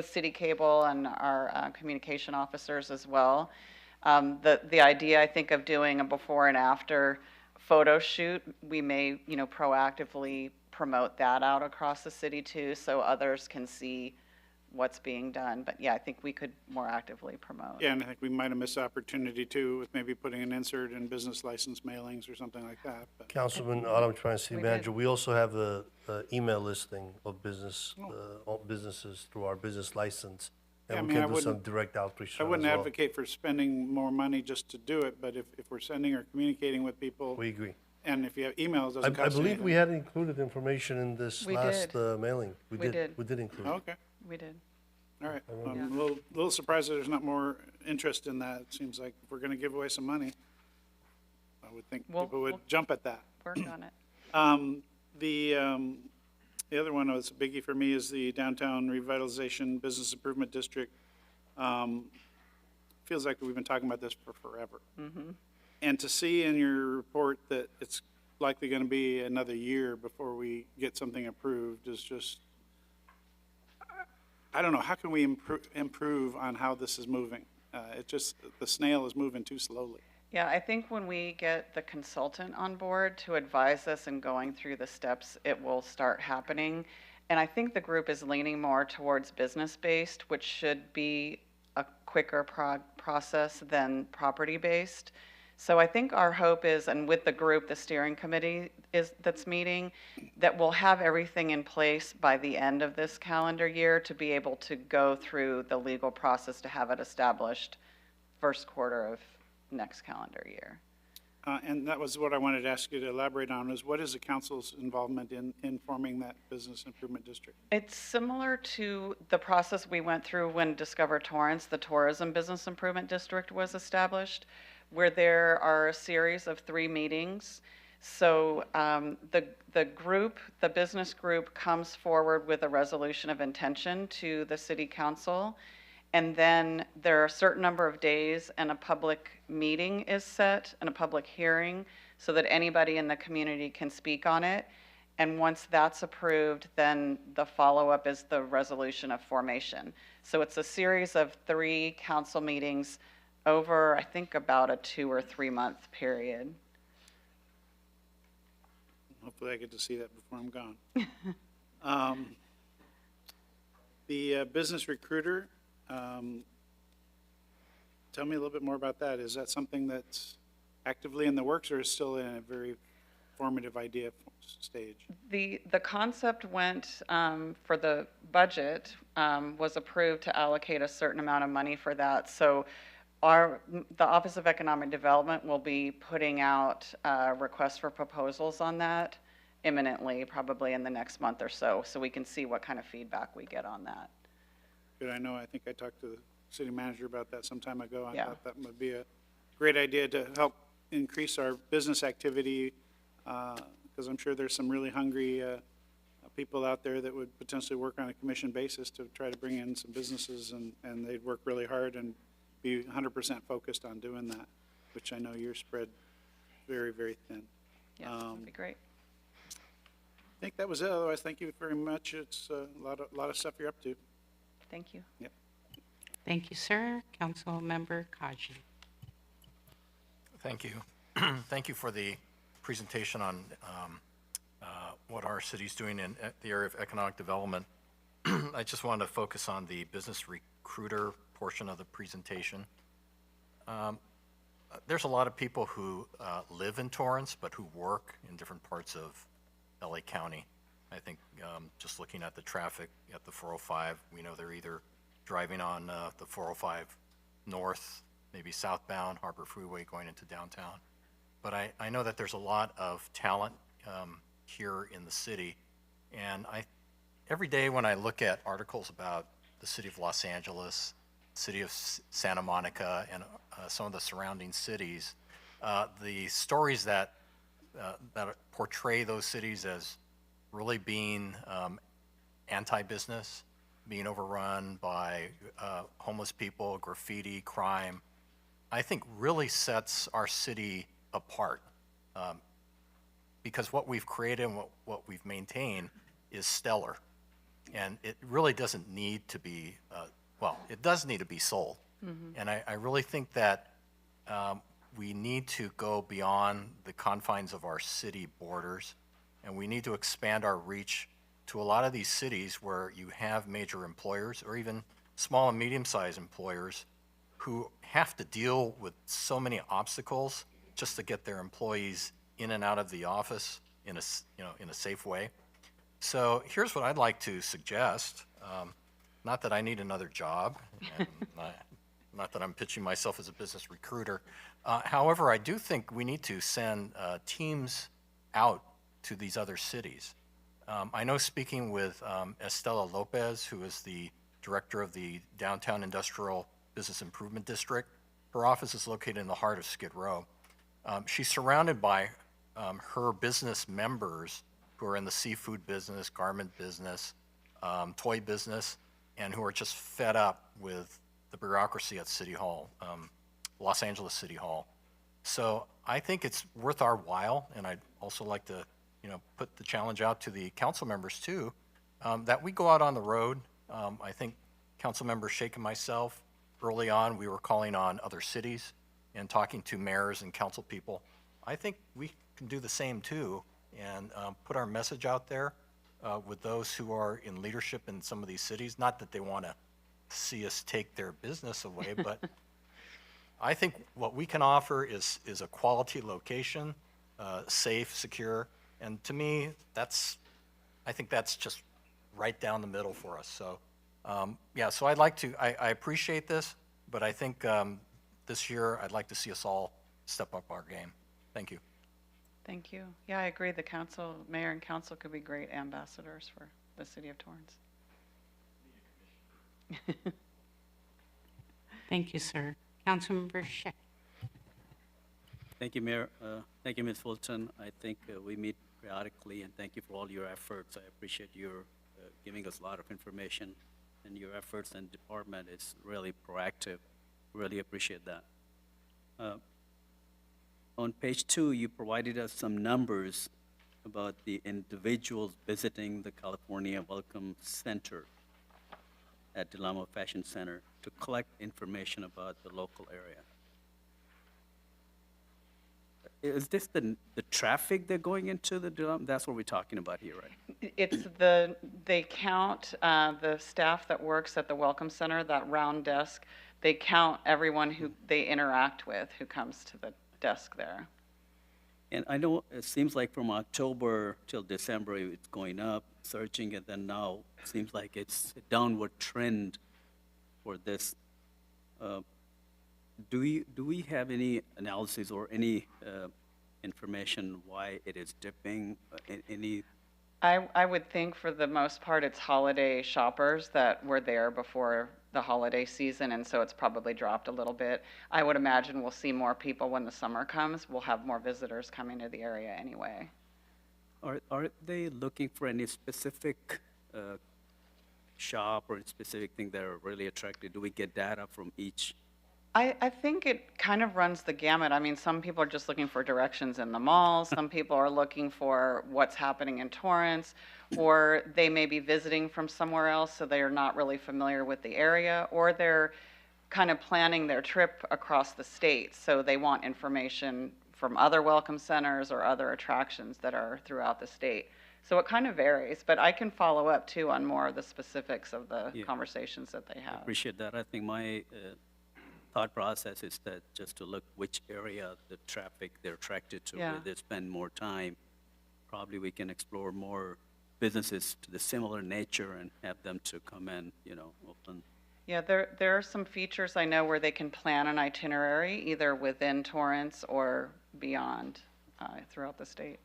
[SPEAKER 19] City Cable and our communication officers as well. The idea, I think, of doing a before and after photo shoot, we may, proactively promote that out across the city too, so others can see what's being done. But yeah, I think we could more actively promote.
[SPEAKER 2] Yeah, and I think we might have missed opportunity too with maybe putting an insert in business license mailings or something like that. But
[SPEAKER 6] Councilman Autumn Torrance, City
[SPEAKER 19] We
[SPEAKER 6] Manager,
[SPEAKER 19] did.
[SPEAKER 6] we also have the email listing of all businesses through our business license.
[SPEAKER 2] Yeah, I
[SPEAKER 6] And
[SPEAKER 2] mean,
[SPEAKER 6] we
[SPEAKER 2] I
[SPEAKER 6] can do some
[SPEAKER 2] wouldn't-
[SPEAKER 6] direct outreach
[SPEAKER 2] I
[SPEAKER 6] as
[SPEAKER 2] wouldn't
[SPEAKER 6] well.
[SPEAKER 2] advocate for spending more money just to do it, but if we're sending or communicating with people,
[SPEAKER 6] We agree.
[SPEAKER 2] and if you have emails, it
[SPEAKER 6] I
[SPEAKER 2] doesn't cost
[SPEAKER 6] believe
[SPEAKER 2] anything.
[SPEAKER 6] we had included information in this
[SPEAKER 19] We
[SPEAKER 6] last
[SPEAKER 19] did.
[SPEAKER 6] mailing.
[SPEAKER 19] We did.
[SPEAKER 6] We did include it.
[SPEAKER 2] Okay,
[SPEAKER 19] We did.
[SPEAKER 2] all right.
[SPEAKER 6] Yeah.
[SPEAKER 2] I'm a little surprised that there's not more interest in that. It seems like if we're gonna give away some money, I would think
[SPEAKER 19] We'll-
[SPEAKER 2] people would
[SPEAKER 19] we'll-
[SPEAKER 2] jump at that.
[SPEAKER 19] Work on it.
[SPEAKER 2] The other one that's a biggie for me is the Downtown Revitalization Business Improvement District. Feels like we've been talking about this for forever. And to see in your report that it's likely going to be another year before we get something approved is just, I don't know, how can we improve on how this is moving? The snail is moving too slowly.
[SPEAKER 19] Yeah, I think when we get the consultant on board to advise us in going through the steps, it will start happening. And I think the group is leaning more towards business-based, which should be a quicker process than property-based. So I think our hope is, and with the group, the steering committee that's meeting, that we'll have everything in place by the end of this calendar year to be able to go through the legal process to have it established first quarter of next calendar year.
[SPEAKER 2] And that was what I wanted to ask you to elaborate on, is what is the council's involvement in forming that business improvement district?
[SPEAKER 19] It's similar to the process we went through when Discover Torrance, the Tourism Business Improvement District, was established, where there are a series of 3 meetings. So the group, the business group, comes forward with a resolution of intention to the city council, and then there are a certain number of days and a public meeting is set and a public hearing so that anybody in the community can speak on it. And once that's approved, then the follow-up is the resolution of formation. So it's a series of 3 council meetings over, I think, about a 2 or 3 month period.
[SPEAKER 2] Hopefully I get to see that before I'm gone. The business recruiter, tell me a little bit more about that. Is that something that's actively in the works, or is still in a very formative idea stage?
[SPEAKER 19] The concept went for the budget, was approved to allocate a certain amount of money for that. So the Office of Economic Development will be putting out requests for proposals on that imminently, probably in the next month or so we can see what kind of feedback we get on that.
[SPEAKER 2] Good, I think I talked to the city manager about that some time ago. I
[SPEAKER 19] Yeah.
[SPEAKER 2] thought that would be a great idea to help increase our business activity, because I'm sure there's some really hungry people out there that would potentially work on a commission basis to try to bring in some businesses, and they'd work really hard and be 100% focused on doing that, which I know you're spread very, very thin.
[SPEAKER 19] Yeah, that'd be great.
[SPEAKER 2] I think that was it. Otherwise, thank you very much. It's a lot of stuff you're up to.
[SPEAKER 19] Thank you.
[SPEAKER 2] Yep.
[SPEAKER 1] Thank you, sir. Councilmember Kaji.
[SPEAKER 3] Thank you. Thank you for the presentation on what our city's doing in the area of economic development. I just wanted to focus on the business recruiter portion of the presentation. There's a lot of people who live in Torrance, but who work in different parts of LA County. I think just looking at the traffic at the 405, we know they're either driving on the 405 north, maybe southbound, Harbor Freeway going into downtown. But I know that there's a lot of talent here in the city, and every day when I look at articles about the city of Los Angeles, city of Santa Monica, and some of the surrounding cities, the stories that portray those cities as really being anti-business, being overrun by homeless people, graffiti, crime, I think really sets our city apart. Because what we've created and what we've maintained is stellar. And it really doesn't need to be, it does need to be sold. Mm-hmm. And I really think that we need to go beyond the confines of our city borders, and we need to expand our reach to a lot of these cities where you have major employers or even small and medium-sized employers who have to deal with so many obstacles just to get their employees in and out of the office in a safe way. So here's what I'd like to suggest. Not that I need another job, and not that I'm pitching myself as a business recruiter. However, I do think we need to send teams out to these other cities. I know, speaking with Estela Lopez, who is the director of the Downtown Industrial Business Improvement District, her office is located in the heart of Skid Row. She's surrounded by her business members who are in the seafood business, garment business, toy business, and who are just fed up with the bureaucracy at City Hall, Los Angeles City Hall. So I think it's worth our while, and I'd also like to put the challenge out to the council members too, that we go out on the road. I think Councilmember Shake and myself, early on, we were calling on other cities and talking to mayors and council people. I think we can do the same too, and put our message out there with those who are in leadership in some of these cities. Not that they want to see us take their business away, but I think what we can offer is a quality location, safe, secure, and to me, I think that's just right down the middle for us. So, so I'd like to, I appreciate this, but I think this year I'd like to see us all step up our game. Thank you.
[SPEAKER 19] Thank you. Yeah, I agree. The council, mayor and council could be great ambassadors for the city of Torrance.
[SPEAKER 1] Thank you, sir. Councilmember Sheck.
[SPEAKER 5] Thank you, Mayor. Thank you, Ms. Fulton. I think we meet periodically, and thank you for all your efforts. I appreciate your giving us a lot of information, and your efforts and department is really proactive. Really appreciate that. On page 2, you provided us some numbers about the individuals visiting the California Welcome Center at Del Amo Fashion Center to collect information about the local area. Is this the traffic they're going into the Del Amo? That's what we're talking about here, right?
[SPEAKER 19] It's they count the staff that works at the Welcome Center, that round desk. They count everyone who they interact with who comes to the desk there.
[SPEAKER 5] And I know it seems like from October till December, it's going up, surging, and then now it seems like it's a downward trend for this. Do we have any analysis or any information why it is dipping? Any?
[SPEAKER 19] I would think for the most part it's holiday shoppers that were there before the holiday season, and so it's probably dropped a little bit. I would imagine we'll see more people when the summer comes. We'll have more visitors coming to the area anyway.
[SPEAKER 5] Are they looking for any specific shop or specific thing that are really attractive? Do we get data from each?
[SPEAKER 19] I think it kind of runs the gamut. I mean, some people are just looking for directions in the mall. Some people are looking for what's happening in Torrance, or they may be visiting from somewhere else, so they're not really familiar with the area, or they're kind of planning their trip across the state, so they want information from other welcome centers or other attractions that are throughout the state. So it kind of varies, but I can follow up too on more of the specifics of the conversations that they have.
[SPEAKER 5] I appreciate that. I think my thought process is that just to look which area the traffic they're attracted to, where they spend more time, probably we can explore more businesses to the similar nature and have them to come in, open.
[SPEAKER 19] Yeah, there are some features I know where they can plan an itinerary either within Torrance or beyond throughout the state.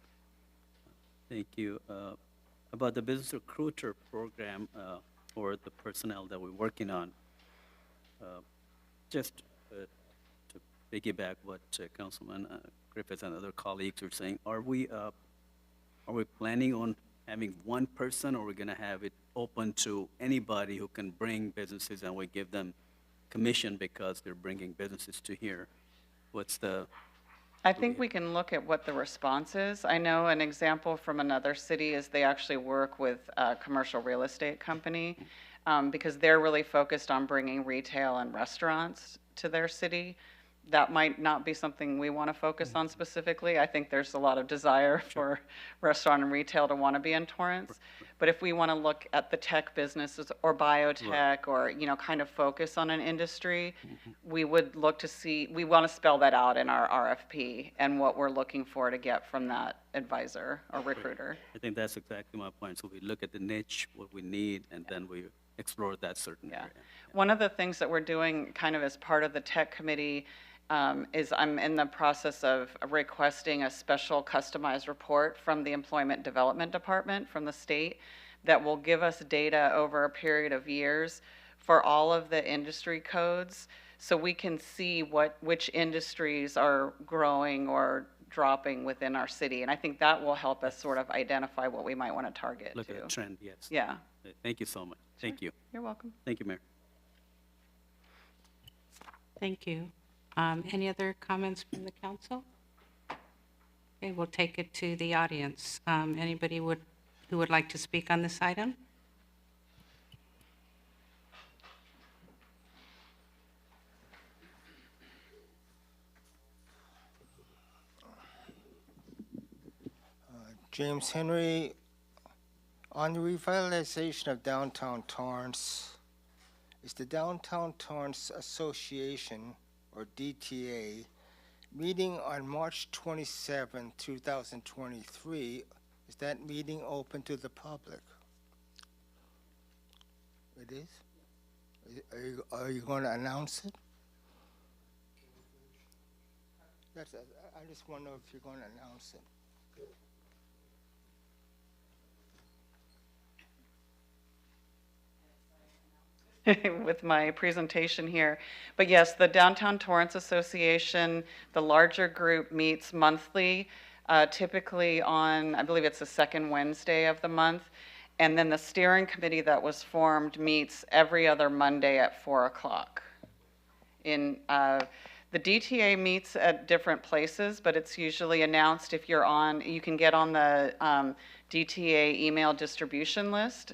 [SPEAKER 5] Thank you. About the business recruiter program for the personnel that we're working on, just to piggyback what Councilman Griffith and other colleagues are saying, are we planning on having one person, or are we going to have it open to anybody who can bring businesses and we give them commission because they're bringing businesses to here? What's the?
[SPEAKER 19] I think we can look at what the response is. I know an example from another city is they actually work with a commercial real estate company because they're really focused on bringing retail and restaurants to their city. That might not be something we want to focus on specifically. I think there's a lot of desire for restaurant and retail to want to be in Torrance. But if we want to look at the tech businesses or biotech or, kind of focus on an industry, we would look to see, we want to spell that out in our RFP and what we're looking for to get from that advisor or recruiter.
[SPEAKER 5] I think that's exactly my point. So we look at the niche, what we need, and then we explore that certain area.
[SPEAKER 19] One of the things that we're doing kind of as part of the tech committee is I'm in the process of requesting a special customized report from the Employment Development Department from the state that will give us data over a period of years for all of the industry codes so we can see which industries are growing or dropping within our city. And I think that will help us sort of identify what we might want to target.
[SPEAKER 5] Look at the trend, yes.
[SPEAKER 19] Yeah.
[SPEAKER 5] Thank you so much. Thank you.
[SPEAKER 19] You're welcome.
[SPEAKER 5] Thank you, Mayor.
[SPEAKER 1] Thank you. Any other comments from the council? Okay, we'll take it to the audience. Anybody who would like to speak on this item?
[SPEAKER 18] James Henry, on the revitalization of downtown Torrance, is the Downtown Torrance Association, or DTA, meeting on March 27, 2023, is that meeting open to the public? It is? Are you going to announce it? That's, I just want to know if you're going to announce it.
[SPEAKER 19] With my presentation here. But yes, the Downtown Torrance Association, the larger group meets monthly, typically on, I believe it's the second Wednesday of the month. And then the steering committee that was formed meets every other Monday at 4 o'clock. The DTA meets at different places, but it's usually announced if you're on, you can get on the DTA email distribution list.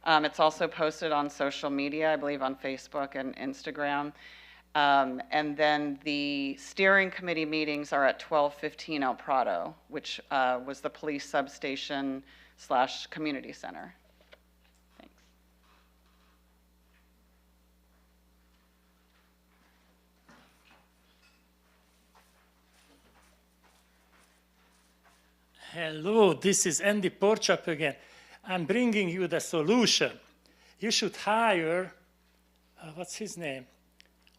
[SPEAKER 19] It's also posted on social media, I believe on Facebook and Instagram. And then the steering committee meetings are at 1215 El Prado, which was the police substation / community center. Thanks.
[SPEAKER 20] Hello, this is Andy Porchop again. I'm bringing you the solution. You should hire, what's his name?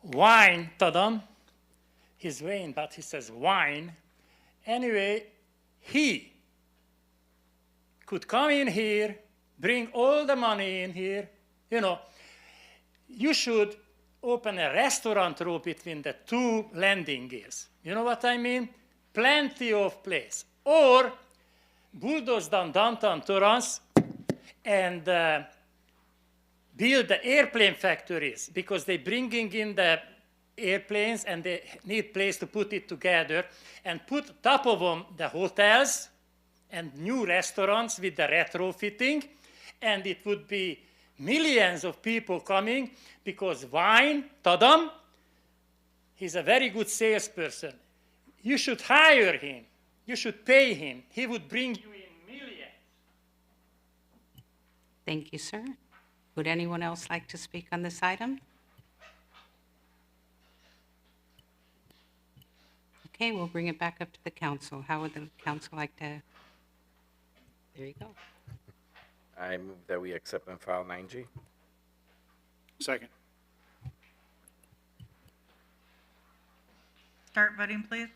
[SPEAKER 20] Wine, Tadam. He's Wayne, but he says wine. Anyway, he could come in here, bring all the money in here. You know, you should open a restaurant row between the two landing gears. You know what I mean? Plenty of place. Or bulldoze down downtown Torrance and build the airplane factories, because they're bringing in the airplanes and they need place to put it together, and put top of them the hotels and new restaurants with the retrofitting, and it would be millions of people coming, because Wine, Tadam, he's a very good salesperson. You should hire him. You should pay him. He would bring you in millions.
[SPEAKER 1] Thank you, sir. Would anyone else like to speak on this item? Okay, we'll bring it back up to the council. How would the council like to? There you go.
[SPEAKER 8] I move that we accept and file 9G.
[SPEAKER 2] Second.
[SPEAKER 4] Start voting, please.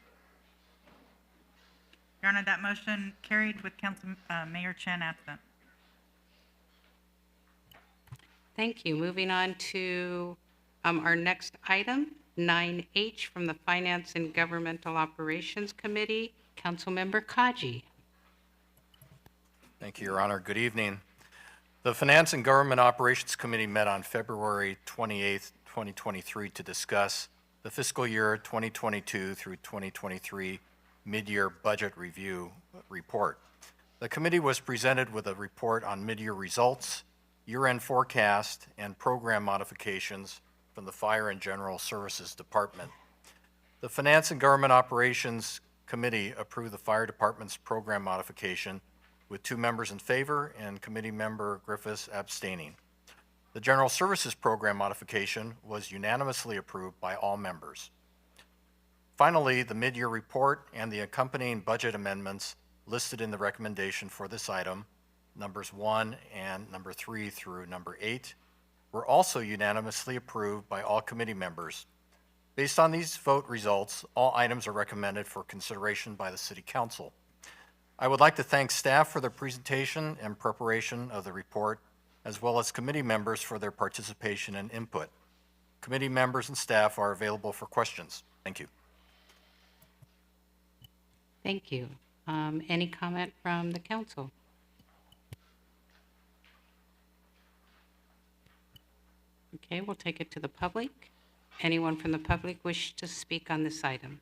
[SPEAKER 4] Your Honor, that motion carried with Council Mayor Chen absent.
[SPEAKER 1] Thank you. Moving on to our next item, 9H from the Finance and Governmental Operations Committee, Councilmember Kaji.
[SPEAKER 3] Thank you, Your Honor. Good evening. The Finance and Government Operations Committee met on February 28, 2023 to discuss the fiscal year 2022 through 2023 mid-year budget review report. The committee was presented with a report on mid-year results, year-end forecast, and program modifications from the Fire and General Services Department. The Finance and Government Operations Committee approved the Fire Department's program modification with 2 members in favor and committee member Griffiths abstaining. The General Services Program modification was unanimously approved by all members. Finally, the mid-year report and the accompanying budget amendments listed in the recommendation for this item, numbers 1 and number 3 through number 8, were also unanimously approved by all committee members. Based on these vote results, all items are recommended for consideration by the City Council. I would like to thank staff for their presentation and preparation of the report, as well as committee members for their participation and input. Committee members and staff are available for questions. Thank you.
[SPEAKER 1] Thank you. Any comment from the council? Okay, we'll take it to the public. Anyone from the public wish to speak on this item?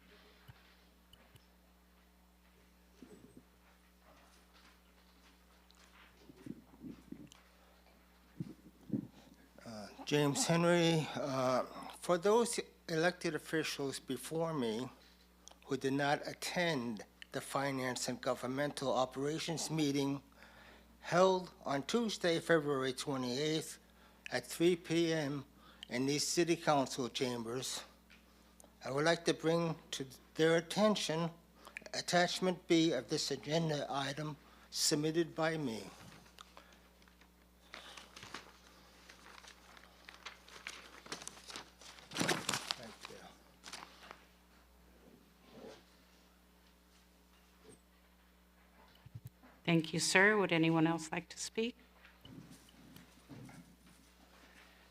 [SPEAKER 18] James Henry, for those elected officials before me who did not attend the Finance and Governmental Operations meeting held on Tuesday, February 28th at 3 p.m. in these City Council chambers, I would like to bring to their attention Attachment B of this agenda item submitted by me. Thank you.
[SPEAKER 1] Thank you, sir. Would anyone else like to speak?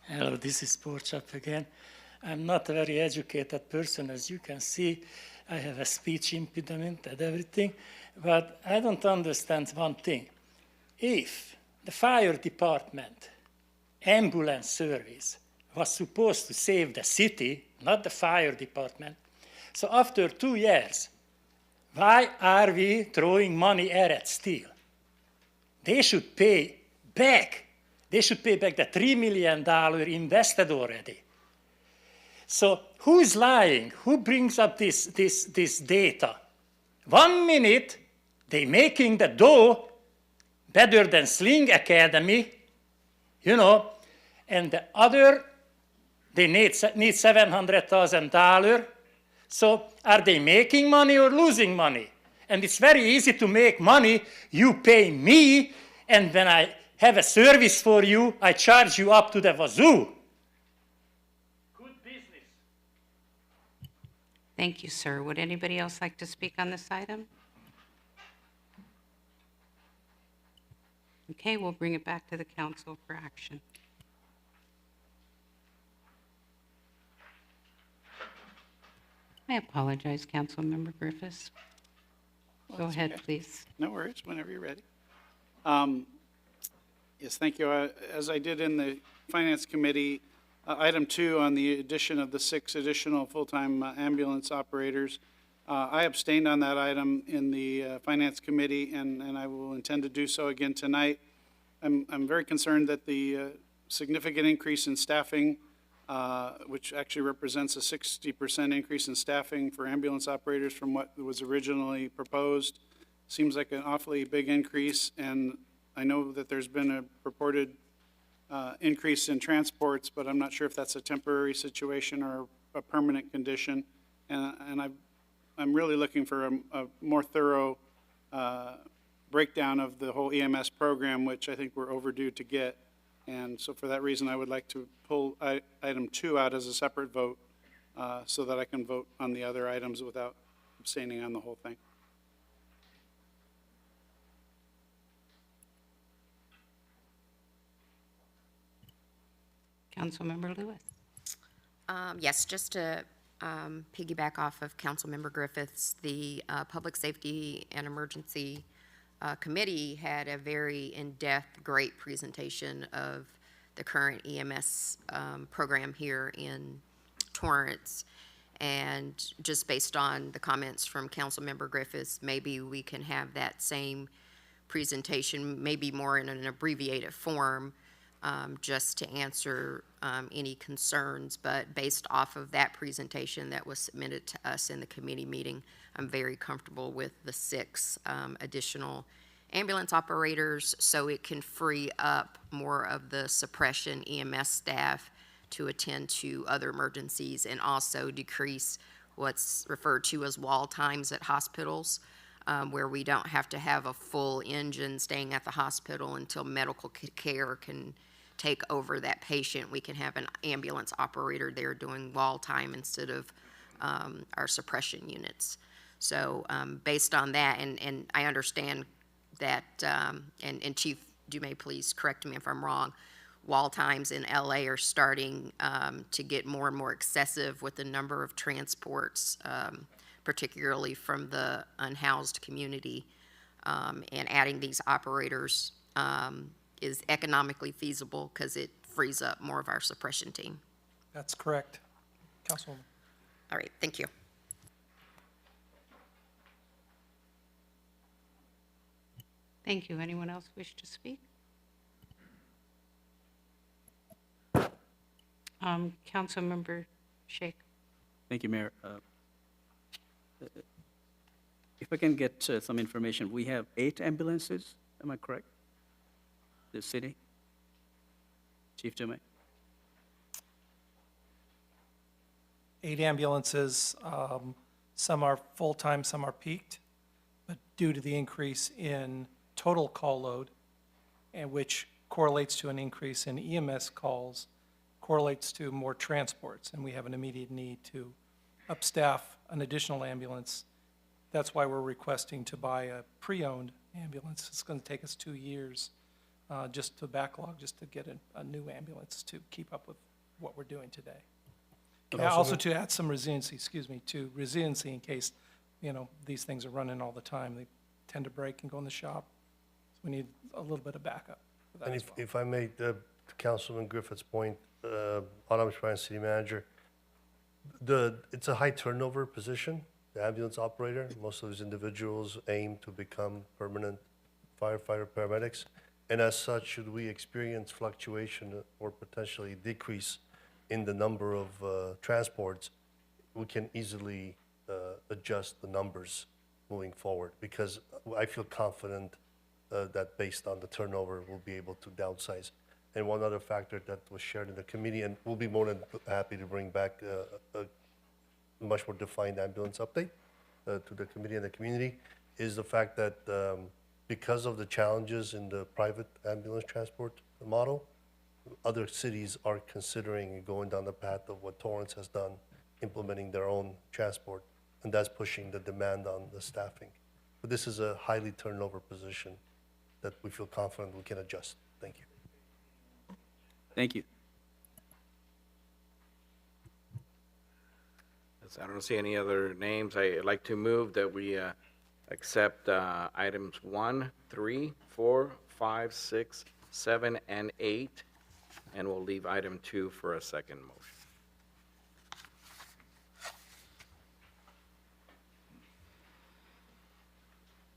[SPEAKER 20] Hello, this is Porchap again. I'm not a very educated person, as you can see. I have a speech impediment and everything, but I don't understand one thing. If the fire department ambulance service was supposed to save the city, not the fire department, so after 2 years, why are we throwing money at it still? They should pay back. They should pay back the $3 million invested already. So who's lying? Who brings up this data? 1 minute, they making the dough better than Sling Academy, you know, and the other, they need $700,000. So are they making money or losing money? And it's very easy to make money. You pay me, and when I have a service for you, I charge you up to the wazoo. Good business.
[SPEAKER 1] Thank you, sir. Would anybody else like to speak on this item? Okay, we'll bring it back to the council for action. I apologize, Councilmember Griffiths. Go ahead, please.
[SPEAKER 2] No worries, whenever you're ready. Yes, thank you. As I did in the Finance Committee, item 2 on the addition of the 6 additional full-time ambulance operators, I abstained on that item in the Finance Committee, and I will intend to do so again tonight. I'm very concerned that the significant increase in staffing, which actually represents a 60% increase in staffing for ambulance operators from what was originally proposed, seems like an awfully big increase, and I know that there's been a purported increase in transports, but I'm not sure if that's a temporary situation or a permanent condition. And I'm really looking for a more thorough breakdown of the whole EMS program, which I think we're overdue to get. And so for that reason, I would like to pull item 2 out as a separate vote so that I can vote on the other items without abstaining on the whole thing.
[SPEAKER 1] Councilmember Lewis.
[SPEAKER 11] Yes, just to piggyback off of Councilmember Griffiths, the Public Safety and Emergency Committee had a very in-depth, great presentation of the current EMS program here in Torrance. And just based on the comments from Councilmember Griffiths, maybe we can have that same presentation, maybe more in an abbreviated form, just to answer any concerns. But based off of that presentation that was submitted to us in the committee meeting, I'm very comfortable with the 6 additional ambulance operators, so it can free up more of the suppression EMS staff to attend to other emergencies and also decrease what's referred to as wall times at hospitals, where we don't have to have a full engine staying at the hospital until medical care can take over that patient. We can have an ambulance operator there doing wall time instead of our suppression units. So based on that, and I understand that, and Chief Dumais, please correct me if I'm wrong, wall times in LA are starting to get more and more excessive with the number of transports, particularly from the unhoused community, and adding these operators is economically feasible because it frees up more of our suppression team.
[SPEAKER 17] That's correct. Councilwoman.
[SPEAKER 11] All right, thank you.
[SPEAKER 1] Thank you. Anyone else wish to speak? Councilmember Sheikh.
[SPEAKER 5] Thank you, Mayor. If I can get some information, we have 8 ambulances, am I correct? The city? Chief Dumais?
[SPEAKER 17] 8 ambulances, some are full-time, some are peaked, but due to the increase in total call load, and which correlates to an increase in EMS calls, correlates to more transports, and we have an immediate need to upstaff an additional ambulance. That's why we're requesting to buy a pre-owned ambulance. It's going to take us 2 years just to backlog, just to get a new ambulance to keep up with what we're doing today. And also to add some resiliency, in case, these things are running all the time. They tend to break and go in the shop. So we need a little bit of backup for that
[SPEAKER 6] And
[SPEAKER 17] as well.
[SPEAKER 6] if I may, to Councilman Griffith's point, Autumn Ryan, City Manager, it's a high turnover position, the ambulance operator. Most of these individuals aim to become permanent firefighter paramedics. And as such, should we experience fluctuation or potentially decrease in the number of transports, we can easily adjust the numbers moving forward, because I feel confident that based on the turnover, we'll be able to downsize. And one other factor that was shared in the committee, and we'll be more than happy to bring back a much more defined ambulance update to the committee and the community, is the fact that because of the challenges in the private ambulance transport model, other cities are considering going down the path of what Torrance has done, implementing their own transport, and that's pushing the demand on the staffing. But this is a highly turnover position that we feel confident we can adjust. Thank you.
[SPEAKER 5] Thank you.
[SPEAKER 8] As I don't see any other names. I'd like to move that we accept items 1, 3, 4, 5, 6, 7, and 8, and we'll leave item 2 for a second motion.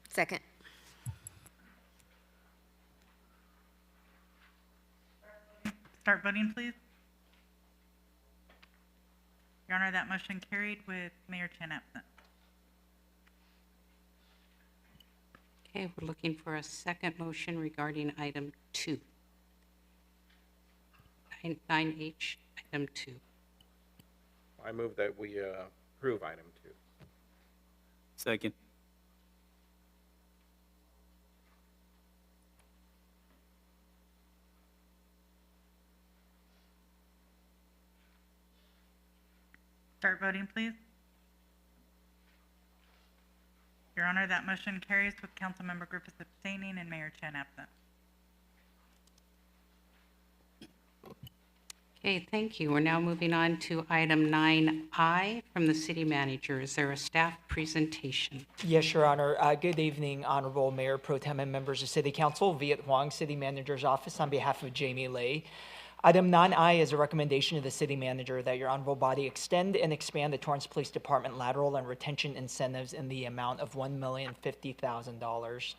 [SPEAKER 11] Second.
[SPEAKER 4] Start voting, please. Your Honor, that motion carried with Mayor Chen absent.
[SPEAKER 1] Okay, we're looking for a second motion regarding item 2. 9H, item 2.
[SPEAKER 8] I move that we approve item 2.
[SPEAKER 5] Second.
[SPEAKER 4] Start voting, please. Your Honor, that motion carries with Councilmember Griffiths abstaining and Mayor Chen absent.
[SPEAKER 1] Okay, thank you. We're now moving on to item 9I from the city manager. Is there a staff presentation?
[SPEAKER 13] Yes, Your Honor. Good evening, Honorable Mayor Pro Tem and members of City Council. Viet Huang, City Manager's Office, on behalf of Jamie Lay. Item 9I is a recommendation of the city manager that your honorable body extend and expand the Torrance Police Department lateral and retention incentives in the amount of $1,050,000.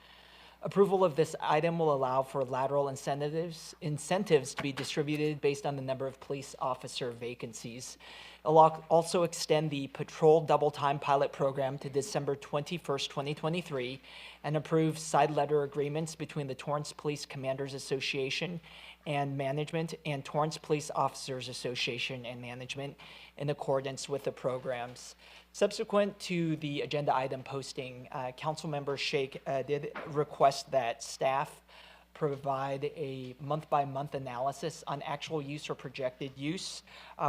[SPEAKER 13] Approval of this item will allow for lateral incentives to be distributed based on the number of police officer vacancies. It will also extend the patrol double time pilot program to December 21st, 2023, and approve side letter agreements between the Torrance Police Commanders Association and Management and Torrance Police Officers Association and Management in accordance with the programs. Subsequent to the agenda item posting, Councilmember Sheikh did request that staff provide a month-by-month analysis on actual use or projected use,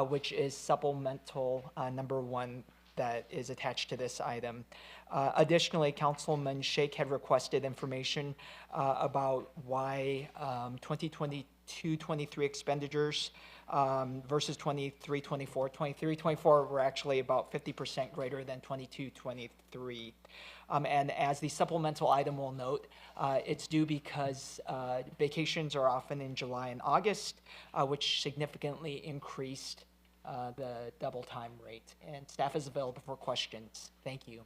[SPEAKER 13] which is supplemental number 1 that is attached to this item. Additionally, Councilman Sheikh had requested information about why 2022-23 expenditures versus 23-24. 23-24 were actually about 50% greater than 22-23. And as the supplemental item will note, it's due because vacations are often in July and August, which significantly increased the double time rate. And staff is available for questions. Thank you.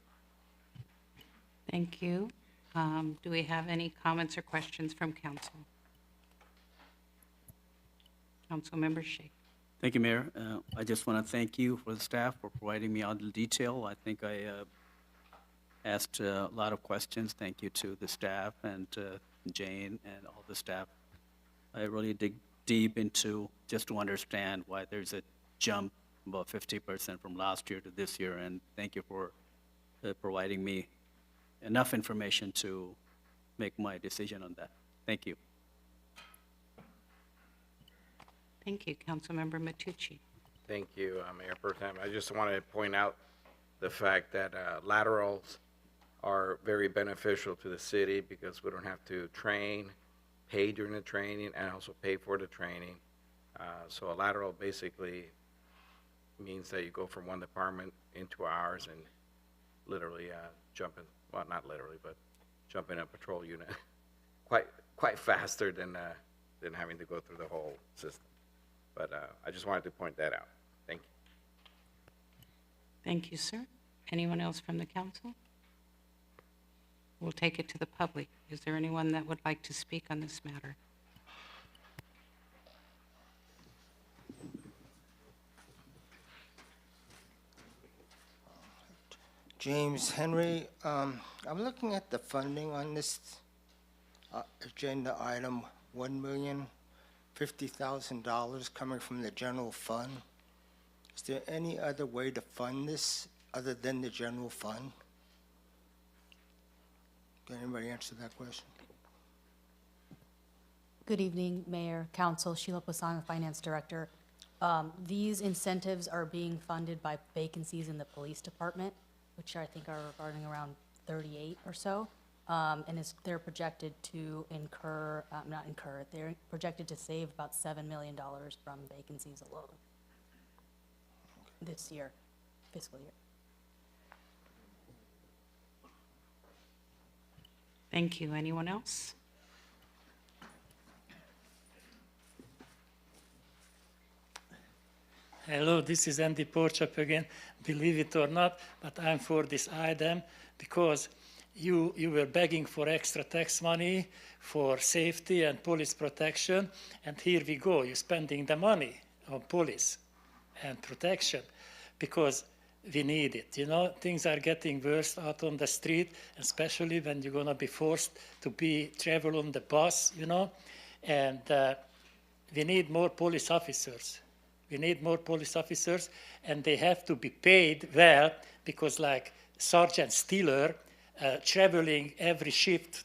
[SPEAKER 1] Thank you. Do we have any comments or questions from council? Councilmember Sheikh.
[SPEAKER 5] Thank you, Mayor. I just want to thank you for the staff for providing me all the detail. I think I asked a lot of questions. Thank you to the staff and Jane and all the staff. I really dig deep into just to understand why there's a jump about 50% from last year to this year, and thank you for providing me enough information to make my decision on that. Thank you.
[SPEAKER 1] Thank you. Councilmember Matucci.
[SPEAKER 8] Thank you, Mayor Pro Tem. I just want to point out the fact that laterals are very beneficial to the city because we don't have to train, pay during the training, and also pay for the training. So a lateral basically means that you go from one department into ours and literally jump in, well, not literally, but jump in a patrol unit quite faster than having to go through the whole system. But I just wanted to point that out. Thank you.
[SPEAKER 1] Thank you, sir. Anyone else from the council? We'll take it to the public. Is there anyone that would like to speak on this matter?
[SPEAKER 18] James Henry, I'm looking at the funding on this agenda item, $1,050,000 coming from the general fund. Is there any other way to fund this other than the general fund? Can anybody answer that question?
[SPEAKER 14] Good evening, Mayor, Council. Sheila Pasang, Finance Director. These incentives are being funded by vacancies in the police department, which I think are regarding around 38 or so. And they're projected to they're projected to save about $7 million from vacancies alone this year, fiscal year.
[SPEAKER 1] Thank you. Anyone else?
[SPEAKER 20] Hello, this is Andy Porchop again. Believe it or not, but I'm for this item because you were begging for extra tax money for safety and police protection, and here we go. You're spending the money on police and protection because we need it. You know, things are getting worse out on the street, especially when you're gonna be forced to travel on the bus, you know, and we need more police officers. We need more police officers, and they have to be paid well because like Sergeant Steeler, traveling every shift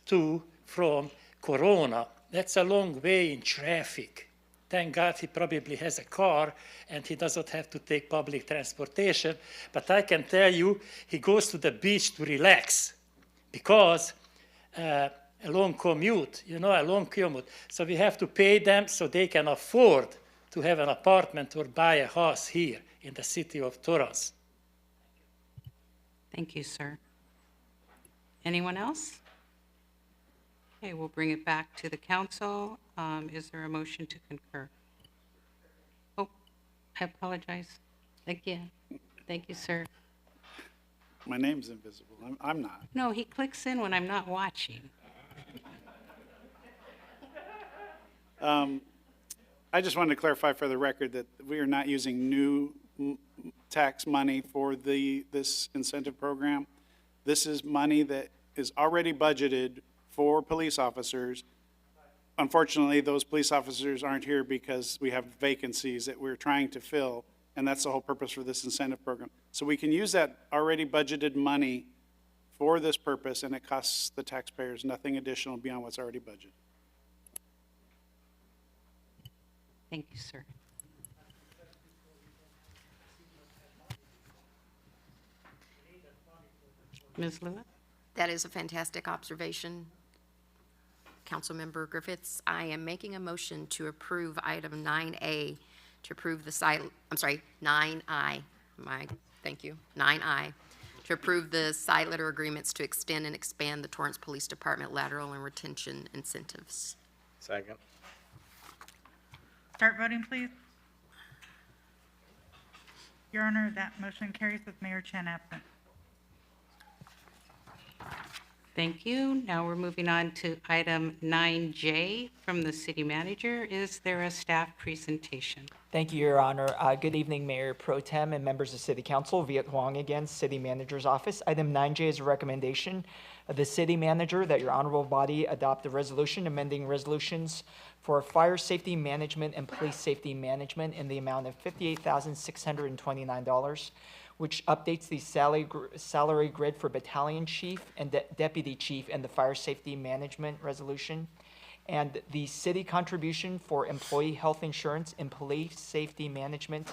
[SPEAKER 20] from Corona, that's a long way in traffic. Thank God he probably has a car and he doesn't have to take public transportation. But I can tell you, he goes to the beach to relax because a long commute, you know, a long commute. So we have to pay them so they can afford to have an apartment or buy a house here in the city of Torrance.
[SPEAKER 1] Thank you, sir. Anyone else? Okay, we'll bring it back to the council. Is there a motion to concur? Oh, I apologize again. Thank you, sir.
[SPEAKER 2] My name's invisible. I'm not.
[SPEAKER 1] No, he clicks in when I'm not watching.
[SPEAKER 2] I just wanted to clarify for the record that we are not using new tax money for this incentive program. This is money that is already budgeted for police officers. Unfortunately, those police officers aren't here because we have vacancies that we're trying to fill, and that's the whole purpose for this incentive program. So we can use that already budgeted money for this purpose, and it costs the taxpayers nothing additional beyond what's already budgeted.
[SPEAKER 1] Thank you, sir. Ms. Lewis?
[SPEAKER 11] That is a fantastic observation, Councilmember Griffiths. I am making a motion to approve item 9A, to approve the 9I, thank you, 9I, to approve the side letter agreements to extend and expand the Torrance Police Department lateral and retention incentives.
[SPEAKER 8] Second.
[SPEAKER 4] Start voting, please. Your Honor, that motion carries with Mayor Chen absent.
[SPEAKER 1] Thank you. Now we're moving on to item 9J from the city manager. Is there a staff presentation?
[SPEAKER 13] Thank you, Your Honor. Good evening, Mayor Pro Tem and members of City Council. Viet Huang again, City Manager's Office. Item 9J is a recommendation of the City Manager that your honorable body adopt a resolution amending resolutions for fire safety management and police safety management in the amount of $58,629, which updates the salary grid for battalion chief and deputy chief and the fire safety management resolution, and the city contribution for employee health insurance and police safety management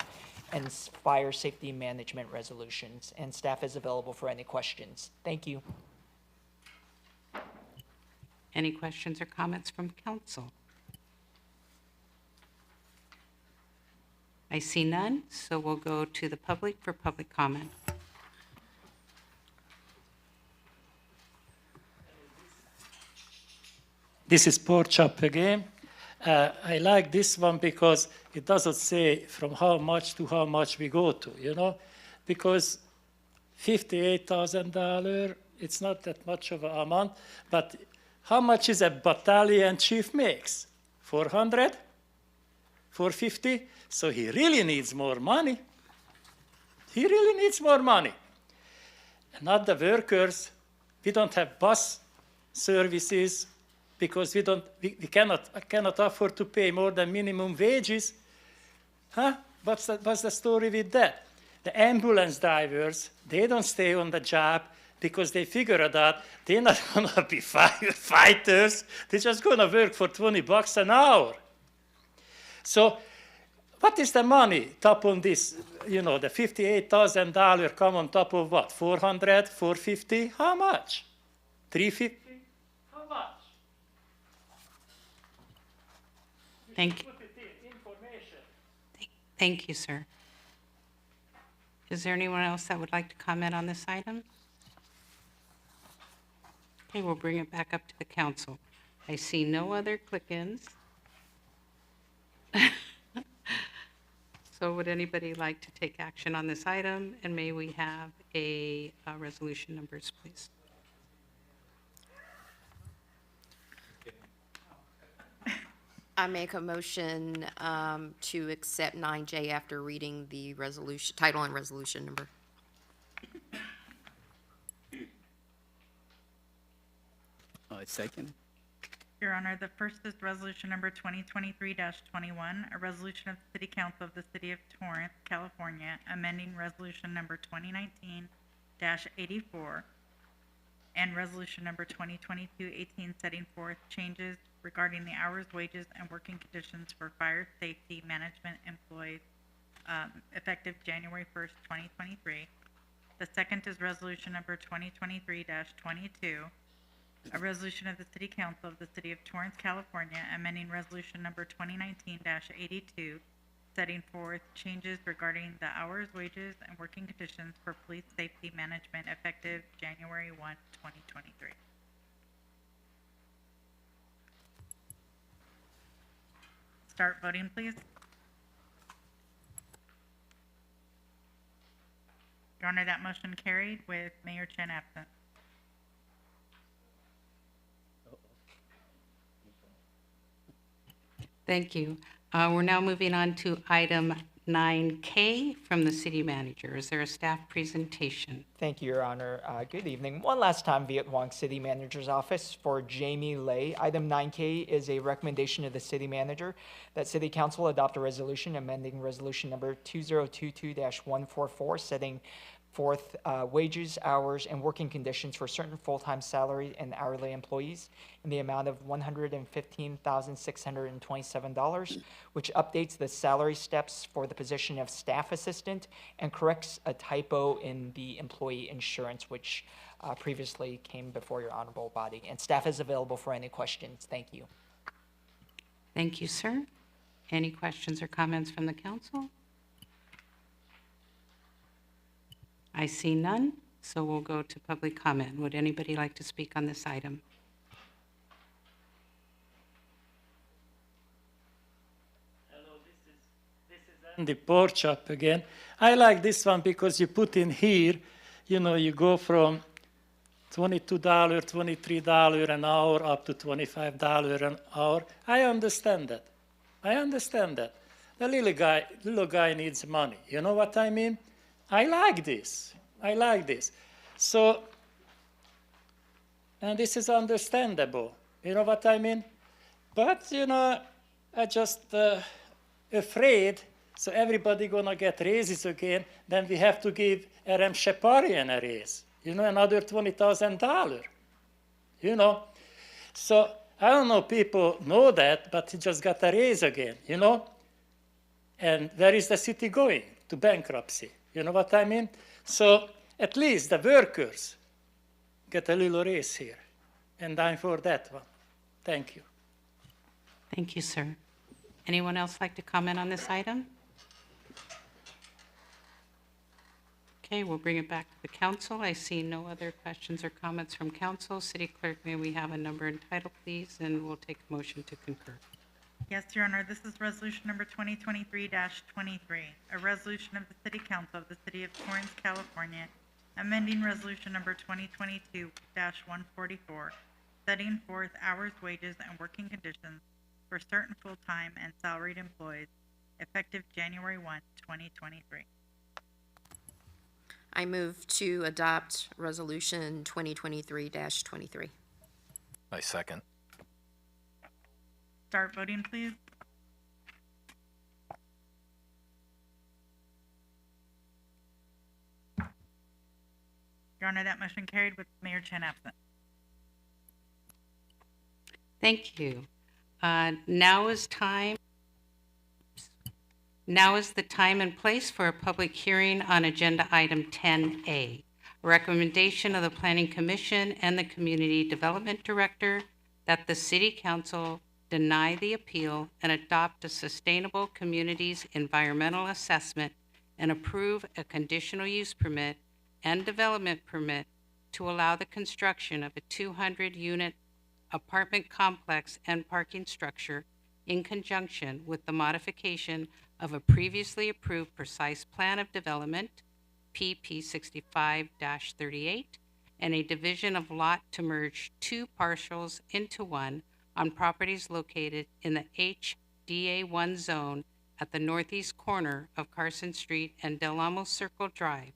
[SPEAKER 13] and fire safety management resolutions. And staff is available for any questions. Thank you.
[SPEAKER 1] Any questions or comments from council? I see none, so we'll go to the public for public comment.
[SPEAKER 20] This is pork chop again. I like this one because it doesn't say from how much to how much we go to, you know, because $58,000, it's not that much of an amount, but how much is a battalion chief makes? 400? 450? So he really needs more money. He really needs more money. And not the workers. We don't have bus services because we cannot afford to pay more than minimum wages. Huh? What's the story with that? The ambulance drivers, they don't stay on the job because they figure out they're not going to be firefighters. They're just going to work for $20 an hour. So what is the money top on this? You know, the $58,000 come on top of what? 400, 450? How much? 350? How much?
[SPEAKER 1] Thank you. Thank you, sir. Is there anyone else that would like to comment on this item? Okay, we'll bring it back up to the council. I see no other click-ins. So would anybody like to take action on this item? And may we have a resolution numbers, please?
[SPEAKER 11] I make a motion to accept 9J after reading the resolution, title and resolution number.
[SPEAKER 5] Second.
[SPEAKER 4] Your Honor, the first is resolution number 2023-21, a resolution of the City Council of the City of Torrance, California, amending resolution number 2019-84 and resolution number 2022-18 setting forth changes regarding the hours, wages, and working conditions for fire safety management employees effective January 1st, 2023. The second is resolution number 2023-22, a resolution of the City Council of the City of Torrance, California, amending resolution number 2019-82, setting forth changes regarding the hours, wages, and working conditions for police safety management effective January 1, 2023. Start voting, please. Your Honor, that motion carried with Mayor Chen absent.
[SPEAKER 1] Thank you. We're now moving on to item 9K from the city manager. Is there a staff presentation?
[SPEAKER 13] Thank you, Your Honor. Good evening. One last time, Viet Huang City Manager's Office for Jamie Lay. Item 9K is a recommendation of the City Manager that City Council adopt a resolution amending resolution number 2022-144, setting forth wages, hours, and working conditions for certain full-time salary and hourly employees in the amount of $115,627, which updates the salary steps for the position of staff assistant and corrects a typo in the employee insurance, which previously came before your honorable body. And staff is available for any questions. Thank you.
[SPEAKER 1] Thank you, sir. Any questions or comments from the council? I see none, so we'll go to public comment. Would anybody like to speak on this item?
[SPEAKER 20] Hello, this is Andy pork chop again. I like this one because you put in here, you know, you go from $22, $23 an hour up to $25 an hour. I understand that. I understand that. The little guy needs money. You know what I mean? I like this. I like this. So, and this is understandable. You know what I mean? But, you know, I just afraid, so everybody gonna get raises again, then we have to give RM Sheparian a raise. You know, another $20,000. You know? So, I don't know, people know that, but he just got a raise again, you know? And where is the city going? To bankruptcy. You know what I mean? So at least the workers get a little raise here, and I'm for that one. Thank you.
[SPEAKER 1] Thank you, sir. Anyone else like to comment on this item? Okay, we'll bring it back to the council. I see no other questions or comments from council. City Clerk, may we have a number and title, please, and we'll take a motion to concur.
[SPEAKER 4] Yes, Your Honor, this is resolution number 2023-23, a resolution of the City Council of the City of Torrance, California, amending resolution number 2022-144, setting forth hours, wages, and working conditions for certain full-time and salaried employees effective January 1, 2023.
[SPEAKER 11] I move to adopt Resolution 2023-23.
[SPEAKER 3] I second.
[SPEAKER 4] Start voting, please. Your Honor, that motion carried with Mayor Chen absent.
[SPEAKER 1] Thank you. Now is the time and place for a public hearing on Agenda Item 10A, a recommendation of the Planning Commission and the Community Development Director that the City Council deny the appeal and adopt a Sustainable Communities Environmental Assessment and approve a conditional use permit and development permit to allow the construction of a 200-unit apartment complex and parking structure in conjunction with the modification of a previously approved precise plan of development, PP 65-38, and a division of lot to merge two parcels into one on properties located in the HDA1 zone at the northeast corner of Carson Street and Del Amo Circle Drive,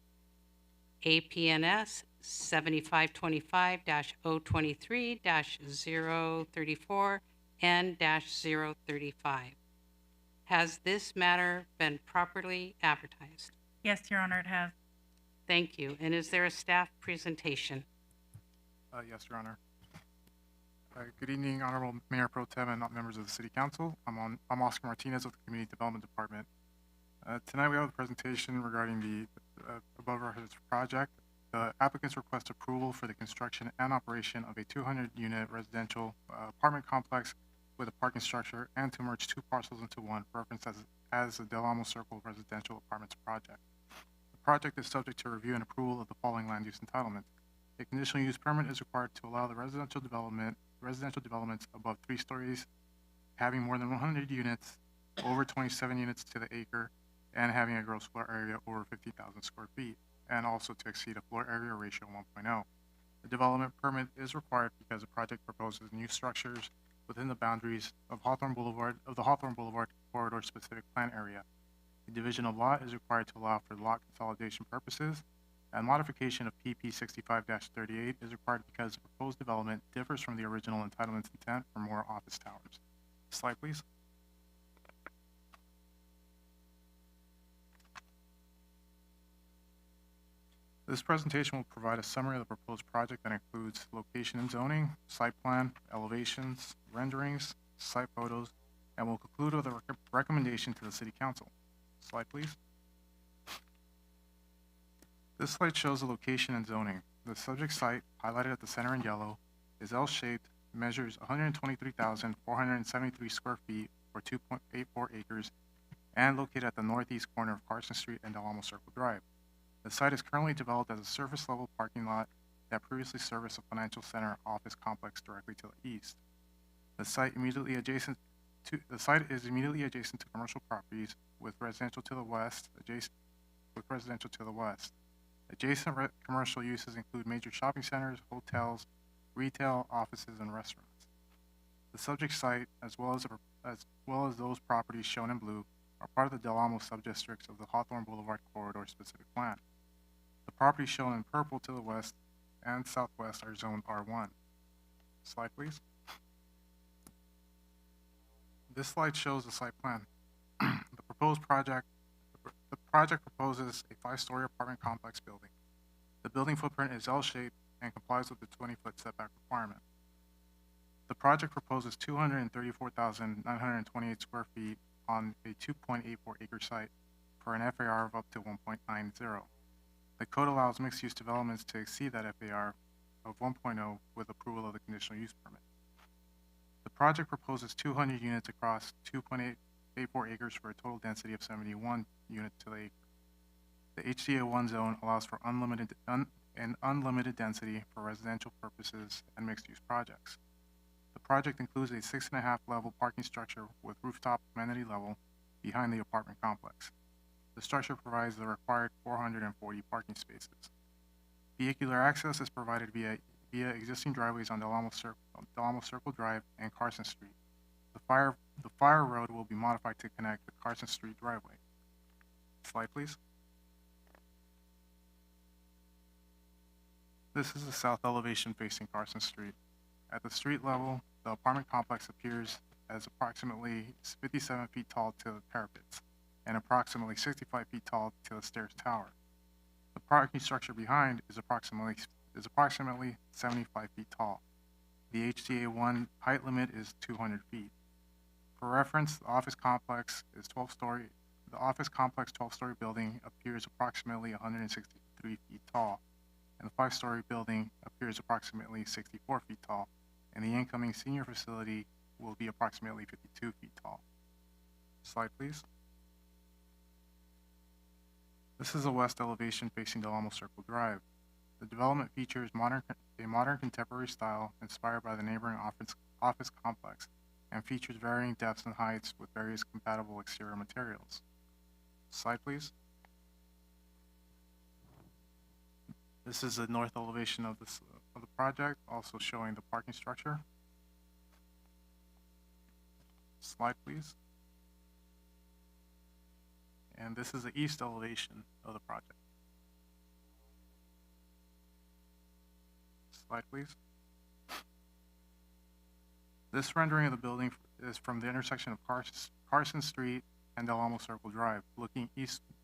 [SPEAKER 1] APNS 7525-023-034 and -035. Has this matter been properly advertised?
[SPEAKER 4] Yes, Your Honor, it has.
[SPEAKER 1] Thank you. And is there a staff presentation?
[SPEAKER 16] Yes, Your Honor. Good evening, Honorable Mayor Pro Tem and members of the City Council. I'm Oscar Martinez with the Community Development Department. Tonight we have a presentation regarding the above referenced project. The applicants request approval for the construction and operation of a 200-unit residential apartment complex with a parking structure and to merge two parcels into one, referenced as the Del Amo Circle Residential Apartments Project. The project is subject to review and approval of the following land use entitlements. A conditional use permit is required to allow the residential developments above 3 stories, having more than 100 units, over 27 units to the acre, and having a gross floor area over 50,000 square feet, and also to exceed a floor area ratio 1.0. The development permit is required because the project proposes new structures within the boundaries of the Hawthorne Boulevard corridor specific plan area. The division of lot is required to allow for lot consolidation purposes, and modification of PP 65-38 is required because the proposed development differs from the original entitlement's intent for more office towers. Slide, please. This presentation will provide a summary of the proposed project that includes location and zoning, site plan, elevations, renderings, site photos, and will conclude with a recommendation to the City Council. Slide, please. This slide shows the location and zoning. The subject site, highlighted at the center in yellow, is L-shaped, measures 123,473 square feet, or 2.84 acres, and located at the northeast corner of Carson Street and Del Amo Circle Drive. The site is currently developed as a surface-level parking lot that previously serviced a financial center office complex directly to the east. The site is immediately adjacent to commercial properties with residential to the west. Adjacent commercial uses include major shopping centers, hotels, retail, offices, and restaurants. The subject site, as well as those properties shown in blue, are part of the Del Amo subdistricts of the Hawthorne Boulevard corridor specific plan. The properties shown in purple to the west and southwest are zoned R1. Slide, please. This slide shows the site plan. The project proposes a 5-story apartment complex building. The building footprint is L-shaped and complies with the 20-foot setback requirement. The project proposes 234,928 square feet on a 2.84 acre site for an FAR of up to 1.90. The code allows mixed-use developments to exceed that FAR of 1.0 with approval of the conditional use permit. project proposes 200 units across 2.84 acres for a total density of 71 units to the acre. The HDA1 zone allows for unlimited density for residential purposes and mixed-use projects. The project includes a 6.5 level parking structure with rooftop amenity level behind the apartment complex. The structure provides the required 440 parking spaces. Vehicular access is provided via existing driveways on Del Amo Circle Drive and Carson Street. The fire road will be modified to connect the Carson Street driveway. Slide, please. This is the south elevation facing Carson Street. At the street level, the apartment complex appears as approximately 57 feet tall to the parapets and approximately 65 feet tall to the stairs tower. The parking structure behind is approximately 75 feet tall. The HDA1 height limit is 200 feet. For reference, the office complex 12-story building appears approximately 163 feet tall, and the 5-story building appears approximately 64 feet tall, and the incoming senior facility will be approximately 52 feet tall. Slide, please. This is a west elevation facing Del Amo Circle Drive. The development features a modern contemporary style inspired by the neighboring office complex and features varying depths and heights with various compatible exterior materials. Slide, please. This is the north elevation of the project, also showing the parking structure. Slide, please. And this is the east elevation of the project. Slide, please. This rendering of the building is from the intersection of Carson Street and Del Amo Circle Drive, looking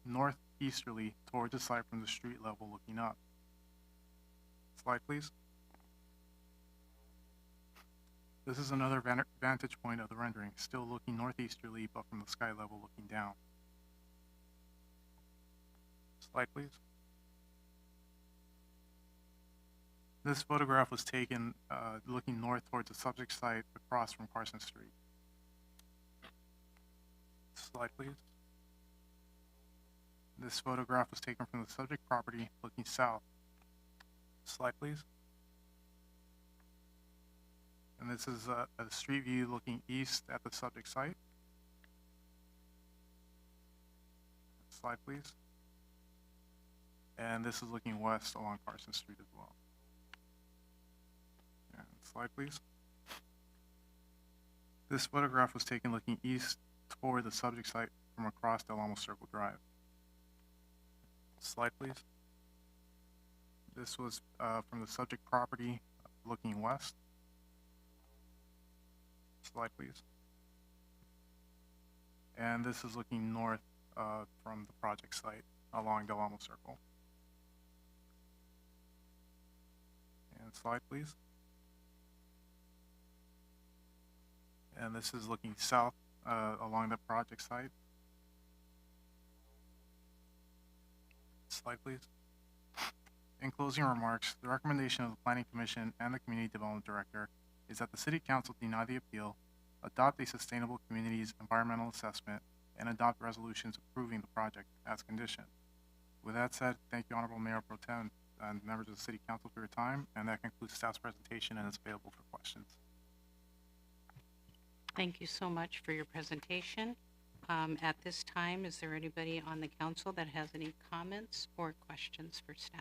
[SPEAKER 16] northeasterly towards the site from the street level looking up. Slide, please. This is another vantage point of the rendering, still looking northeasterly, but from the sky level looking down. Slide, please. This photograph was taken looking north towards the subject site across from Carson Street. Slide, please. This photograph was taken from the subject property looking south. Slide, please. And this is a street view looking east at the subject site. Slide, please. And this is looking west along Carson Street as well. And slide, please. This photograph was taken looking east toward the subject site from across Del Amo Circle Drive. Slide, please. This was from the subject property looking west. Slide, please. And this is looking north from the project site along Del Amo Circle. And slide, please. And this is looking south along the project site. Slide, please. In closing remarks, the recommendation of the Planning Commission and the Community Development Director is that the City Council deny the appeal, adopt a sustainable communities environmental assessment, and adopt resolutions approving the project as conditioned. With that said, thank you, Honorable Mayor Pro Tem and members of the City Council for your time, and that concludes staff's presentation and is available for questions.
[SPEAKER 1] Thank you so much for your presentation. At this time, is there anybody on the council that has any comments or questions for staff?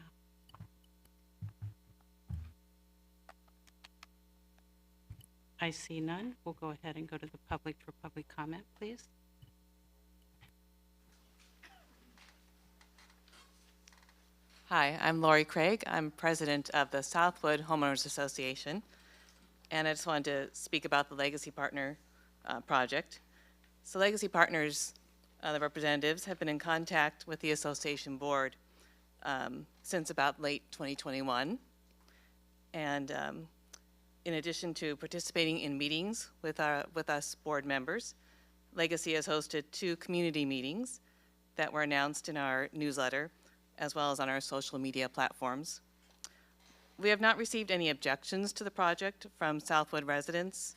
[SPEAKER 1] I see none. We'll go ahead and go to the public for public comment, please.
[SPEAKER 10] Hi, I'm Lori Craig. I'm president of the Southwood Homeowners Association, and I just wanted to speak about the Legacy Partner project. So Legacy Partners, the representatives, have been in contact with the association board since about late 2021, and in addition to participating in meetings with us board members, Legacy has hosted 2 community meetings that were announced in our newsletter, as well as on our social media platforms. We have not received any objections to the project from Southwood residents,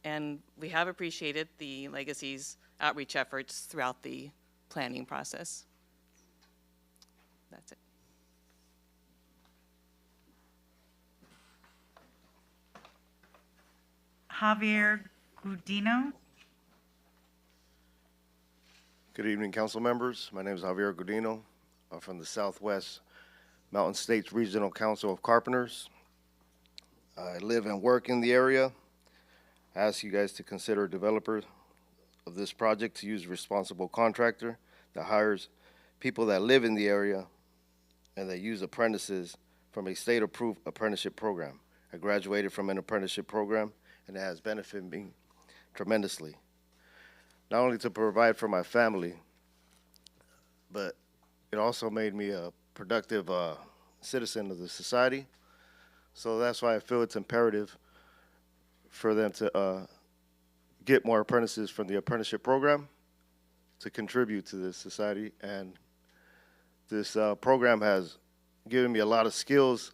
[SPEAKER 10] And we have appreciated the Legacy's outreach efforts throughout the planning process. That's it.
[SPEAKER 4] Javier Gudino.
[SPEAKER 21] Good evening, council members. My name is Javier Godino. I'm from the Southwest Mountain States Regional Council of Carpenters. I live and work in the area. I ask you guys to consider a developer of this project to use a responsible contractor that hires people that live in the area and that use apprentices from a state-approved apprenticeship program. I graduated from an apprenticeship program, and it has benefited me tremendously. Not only to provide for my family, but it also made me a productive citizen of the society. So that's why I feel it's imperative for them to get more apprentices from the apprenticeship program to contribute to this society. And this program has given me a lot of skills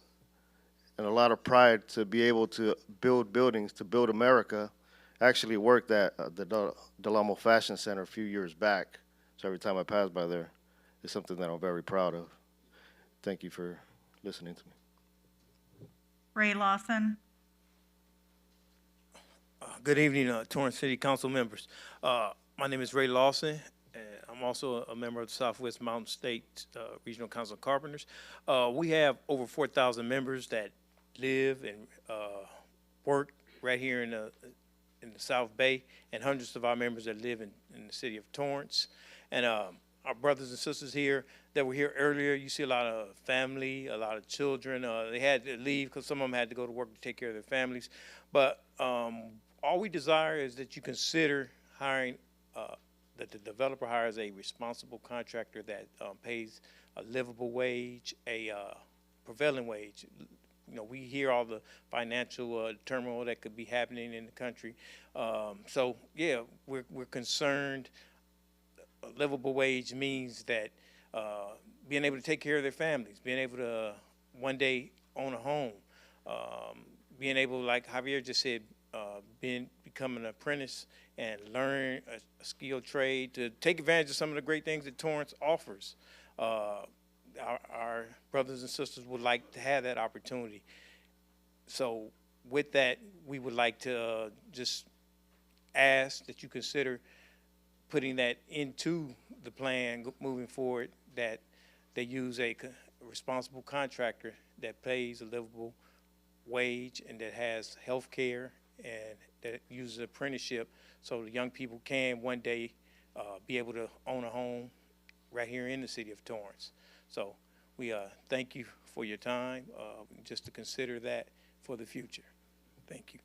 [SPEAKER 21] and a lot of pride to be able to build buildings, to build America. I actually worked at the Del Amo Fashion Center a few years back, so every time I pass by there, it's something that I'm very proud of. Thank you for listening to me.
[SPEAKER 4] Ray Lawson.
[SPEAKER 22] Good evening, Torrance City Council members. My name is Ray Lawson, and I'm also a member of the Southwest Mountain State Regional Council of Carpenters. We have over 4,000 members that live and work right here in the South Bay, and hundreds of our members that live in the city of Torrance. And our brothers and sisters here that were here earlier, you see a lot of family, a lot of children. They had to leave because some of them had to go to work to take care of their families. But all we desire is that you consider hiring, that the developer hires a responsible contractor that pays a livable wage, a prevailing wage. You know, we hear all the financial turmoil that could be happening in the country. So yeah, we're concerned. A livable wage means that being able to take care of their families, being able to one day own a home, being able, like Javier just said, become an apprentice and learn a skilled trade to take advantage of some of the great things that Torrance offers. Our brothers and sisters would like to have that opportunity. So with that, we would like to just ask that you consider putting that into the plan moving forward, that they use a responsible contractor that pays a livable wage and that has health care and that uses apprenticeship so the young people can one day be able to own a home right here in the city of Torrance. So we thank you for your time, just to consider that for the future. Thank you.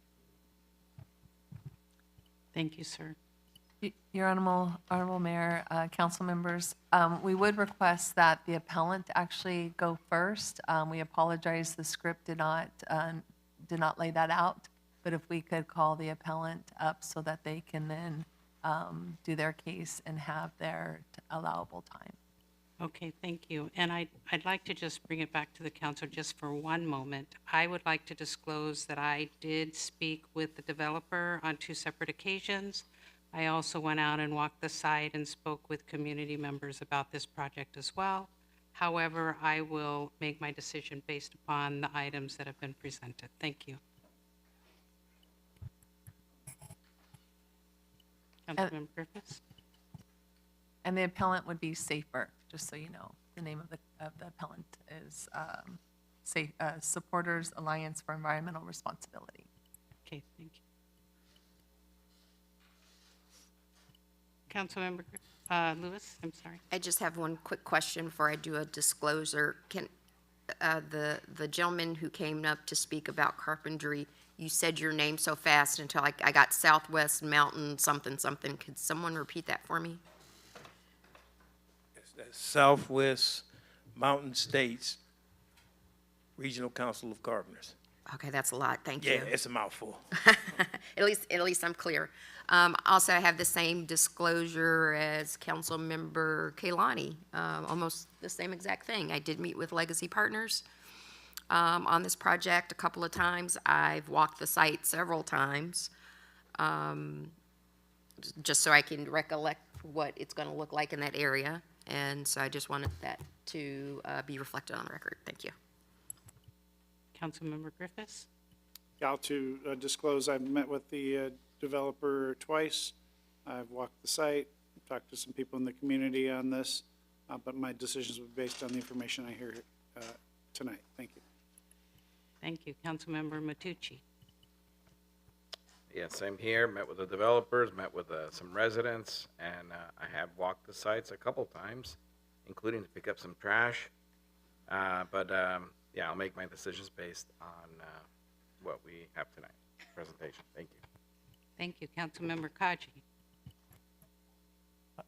[SPEAKER 1] Thank you, sir.
[SPEAKER 15] Your Honorable Mayor, council members, we would request that the appellant actually go first. We apologize, the script did not lay that out, but if we could call the appellant up so that they can then do their case and have their allowable time.
[SPEAKER 1] Okay, thank you. And I'd like to just bring it back to the council just for one moment. I would like to disclose that I did speak with the developer on 2 separate occasions. I also went out and walked the site and spoke with community members about this project as well. However, I will make my decision based upon the items that have been presented. Thank you. Councilmember Griffiths?
[SPEAKER 15] And the appellant would be Safer, just so you know. The name of the appellant is Supporters Alliance for Environmental Responsibility.
[SPEAKER 1] Okay, thank you. Councilmember Lewis, I'm sorry.
[SPEAKER 11] I just have one quick question before I do a disclosure. Can the gentleman who came up to speak about carpentry, you said your name so fast until I got Southwest Mountain something something. Could someone repeat that for me?
[SPEAKER 22] Southwest Mountain States Regional Council of Carpenters.
[SPEAKER 11] Okay, that's a lot. Thank you.
[SPEAKER 22] Yeah, it's a mouthful.
[SPEAKER 11] At least I'm clear. Also, I have the same disclosure as Councilmember Kaylani, almost the same exact thing. I did meet with Legacy Partners on this project a couple of times. I've walked the site several times. just so I can recollect what it's going to look like in that area. And so I just wanted that to be reflected on the record. Thank you.
[SPEAKER 1] Councilmember Griffiths?
[SPEAKER 2] Yeah, to disclose, I've met with the developer twice. I've walked the site, talked to some people in the community on this, but my decisions were based on the information I hear tonight. Thank you.
[SPEAKER 1] Thank you. Councilmember Matucci?
[SPEAKER 8] Yeah, same here. Met with the developers, met with some residents, and I have walked the sites a couple times, including to pick up some trash. But yeah, I'll make my decisions based on what we have tonight. Presentation. Thank you.
[SPEAKER 1] Thank you. Councilmember Kaji?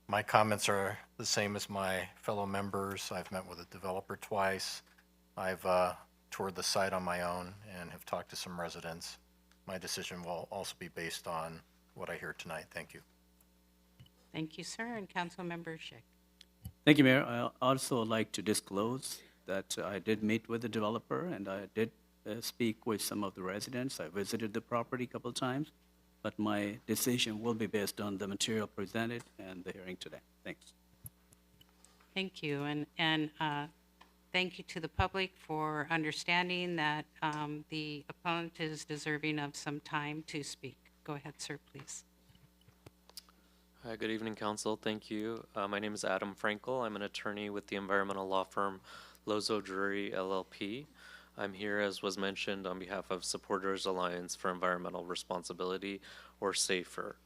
[SPEAKER 3] My comments are the same as my fellow members. I've met with a developer twice. I've toured the site on my own and have talked to some residents. My decision will also be based on what I hear tonight. Thank you.
[SPEAKER 1] Thank you, sir. And Councilmember Schick?
[SPEAKER 5] Thank you, Mayor. I also like to disclose that I did meet with the developer and I did speak with some of the residents. I visited the property a couple of times, but my decision will be based on the material presented and the hearing today. Thanks.
[SPEAKER 1] Thank you. And thank you to the public for understanding that the opponent is deserving of some time to speak. Go ahead, sir, please.
[SPEAKER 7] Hi, good evening, Council. Thank you. My name is Adam Frankel. I'm an attorney with the environmental law firm Lozo Drury LLP. I'm here, as was mentioned, on behalf of Supporters Alliance for Environmental Responsibility, or SAFER.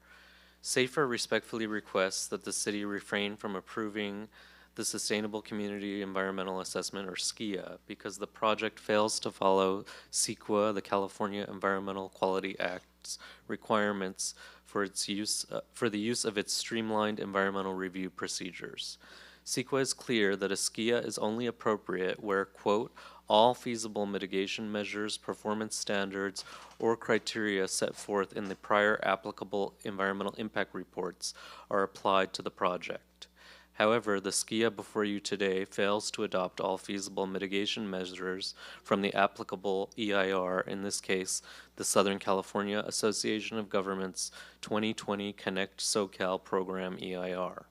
[SPEAKER 7] SAFER respectfully requests that the city refrain from approving the Sustainable Community Environmental Assessment, or SCEA, because the project fails to follow CEQA, the California Environmental Quality Act's requirements for its use for the use of its streamlined environmental review procedures. CEQA is clear that a SCEA is only appropriate where, quote, all feasible mitigation measures, performance standards, or criteria set forth in the prior applicable environmental impact reports are applied to the project. However, the SCEA before you today fails to adopt all feasible mitigation measures from the applicable EIR, in this case, the Southern California Association of Governments 2020 Connect SoCal Program EIR.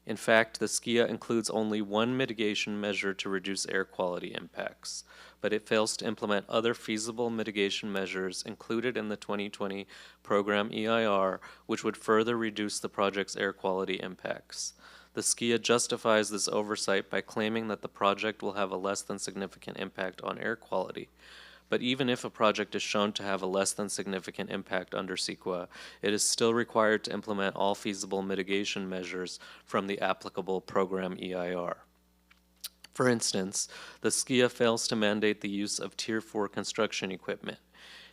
[SPEAKER 7] In fact, the SCEA includes only one mitigation measure to reduce air quality impacts, but it fails to implement other feasible mitigation measures included in the 2020 program EIR, which would further reduce the project's air quality impacts. The SCEA justifies this oversight by claiming that the project will have a less than significant impact on air quality. But even if a project is shown to have a less than significant impact under CEQA, it is still required to implement all feasible mitigation measures from the applicable program EIR. For instance, the SCEA fails to mandate the use of Tier 4 construction equipment.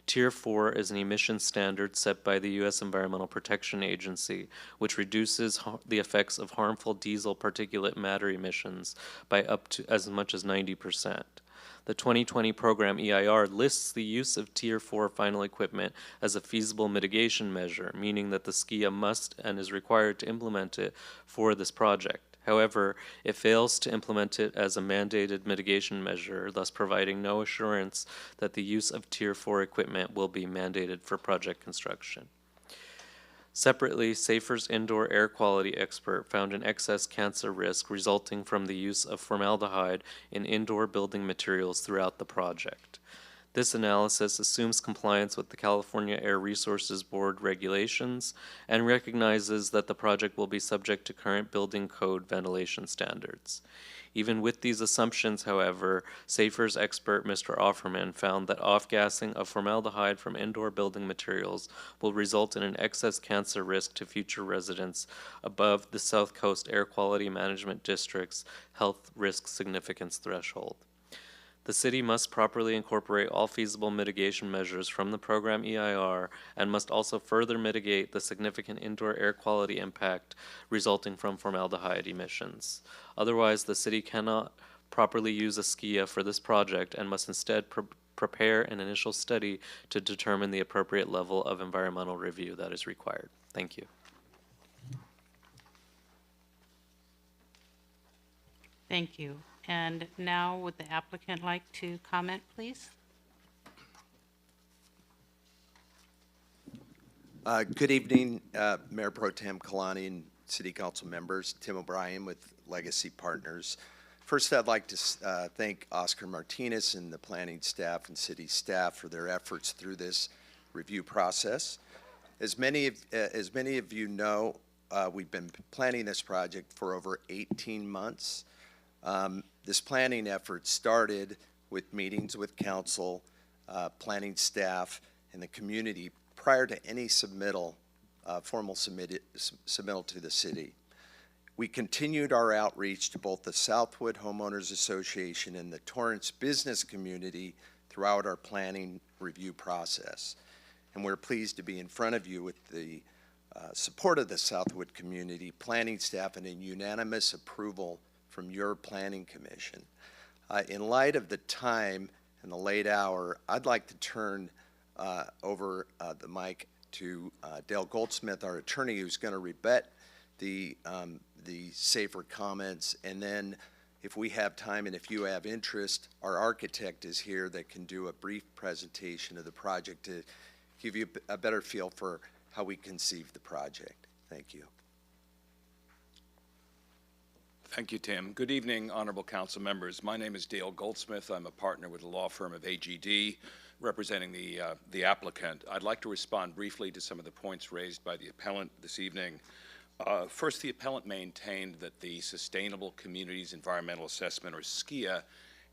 [SPEAKER 7] Tier 4 is an emission standard set by the U.S. Environmental Protection Agency, which reduces the effects of harmful diesel particulate matter emissions by up to as much as 90%. The 2020 program EIR lists the use of Tier 4 final equipment as a feasible mitigation measure, meaning that the SCEA must and is required to implement it for this project. However, it fails to implement it as a mandated mitigation measure, thus providing no assurance that the use of Tier 4 equipment will be mandated for project construction. Separately, SAFER's indoor air quality expert found an excess cancer risk resulting from the use of formaldehyde in indoor building materials throughout the project. This analysis assumes compliance with the California Air Resources Board regulations and recognizes that the project will be subject to current building code ventilation standards. Even with these assumptions, however, SAFER's expert, Mr. Offerman, found that off-gassing of formaldehyde from indoor building materials will result in an excess cancer risk to future residents above the South Coast Air Quality Management District's health risk significance threshold. The city must properly incorporate all feasible mitigation measures from the program EIR and must also further mitigate the significant indoor air quality impact resulting from formaldehyde emissions. Otherwise, the city cannot properly use a SCEA for this project and must instead prepare an initial study to determine the appropriate level of environmental review that is required. Thank you.
[SPEAKER 1] Thank you. And now would the applicant like to comment, please?
[SPEAKER 9] Good evening, Mayor Pro Tem Kalani and City Council members. Tim O'Brien with Legacy Partners. First, I'd like to thank Oscar Martinez and the planning staff and city staff for their efforts through this review process. As many of you know, we've been planning this project for over 18 months. This planning effort started with meetings with council, planning staff, and the community prior to any formal submittal to the city. We continued our outreach to both the Southwood Homeowners Association and the Torrance business community throughout our planning review process. And we're pleased to be in front of you with the support of the Southwood community, planning staff, and a unanimous approval from your planning commission. In light of the time and the late hour, I'd like to turn over the mic to Dale Goldsmith, our attorney, who's going to rebut the safer comments. And then if we have time and if you have interest, our architect is here that can do a brief presentation of the project to give you a better feel for how we conceive the project. Thank you.
[SPEAKER 12] Thank you, Tim. Good evening, honorable council members. My name is Dale Goldsmith. I'm a partner with the law firm of AGD, representing the applicant. I'd like to respond briefly to some of the points raised by the appellant this evening. First, the appellant maintained that the Sustainable Communities Environmental Assessment, or SCIA,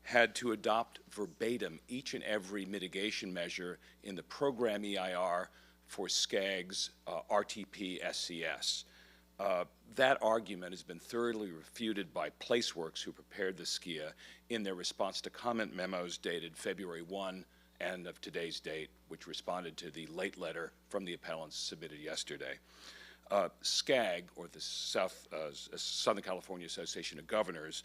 [SPEAKER 12] had to adopt verbatim each and every mitigation measure in the program EIR for SCAG's RTP SCS. That argument has been thoroughly refuted by Placeworks, who prepared the SCIA, in their response to comment memos dated February 1 and of today's date, which responded to the late letter from the appellants submitted yesterday. SCAG, or the Southern California Association of Governors,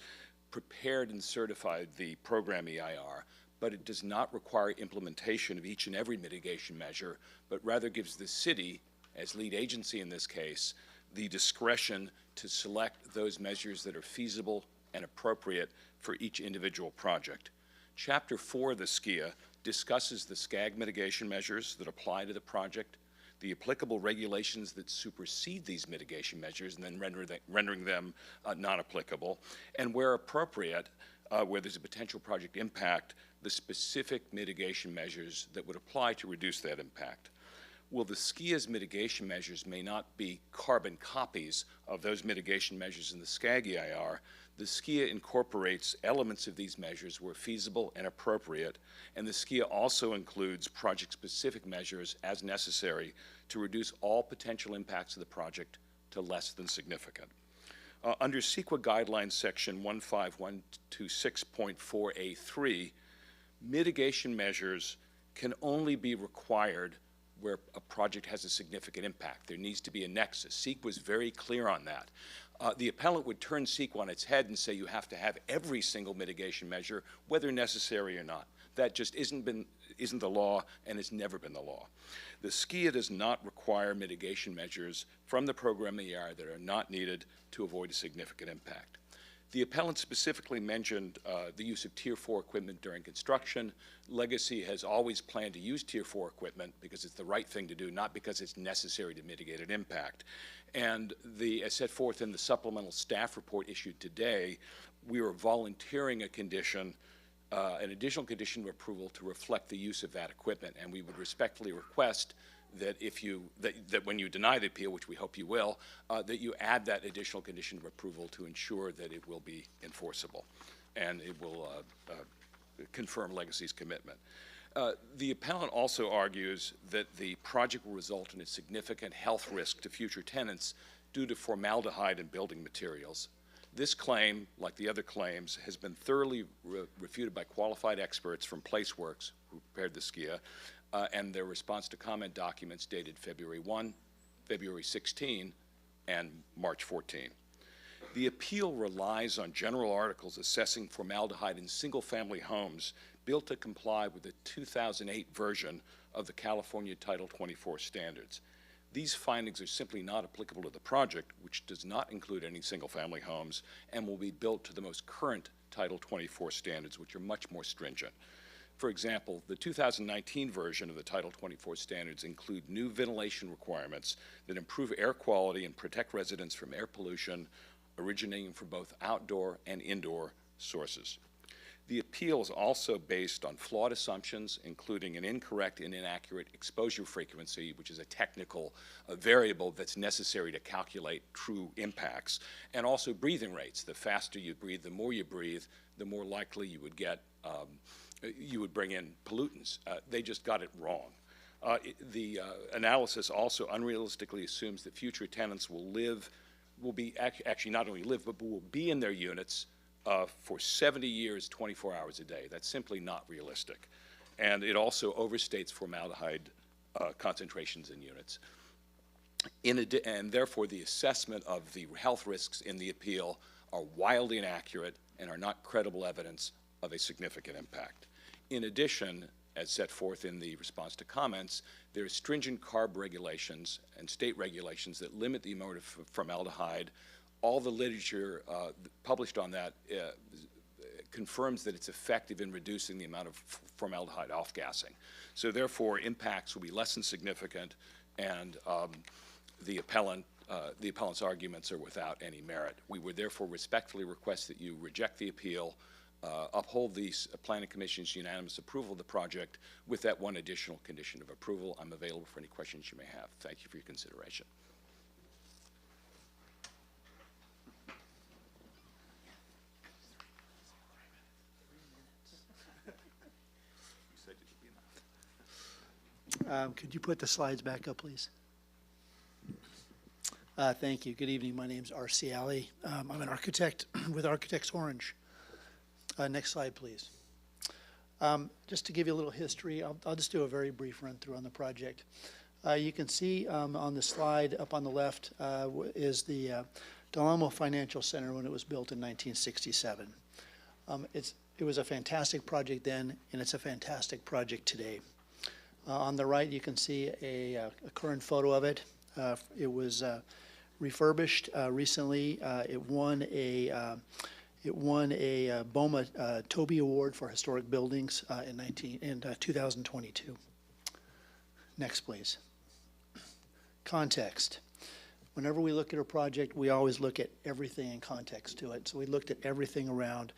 [SPEAKER 12] prepared and certified the program EIR, but it does not require implementation of each and every mitigation measure, but rather gives the city, as lead agency in this case, the discretion to select those measures that are feasible and appropriate for each individual project. Chapter 4 of the SCIA discusses the SCAG mitigation measures that apply to the project, the applicable regulations that supersede these mitigation measures and then rendering them non-applicable, and where appropriate, where there's a potential project impact, the specific mitigation measures that would apply to reduce that impact. While the SCIA's mitigation measures may not be carbon copies of those mitigation measures in the SCAG EIR, the SCIA incorporates elements of these measures where feasible and appropriate, and the SCIA also includes project-specific measures as necessary to reduce all potential impacts of the project to less than significant. Under CEQA Guidelines Section 15126.4A3, mitigation measures can only be required where a project has a significant impact. There needs to be a nexus. CEQA was very clear on that. The appellant would turn CEQA on its head and say you have to have every single mitigation measure, whether necessary or not. That just isn't the law, and it's never been the law. The SCIA does not require mitigation measures from the program EIR that are not needed to avoid a significant impact. The appellant specifically mentioned the use of Tier 4 equipment during construction. Legacy has always planned to use Tier 4 equipment because it's the right thing to do, not because it's necessary to mitigate an impact. And as set forth in the supplemental staff report issued today, we are volunteering a condition, an additional condition of approval to reflect the use of that equipment. And we would respectfully request that that when you deny the appeal, which we hope you will, that you add that additional condition of approval to ensure that it will be enforceable and it will confirm Legacy's commitment. The appellant also argues that the project will result in a significant health risk to future tenants due to formaldehyde in building materials. This claim, like the other claims, has been thoroughly refuted by qualified experts from Placeworks, who prepared the SCIA, and their response to comment documents dated February 1, February 16, and March 14. The appeal relies on general articles assessing formaldehyde in single-family homes built to comply with the 2008 version of the California Title 24 standards. These findings are simply not applicable to the project, which does not include any single-family homes, and will be built to the most current Title 24 standards, which are much more stringent. For example, the 2019 version of the Title 24 standards include new ventilation requirements that improve air quality and protect residents from air pollution originating from both outdoor and indoor sources. The appeal is also based on flawed assumptions, including an incorrect and inaccurate exposure frequency, which is a technical variable that's necessary to calculate true impacts, and also breathing rates. The faster you breathe, the more likely you would get, you would bring in pollutants. They just got it wrong. The analysis also unrealistically assumes that future tenants will be actually not only live, but will be in their units for 70 years, 24 hours a day. That's simply not realistic. And it also overstates formaldehyde concentrations in units. And therefore, the assessment of the health risks in the appeal are wildly inaccurate and are not credible evidence of a significant impact. In addition, as set forth in the response to comments, there are stringent CARB regulations and state regulations that limit the amount of formaldehyde. All the literature published on that confirms that it's effective in reducing the amount of formaldehyde off-gassing. So therefore, impacts will be less than significant, and the appellant's arguments are without any merit. We would therefore respectfully request that you reject the appeal, uphold the Planning Commission's unanimous approval of the project with that one additional condition of approval. I'm available for any questions you may have. Thank you for your consideration.
[SPEAKER 17] Could you put the slides back up, please? Thank you. Good evening. My name is R.C. Alley. I'm an architect with Architects Orange. Next slide, please. Just to give you a little history, I'll just do a very brief run-through on the project. You can see on the slide up on the left is the Del Amo Financial Center when it was built in 1967. It was a fantastic project then, and it's a fantastic project today. On the right, you can see a current photo of it. It was refurbished recently. It won a BOMA Toby Award for Historic Buildings in 2022. Next, please. Context. Whenever we look at a project, we always look at everything in context to it. So we looked at everything around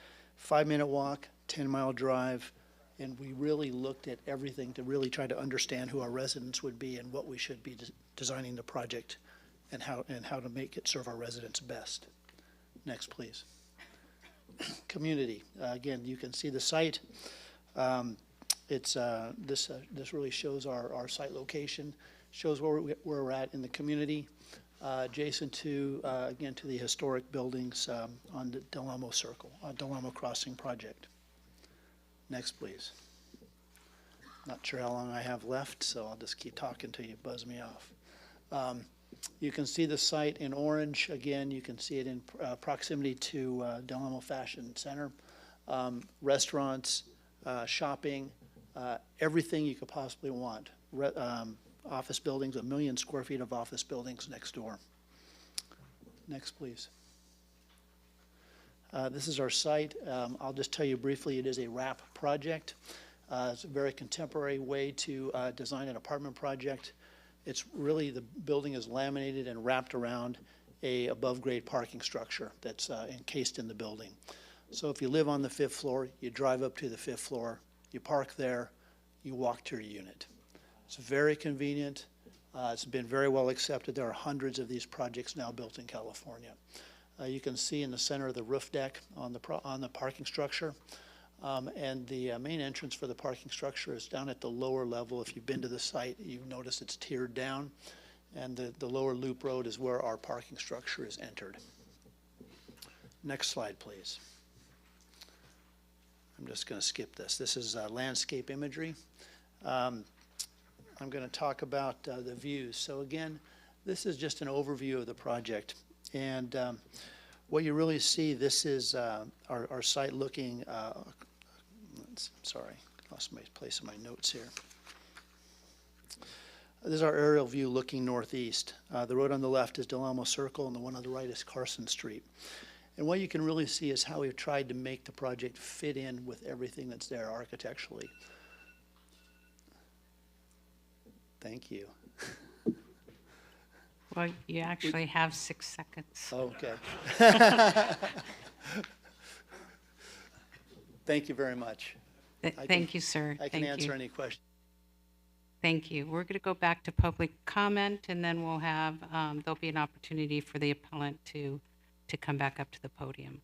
[SPEAKER 17] 5-minute walk, 10-mile drive, and we really looked at everything to really try to understand who our residents would be and what we should be designing the project and how to make it serve our residents best. Next, please. Community. Again, you can see the site. This really shows our site location, shows where we're at in the community, adjacent to, again, to the historic buildings on the Del Amo Circle, Del Amo Crossing project. Next, please. Not sure how long I have left, so I'll just keep talking till you buzz me off. You can see the site in orange. Again, you can see it in proximity to Del Amo Fashion Center. Restaurants, shopping, everything you could possibly want. Office buildings, 1 million square feet of office buildings next door. Next, please. This is our site. I'll just tell you briefly, it is a wrap project. It's a very contemporary way to design an apartment project. It's really, the building is laminated and wrapped around a above-grade parking structure that's encased in the building. So if you live on the 5th floor, you drive up to the 5th floor, you park there, you walk to your unit. It's very convenient. It's been very well accepted. There are hundreds of these projects now built in California. You can see in the center of the roof deck on the parking structure. And the main entrance for the parking structure is down at the lower level. If you've been to the site, you've noticed it's tiered down. And the lower loop road is where our parking structure is entered. Next slide, please. I'm just going to skip this. This is landscape imagery. I'm going to talk about the views. So again, this is just an overview of the project. And what you really see, this is our site looking, sorry, lost my place in my notes here. This is our aerial view looking northeast. The road on the left is Del Amo Circle, and the one on the right is Carson Street. And what you can really see is how we've tried to make the project fit in with everything that's there architecturally. Thank you.
[SPEAKER 1] Well, you actually have 6 seconds.
[SPEAKER 17] Okay. Thank you very much.
[SPEAKER 1] Thank you, sir.
[SPEAKER 17] I can
[SPEAKER 1] Thank
[SPEAKER 17] answer
[SPEAKER 1] you.
[SPEAKER 17] any questions.
[SPEAKER 1] Thank you. We're going to go back to public comment, and then we'll have, there'll be an opportunity for the appellant to come back up to the podium.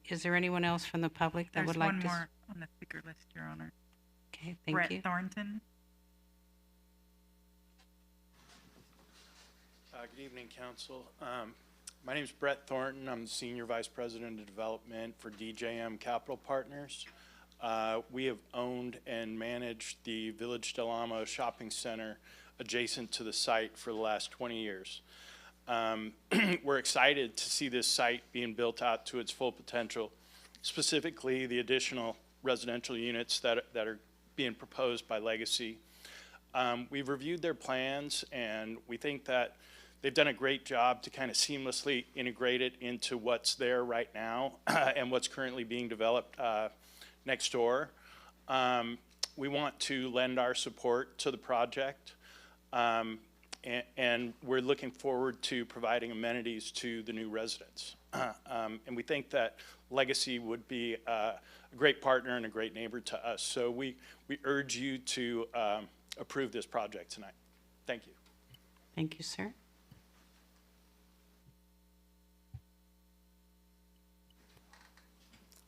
[SPEAKER 1] Is there anyone else from the public that would like to?
[SPEAKER 4] There's one more on the speaker list, Your Honor.
[SPEAKER 1] Okay, thank you.
[SPEAKER 4] Brett Thornton.
[SPEAKER 6] Good evening, Council. My name is Brett Thornton. I'm the Senior Vice President of Development for DJM Capital Partners. We have owned and managed the Village Del Amo Shopping Center adjacent to the site for the last 20 years. We're excited to see this site being built out to its full potential, specifically the additional residential units that are being proposed by Legacy. We've reviewed their plans, and we think that they've done a great job to kind of seamlessly integrate it into what's there right now and what's currently being developed next door. We want to lend our support to the project, and we're looking forward to providing amenities to the new residents. And we think that Legacy would be a great partner and a great neighbor to us. So we urge you to approve this project tonight. Thank you.
[SPEAKER 1] Thank you, sir.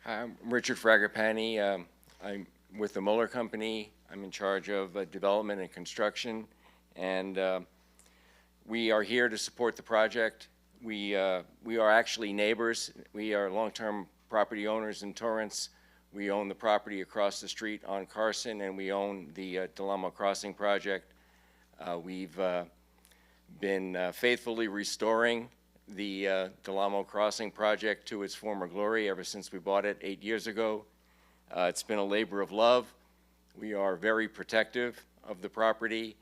[SPEAKER 19] Hi, I'm Richard Fragapani. I'm with the Mueller Company. I'm in charge of development and construction, and we are here to support the project. We are actually neighbors. We are long-term property owners in Torrance. We own the property across the street on Carson, and we own the Del Amo Crossing project. We've been faithfully restoring the Del Amo Crossing project to its former glory ever since we bought it 8 years ago. It's been a labor of love. We are very protective of the property.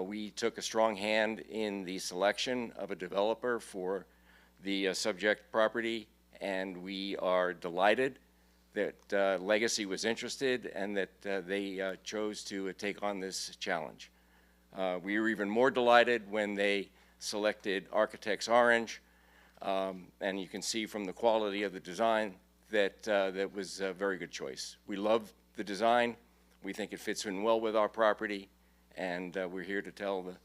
[SPEAKER 19] We took a strong hand in the selection of a developer for the subject property, and we are delighted that Legacy was interested and that they chose to take on this challenge. We were even more delighted when they selected Architects Orange, and you can see from the quality of the design that that was a very good choice. We love the design. We think it fits in well with our property, and we're here to tell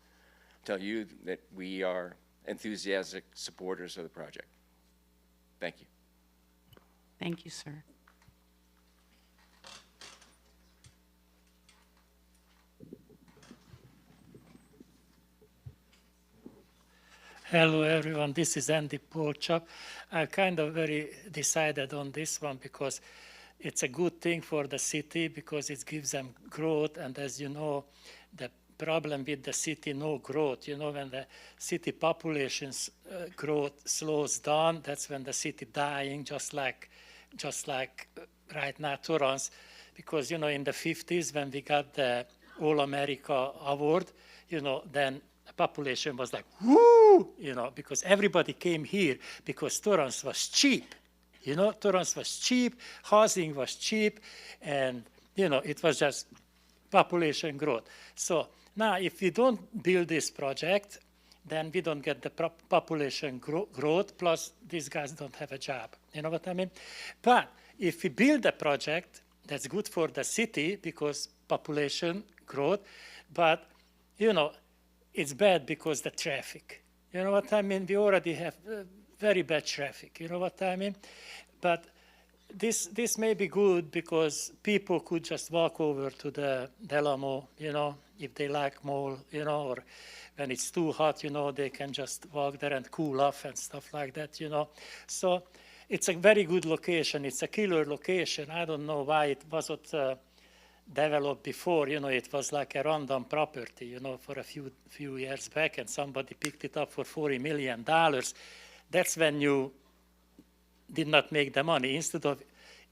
[SPEAKER 19] you that we are enthusiastic supporters of the project. Thank you.
[SPEAKER 1] Thank you, sir.
[SPEAKER 20] Hello, everyone. This is Andy Porchop. I'm kind of very decided on this one because it's a good thing for the city because it gives them growth. And as you know, the problem with the city, no growth. You know, when the city population's growth slows down, that's when the city dying, just like right now, Torrance. Because, you know, in the 50s, when we got the All America Award, you know, then population was like, whoo, you know, because everybody came here because Torrance was cheap. You know, Torrance was cheap, housing was cheap, and, you know, it was just population growth. So now if we don't build this project, then we don't get the population growth, plus these guys don't have a job. You know what I mean? But if we build a project, that's good for the city because population growth, but, you know, it's bad because the traffic. You know what I mean? We already have very bad traffic. You know what I mean? But this may be good because people could just walk over to the Del Amo, you know, if they like mall, you know, or when it's too hot, you know, they can just walk there and cool off and stuff like that, you know. So it's a very good location. It's a killer location. I don't know why it wasn't developed before. You know, it was like a random property, you know, for a few years back, and somebody picked it up for $40 million. That's when you did not make the money. Instead of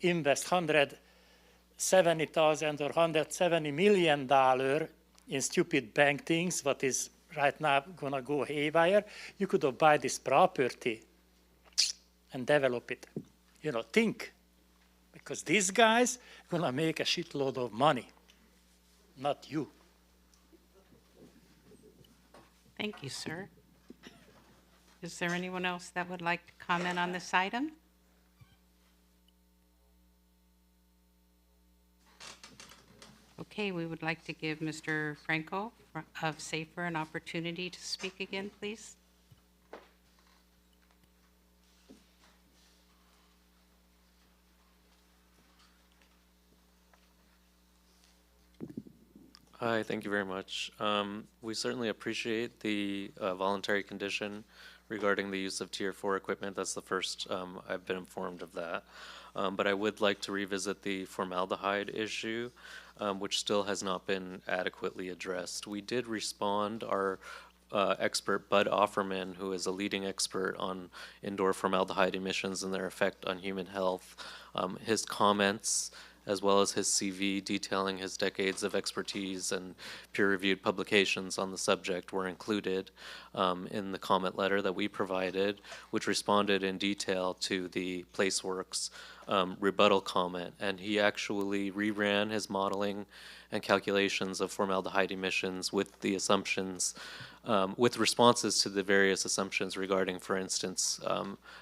[SPEAKER 20] invest $170,000 or $170 million in stupid bank things, what is right now gonna go haywire, you could have buy this property and develop it. Think. Because these guys are gonna make a shitload of money, not you.
[SPEAKER 1] Thank you, sir. Is there anyone else that would like to comment on this item? Okay, we would like to give Mr. Franco of Safer an opportunity to speak again, please.
[SPEAKER 7] Hi, thank you very much. We certainly appreciate the voluntary condition regarding the use of Tier 4 equipment. That's the first I've been informed of that. But I would like to revisit the formaldehyde issue, which still has not been adequately addressed. We did respond. Our expert Bud Offerman, who is a leading expert on indoor formaldehyde emissions and their effect on human health, his comments as well as his CV detailing his decades of expertise and peer-reviewed publications on the subject were included in the comment letter that we provided, which responded in detail to the PlaceWorks rebuttal comment. And he actually reran his modeling and calculations of formaldehyde emissions with the assumptions, with responses to the various assumptions regarding, for instance,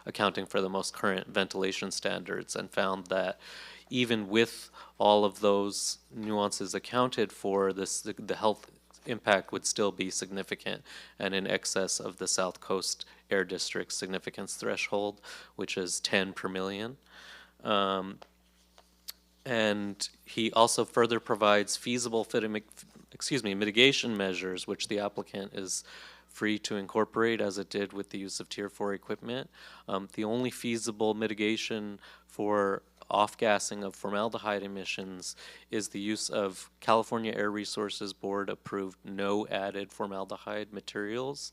[SPEAKER 7] accounting for the most current ventilation standards, and found that even with all of those nuances accounted for, the health impact would still be significant and in excess of the South Coast Air District's significance threshold, which is 10 per million. And he also further provides feasible mitigation measures, which the applicant is free to incorporate, as it did with the use of Tier 4 equipment. The only feasible mitigation for off-gassing of formaldehyde emissions is the use of California Air Resources Board approved no added formaldehyde materials.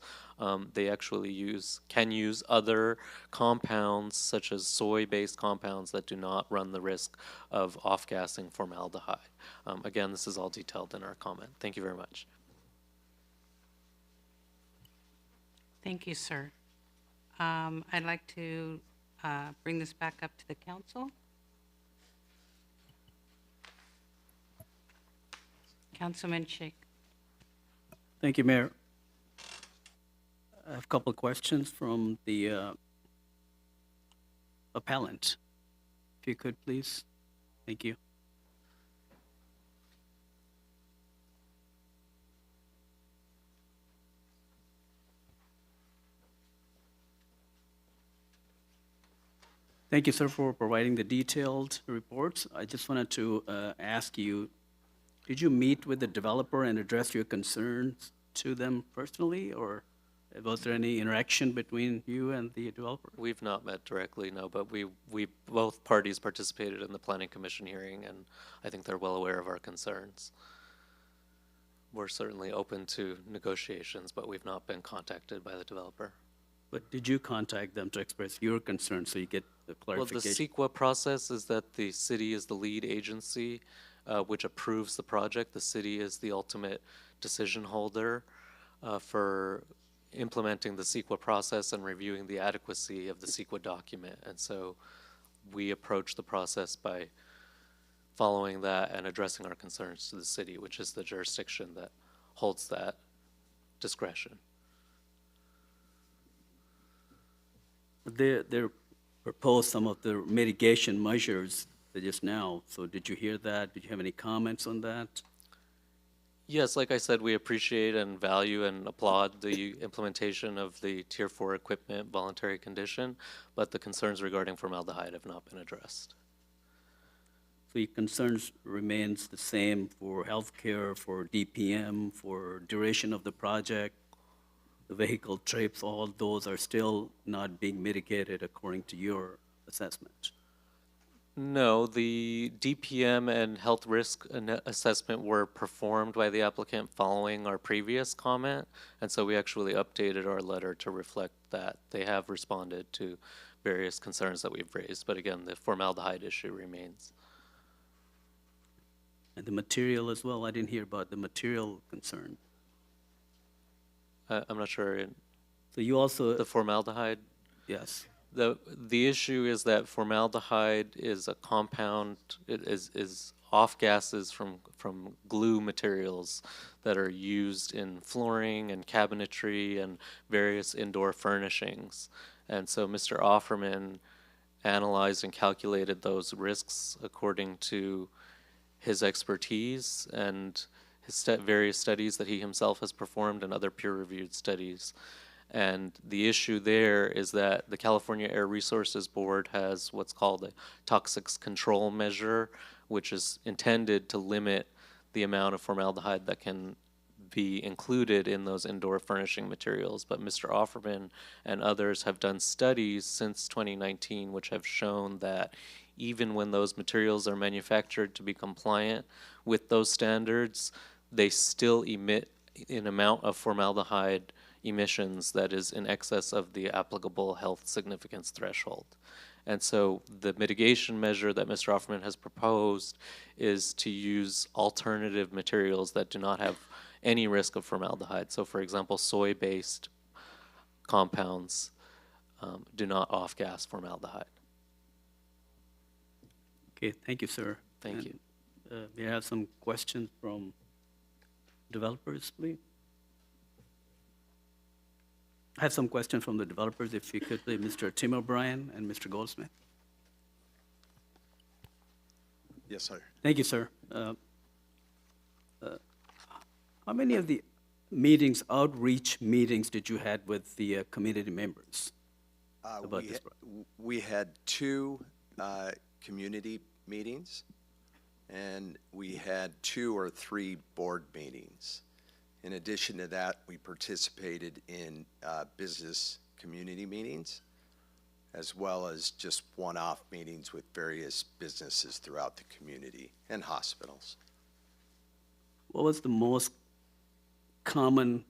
[SPEAKER 7] They actually can use other compounds such as soy-based compounds that do not run the risk of off-gassing formaldehyde. Again, this is all detailed in our comment. Thank you very much.
[SPEAKER 1] Thank you, sir. I'd like to bring this back up to the council. Councilman Sheikh.
[SPEAKER 5] Thank you, Mayor. I have a couple of questions from the appellant. If you could, please. Thank you. Thank you, sir, for providing the detailed reports. I just wanted to ask you, did you meet with the developer and address your concerns to them personally, or was there any interaction between you and the developer?
[SPEAKER 7] We've not met directly, no, but we both parties participated in the Planning Commission hearing, and I think they're well aware of our concerns. We're certainly open to negotiations, but we've not been contacted by the developer.
[SPEAKER 5] But did you contact them to express your concerns so you get the clarification?
[SPEAKER 7] Well, the CEQA process is that the city is the lead agency which approves the project. The city is the ultimate decision holder for implementing the CEQA process and reviewing the adequacy of the CEQA document. And so we approach the process by following that and addressing our concerns to the city, which is the jurisdiction that holds that discretion.
[SPEAKER 5] They proposed some of the mitigation measures just now. So did you hear that? Did you have any comments on that?
[SPEAKER 7] Yes, like I said, we appreciate and value and applaud the implementation of the Tier 4 equipment voluntary condition, but the concerns regarding formaldehyde have not been addressed.
[SPEAKER 5] So your concerns remains the same for healthcare, for DPM, for duration of the project, the vehicle trips, all those are still not being mitigated according to your assessment?
[SPEAKER 7] No, the DPM and health risk assessment were performed by the applicant following our previous comment, and so we actually updated our letter to reflect that. They have responded to various concerns that we've raised, but again, the formaldehyde issue remains.
[SPEAKER 5] And the material as well, I didn't hear about the material concern.
[SPEAKER 7] I'm not sure.
[SPEAKER 5] So you also...
[SPEAKER 7] The formaldehyde?
[SPEAKER 5] Yes.
[SPEAKER 7] The issue is that formaldehyde is a compound. It is off gases from glue materials that are used in flooring and cabinetry and various indoor furnishings. And so Mr. Offerman analyzed and calculated those risks according to his expertise and his various studies that he himself has performed and other peer-reviewed studies. And the issue there is that the California Air Resources Board has what's called a toxics control measure, which is intended to limit the amount of formaldehyde that can be included in those indoor furnishing materials. But Mr. Offerman and others have done studies since 2019 which have shown that even when those materials are manufactured to be compliant with those standards, they still emit an amount of formaldehyde emissions that is in excess of the applicable health significance threshold. And so the mitigation measure that Mr. Offerman has proposed is to use alternative materials that do not have any risk of formaldehyde. So for example, soy-based compounds do not off-gas formaldehyde.
[SPEAKER 5] Okay, thank you, sir.
[SPEAKER 7] Thank you.
[SPEAKER 5] May I have some questions from developers, please? I have some questions from the developers, if you could, please, Mr. Tim O'Brien and Mr. Goldsmith.
[SPEAKER 9] Yes, sir.
[SPEAKER 5] Thank you, sir. How many of the meetings, outreach meetings, did you had with the community members about this project?
[SPEAKER 9] We had 2 community meetings, and we had 2 or 3 board meetings. In addition to that, we participated in business community meetings, as well as just one-off meetings with various businesses throughout the community and hospitals.
[SPEAKER 5] What was the most common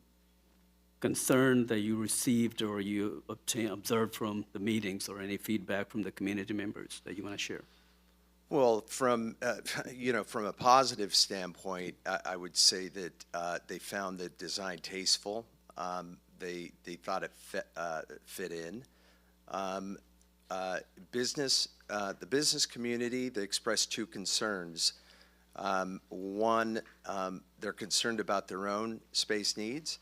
[SPEAKER 5] concern that you received or you observed from the meetings, or any feedback from the community members that you want to share?
[SPEAKER 9] Well, from from a positive standpoint, I would say that they found the design tasteful. They thought it fit in. The business community, they expressed 2 concerns. One, they're concerned about their own space needs.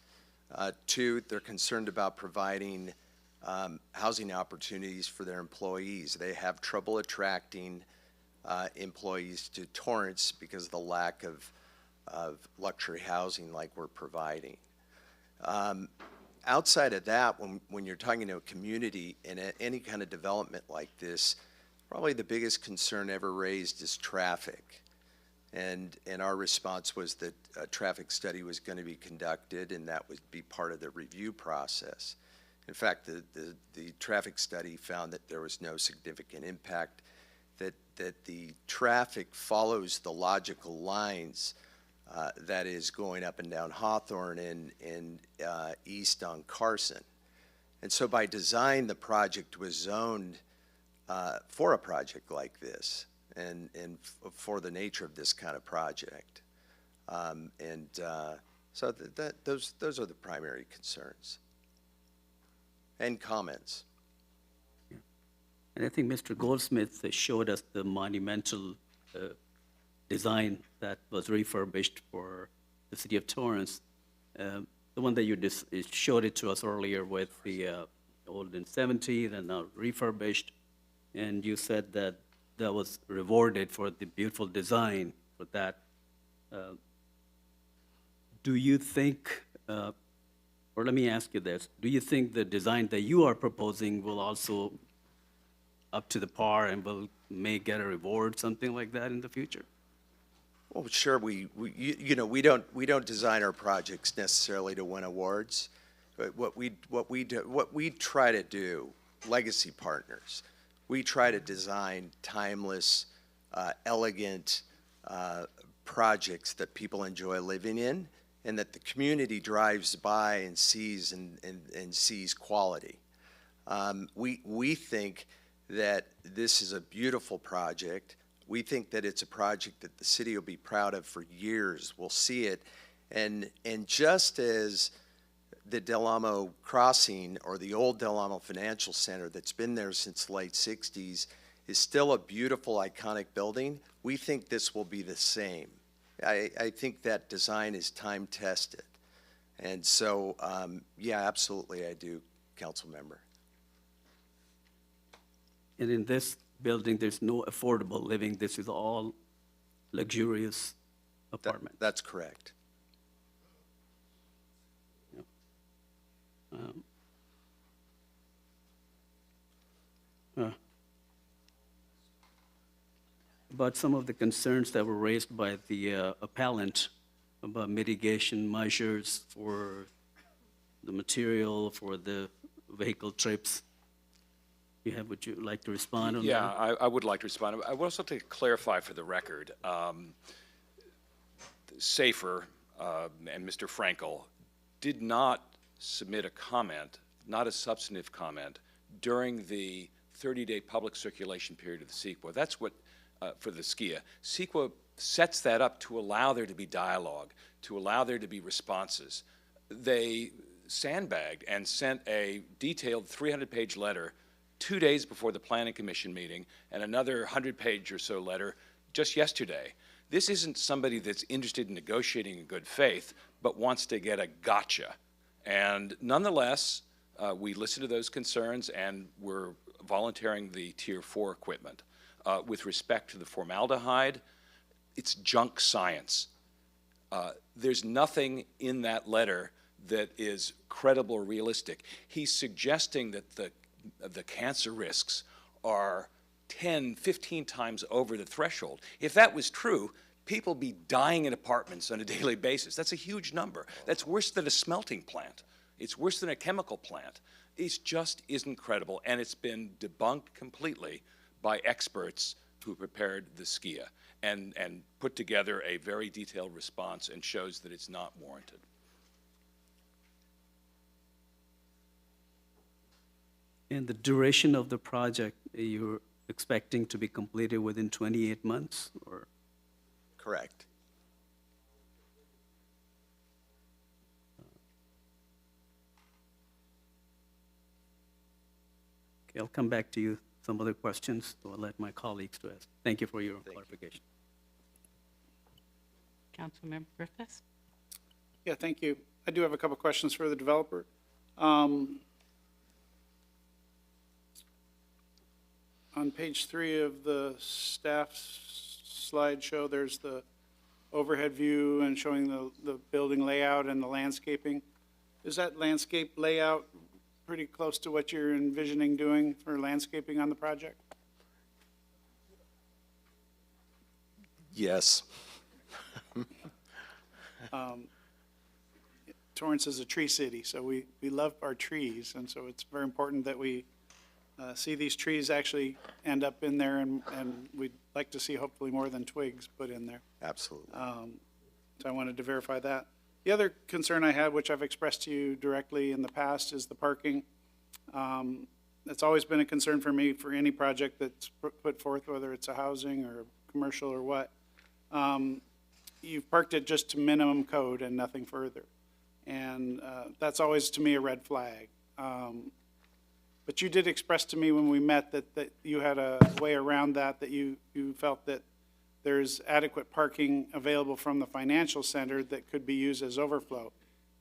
[SPEAKER 9] 2, they're concerned about providing housing opportunities for their employees. They have trouble attracting employees to Torrance because of the lack of luxury housing like we're providing. Outside of that, when you're talking to a community in any kind of development like this, probably the biggest concern ever raised is traffic. And our response was that a traffic study was going to be conducted, and that would be part of the review process. In fact, the traffic study found that there was no significant impact, that the traffic follows the logical lines that is going up and down Hawthorne and east on Carson. And so by design, the project was zoned for a project like this and for the nature of this kind of project. So those are the primary concerns and comments.
[SPEAKER 5] And I think Mr. Goldsmith showed us the monumental design that was refurbished for the city of Torrance. The one that you showed it to us earlier with the old in 70s and now refurbished. And you said that that was rewarded for the beautiful design for that. Do you think, or let me ask you this, do you think the design that you are proposing will also up to the par and may get a reward, something like that in the future?
[SPEAKER 9] Well, sure. We don't design our projects necessarily to win awards, but what we try to do, legacy partners, we try to design timeless, elegant projects that people enjoy living in, and that the community drives by and sees and sees quality. We think that this is a beautiful project. We think that it's a project that the city will be proud of for years. We'll see it. And just as the Del Amo Crossing, or the old Del Amo Financial Center that's been there since the late 60s, is still a beautiful, iconic building. We think this will be the same. I think that design is time-tested. And so, yeah, absolutely, I do, council member.
[SPEAKER 5] And in this building, there's no affordable living. This is all luxurious apartment.
[SPEAKER 9] That's correct.
[SPEAKER 5] About some of the concerns that were raised by the appellant about mitigation measures for the material, for the vehicle trips. Would you like to respond on that?
[SPEAKER 12] Yeah, I would like to respond. I would also like to clarify for the record, Safer and Mr. Frankel did not submit a comment, not a substantive comment, during the 30-day public circulation period of the CEQA. That's what, for the SKIA. CEQA sets that up to allow there to be dialogue, to allow there to be responses. They sandbagged and sent a detailed 300-page letter 2 days before the Planning Commission meeting, and another 100-page or so letter just yesterday. This isn't somebody that's interested in negotiating in good faith, but wants to get a gotcha. And nonetheless, we listened to those concerns, and we're volunteering the Tier 4 equipment. With respect to the formaldehyde, it's junk science. There's nothing in that letter that is credible or realistic. He's suggesting that the cancer risks are 10, 15 times over the threshold. If that was true, people would be dying in apartments on a daily basis. That's a huge number. That's worse than a smelting plant. It's worse than a chemical plant. It just isn't credible, and it's been debunked completely by experts who prepared the SKIA and put together a very detailed response and shows that it's not warranted.
[SPEAKER 5] And the duration of the project, you're expecting to be completed within 28 months, or?
[SPEAKER 9] Correct.
[SPEAKER 5] Okay, I'll come back to you. Some other questions, so I'll let my colleagues to ask. Thank you for your clarification.
[SPEAKER 1] Councilmember Griffiths?
[SPEAKER 2] Yeah, thank you. I do have a couple questions for the developer. On page 3 of the staff slideshow, there's the overhead view and showing the building layout and the landscaping. Is that landscape layout pretty close to what you're envisioning doing for landscaping on the project?
[SPEAKER 9] Yes.
[SPEAKER 2] Torrance is a tree city, so we love our trees, and so it's very important that we see these trees actually end up in there, and we'd like to see hopefully more than twigs put in there.
[SPEAKER 9] Absolutely.
[SPEAKER 2] So I wanted to verify that. The other concern I had, which I've expressed to you directly in the past, is the parking. It's always been a concern for me for any project that's put forth, whether it's a housing or commercial or what. You've parked it just to minimum code and nothing further. And that's always, to me, a red flag. But you did express to me when we met that you had a way around that you felt that there's adequate parking available from the financial center that could be used as overflow.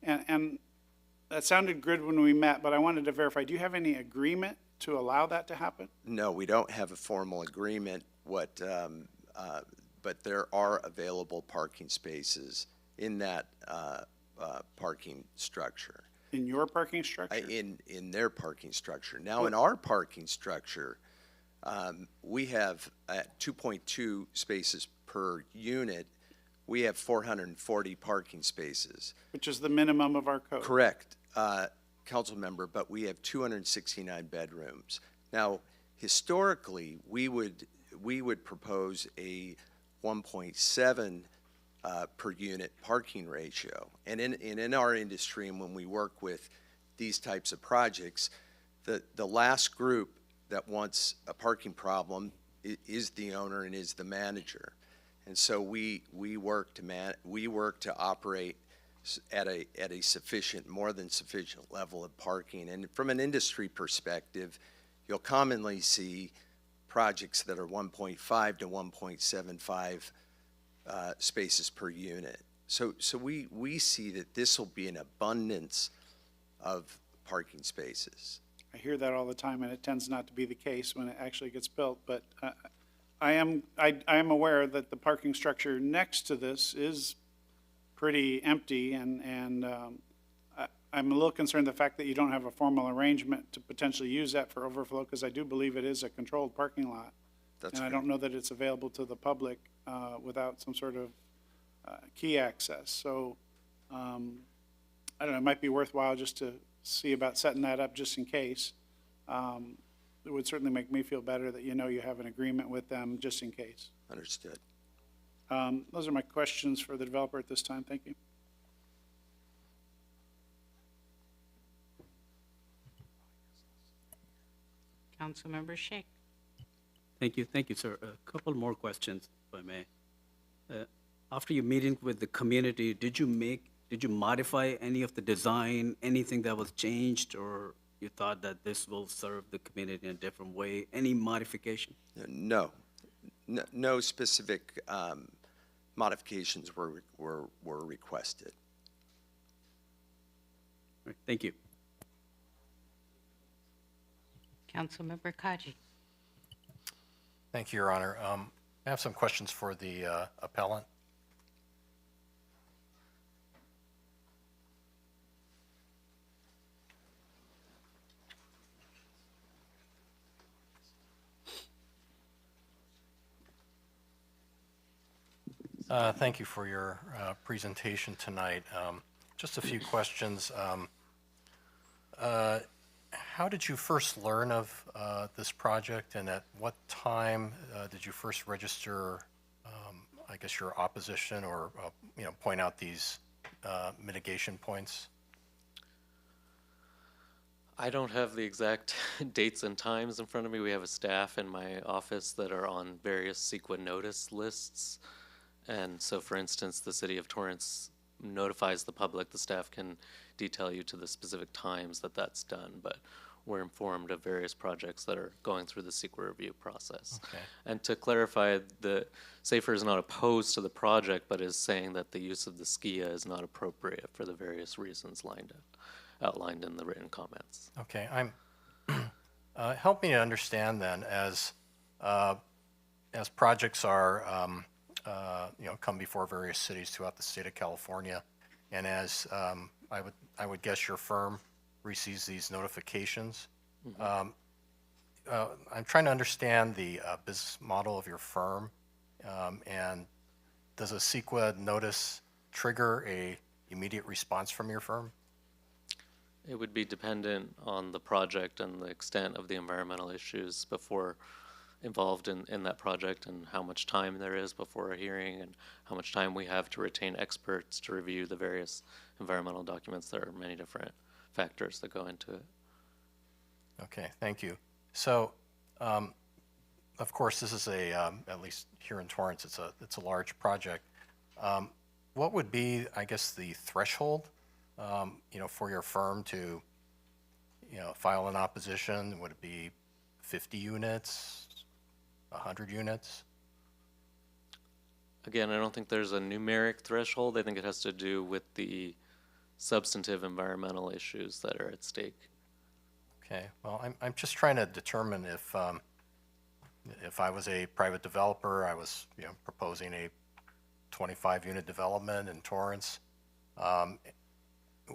[SPEAKER 2] And that sounded good when we met, but I wanted to verify, do you have any agreement to allow that to happen?
[SPEAKER 9] No, we don't have a formal agreement. But there are available parking spaces in that parking structure.
[SPEAKER 2] In your parking structure?
[SPEAKER 9] In their parking structure. Now, in our parking structure, we have at 2.2 spaces per unit, we have 440 parking spaces.
[SPEAKER 2] Which is the minimum of our code.
[SPEAKER 9] Correct, council member, but we have 269 bedrooms. Now, historically, we would propose a 1.7 per unit parking ratio. And in our industry, and when we work with these types of projects, the last group that wants a parking problem is the owner and is the manager. And so we work to operate at a sufficient, more than sufficient level of parking. And from an industry perspective, you'll commonly see projects that are 1.5 to 1.75 spaces per unit. So we see that this will be an abundance of parking spaces.
[SPEAKER 2] I hear that all the time, and it tends not to be the case when it actually gets built. But I am aware that the parking structure next to this is pretty empty, and I'm a little concerned the fact that you don't have a formal arrangement to potentially use that for overflow, because I do believe it is a controlled parking lot.
[SPEAKER 9] That's
[SPEAKER 2] and I don't know that it's available to the public without some sort of key access. So I don't know, it might be worthwhile just to see about setting that up just in case. It would certainly make me feel better that you know you have an agreement with them just in case.
[SPEAKER 9] Understood.
[SPEAKER 2] Those are my questions for the developer at this time. Thank you.
[SPEAKER 1] Councilmember Shake.
[SPEAKER 5] Thank you, sir. A couple more questions, if I may. After your meeting with the community, did you modify any of the design, anything that was changed, or you thought that this will serve the community in a different way? Any modification?
[SPEAKER 9] No specific modifications were requested.
[SPEAKER 5] All right, thank you.
[SPEAKER 1] Councilmember Kaji.
[SPEAKER 3] Thank you, Your Honor. I have some questions for the appellant. Thank you for your presentation tonight. Just a few questions. How did you first learn of this project, and at what time did you first register, I guess, your opposition or point out these mitigation points?
[SPEAKER 7] I don't have the exact dates and times in front of me. We have a staff in my office that are on various CEQA notice lists. And so, for instance, the city of Torrance notifies the public. The staff can detail you to the specific times that that's done, but we're informed of various projects that are going through the CEQA review process.
[SPEAKER 3] Okay.
[SPEAKER 7] And to clarify, the SAFER is not opposed to the project, but is saying that the use of the SKIA is not appropriate for the various reasons outlined in the written comments.
[SPEAKER 3] Okay, help me to understand then, as projects are come before various cities throughout the state of California, and as I would guess your firm receives these notifications. Mm-hmm. I'm trying to understand the business model of your firm, and does a CEQA notice trigger a immediate response from your firm?
[SPEAKER 7] It would be dependent on the project and the extent of the environmental issues involved in that project, and how much time there is before a hearing, and how much time we have to retain experts to review the various environmental documents. There are many different factors that go into it.
[SPEAKER 3] Okay, thank you. So, of course, this is at least here in Torrance, it's a large project. What would be, I guess, the threshold, for your firm to, file an opposition? Would it be 50 units, 100 units?
[SPEAKER 7] Again, I don't think there's a numeric threshold. I think it has to do with the substantive environmental issues that are at stake.
[SPEAKER 3] Okay, well, I'm just trying to determine if I was a private developer, I was, proposing a 25-unit development in Torrance,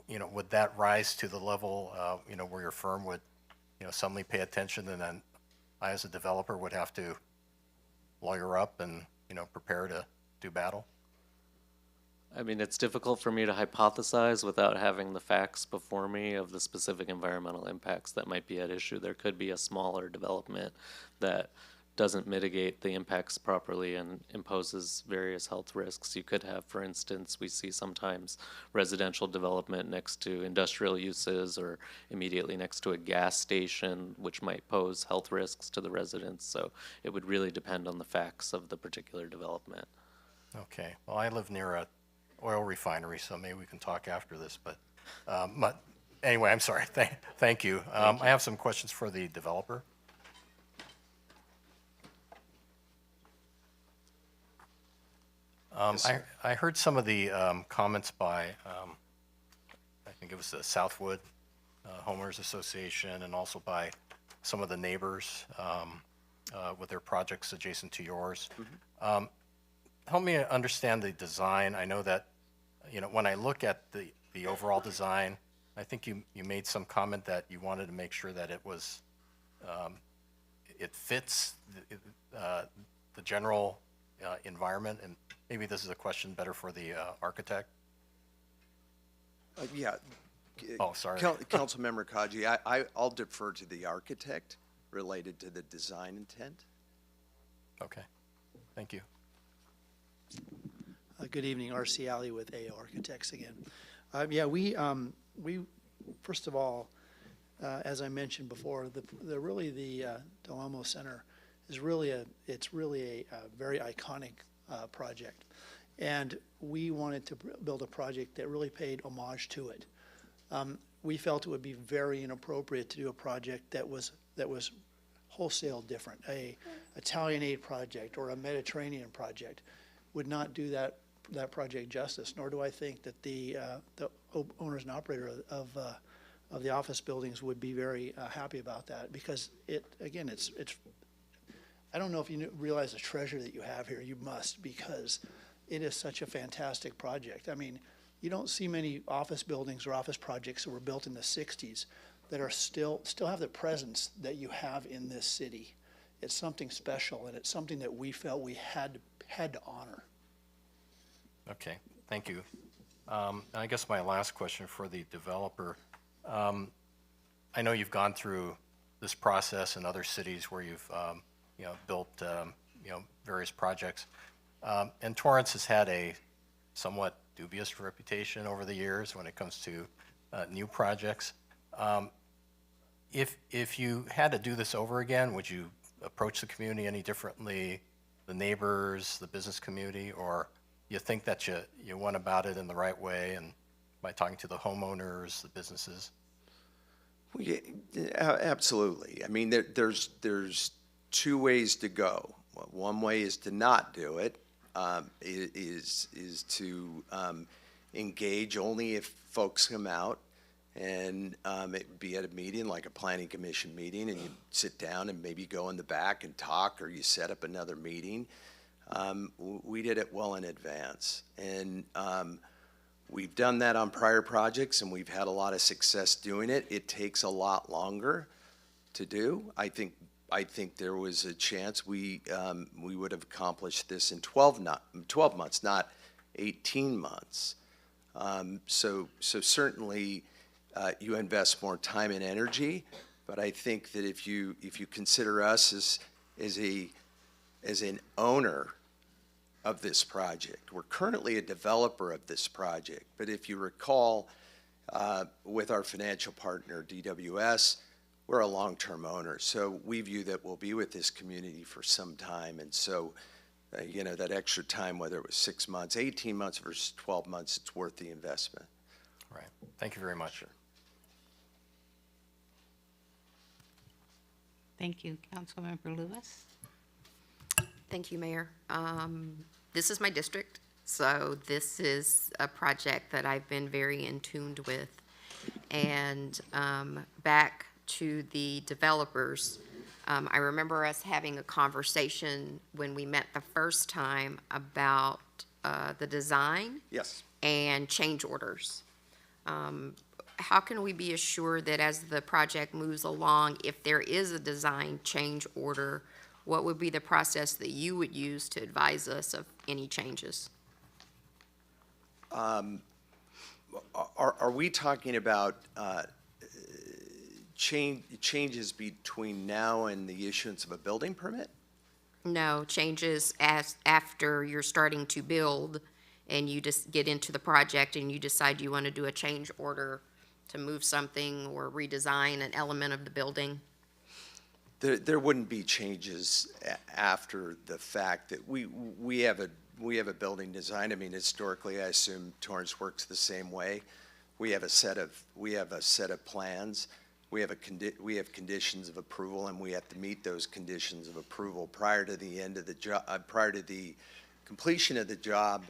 [SPEAKER 3] would that rise to the level, where your firm would, suddenly pay attention, and then I, as a developer, would have to lawyer up and, prepare to do battle?
[SPEAKER 7] I mean, it's difficult for me to hypothesize without having the facts before me of the specific environmental impacts that might be at issue. There could be a smaller development that doesn't mitigate the impacts properly and imposes various health risks. You could have, for instance, we see sometimes residential development next to industrial uses or immediately next to a gas station, which might pose health risks to the residents. So it would really depend on the facts of the particular development.
[SPEAKER 3] Okay, well, I live near a oil refinery, so maybe we can talk after this, but anyway, I'm sorry. Thank you. I have some questions for the developer. I heard some of the comments by, I think it was the Southwood Homeowners Association, and also by some of the neighbors with their projects adjacent to yours. Help me understand the design. I know that, when I look at the overall design, I think you made some comment that you wanted to make sure that it was, it fits the general environment, and maybe this is a question better for the architect.
[SPEAKER 9] Yeah.
[SPEAKER 3] Oh, sorry.
[SPEAKER 9] Councilmember Kaji, I'll defer to the architect related to the design intent.
[SPEAKER 3] Okay, thank you.
[SPEAKER 17] Good evening, R.C. Alley with AO Architects again. Yeah, we first of all, as I mentioned before, the Del Amo Center is really a very iconic project, and we wanted to build a project that really paid homage to it. We felt it would be very inappropriate to do a project that was wholesale different. A Italian-aid project or a Mediterranean project would not do that project justice, nor do I think that the owners and operator of the office buildings would be very happy about that, because it's I don't know if you realize the treasure that you have here. You must, because it is such a fantastic project. I mean, you don't see many office buildings or office projects that were built in the 60s that are still have the presence that you have in this city. It's something special, and it's something that we felt we had to honor.
[SPEAKER 3] Okay, thank you. I guess my last question for the developer. I know you've gone through this process in other cities where you've built various projects, and Torrance has had a somewhat dubious reputation over the years when it comes to new projects. If you had to do this over again, would you approach the community any differently, the neighbors, the business community, or you think that you went about it in the right way and by talking to the homeowners, the businesses?
[SPEAKER 9] Well, yeah, absolutely. I mean, there's two ways to go. Well, one way is to not do it, is to engage only if folks come out and be at a meeting like a planning commission meeting, and you sit down and maybe go in the back and talk, or you set up another meeting. We did it well in advance, and we've done that on prior projects, and we've had a lot of success doing it. It takes a lot longer to do. I think there was a chance we would have accomplished this in 12 months, not 18 months. So certainly you invest more time and energy, but I think that if you consider us as an owner of this project, we're currently a developer of this project, but if you recall, with our financial partner DWS, we're a long-term owner, so we view that we'll be with this community for some time, and so that extra time, whether it was 6 months, 18 months versus 12 months, it's worth the investment.
[SPEAKER 3] Right. Thank you very much.
[SPEAKER 9] Sure.
[SPEAKER 1] Thank you. Councilmember Lewis.
[SPEAKER 11] Thank you, Mayor. This is my district, so this is a project that I've been very in tune with. And back to the developers, I remember us having a conversation when we met the first time about the design.
[SPEAKER 9] Yes.
[SPEAKER 11] And change orders. How can we be assured that as the project moves along, if there is a design change order, what would be the process that you would use to advise us of any changes?
[SPEAKER 9] Are we talking about changes between now and the issuance of a building permit?
[SPEAKER 11] No, changes after you're starting to build and you just get into the project and you decide you want to do a change order to move something or redesign an element of the building.
[SPEAKER 9] There wouldn't be changes after the fact that we have a building design. I mean, historically, I assume Torrance works the same way. We have a set of plans. We have conditions of approval, and we have to meet those conditions of approval prior to the end of the job, prior to the completion of the job.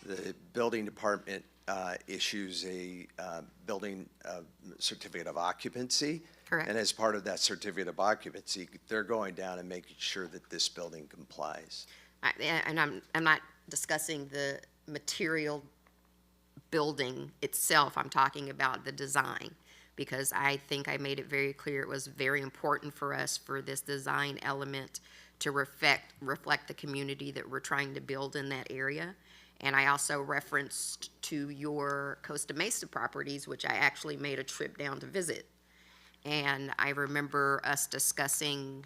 [SPEAKER 9] The building department issues a building certificate of occupancy.
[SPEAKER 11] Correct.
[SPEAKER 9] And as part of that certificate of occupancy, they're going down and making sure that this building complies.
[SPEAKER 11] And I'm not discussing the material building itself. I'm talking about the design, because I think I made it very clear it was very important for us for this design element to reflect the community that we're trying to build in that area. And I also referenced to your Costa Mesa properties, which I actually made a trip down to visit. And I remember us discussing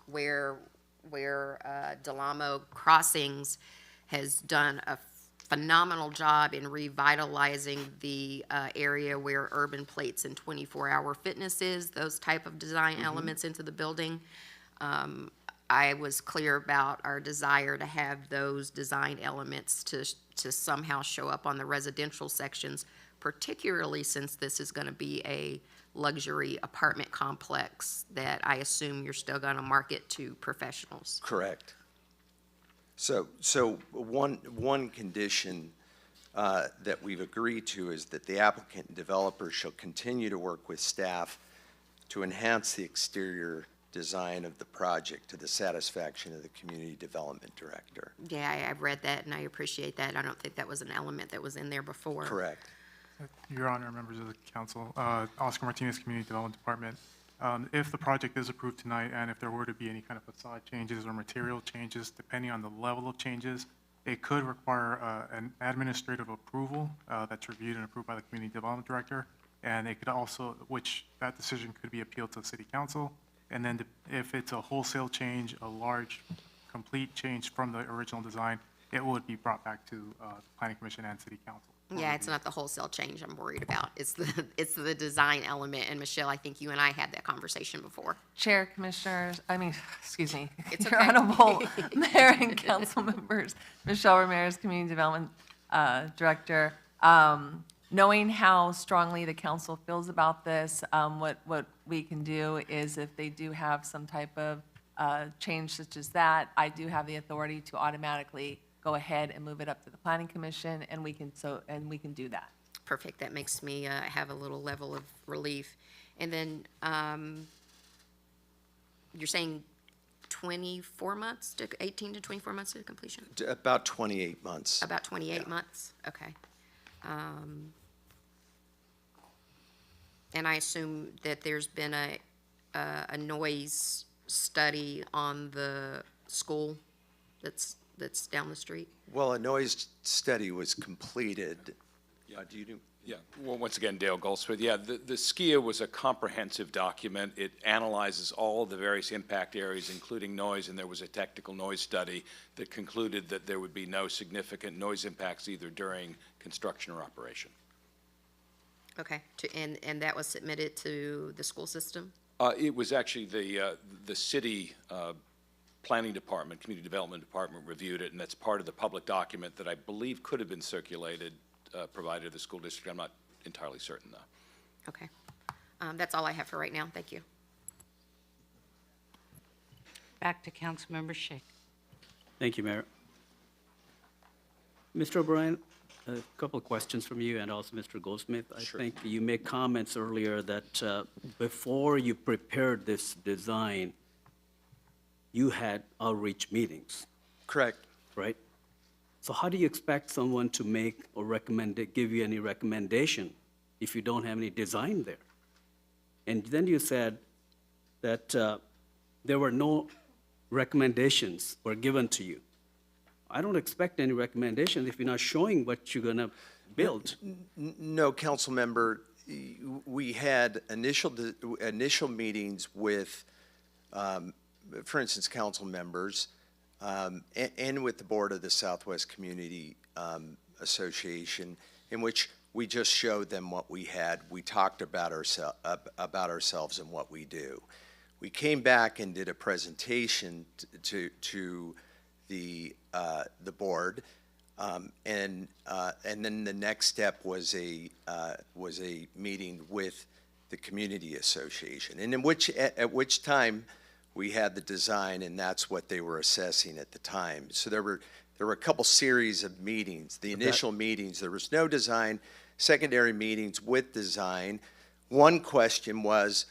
[SPEAKER 11] where Delamo Crossings has done a phenomenal job in revitalizing the area where Urban Plates and 24-hour fitness is, those type of design elements into the building. I was clear about our desire to have those design elements to somehow show up on the residential sections, particularly since this is going to be a luxury apartment complex that I assume you're still going to market to professionals.
[SPEAKER 9] Correct. So one condition that we've agreed to is that the applicant and developer shall continue to work with staff to enhance the exterior design of the project to the satisfaction of the community development director.
[SPEAKER 11] Yeah, I've read that and I appreciate that. I don't think that was an element that was in there before.
[SPEAKER 9] Correct.
[SPEAKER 16] Your Honor, members of the council, Oscar Martinez, Community Development Department. If the project is approved tonight, and if there were to be any kind of facade changes or material changes, depending on the level of changes, it could require an administrative approval that's reviewed and approved by the Community Development Director, and it could also, which that decision could be appealed to the City Council. And then if it's a wholesale change, a large, complete change from the original design, it would be brought back to the Planning Commission and City Council.
[SPEAKER 11] Yeah, it's not the wholesale change I'm worried about. It's the design element. And Michelle, I think you and I had that conversation before.
[SPEAKER 15] Chair, Commissioners, excuse me,
[SPEAKER 11] It's
[SPEAKER 15] Your
[SPEAKER 11] okay.
[SPEAKER 15] Honorable Mayor and Council members, Michelle Ramirez, Community Development Director. Knowing how strongly the council feels about this, what we can do is if they do have some type of change such as that, I do have the authority to automatically go ahead and move it up to the Planning Commission, and we can do that.
[SPEAKER 11] Perfect. That makes me have a little level of relief. And then you're saying 24 months, 18 to 24 months to completion?
[SPEAKER 9] About 28 months.
[SPEAKER 11] About 28 months? Okay. And I assume that there's been a noise study on the school that's down the street?
[SPEAKER 9] Well, a noise study was completed. Do you do?
[SPEAKER 12] Yeah, well, once again, Dale Goldsmith. Yeah, the SKIA was a comprehensive document. It analyzes all the various impact areas, including noise, and there was a technical noise study that concluded that there would be no significant noise impacts either during construction or operation.
[SPEAKER 11] Okay, and that was submitted to the school system?
[SPEAKER 12] It was actually the city planning department, community development department reviewed it, and that's part of the public document that I believe could have been circulated, provided the school district. I'm not entirely certain, though.
[SPEAKER 11] Okay. That's all I have for right now. Thank you.
[SPEAKER 1] Back to Councilmember Sheikh.
[SPEAKER 5] Thank you, Mayor. Mr. O'Brien, a couple of questions from you and also Mr. Goldsmith.
[SPEAKER 9] Sure.
[SPEAKER 5] I think you made comments earlier that before you prepared this design, you had outreach meetings.
[SPEAKER 9] Correct.
[SPEAKER 5] Right? So how do you expect someone to make or give you any recommendation if you don't have any design there? And then you said that there were no recommendations were given to you. I don't expect any recommendations if you're not showing what you're going to build.
[SPEAKER 9] No, council member, we had initial meetings with, for instance, council members and with the board of the Southwest Community Association, in which we just showed them what we had. We talked about ourselves and what we do. We came back and did a presentation to the board, and then the next step was a meeting with the community association, and at which time we had the design, and that's what they were assessing at the time. So there were a couple series of meetings. The initial meetings, there was no design. Secondary meetings with design. One question was,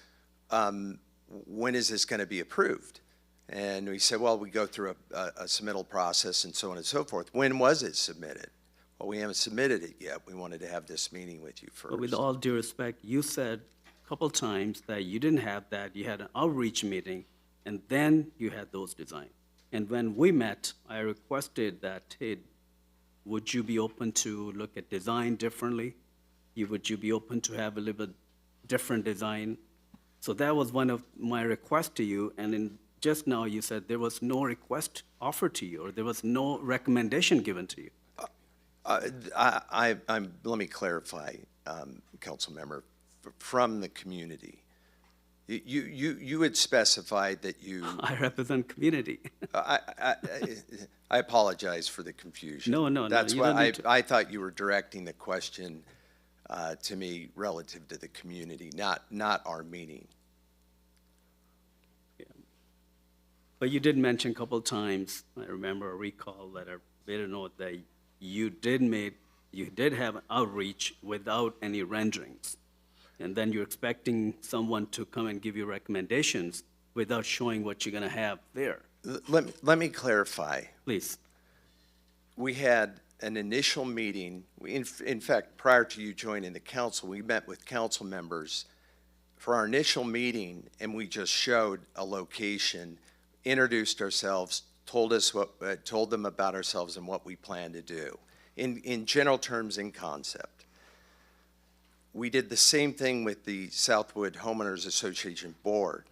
[SPEAKER 9] when is this going to be approved? And we said, well, we go through a submittal process and so on and so forth. When was it submitted? Well, we haven't submitted it yet. We wanted to have this meeting with you first.
[SPEAKER 5] But with all due respect, you said a couple times that you didn't have that. You had an outreach meeting, and then you had those designs. And when we met, I requested that, hey, would you be open to look at design differently? Would you be open to have a little bit different design? So that was one of my requests to you, and then just now you said there was no request offered to you, or there was no recommendation given to you.
[SPEAKER 9] Let me clarify, Council Member, from the community. You had specified that you.
[SPEAKER 5] I represent community.
[SPEAKER 9] I apologize for the confusion.
[SPEAKER 5] No.
[SPEAKER 9] That's
[SPEAKER 5] you
[SPEAKER 9] why
[SPEAKER 5] don't need to.
[SPEAKER 9] I thought you were directing the question to me relative to the community, not our meeting.
[SPEAKER 5] Yeah. But you did mention a couple times, I recall that I made a note that you did have outreach without any renderings. And then you're expecting someone to come and give you recommendations without showing what you're going to have there.
[SPEAKER 9] Let me clarify.
[SPEAKER 5] Please.
[SPEAKER 9] We had an initial meeting. In fact, prior to you joining the council, we met with council members for our initial meeting, and we just showed a location, introduced ourselves, told them about ourselves and what we plan to do, in general terms, in concept. We did the same thing with the Southwood Homeowners Association board.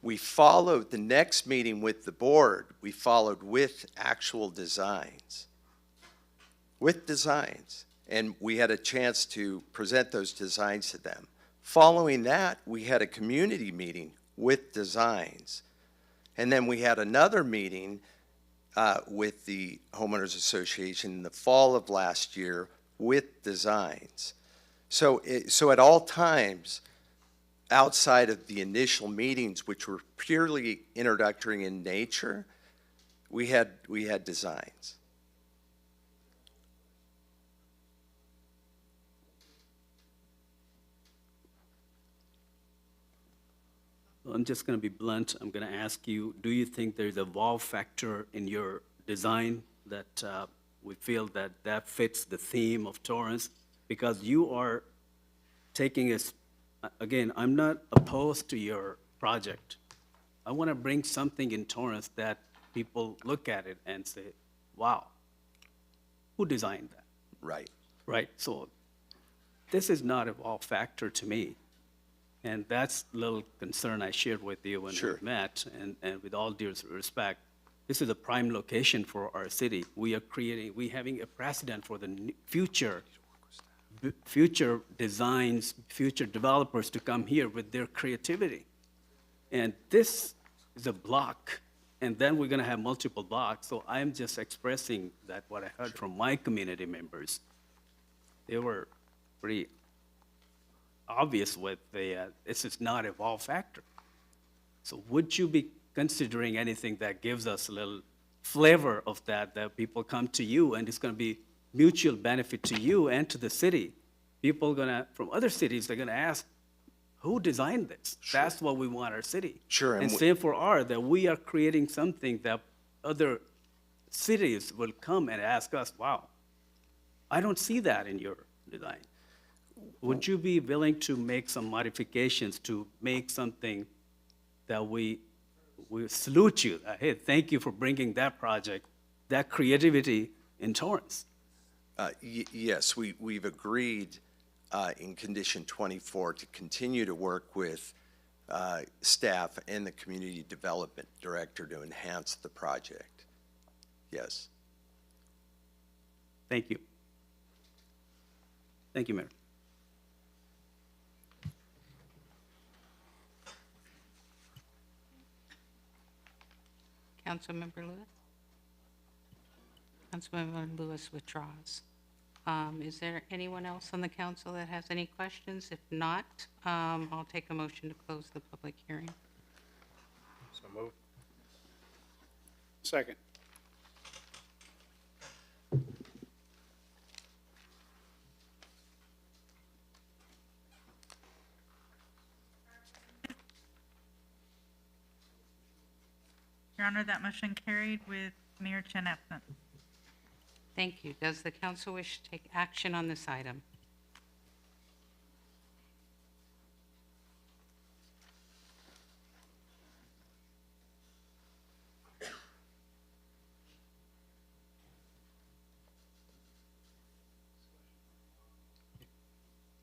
[SPEAKER 9] We followed the next meeting with the board, we followed with actual designs. And we had a chance to present those designs to them. Following that, we had a community meeting with designs. And then we had another meeting with the Homeowners Association in the fall of last year with designs. So at all times, outside of the initial meetings, which were purely introductory in nature, we had designs.
[SPEAKER 5] I'm just going to be blunt. I'm going to ask you, do you think there's a wow factor in your design that we feel that fits the theme of Torrance? Because you are taking us, again, I'm not opposed to your project. I want to bring something in Torrance that people look at it and say, wow, who designed that?
[SPEAKER 9] Right.
[SPEAKER 5] Right, so this is not a wow factor to me. And that's a little concern I shared with you when we met, and with all due respect, this is a prime location for our city. We are having a precedent for the future designs, future developers to come here with their creativity. And this is a block, and then we're gonna have multiple blocks. So I'm just expressing that what I heard from my community members. They were pretty obvious with this is not a wow factor. So would you be considering anything that gives us a little flavor of that people come to you and it's gonna be mutual benefit to you and to the city? People from other cities, they're gonna ask, who designed this? That's what we want our city.
[SPEAKER 9] Sure.
[SPEAKER 5] And same for that we are creating something that other cities will come and ask us, wow, I don't see that in your design. Would you be willing to make some modifications to make something that we salute you? Hey, thank you for bringing that project, that creativity in Torrance.
[SPEAKER 9] Yes, we've agreed in condition 24 to continue to work with staff and the community development director to enhance the project. Yes.
[SPEAKER 5] Thank you. Thank you, Mayor.
[SPEAKER 1] Councilmember Lewis? Councilmember Lewis withdraws. Is there anyone else on the council that has any questions? If not, I'll take a motion to close the public hearing.
[SPEAKER 8] So moved.
[SPEAKER 2] Second.
[SPEAKER 4] Your Honor, that motion carried with Mayor Chen absent.
[SPEAKER 1] Thank you. Does the council wish to take action on this item?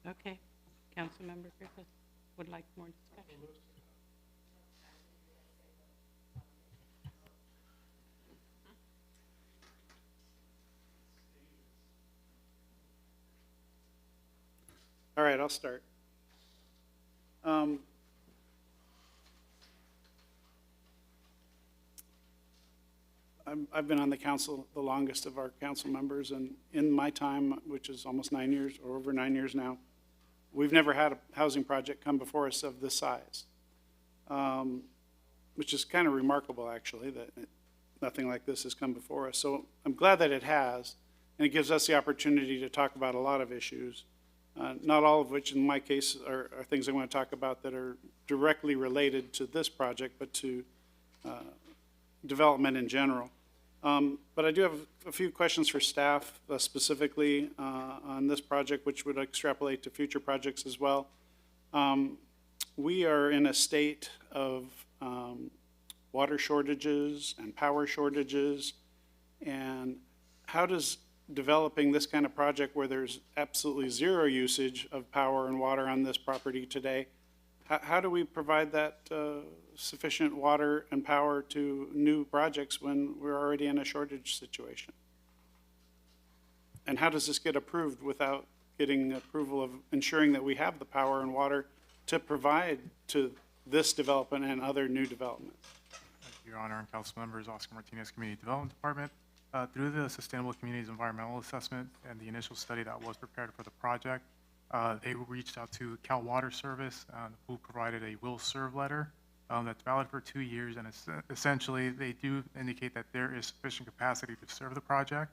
[SPEAKER 1] Okay. Councilmember Griffith would like more discussion.
[SPEAKER 2] All right, I'll start. I've been on the council the longest of our council members, and in my time, which is almost 9 years, or over 9 years now, we've never had a housing project come before us of this size, which is kind of remarkable, actually, that nothing like this has come before us. So I'm glad that it has, and it gives us the opportunity to talk about a lot of issues, not all of which, in my case, are things I want to talk about that are directly related to this project, but to development in general. But I do have a few questions for staff, specifically on this project, which would extrapolate to future projects as well. We are in a state of water shortages and power shortages, and how does developing this kind of project where there's absolutely zero usage of power and water on this property today, how do we provide that sufficient water and power to new projects when we're already in a shortage situation? And how does this get approved without getting approval of ensuring that we have the power and water to provide to this development and other new developments?
[SPEAKER 16] Thank you, Your Honor, and council members, Oscar Martinez, Community Development Department. Through the Sustainable Communities Environmental Assessment and the initial study that was prepared for the project, they reached out to Cal Water Service, who provided a will serve letter that's valid for 2 years, and essentially they do indicate that there is sufficient capacity to serve the project.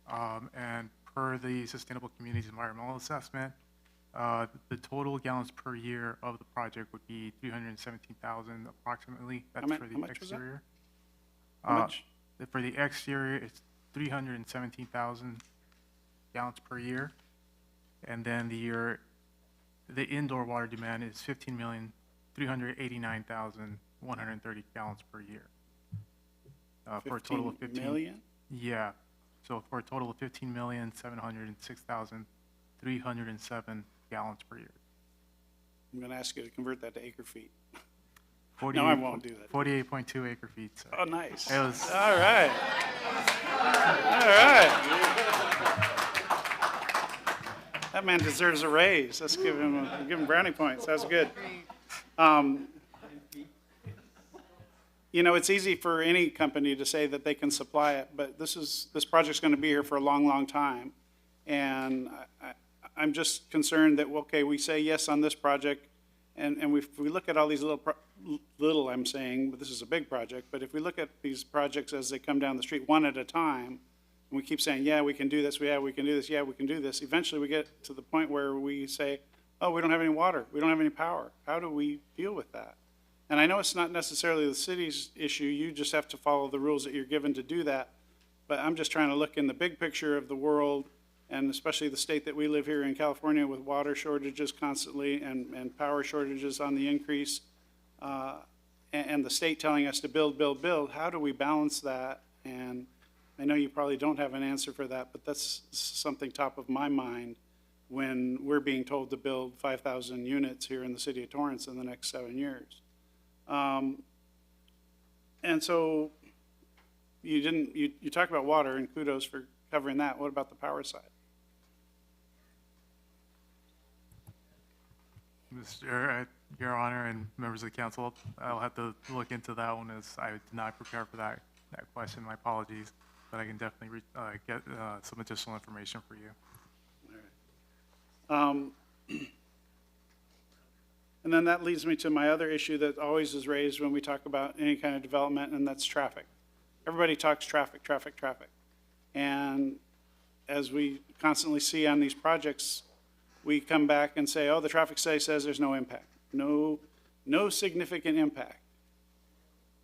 [SPEAKER 16] And per the Sustainable Communities Environmental Assessment, the total gallons per year of the project would be 317,000 approximately. That's for the exterior.
[SPEAKER 2] How much?
[SPEAKER 16] For the exterior, it's 317,000 gallons per year. And then the indoor water demand is 15,389,130 gallons per year. For a total of 15
[SPEAKER 2] million?
[SPEAKER 16] Yeah. So for a total of 15,706,307 gallons per year.
[SPEAKER 2] I'm going to ask you to convert that to acre feet.
[SPEAKER 16] 48,
[SPEAKER 2] No, I won't do that.
[SPEAKER 16] 48.2 acre feet. So
[SPEAKER 2] Oh, nice.
[SPEAKER 16] it was,
[SPEAKER 2] All right. All right. That man deserves a raise. Let's give him brownie points. That's good. You know, it's easy for any company to say that they can supply it, but this project's going to be here for a long, long time. And I'm just concerned that, okay, we say yes on this project, and if we look at all these little, I'm saying, but this is a big project, but if we look at these projects as they come down the street one at a time, and we keep saying, yeah, we can do this, yeah, we can do this, yeah, we can do this, eventually we get to the point where we say, oh, we don't have any water, we don't have any power. How do we deal with that? And I know it's not necessarily the city's issue, you just have to follow the rules that you're given to do that, but I'm just trying to look in the big picture of the world, and especially the state that we live here in California with water shortages constantly and power shortages on the increase, and the state telling us to build, build, build. How do we balance that? And I know you probably don't have an answer for that, but that's something top of my mind when we're being told to build 5,000 units here in the city of Torrance in the next 7 years. And so you talk about water, and kudos for covering that. What about the power side?
[SPEAKER 16] Mr. Your Honor and members of the council, I'll have to look into that one as I did not prepare for that question. My apologies, but I can definitely get some additional information for you.
[SPEAKER 2] And then that leads me to my other issue that always is raised when we talk about any kind of development, and that's traffic. Everybody talks traffic, traffic, traffic. And as we constantly see on these projects, we come back and say, oh, the traffic study says there's no impact. No significant impact.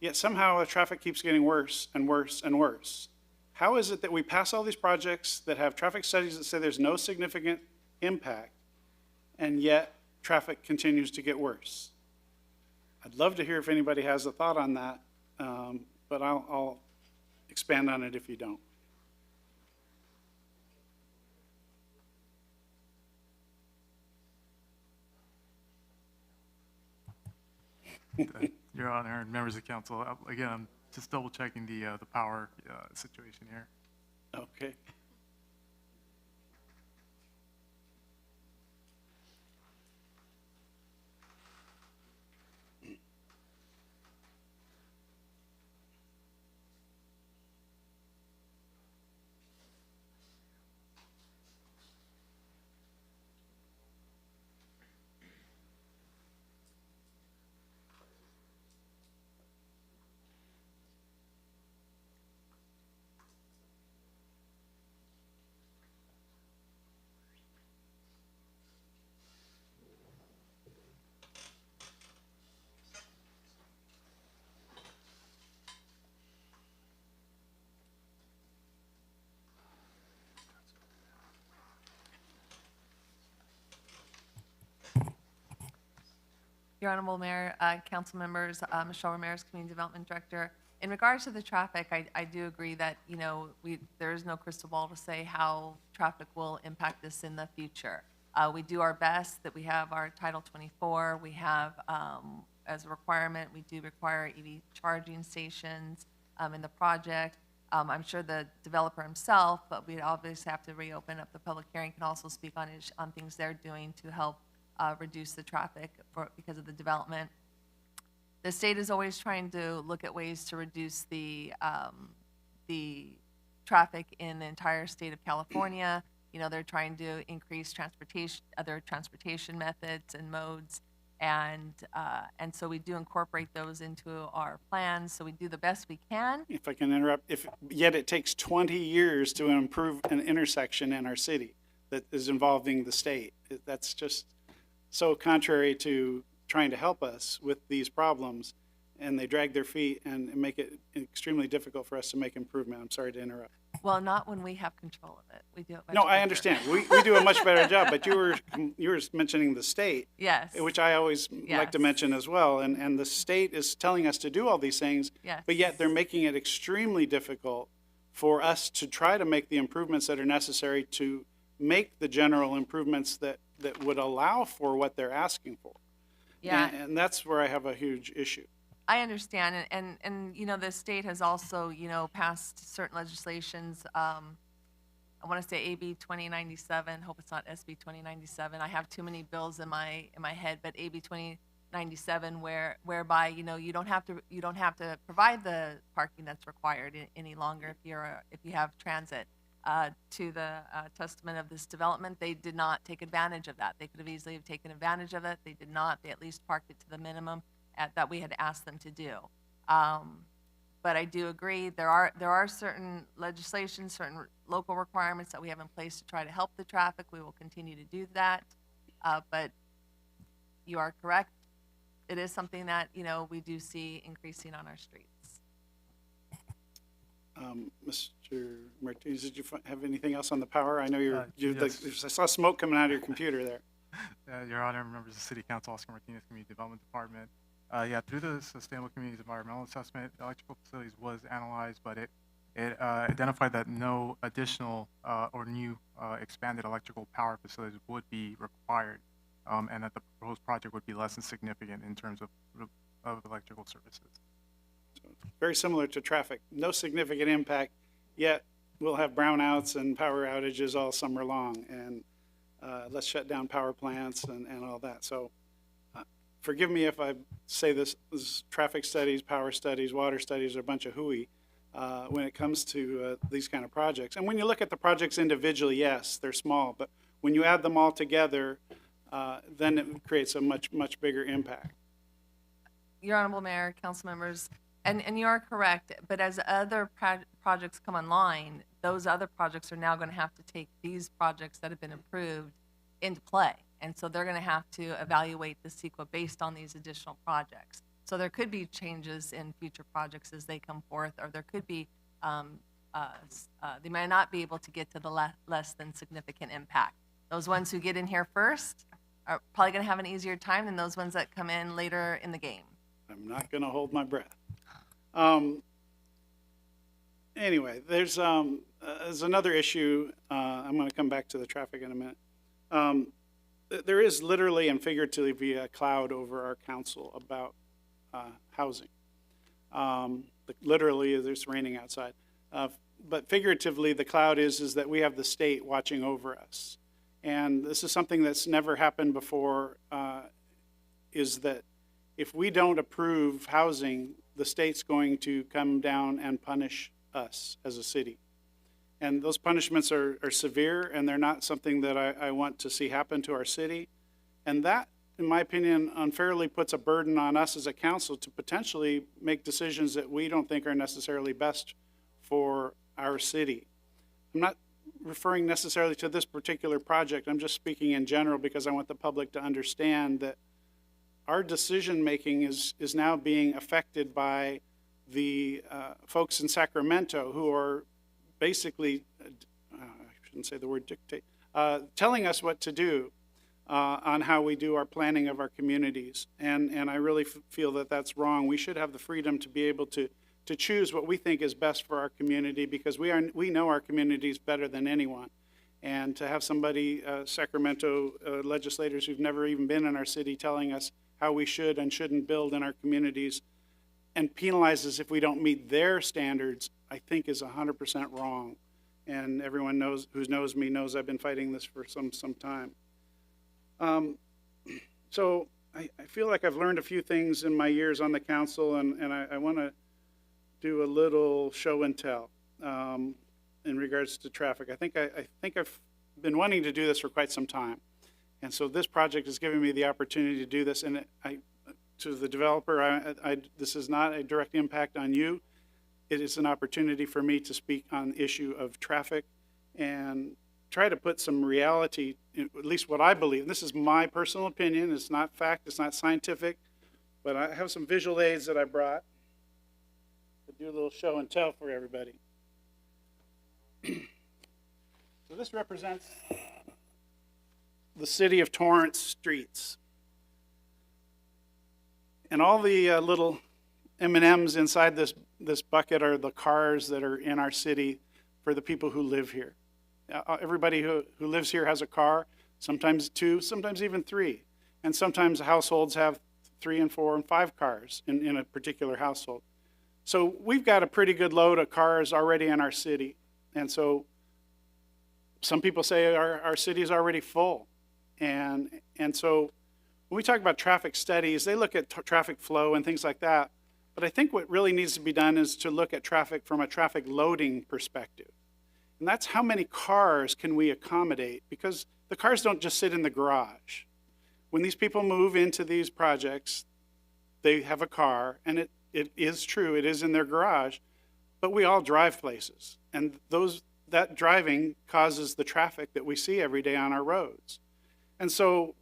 [SPEAKER 2] Yet somehow the traffic keeps getting worse and worse and worse. How is it that we pass all these projects that have traffic studies that say there's no significant impact, and yet traffic continues to get worse? I'd love to hear if anybody has a thought on that, but I'll expand on it if you don't.
[SPEAKER 16] Your Honor and members of the council, again, I'm just double checking the power situation here.
[SPEAKER 2] Okay.
[SPEAKER 15] Your Honorable Mayor, council members, Michelle Ramirez, Community Development Director. In regards to the traffic, I do agree that, you know, there is no crystal ball to say how traffic will impact us in the future. We do our best, that we have our Title 24. We have, as a requirement, we do require EV charging stations in the project. I'm sure the developer himself, but we'd obviously have to reopen up the public hearing, can also speak on things they're doing to help reduce the traffic because of the development. The state is always trying to look at ways to reduce the traffic in the entire state of California. You know, they're trying to increase other transportation methods and modes, and so we do incorporate those into our plans. So we do the best we can.
[SPEAKER 2] If I can interrupt, yet it takes 20 years to improve an intersection in our city that is involving the state. That's just so contrary to trying to help us with these problems, and they drag their feet and make it extremely difficult for us to make improvement. I'm sorry to interrupt.
[SPEAKER 15] Well, not when we have control of it. We do it much
[SPEAKER 2] No, I
[SPEAKER 15] better.
[SPEAKER 2] understand. We do a much better job, but you were mentioning the state.
[SPEAKER 15] Yes.
[SPEAKER 2] Which I always like to mention as well. And the state is telling us to do all these things,
[SPEAKER 15] Yes.
[SPEAKER 2] but yet they're making it extremely difficult for us to try to make the improvements that are necessary to make the general improvements that would allow for what they're asking for.
[SPEAKER 15] Yeah.
[SPEAKER 2] And that's where I have a huge issue.
[SPEAKER 15] I understand, and you know, the state has also, you know, passed certain legislations. I want to say AB 2097. Hope it's not SB 2097. I have too many bills in my head, but AB 2097, whereby, you know, you don't have to provide the parking that's required any longer if you have transit. To the testament of this development, they did not take advantage of that. They could have easily have taken advantage of it. They did not. They at least parked it to the minimum that we had asked them to do. But I do agree there are certain legislations, certain local requirements that we have in place to try to help the traffic. We will continue to do that. But you are correct. It is something that, you know, we do see increasing on our streets.
[SPEAKER 2] Mr. Martinez, did you have anything else on the power? I know
[SPEAKER 16] Yes.
[SPEAKER 2] I saw smoke coming out of your computer there.
[SPEAKER 16] Your Honor, members of the City Council, Oscar Martinez, Community Development Department. Through the Sustainable Communities Environmental Assessment, electrical facilities was analyzed, but it identified that no additional or new expanded electrical power facilities would be required, and that the proposed project would be less than significant in terms of electrical services.
[SPEAKER 2] So very similar to traffic, no significant impact, yet we'll have brownouts and power outages all summer long, and let's shut down power plants and all that. So forgive me if I say this traffic studies, power studies, water studies are a bunch of hooey when it comes to these kind of projects. And when you look at the projects individually, yes, they're small, but when you add them all together, then it creates a much, much bigger impact.
[SPEAKER 15] Your Honorable Mayor, council members, and you are correct, but as other projects come online, those other projects are now going to have to take these projects that have been approved into play. And so they're going to have to evaluate the CEQA based on these additional projects. So there could be changes in future projects as they come forth, or there could be, they might not be able to get to the less than significant impact. Those ones who get in here first are probably going to have an easier time than those ones that come in later in the game.
[SPEAKER 2] I'm not going to hold my breath. Anyway, there's another issue. I'm going to come back to the traffic in a minute. There is literally and figuratively a cloud over our council about housing. Literally, there's raining outside. But figuratively, the cloud is that we have the state watching over us. And this is something that's never happened before, is that if we don't approve housing, the state's going to come down and punish us as a city. And those punishments are severe, and they're not something that I want to see happen to our city. And that, in my opinion, unfairly puts a burden on us as a council to potentially make decisions that we don't think are necessarily best for our city. I'm not referring necessarily to this particular project. I'm just speaking in general because I want the public to understand that our decision-making is now being affected by the folks in Sacramento who are basically, I shouldn't say the word dictate, telling us what to do on how we do our planning of our communities. And I really feel that that's wrong. We should have the freedom to be able to choose what we think is best for our community, because we know our communities better than anyone. And to have somebody, Sacramento legislators who've never even been in our city, telling us how we should and shouldn't build in our communities and penalize us if we don't meet their standards, I think is 100% wrong. And everyone who knows me knows I've been fighting this for some time. So I feel like I've learned a few things in my years on the council, and I want to do a little show and tell in regards to traffic. I think I've been wanting to do this for quite some time. And so this project has given me the opportunity to do this. And to the developer, this is not a direct impact on you. It is an opportunity for me to speak on the issue of traffic and try to put some reality, at least what I believe. This is my personal opinion. It's not fact. It's not scientific. But I have some visual aids that I brought to do a little show and tell for everybody. So this represents the city of Torrance streets. And all the little M&Ms inside this bucket are the cars that are in our city for the people who live here. Everybody who lives here has a car, sometimes two, sometimes even three. And sometimes households have 3 and 4 and 5 cars in a particular household. So we've got a pretty good load of cars already in our city. And so some people say our city is already full. And so when we talk about traffic studies, they look at traffic flow and things like that. But I think what really needs to be done is to look at traffic from a traffic loading perspective. And that's how many cars can we accommodate, because the cars don't just sit in the garage. When these people move into these projects, they have a car, and it is true, it is in their garage, but we all drive places. And that driving causes the traffic that we see every day on our roads. And so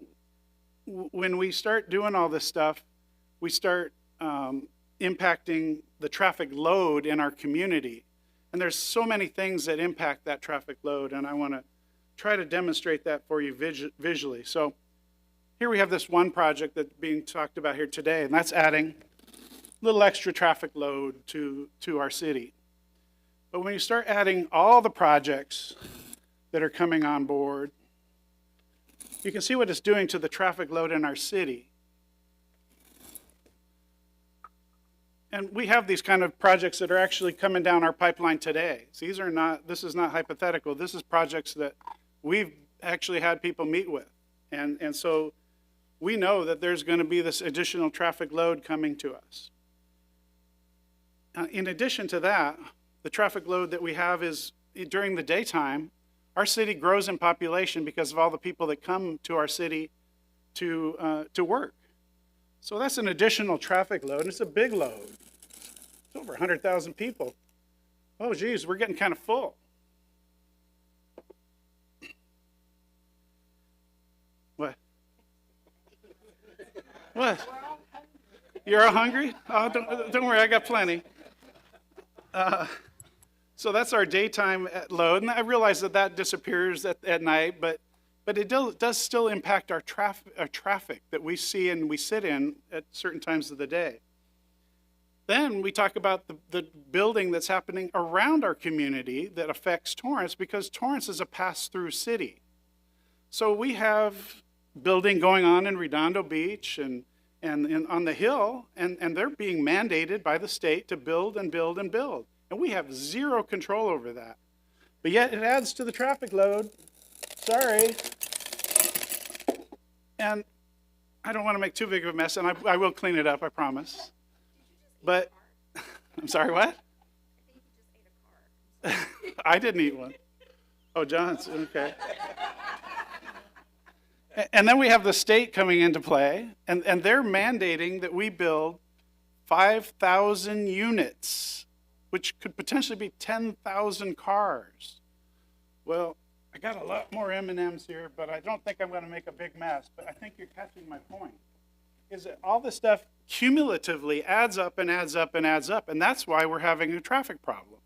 [SPEAKER 2] when we start doing all this stuff, we start impacting the traffic load in our community. And there's so many things that impact that traffic load, and I want to try to demonstrate that for you visually. So here we have this one project that's being talked about here today, and that's adding a little extra traffic load to our city. But when you start adding all the projects that are coming on board, you can see what it's doing to the traffic load in our city. And we have these kind of projects that are actually coming down our pipeline today. So this is not hypothetical. This is projects that we've actually had people meet with. And so we know that there's going to be this additional traffic load coming to us. In addition to that, the traffic load that we have is during the daytime, our city grows in population because of all the people that come to our city to work. So that's an additional traffic load, and it's a big load. It's over 100,000 people. Oh, geez, we're getting kind of full. What? What? You're all hungry? Oh, don't worry, I got plenty. So that's our daytime load, and I realize that that disappears at night, but it does still impact our traffic that we see and we sit in at certain times of the day. Then we talk about the building that's happening around our community that affects Torrance, because Torrance is a pass-through city. So we have building going on in Redondo Beach and on the Hill, and they're being mandated by the state to build and build and build. And we have zero control over that. But yet it adds to the traffic load. Sorry. And I don't want to make too big of a mess, and I will clean it up, I promise. But, I'm sorry, what? I didn't eat one. Oh, John's, okay. And then we have the state coming into play, and they're mandating that we build 5,000 units, which could potentially be 10,000 cars. Well, I got a lot more M&Ms here, but I don't think I'm going to make a big mess. But I think you're catching my point, is that all this stuff cumulatively adds up and adds up and adds up, and that's why we're having a traffic problem.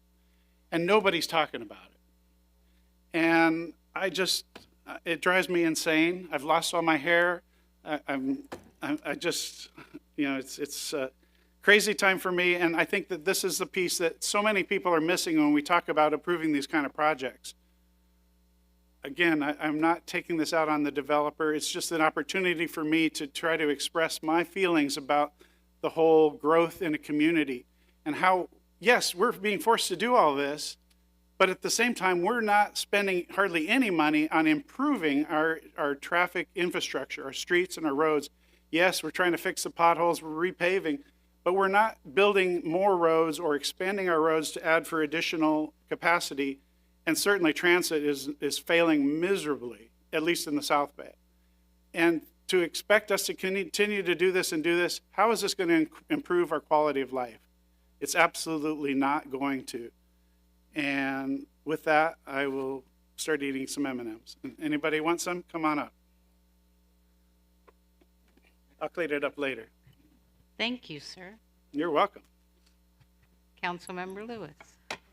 [SPEAKER 2] And nobody's talking about it. And it drives me insane. I've lost all my hair. I just, it's a crazy time for me, and I think that this is the piece that so many people are missing when we talk about approving these kind of projects. Again, I'm not taking this out on the developer. It's just an opportunity for me to try to express my feelings about the whole growth in a community and how, yes, we're being forced to do all this, but at the same time, we're not spending hardly any money on improving our traffic infrastructure, our streets and our roads. Yes, we're trying to fix the potholes, we're repaving, but we're not building more roads or expanding our roads to add for additional capacity. And certainly transit is failing miserably, at least in the South Bay. And to expect us to continue to do this, how is this going to improve our quality of life? It's absolutely not going to. And with that, I will start eating some M&Ms. Anybody want some? Come on up. I'll clean it up later.
[SPEAKER 1] Thank you, sir.
[SPEAKER 2] You're welcome.
[SPEAKER 1] Councilmember Lewis.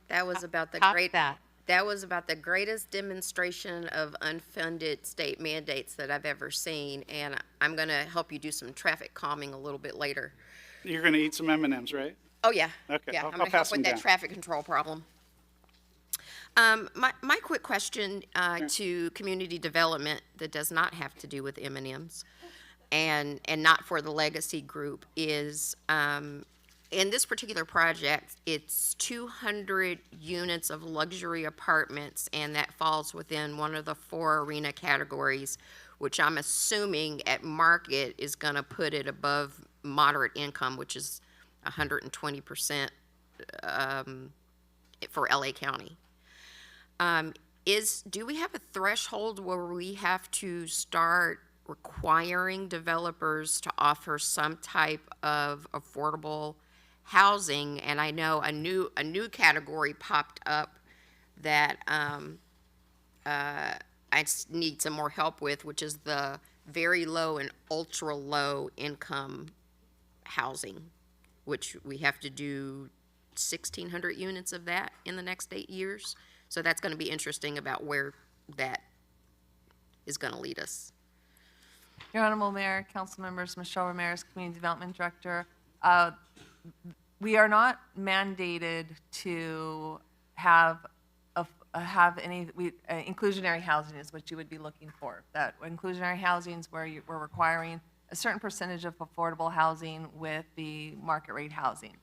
[SPEAKER 11] That was about the
[SPEAKER 1] Top
[SPEAKER 11] great.
[SPEAKER 1] that.
[SPEAKER 11] That was about the greatest demonstration of unfunded state mandates that I've ever seen, and I'm going to help you do some traffic calming a little bit later.
[SPEAKER 2] You're going to eat some M&Ms, right?
[SPEAKER 11] Oh, yeah.
[SPEAKER 2] Okay,
[SPEAKER 11] Yeah,
[SPEAKER 2] I'll
[SPEAKER 11] I'm going to
[SPEAKER 2] pass
[SPEAKER 11] help with
[SPEAKER 2] them
[SPEAKER 11] that
[SPEAKER 2] down.
[SPEAKER 11] traffic control problem. My quick question to community development that does not have to do with M&Ms and not for the legacy group is, in this particular project, it's 200 units of luxury apartments, and that falls within one of the 4 arena categories, which I'm assuming at market is going to put it above moderate income, which is 120% for LA County. Do we have a threshold where we have to start requiring developers to offer some type of affordable housing? And I know a new category popped up that I need some more help with, which is the very low and ultra low income housing, which we have to do 1,600 units of that in the next 8 years. So that's going to be interesting about where that is going to lead us.
[SPEAKER 15] Your Honorable Mayor, council members, Michelle Ramirez, Community Development Director. We are not mandated to have any inclusionary housing is what you would be looking for. That inclusionary housing is where we're requiring a certain percentage of affordable housing with the market rate housing.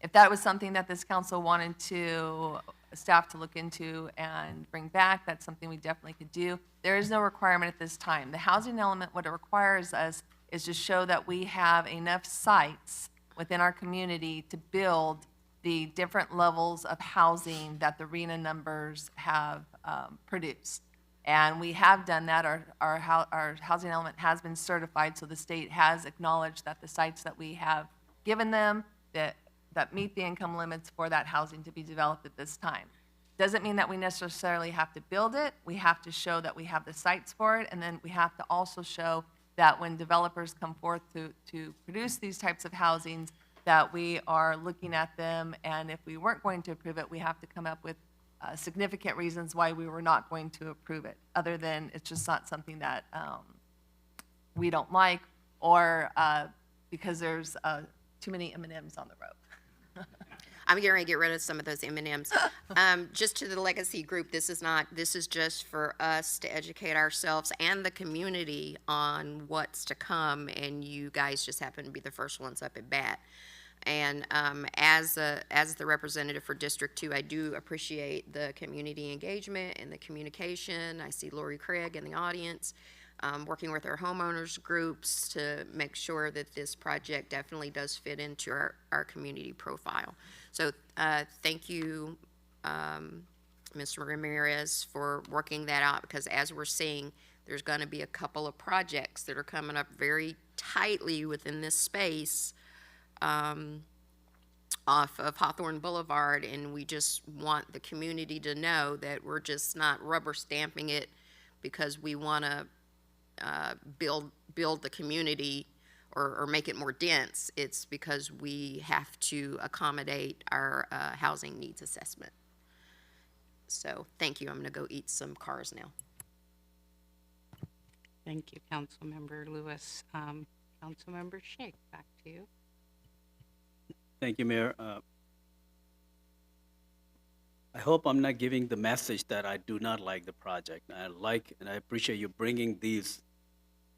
[SPEAKER 15] If that was something that this council wanted to staff to look into and bring back. That's something we definitely could do. There is no requirement at this time. The housing element, what it requires us is to show that we have enough sites within our community to build the different levels of housing that the RENA numbers have produced. And we have done that. Our housing element has been certified, so the state has acknowledged that the sites that we have given them that meet the income limits for that housing to be developed at this time. Doesn't mean that we necessarily have to build it. We have to show that we have the sites for it, and then we have to also show that when developers come forth to produce these types of housings, that we are looking at them, and if we weren't going to approve it, we have to come up with significant reasons why we were not going to approve it, other than it's just not something that we don't like, or because there's too many M&Ms on the road.
[SPEAKER 11] I'm going to get rid of some of those M&Ms. Just to the legacy group, this is just for us to educate ourselves and the community on what's to come, and you guys just happen to be the first ones up at bat. And as the representative for District 2, I do appreciate the community engagement and the communication. I see Lori Craig in the audience, working with our homeowners groups to make sure that this project definitely does fit into our community profile. So thank you, Mr. Ramirez, for working that out, because as we're seeing, there's going to be a couple of projects that are coming up very tightly within this space off of Hawthorne Boulevard, and we just want the community to know that we're just not rubber stamping it because we want to build the community or make it more dense. It's because we have to accommodate our housing needs assessment. So thank you. I'm going to go eat some cars now.
[SPEAKER 1] Thank you, Councilmember Lewis. Councilmember Shake, back to you.
[SPEAKER 5] Thank you, Mayor. I hope I'm not giving the message that I do not like the project. I like and I appreciate you bringing these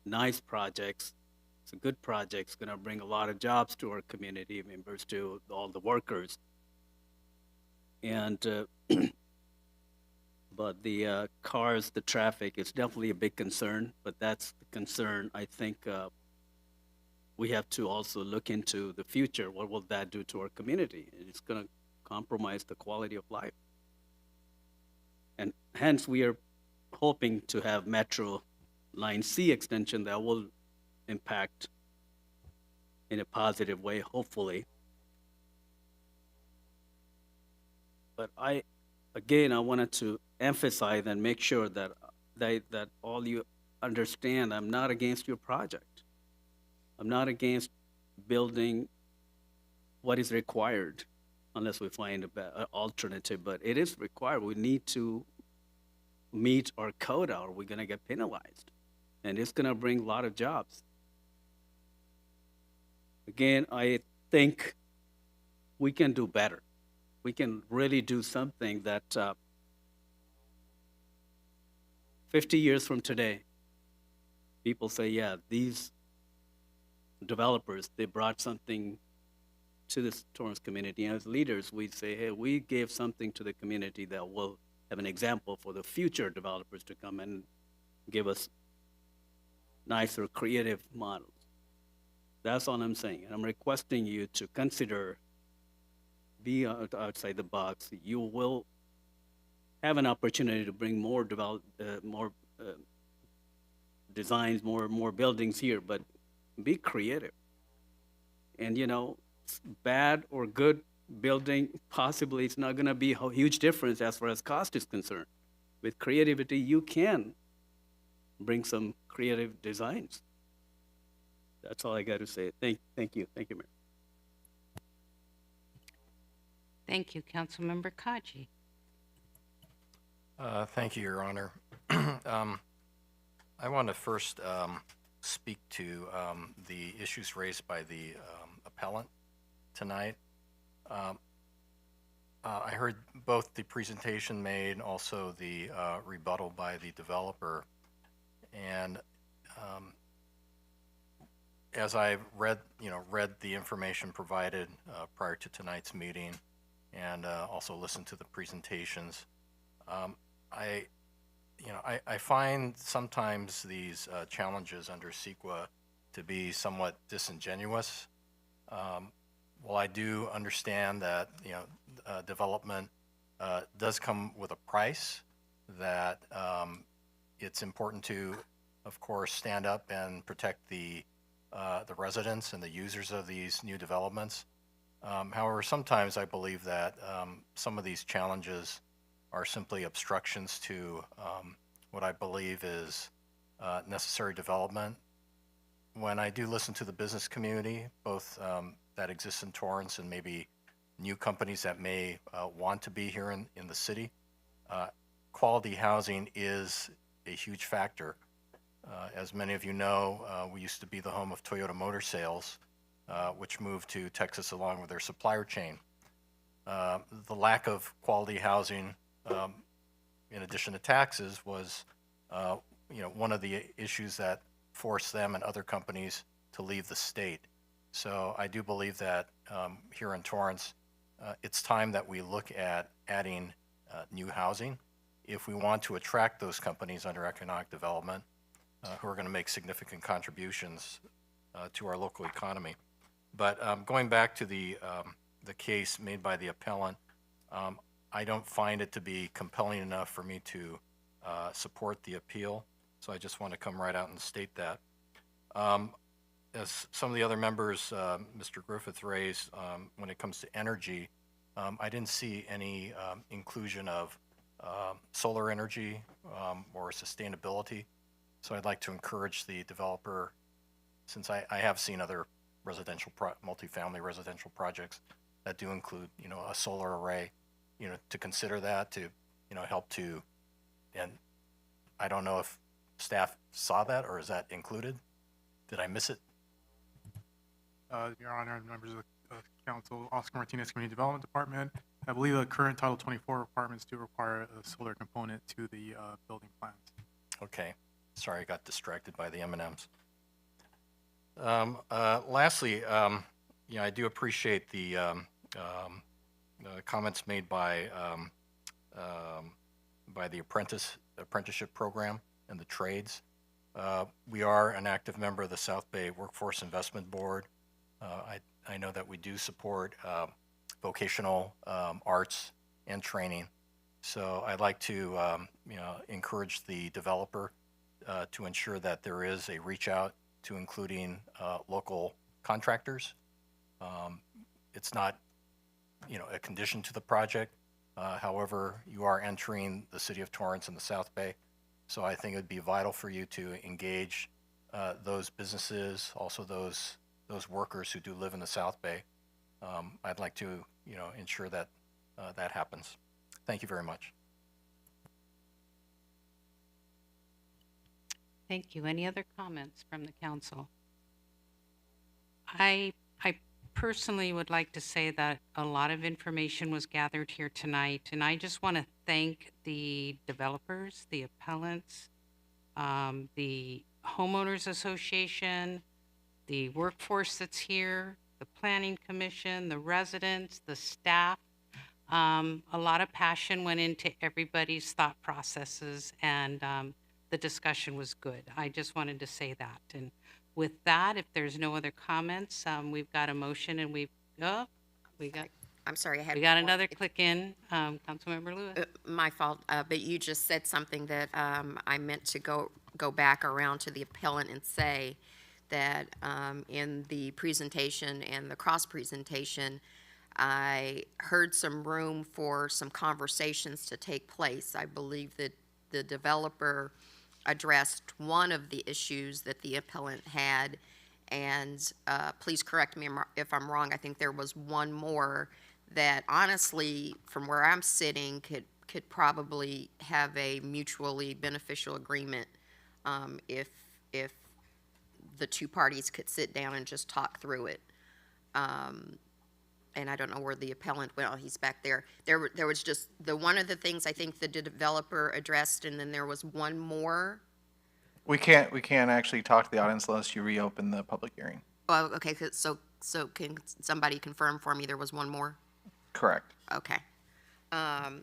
[SPEAKER 5] nice projects. It's a good project. It's going to bring a lot of jobs to our community members, to all the workers. And but the cars, the traffic is definitely a big concern. But that's the concern. I think we have to also look into the future. What will that do to our community? It's going to compromise the quality of life. And hence, we are hoping to have Metro Line C extension that will impact in a positive way, hopefully. But I wanted to emphasize and make sure that that all you understand, I'm not against your project. I'm not against building what is required, unless we find an alternative, but it is required. We need to meet our quota or we're going to get penalized. And it's going to bring a lot of jobs. Again, I think we can do better. We can really do something that 50 years from today, people say, yeah, these developers, they brought something to this Torrance community. And as leaders, we say, hey, we gave something to the community that will have an example for the future developers to come and give us nicer, creative models. That's all I'm saying. And I'm requesting you to consider, be outside the box. You will have an opportunity to bring more designs, more buildings here, but be creative. And bad or good building, possibly it's not going to be a huge difference as far as cost is concerned. With creativity, you can bring some creative designs. That's all I got to say. Thank you, Mayor.
[SPEAKER 1] Thank you, Councilmember Kaji.
[SPEAKER 3] Thank you, Your Honor. I want to first speak to the issues raised by the appellant tonight. I heard both the presentation made, also the rebuttal by the developer, and as I read the information provided prior to tonight's meeting, and also listened to the presentations. I find sometimes these challenges under CEQA to be somewhat disingenuous. While I do understand that development does come with a price, that it's important to, of course, stand up and protect the residents and the users of these new developments. However, sometimes I believe that some of these challenges are simply obstructions to what I believe is necessary development. When I do listen to the business community, both that exists in Torrance and maybe new companies that may want to be here in the city, quality housing is a huge factor. As many of you know, we used to be the home of Toyota Motor Sales, which moved to Texas along with their supplier chain. The lack of quality housing, in addition to taxes, was one of the issues that forced them and other companies to leave the state. So I do believe that here in Torrance, it's time that we look at adding new housing if we want to attract those companies under economic development who are going to make significant contributions to our local economy. But going back to the case made by the appellant, I don't find it to be compelling enough for me to support the appeal. So I just want to come right out and state that. As some of the other members, Mr. Griffith raised, when it comes to energy, I didn't see any inclusion of solar energy or sustainability. So I'd like to encourage the developer, since I have seen other multifamily residential projects that do include, a solar array, to consider that, to, help to, and I don't know if staff saw that, or is that included? Did I miss it?
[SPEAKER 16] Your Honor, and members of the council, Oscar Martinez, Community Development Department. I believe the current Title 24 requirements do require a solar component to the building plans.
[SPEAKER 3] Okay. Sorry, I got distracted by the M&Ms. Lastly, I do appreciate the comments made by the apprenticeship program and the trades. We are an active member of the South Bay Workforce Investment Board. I know that we do support vocational arts and training. So I'd like to encourage the developer to ensure that there is a reach out to including local contractors. It's not a condition to the project. However, you are entering the city of Torrance in the South Bay. So I think it would be vital for you to engage those businesses, also those workers who do live in the South Bay. I'd like to ensure that that happens. Thank you very much.
[SPEAKER 1] Thank you. Any other comments from the council? I personally would like to say that a lot of information was gathered here tonight, and I just want to thank the developers, the appellants, the homeowners association, the workforce that's here, the planning commission, the residents, the staff. A lot of passion went into everybody's thought processes, and the discussion was good. I just wanted to say that. And with that, if there's no other comments, we've got a motion, and
[SPEAKER 11] I'm sorry, I had
[SPEAKER 1] we got
[SPEAKER 11] one more.
[SPEAKER 1] another click in. Councilmember Lewis.
[SPEAKER 11] My fault, but you just said something that I meant to go back around to the appellant and say that in the presentation and the cross presentation, I heard some room for some conversations to take place. I believe that the developer addressed one of the issues that the appellant had, and please correct me if I'm wrong. I think there was one more that honestly, from where I'm sitting, could probably have a mutually beneficial agreement if the two parties could sit down and just talk through it. And I don't know where the appellant went. Oh, he's back there. There was just one of the things I think the developer addressed, and then there was one more.
[SPEAKER 14] We can't actually talk to the audience unless you reopen the public hearing.
[SPEAKER 11] Oh, okay. So can somebody confirm for me there was one more?
[SPEAKER 14] Correct.
[SPEAKER 11] Okay.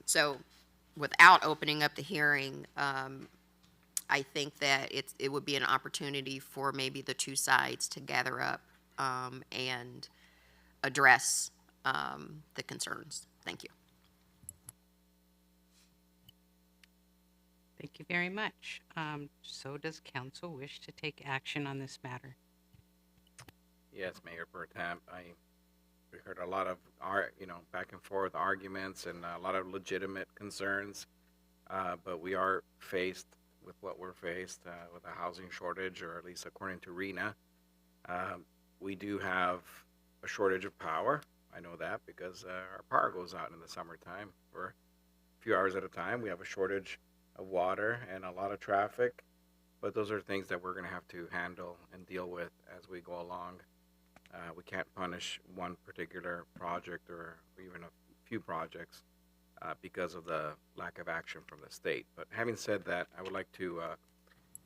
[SPEAKER 11] So without opening up the hearing, I think that it would be an opportunity for maybe the two sides to gather up, and address, the concerns. Thank you.
[SPEAKER 1] Thank you very much. So does council wish to take action on this matter?
[SPEAKER 8] Yes, Mayor Pro Tem. We heard a lot of back and forth arguments and a lot of legitimate concerns, but we are faced with what we're faced with a housing shortage, or at least according to RENA. We do have a shortage of power. I know that because our power goes out in the summertime for a few hours at a time. We have a shortage of water and a lot of traffic, but those are things that we're going to have to handle and deal with as we go along. We can't punish one particular project or even a few projects because of the lack of action from the state. But having said that, I would like to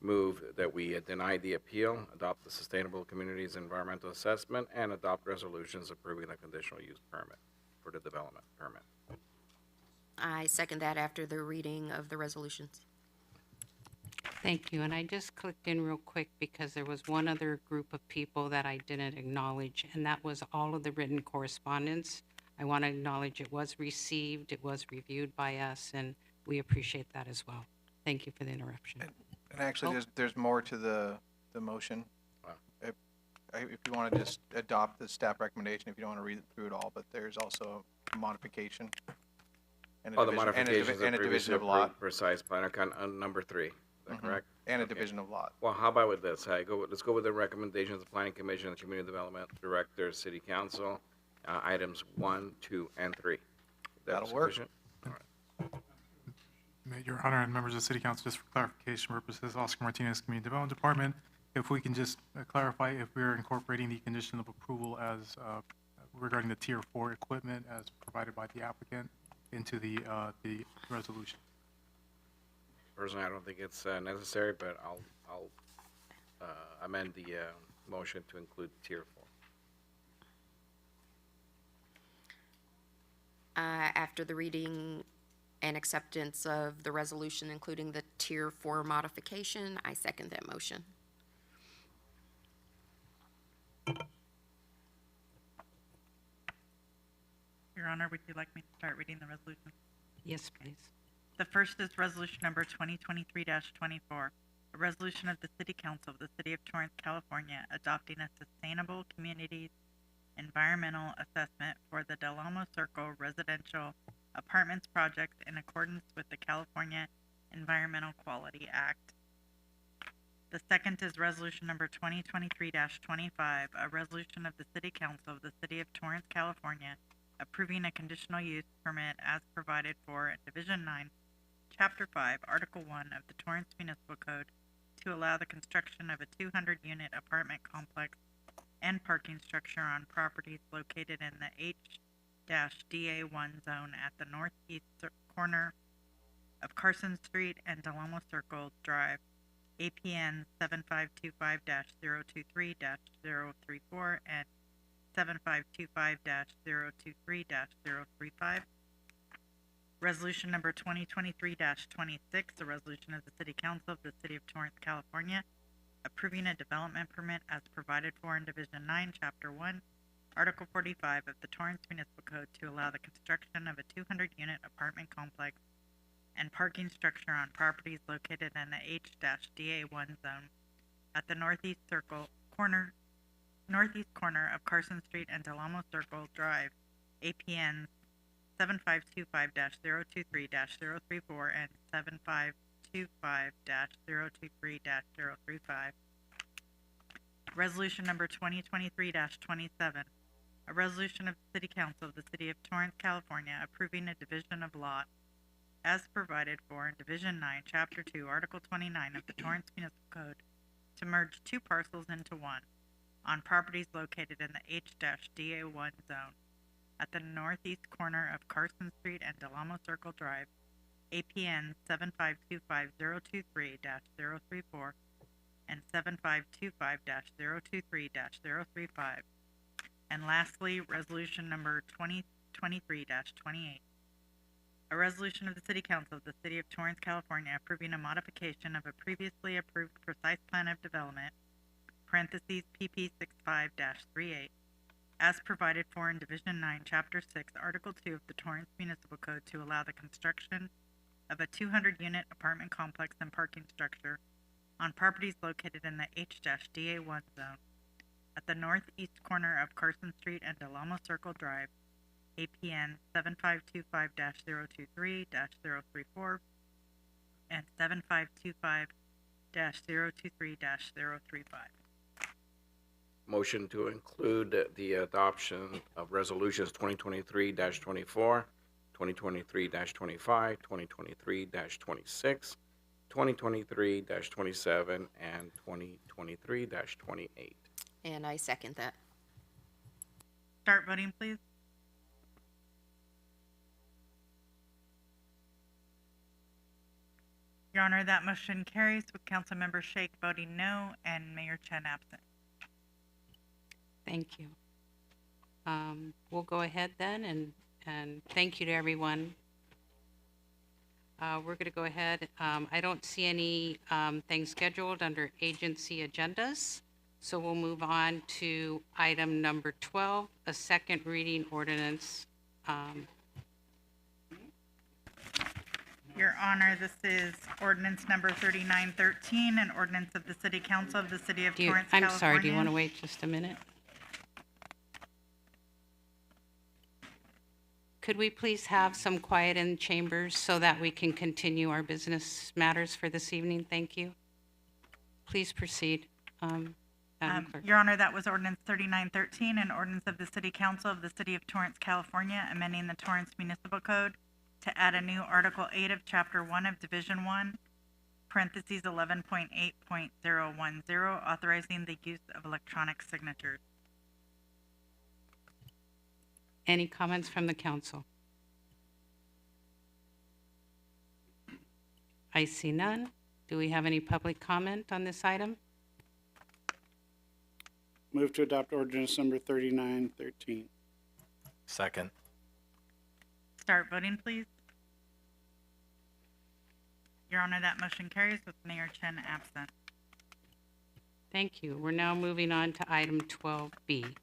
[SPEAKER 8] move that we deny the appeal, adopt the Sustainable Communities Environmental Assessment, and adopt resolutions approving the conditional use permit for the development permit.
[SPEAKER 11] I second that after the reading of the resolutions.
[SPEAKER 1] Thank you. And I just clicked in real quick because there was one other group of people that I didn't acknowledge, and that was all of the written correspondence. I want to acknowledge it was received, it was reviewed by us, and we appreciate that as well. Thank you for the interruption.
[SPEAKER 14] And actually, there's more to the motion.
[SPEAKER 8] Wow.
[SPEAKER 14] If you want to just adopt the staff recommendation, if you don't want to read it through it all, but there's also a modification. And
[SPEAKER 8] The modifications
[SPEAKER 14] and a division of lot.
[SPEAKER 8] Precise plan account on number 3. Is that correct?
[SPEAKER 14] And a
[SPEAKER 8] Okay.
[SPEAKER 14] division of lot.
[SPEAKER 8] Well, how about with this? Let's go with the recommendations of the Planning Commission, the Community Development Director, City Council, items 1, 2, and 3.
[SPEAKER 14] That'll work.
[SPEAKER 8] Sufficient? All right.
[SPEAKER 16] Your Honor and members of the City Council, just for clarification purposes, Oscar Martinez, Community Development Department, if we can just clarify if we're incorporating the condition of approval as regarding the Tier 4 equipment as provided by the applicant into the resolution.
[SPEAKER 8] Personally, I don't think it's necessary, but I'll amend the motion to include Tier 4.
[SPEAKER 11] After the reading and acceptance of the resolution, including the Tier 4 modification, I second that motion.
[SPEAKER 4] Your Honor, would you like me to start reading the resolution?
[SPEAKER 1] Yes, please.
[SPEAKER 4] The first is resolution number 2023-24, a resolution of the City Council of the City of Torrance, California, adopting a sustainable communities environmental assessment for the Del Amo Circle residential apartments project in accordance with the California Environmental Quality Act. The second is resolution number 2023-25, a resolution of the City Council of the City of Torrance, California, approving a conditional use permit as provided for in Division 9, Chapter 5, Article 1 of the Torrance Municipal Code to allow the construction of a 200-unit apartment complex and parking structure on properties located in the H-DA1 zone at the northeast corner of Carson Street and Del Amo Circle Drive, APN 7525-023-034 and 7525-023-035. Resolution number 2023-26, a resolution of the City Council of the City of Torrance, California, approving a development permit as provided for in Division 9, Chapter 1, Article 45 of the Torrance Municipal Code to allow the construction of a 200-unit apartment complex and parking structure on properties located in the H-DA1 zone at the northeast corner of Carson Street and Del Amo Circle Drive, APN 7525-023-034 and 7525-023-035. Resolution number 2023-27, a resolution of the City Council of the City of Torrance, California, approving a division of lot as provided for in Division 9, Chapter 2, Article 29 of the Torrance Municipal Code to merge two parcels into one on properties located in the H-DA1 zone at the northeast corner of Carson Street and Del Amo Circle Drive, APN 7525-023-034 and 7525-023-035. And lastly, resolution number 2023-28. A resolution of the City Council of the City of Torrance, California, approving a modification of a previously approved precise plan of development, parentheses PP 65-38, as provided for in Division 9, Chapter 6, Article 2 of the Torrance Municipal Code to allow the construction of a 200-unit apartment complex and parking structure on properties located in the H-DA1 zone at the northeast corner of Carson Street and Del Amo Circle Drive, APN 7525-023-034 and 7525-023-035.
[SPEAKER 8] Motion to include the adoption of resolutions 2023-24, 2023-25, 2023-26, 2023-27, and 2023-28.
[SPEAKER 11] And I second that.
[SPEAKER 4] Start voting, please. Your Honor, that motion carries with Councilmember Shake voting no and Mayor Chen absent.
[SPEAKER 1] Thank you. We'll go ahead then, and thank you to everyone. We're going to go ahead. I don't see any things scheduled under agency agendas, so we'll move on to item number 12, a second reading ordinance.
[SPEAKER 4] Your Honor, this is ordinance number 3913, an ordinance of the City Council of the City of Torrance,
[SPEAKER 1] I'm
[SPEAKER 4] California.
[SPEAKER 1] sorry, do you want to wait just a minute? Could we please have some quiet in chambers so that we can continue our business matters for this evening? Thank you. Please proceed. Madam Clerk.
[SPEAKER 4] Your Honor, that was ordinance 3913, an ordinance of the City Council of the City of Torrance, California, amending the Torrance Municipal Code to add a new Article 8 of Chapter 1 of Division 1, parentheses 11.8.010, authorizing the use of electronic signatures.
[SPEAKER 1] Any comments from the council? I see none. Do we have any public comment on this item?
[SPEAKER 2] Move to adopt ordinance number 3913.
[SPEAKER 3] Second.
[SPEAKER 4] Start voting, please. Your Honor, that motion carries with Mayor Chen absent.
[SPEAKER 1] Thank you. We're now moving on to item 12B.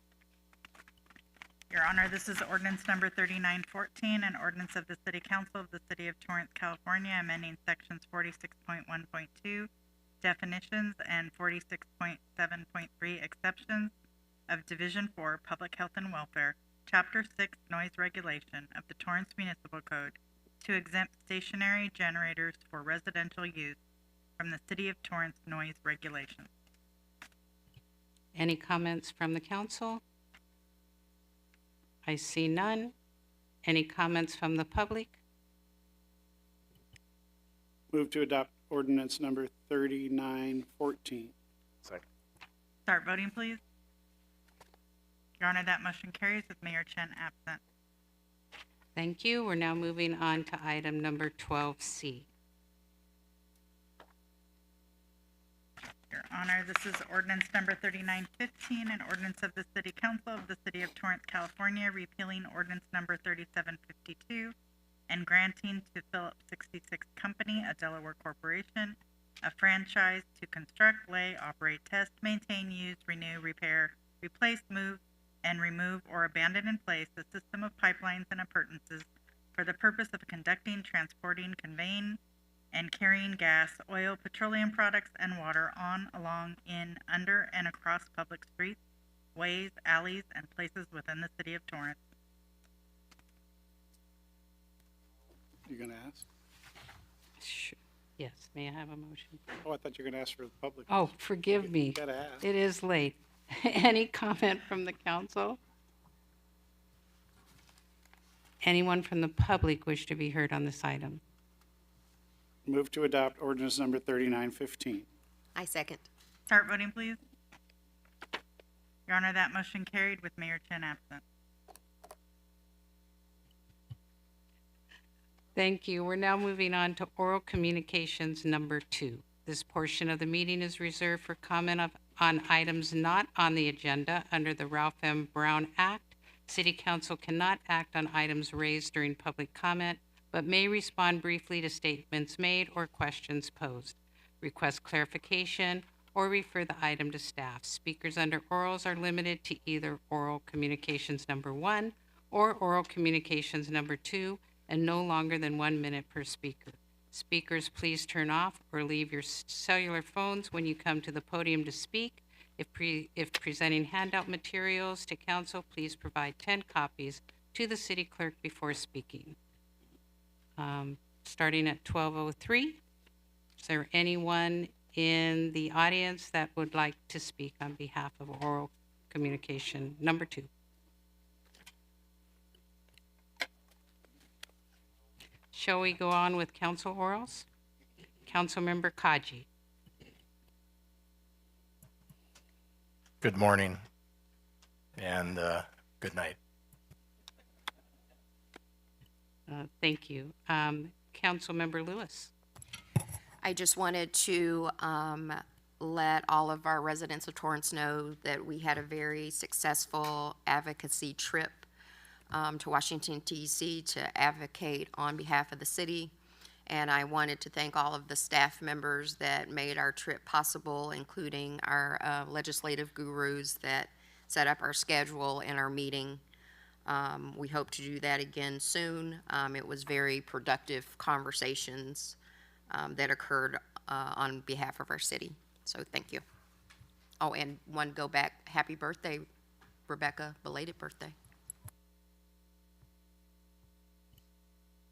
[SPEAKER 4] Your Honor, this is ordinance number 3914, an ordinance of the City Council of the City of Torrance, California, amending sections 46.1.2, definitions, and 46.7.3, exceptions of Division 4, Public Health and Welfare, Chapter 6, Noise Regulation of the Torrance Municipal Code to exempt stationary generators for residential use from the City of Torrance noise regulations.
[SPEAKER 1] Any comments from the council? I see none. Any comments from the public?
[SPEAKER 2] Move to adopt ordinance number 3914.
[SPEAKER 8] Second.
[SPEAKER 4] Start voting, please. Your Honor, that motion carries with Mayor Chen absent.
[SPEAKER 1] Thank you. We're now moving on to item number 12C.
[SPEAKER 4] Your Honor, this is ordinance number 3915, an ordinance of the City Council of the City of Torrance, California, repealing ordinance number 3752 and granting to Phillips 66 Company, a Delaware corporation, a franchise to construct, lay, operate, test, maintain, use, renew, repair, replace, move, and remove or abandon in place a system of pipelines and appurtenances for the purpose of conducting, transporting, conveying, and carrying gas, oil, petroleum products, and water on, along, in, under, and across public streets, ways, alleys, and places within the City of Torrance.
[SPEAKER 2] You gonna ask?
[SPEAKER 1] Sure. Yes, may I have a motion?
[SPEAKER 2] Oh, I thought you were gonna ask for the public.
[SPEAKER 1] Oh, forgive me.
[SPEAKER 2] You gotta ask.
[SPEAKER 1] It is late. Any comment from the council? Anyone from the public wish to be heard on this item?
[SPEAKER 2] Move to adopt ordinance number 3915.
[SPEAKER 11] I second.
[SPEAKER 4] Start voting, please. Your Honor, that motion carried with Mayor Chen absent.
[SPEAKER 1] Thank you. We're now moving on to oral communications number 2. This portion of the meeting is reserved for comment on items not on the agenda under the Ralph M. Brown Act, City Council cannot act on items raised during public comment, but may respond briefly to statements made or questions posed, request clarification, or refer the item to staff. Speakers under orals are limited to either oral communications number 1 or oral communications number 2, and no longer than 1 minute per speaker. Speakers, please turn off or leave your cellular phones when you come to the podium to speak. If presenting handout materials to council, please provide 10 copies to the city clerk before speaking. Starting at 12:03, is there anyone in the audience that would like to speak on behalf of oral communication number 2? Shall we go on with council orals? Councilmember Kaji.
[SPEAKER 3] Good morning and good night.
[SPEAKER 1] Thank you. Councilmember Lewis.
[SPEAKER 11] I just wanted to let all of our residents of Torrance know that we had a very successful advocacy trip to Washington, D.C. to advocate on behalf of the city. And I wanted to thank all of the staff members that made our trip possible, including our legislative gurus that set up our schedule and our meeting. We hope to do that again soon. It was very productive conversations that occurred on behalf of our city. So thank you. Oh, and one go back, happy birthday, Rebecca, belated birthday.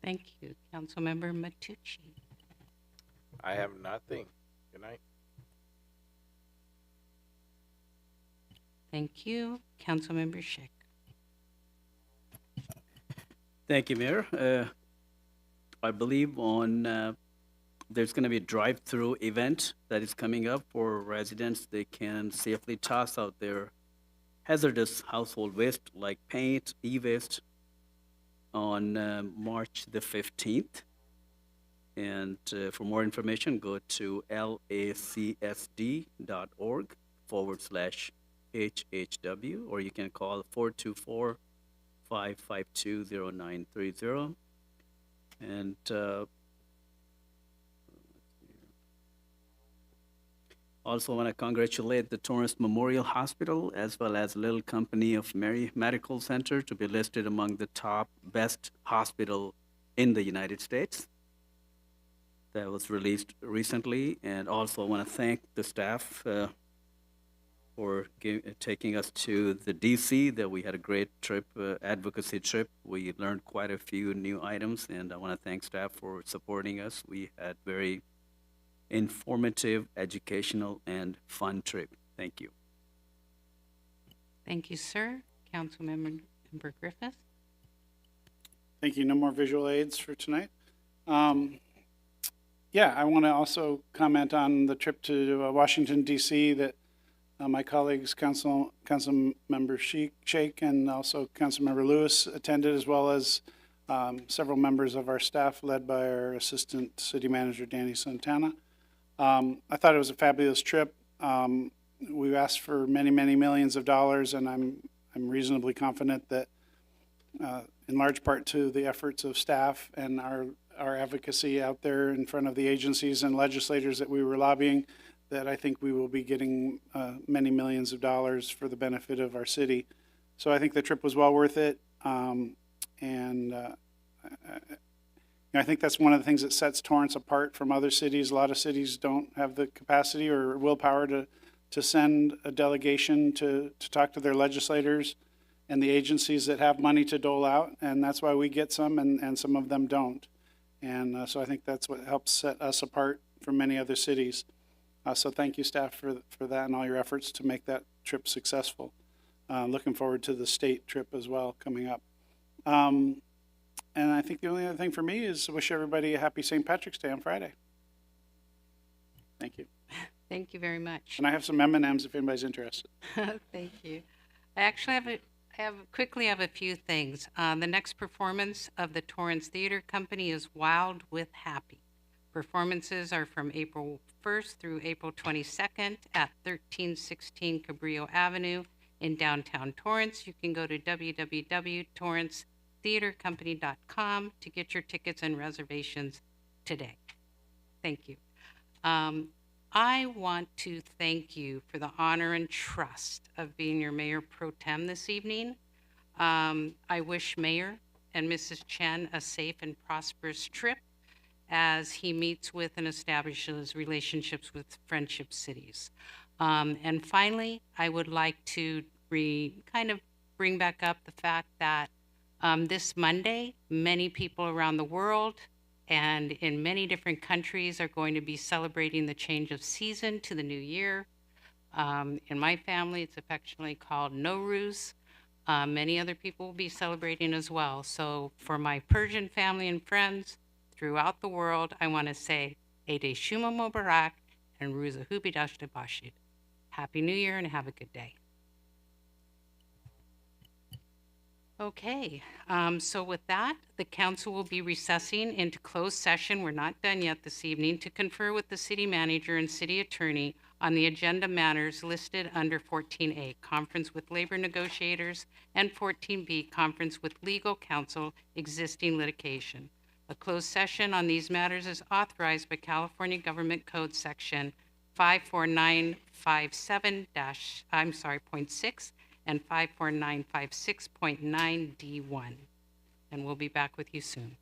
[SPEAKER 1] Thank you. Councilmember Matucci.
[SPEAKER 8] I have nothing. Good night.
[SPEAKER 1] Thank you. Councilmember Schick.
[SPEAKER 5] Thank you, Mayor. I believe there's going to be a drive-through event that is coming up for residents. They can safely toss out their hazardous household waste like paint, e-waste on March the 15th. And for more information, go to lacsd.org/HHW, or you can call 424-552-0930. And also want to congratulate the Torrance Memorial Hospital as well as Little Company of Mary Medical Center to be listed among the top best hospital in the United States. That was released recently. And also want to thank the staff for taking us to the DC. That we had a great trip, advocacy trip. We learned quite a few new items, and I want to thank staff for supporting us. We had very informative, educational, and fun trip. Thank you.
[SPEAKER 1] Thank you, sir. Councilmember Griffith.
[SPEAKER 2] Thank you. No more visual aids for tonight. Yeah, I want to also comment on the trip to Washington, D.C. that my colleagues, Councilmember Sheik and also Councilmember Lewis attended, as well as several members of our staff led by our Assistant City Manager, Danny Santana. I thought it was a fabulous trip. We've asked for many, many millions of dollars, and I'm reasonably confident that in large part to the efforts of staff and our advocacy out there in front of the agencies and legislators that we were lobbying, that I think we will be getting many millions of dollars for the benefit of our city. So I think the trip was well worth it. I think that's one of the things that sets Torrance apart from other cities. A lot of cities don't have the capacity or willpower to send a delegation to talk to their legislators and the agencies that have money to dole out, and that's why we get some and some of them don't. And so I think that's what helps set us apart from many other cities. So thank you, staff, for that and all your efforts to make that trip successful. Looking forward to the state trip as well coming up. And I think the only other thing for me is to wish everybody a happy St. Patrick's Day on Friday. Thank you.
[SPEAKER 1] Thank you very much.
[SPEAKER 2] And I have some M&Ms if anybody's interested.
[SPEAKER 1] Thank you. I actually have a few things. The next performance of the Torrance Theater Company is Wild with Happy. Performances are from April 1st through April 22nd at 1316 Cabrillo Avenue in downtown Torrance. You can go to www.torrancetheatercompany.com to get your tickets and reservations today. Thank you. I want to thank you for the honor and trust of being your Mayor Pro Tem this evening. I wish Mayor and Mrs. Chen a safe and prosperous trip as he meets with and establishes relationships with friendship cities. And finally, I would like to kind of bring back up the fact that this Monday, many people around the world and in many different countries are going to be celebrating the change of season to the new year. In my family, it's affectionately called Nowruz. Many other people will be celebrating as well. So for my Persian family and friends throughout the world, I want to say Eid Shuma Mubarak and Ruza Hubidashta Bashid. Happy New Year and have a good day. Okay, so with that, the council will be recessing into closed session. We're not done yet this evening to confer with the city manager and city attorney on the agenda matters listed under 14A, conference with labor negotiators, and 14B, conference with legal counsel, existing litigation. A closed session on these matters is authorized by California Government Code Section 54957-0.6 and 54956.9D1. And we'll be back with you soon.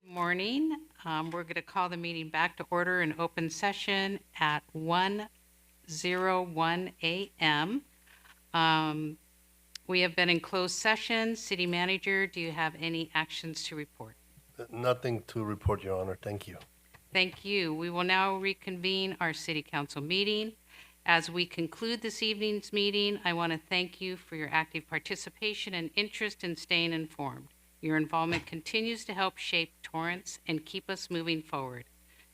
[SPEAKER 1] Morning. We're going to call the meeting back to order in open session at 1:01 a.m. We have been in closed session. City Manager, do you have any actions to report?
[SPEAKER 13] Nothing to report, Your Honor. Thank you.
[SPEAKER 1] Thank you. We will now reconvene our City Council meeting. As we conclude this evening's meeting, I want to thank you for your active participation and interest in staying informed. Your involvement continues to help shape Torrance and keep us moving forward.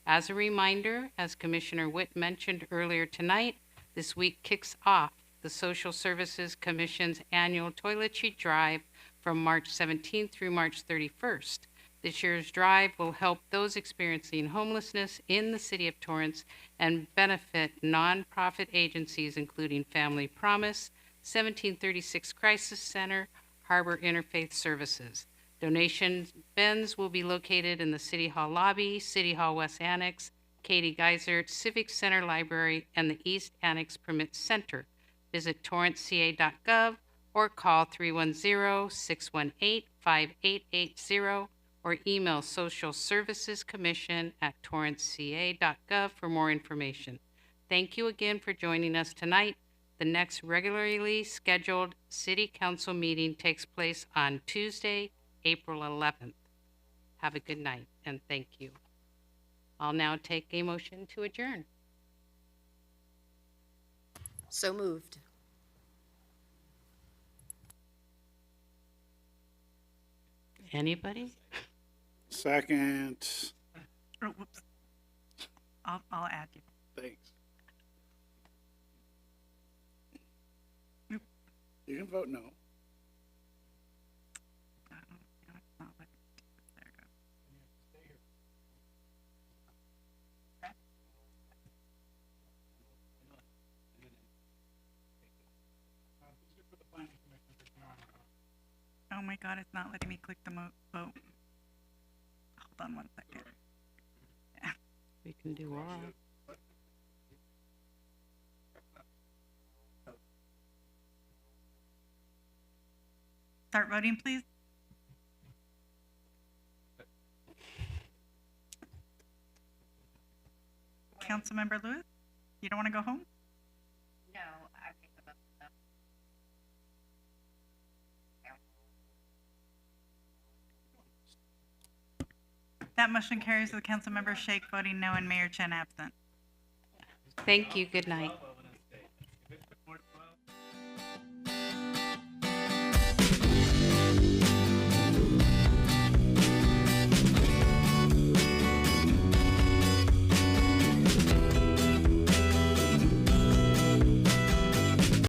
[SPEAKER 1] As a reminder, as Commissioner Witt mentioned earlier tonight, this week kicks off the Social Services Commission's annual Toiletry Drive from March 17th through March 31st. This year's drive will help those experiencing homelessness in the city of Torrance and benefit nonprofit agencies including Family Promise, 1736 Crisis Center, Harbor Interfaith Services. Donation bins will be located in the City Hall lobby, City Hall West Annex, Katie Geiser Civic Center Library, and the East Annex Permit Center. Visit torranceca.gov or call 310-618-5880 or email socialservicescommission@torranceca.gov for more information. Thank you again for joining us tonight. The next regularly scheduled City Council meeting takes place on Tuesday, April 11th. Have a good night and thank you. I'll now take a motion to adjourn.
[SPEAKER 11] So moved.
[SPEAKER 1] Anybody?
[SPEAKER 2] Second.
[SPEAKER 4] Oh, whoops. I'll add you.
[SPEAKER 2] Thanks. You can vote no.
[SPEAKER 4] Oh my God, it's not letting me click the vote. Hold on one second.
[SPEAKER 1] We can do all.
[SPEAKER 4] Start voting, please. Councilmember Lewis, you don't want to go home?
[SPEAKER 11] No, I think about that.
[SPEAKER 4] That motion carries with Councilmember Shake voting no and Mayor Chen absent.
[SPEAKER 1] Thank you. Good night.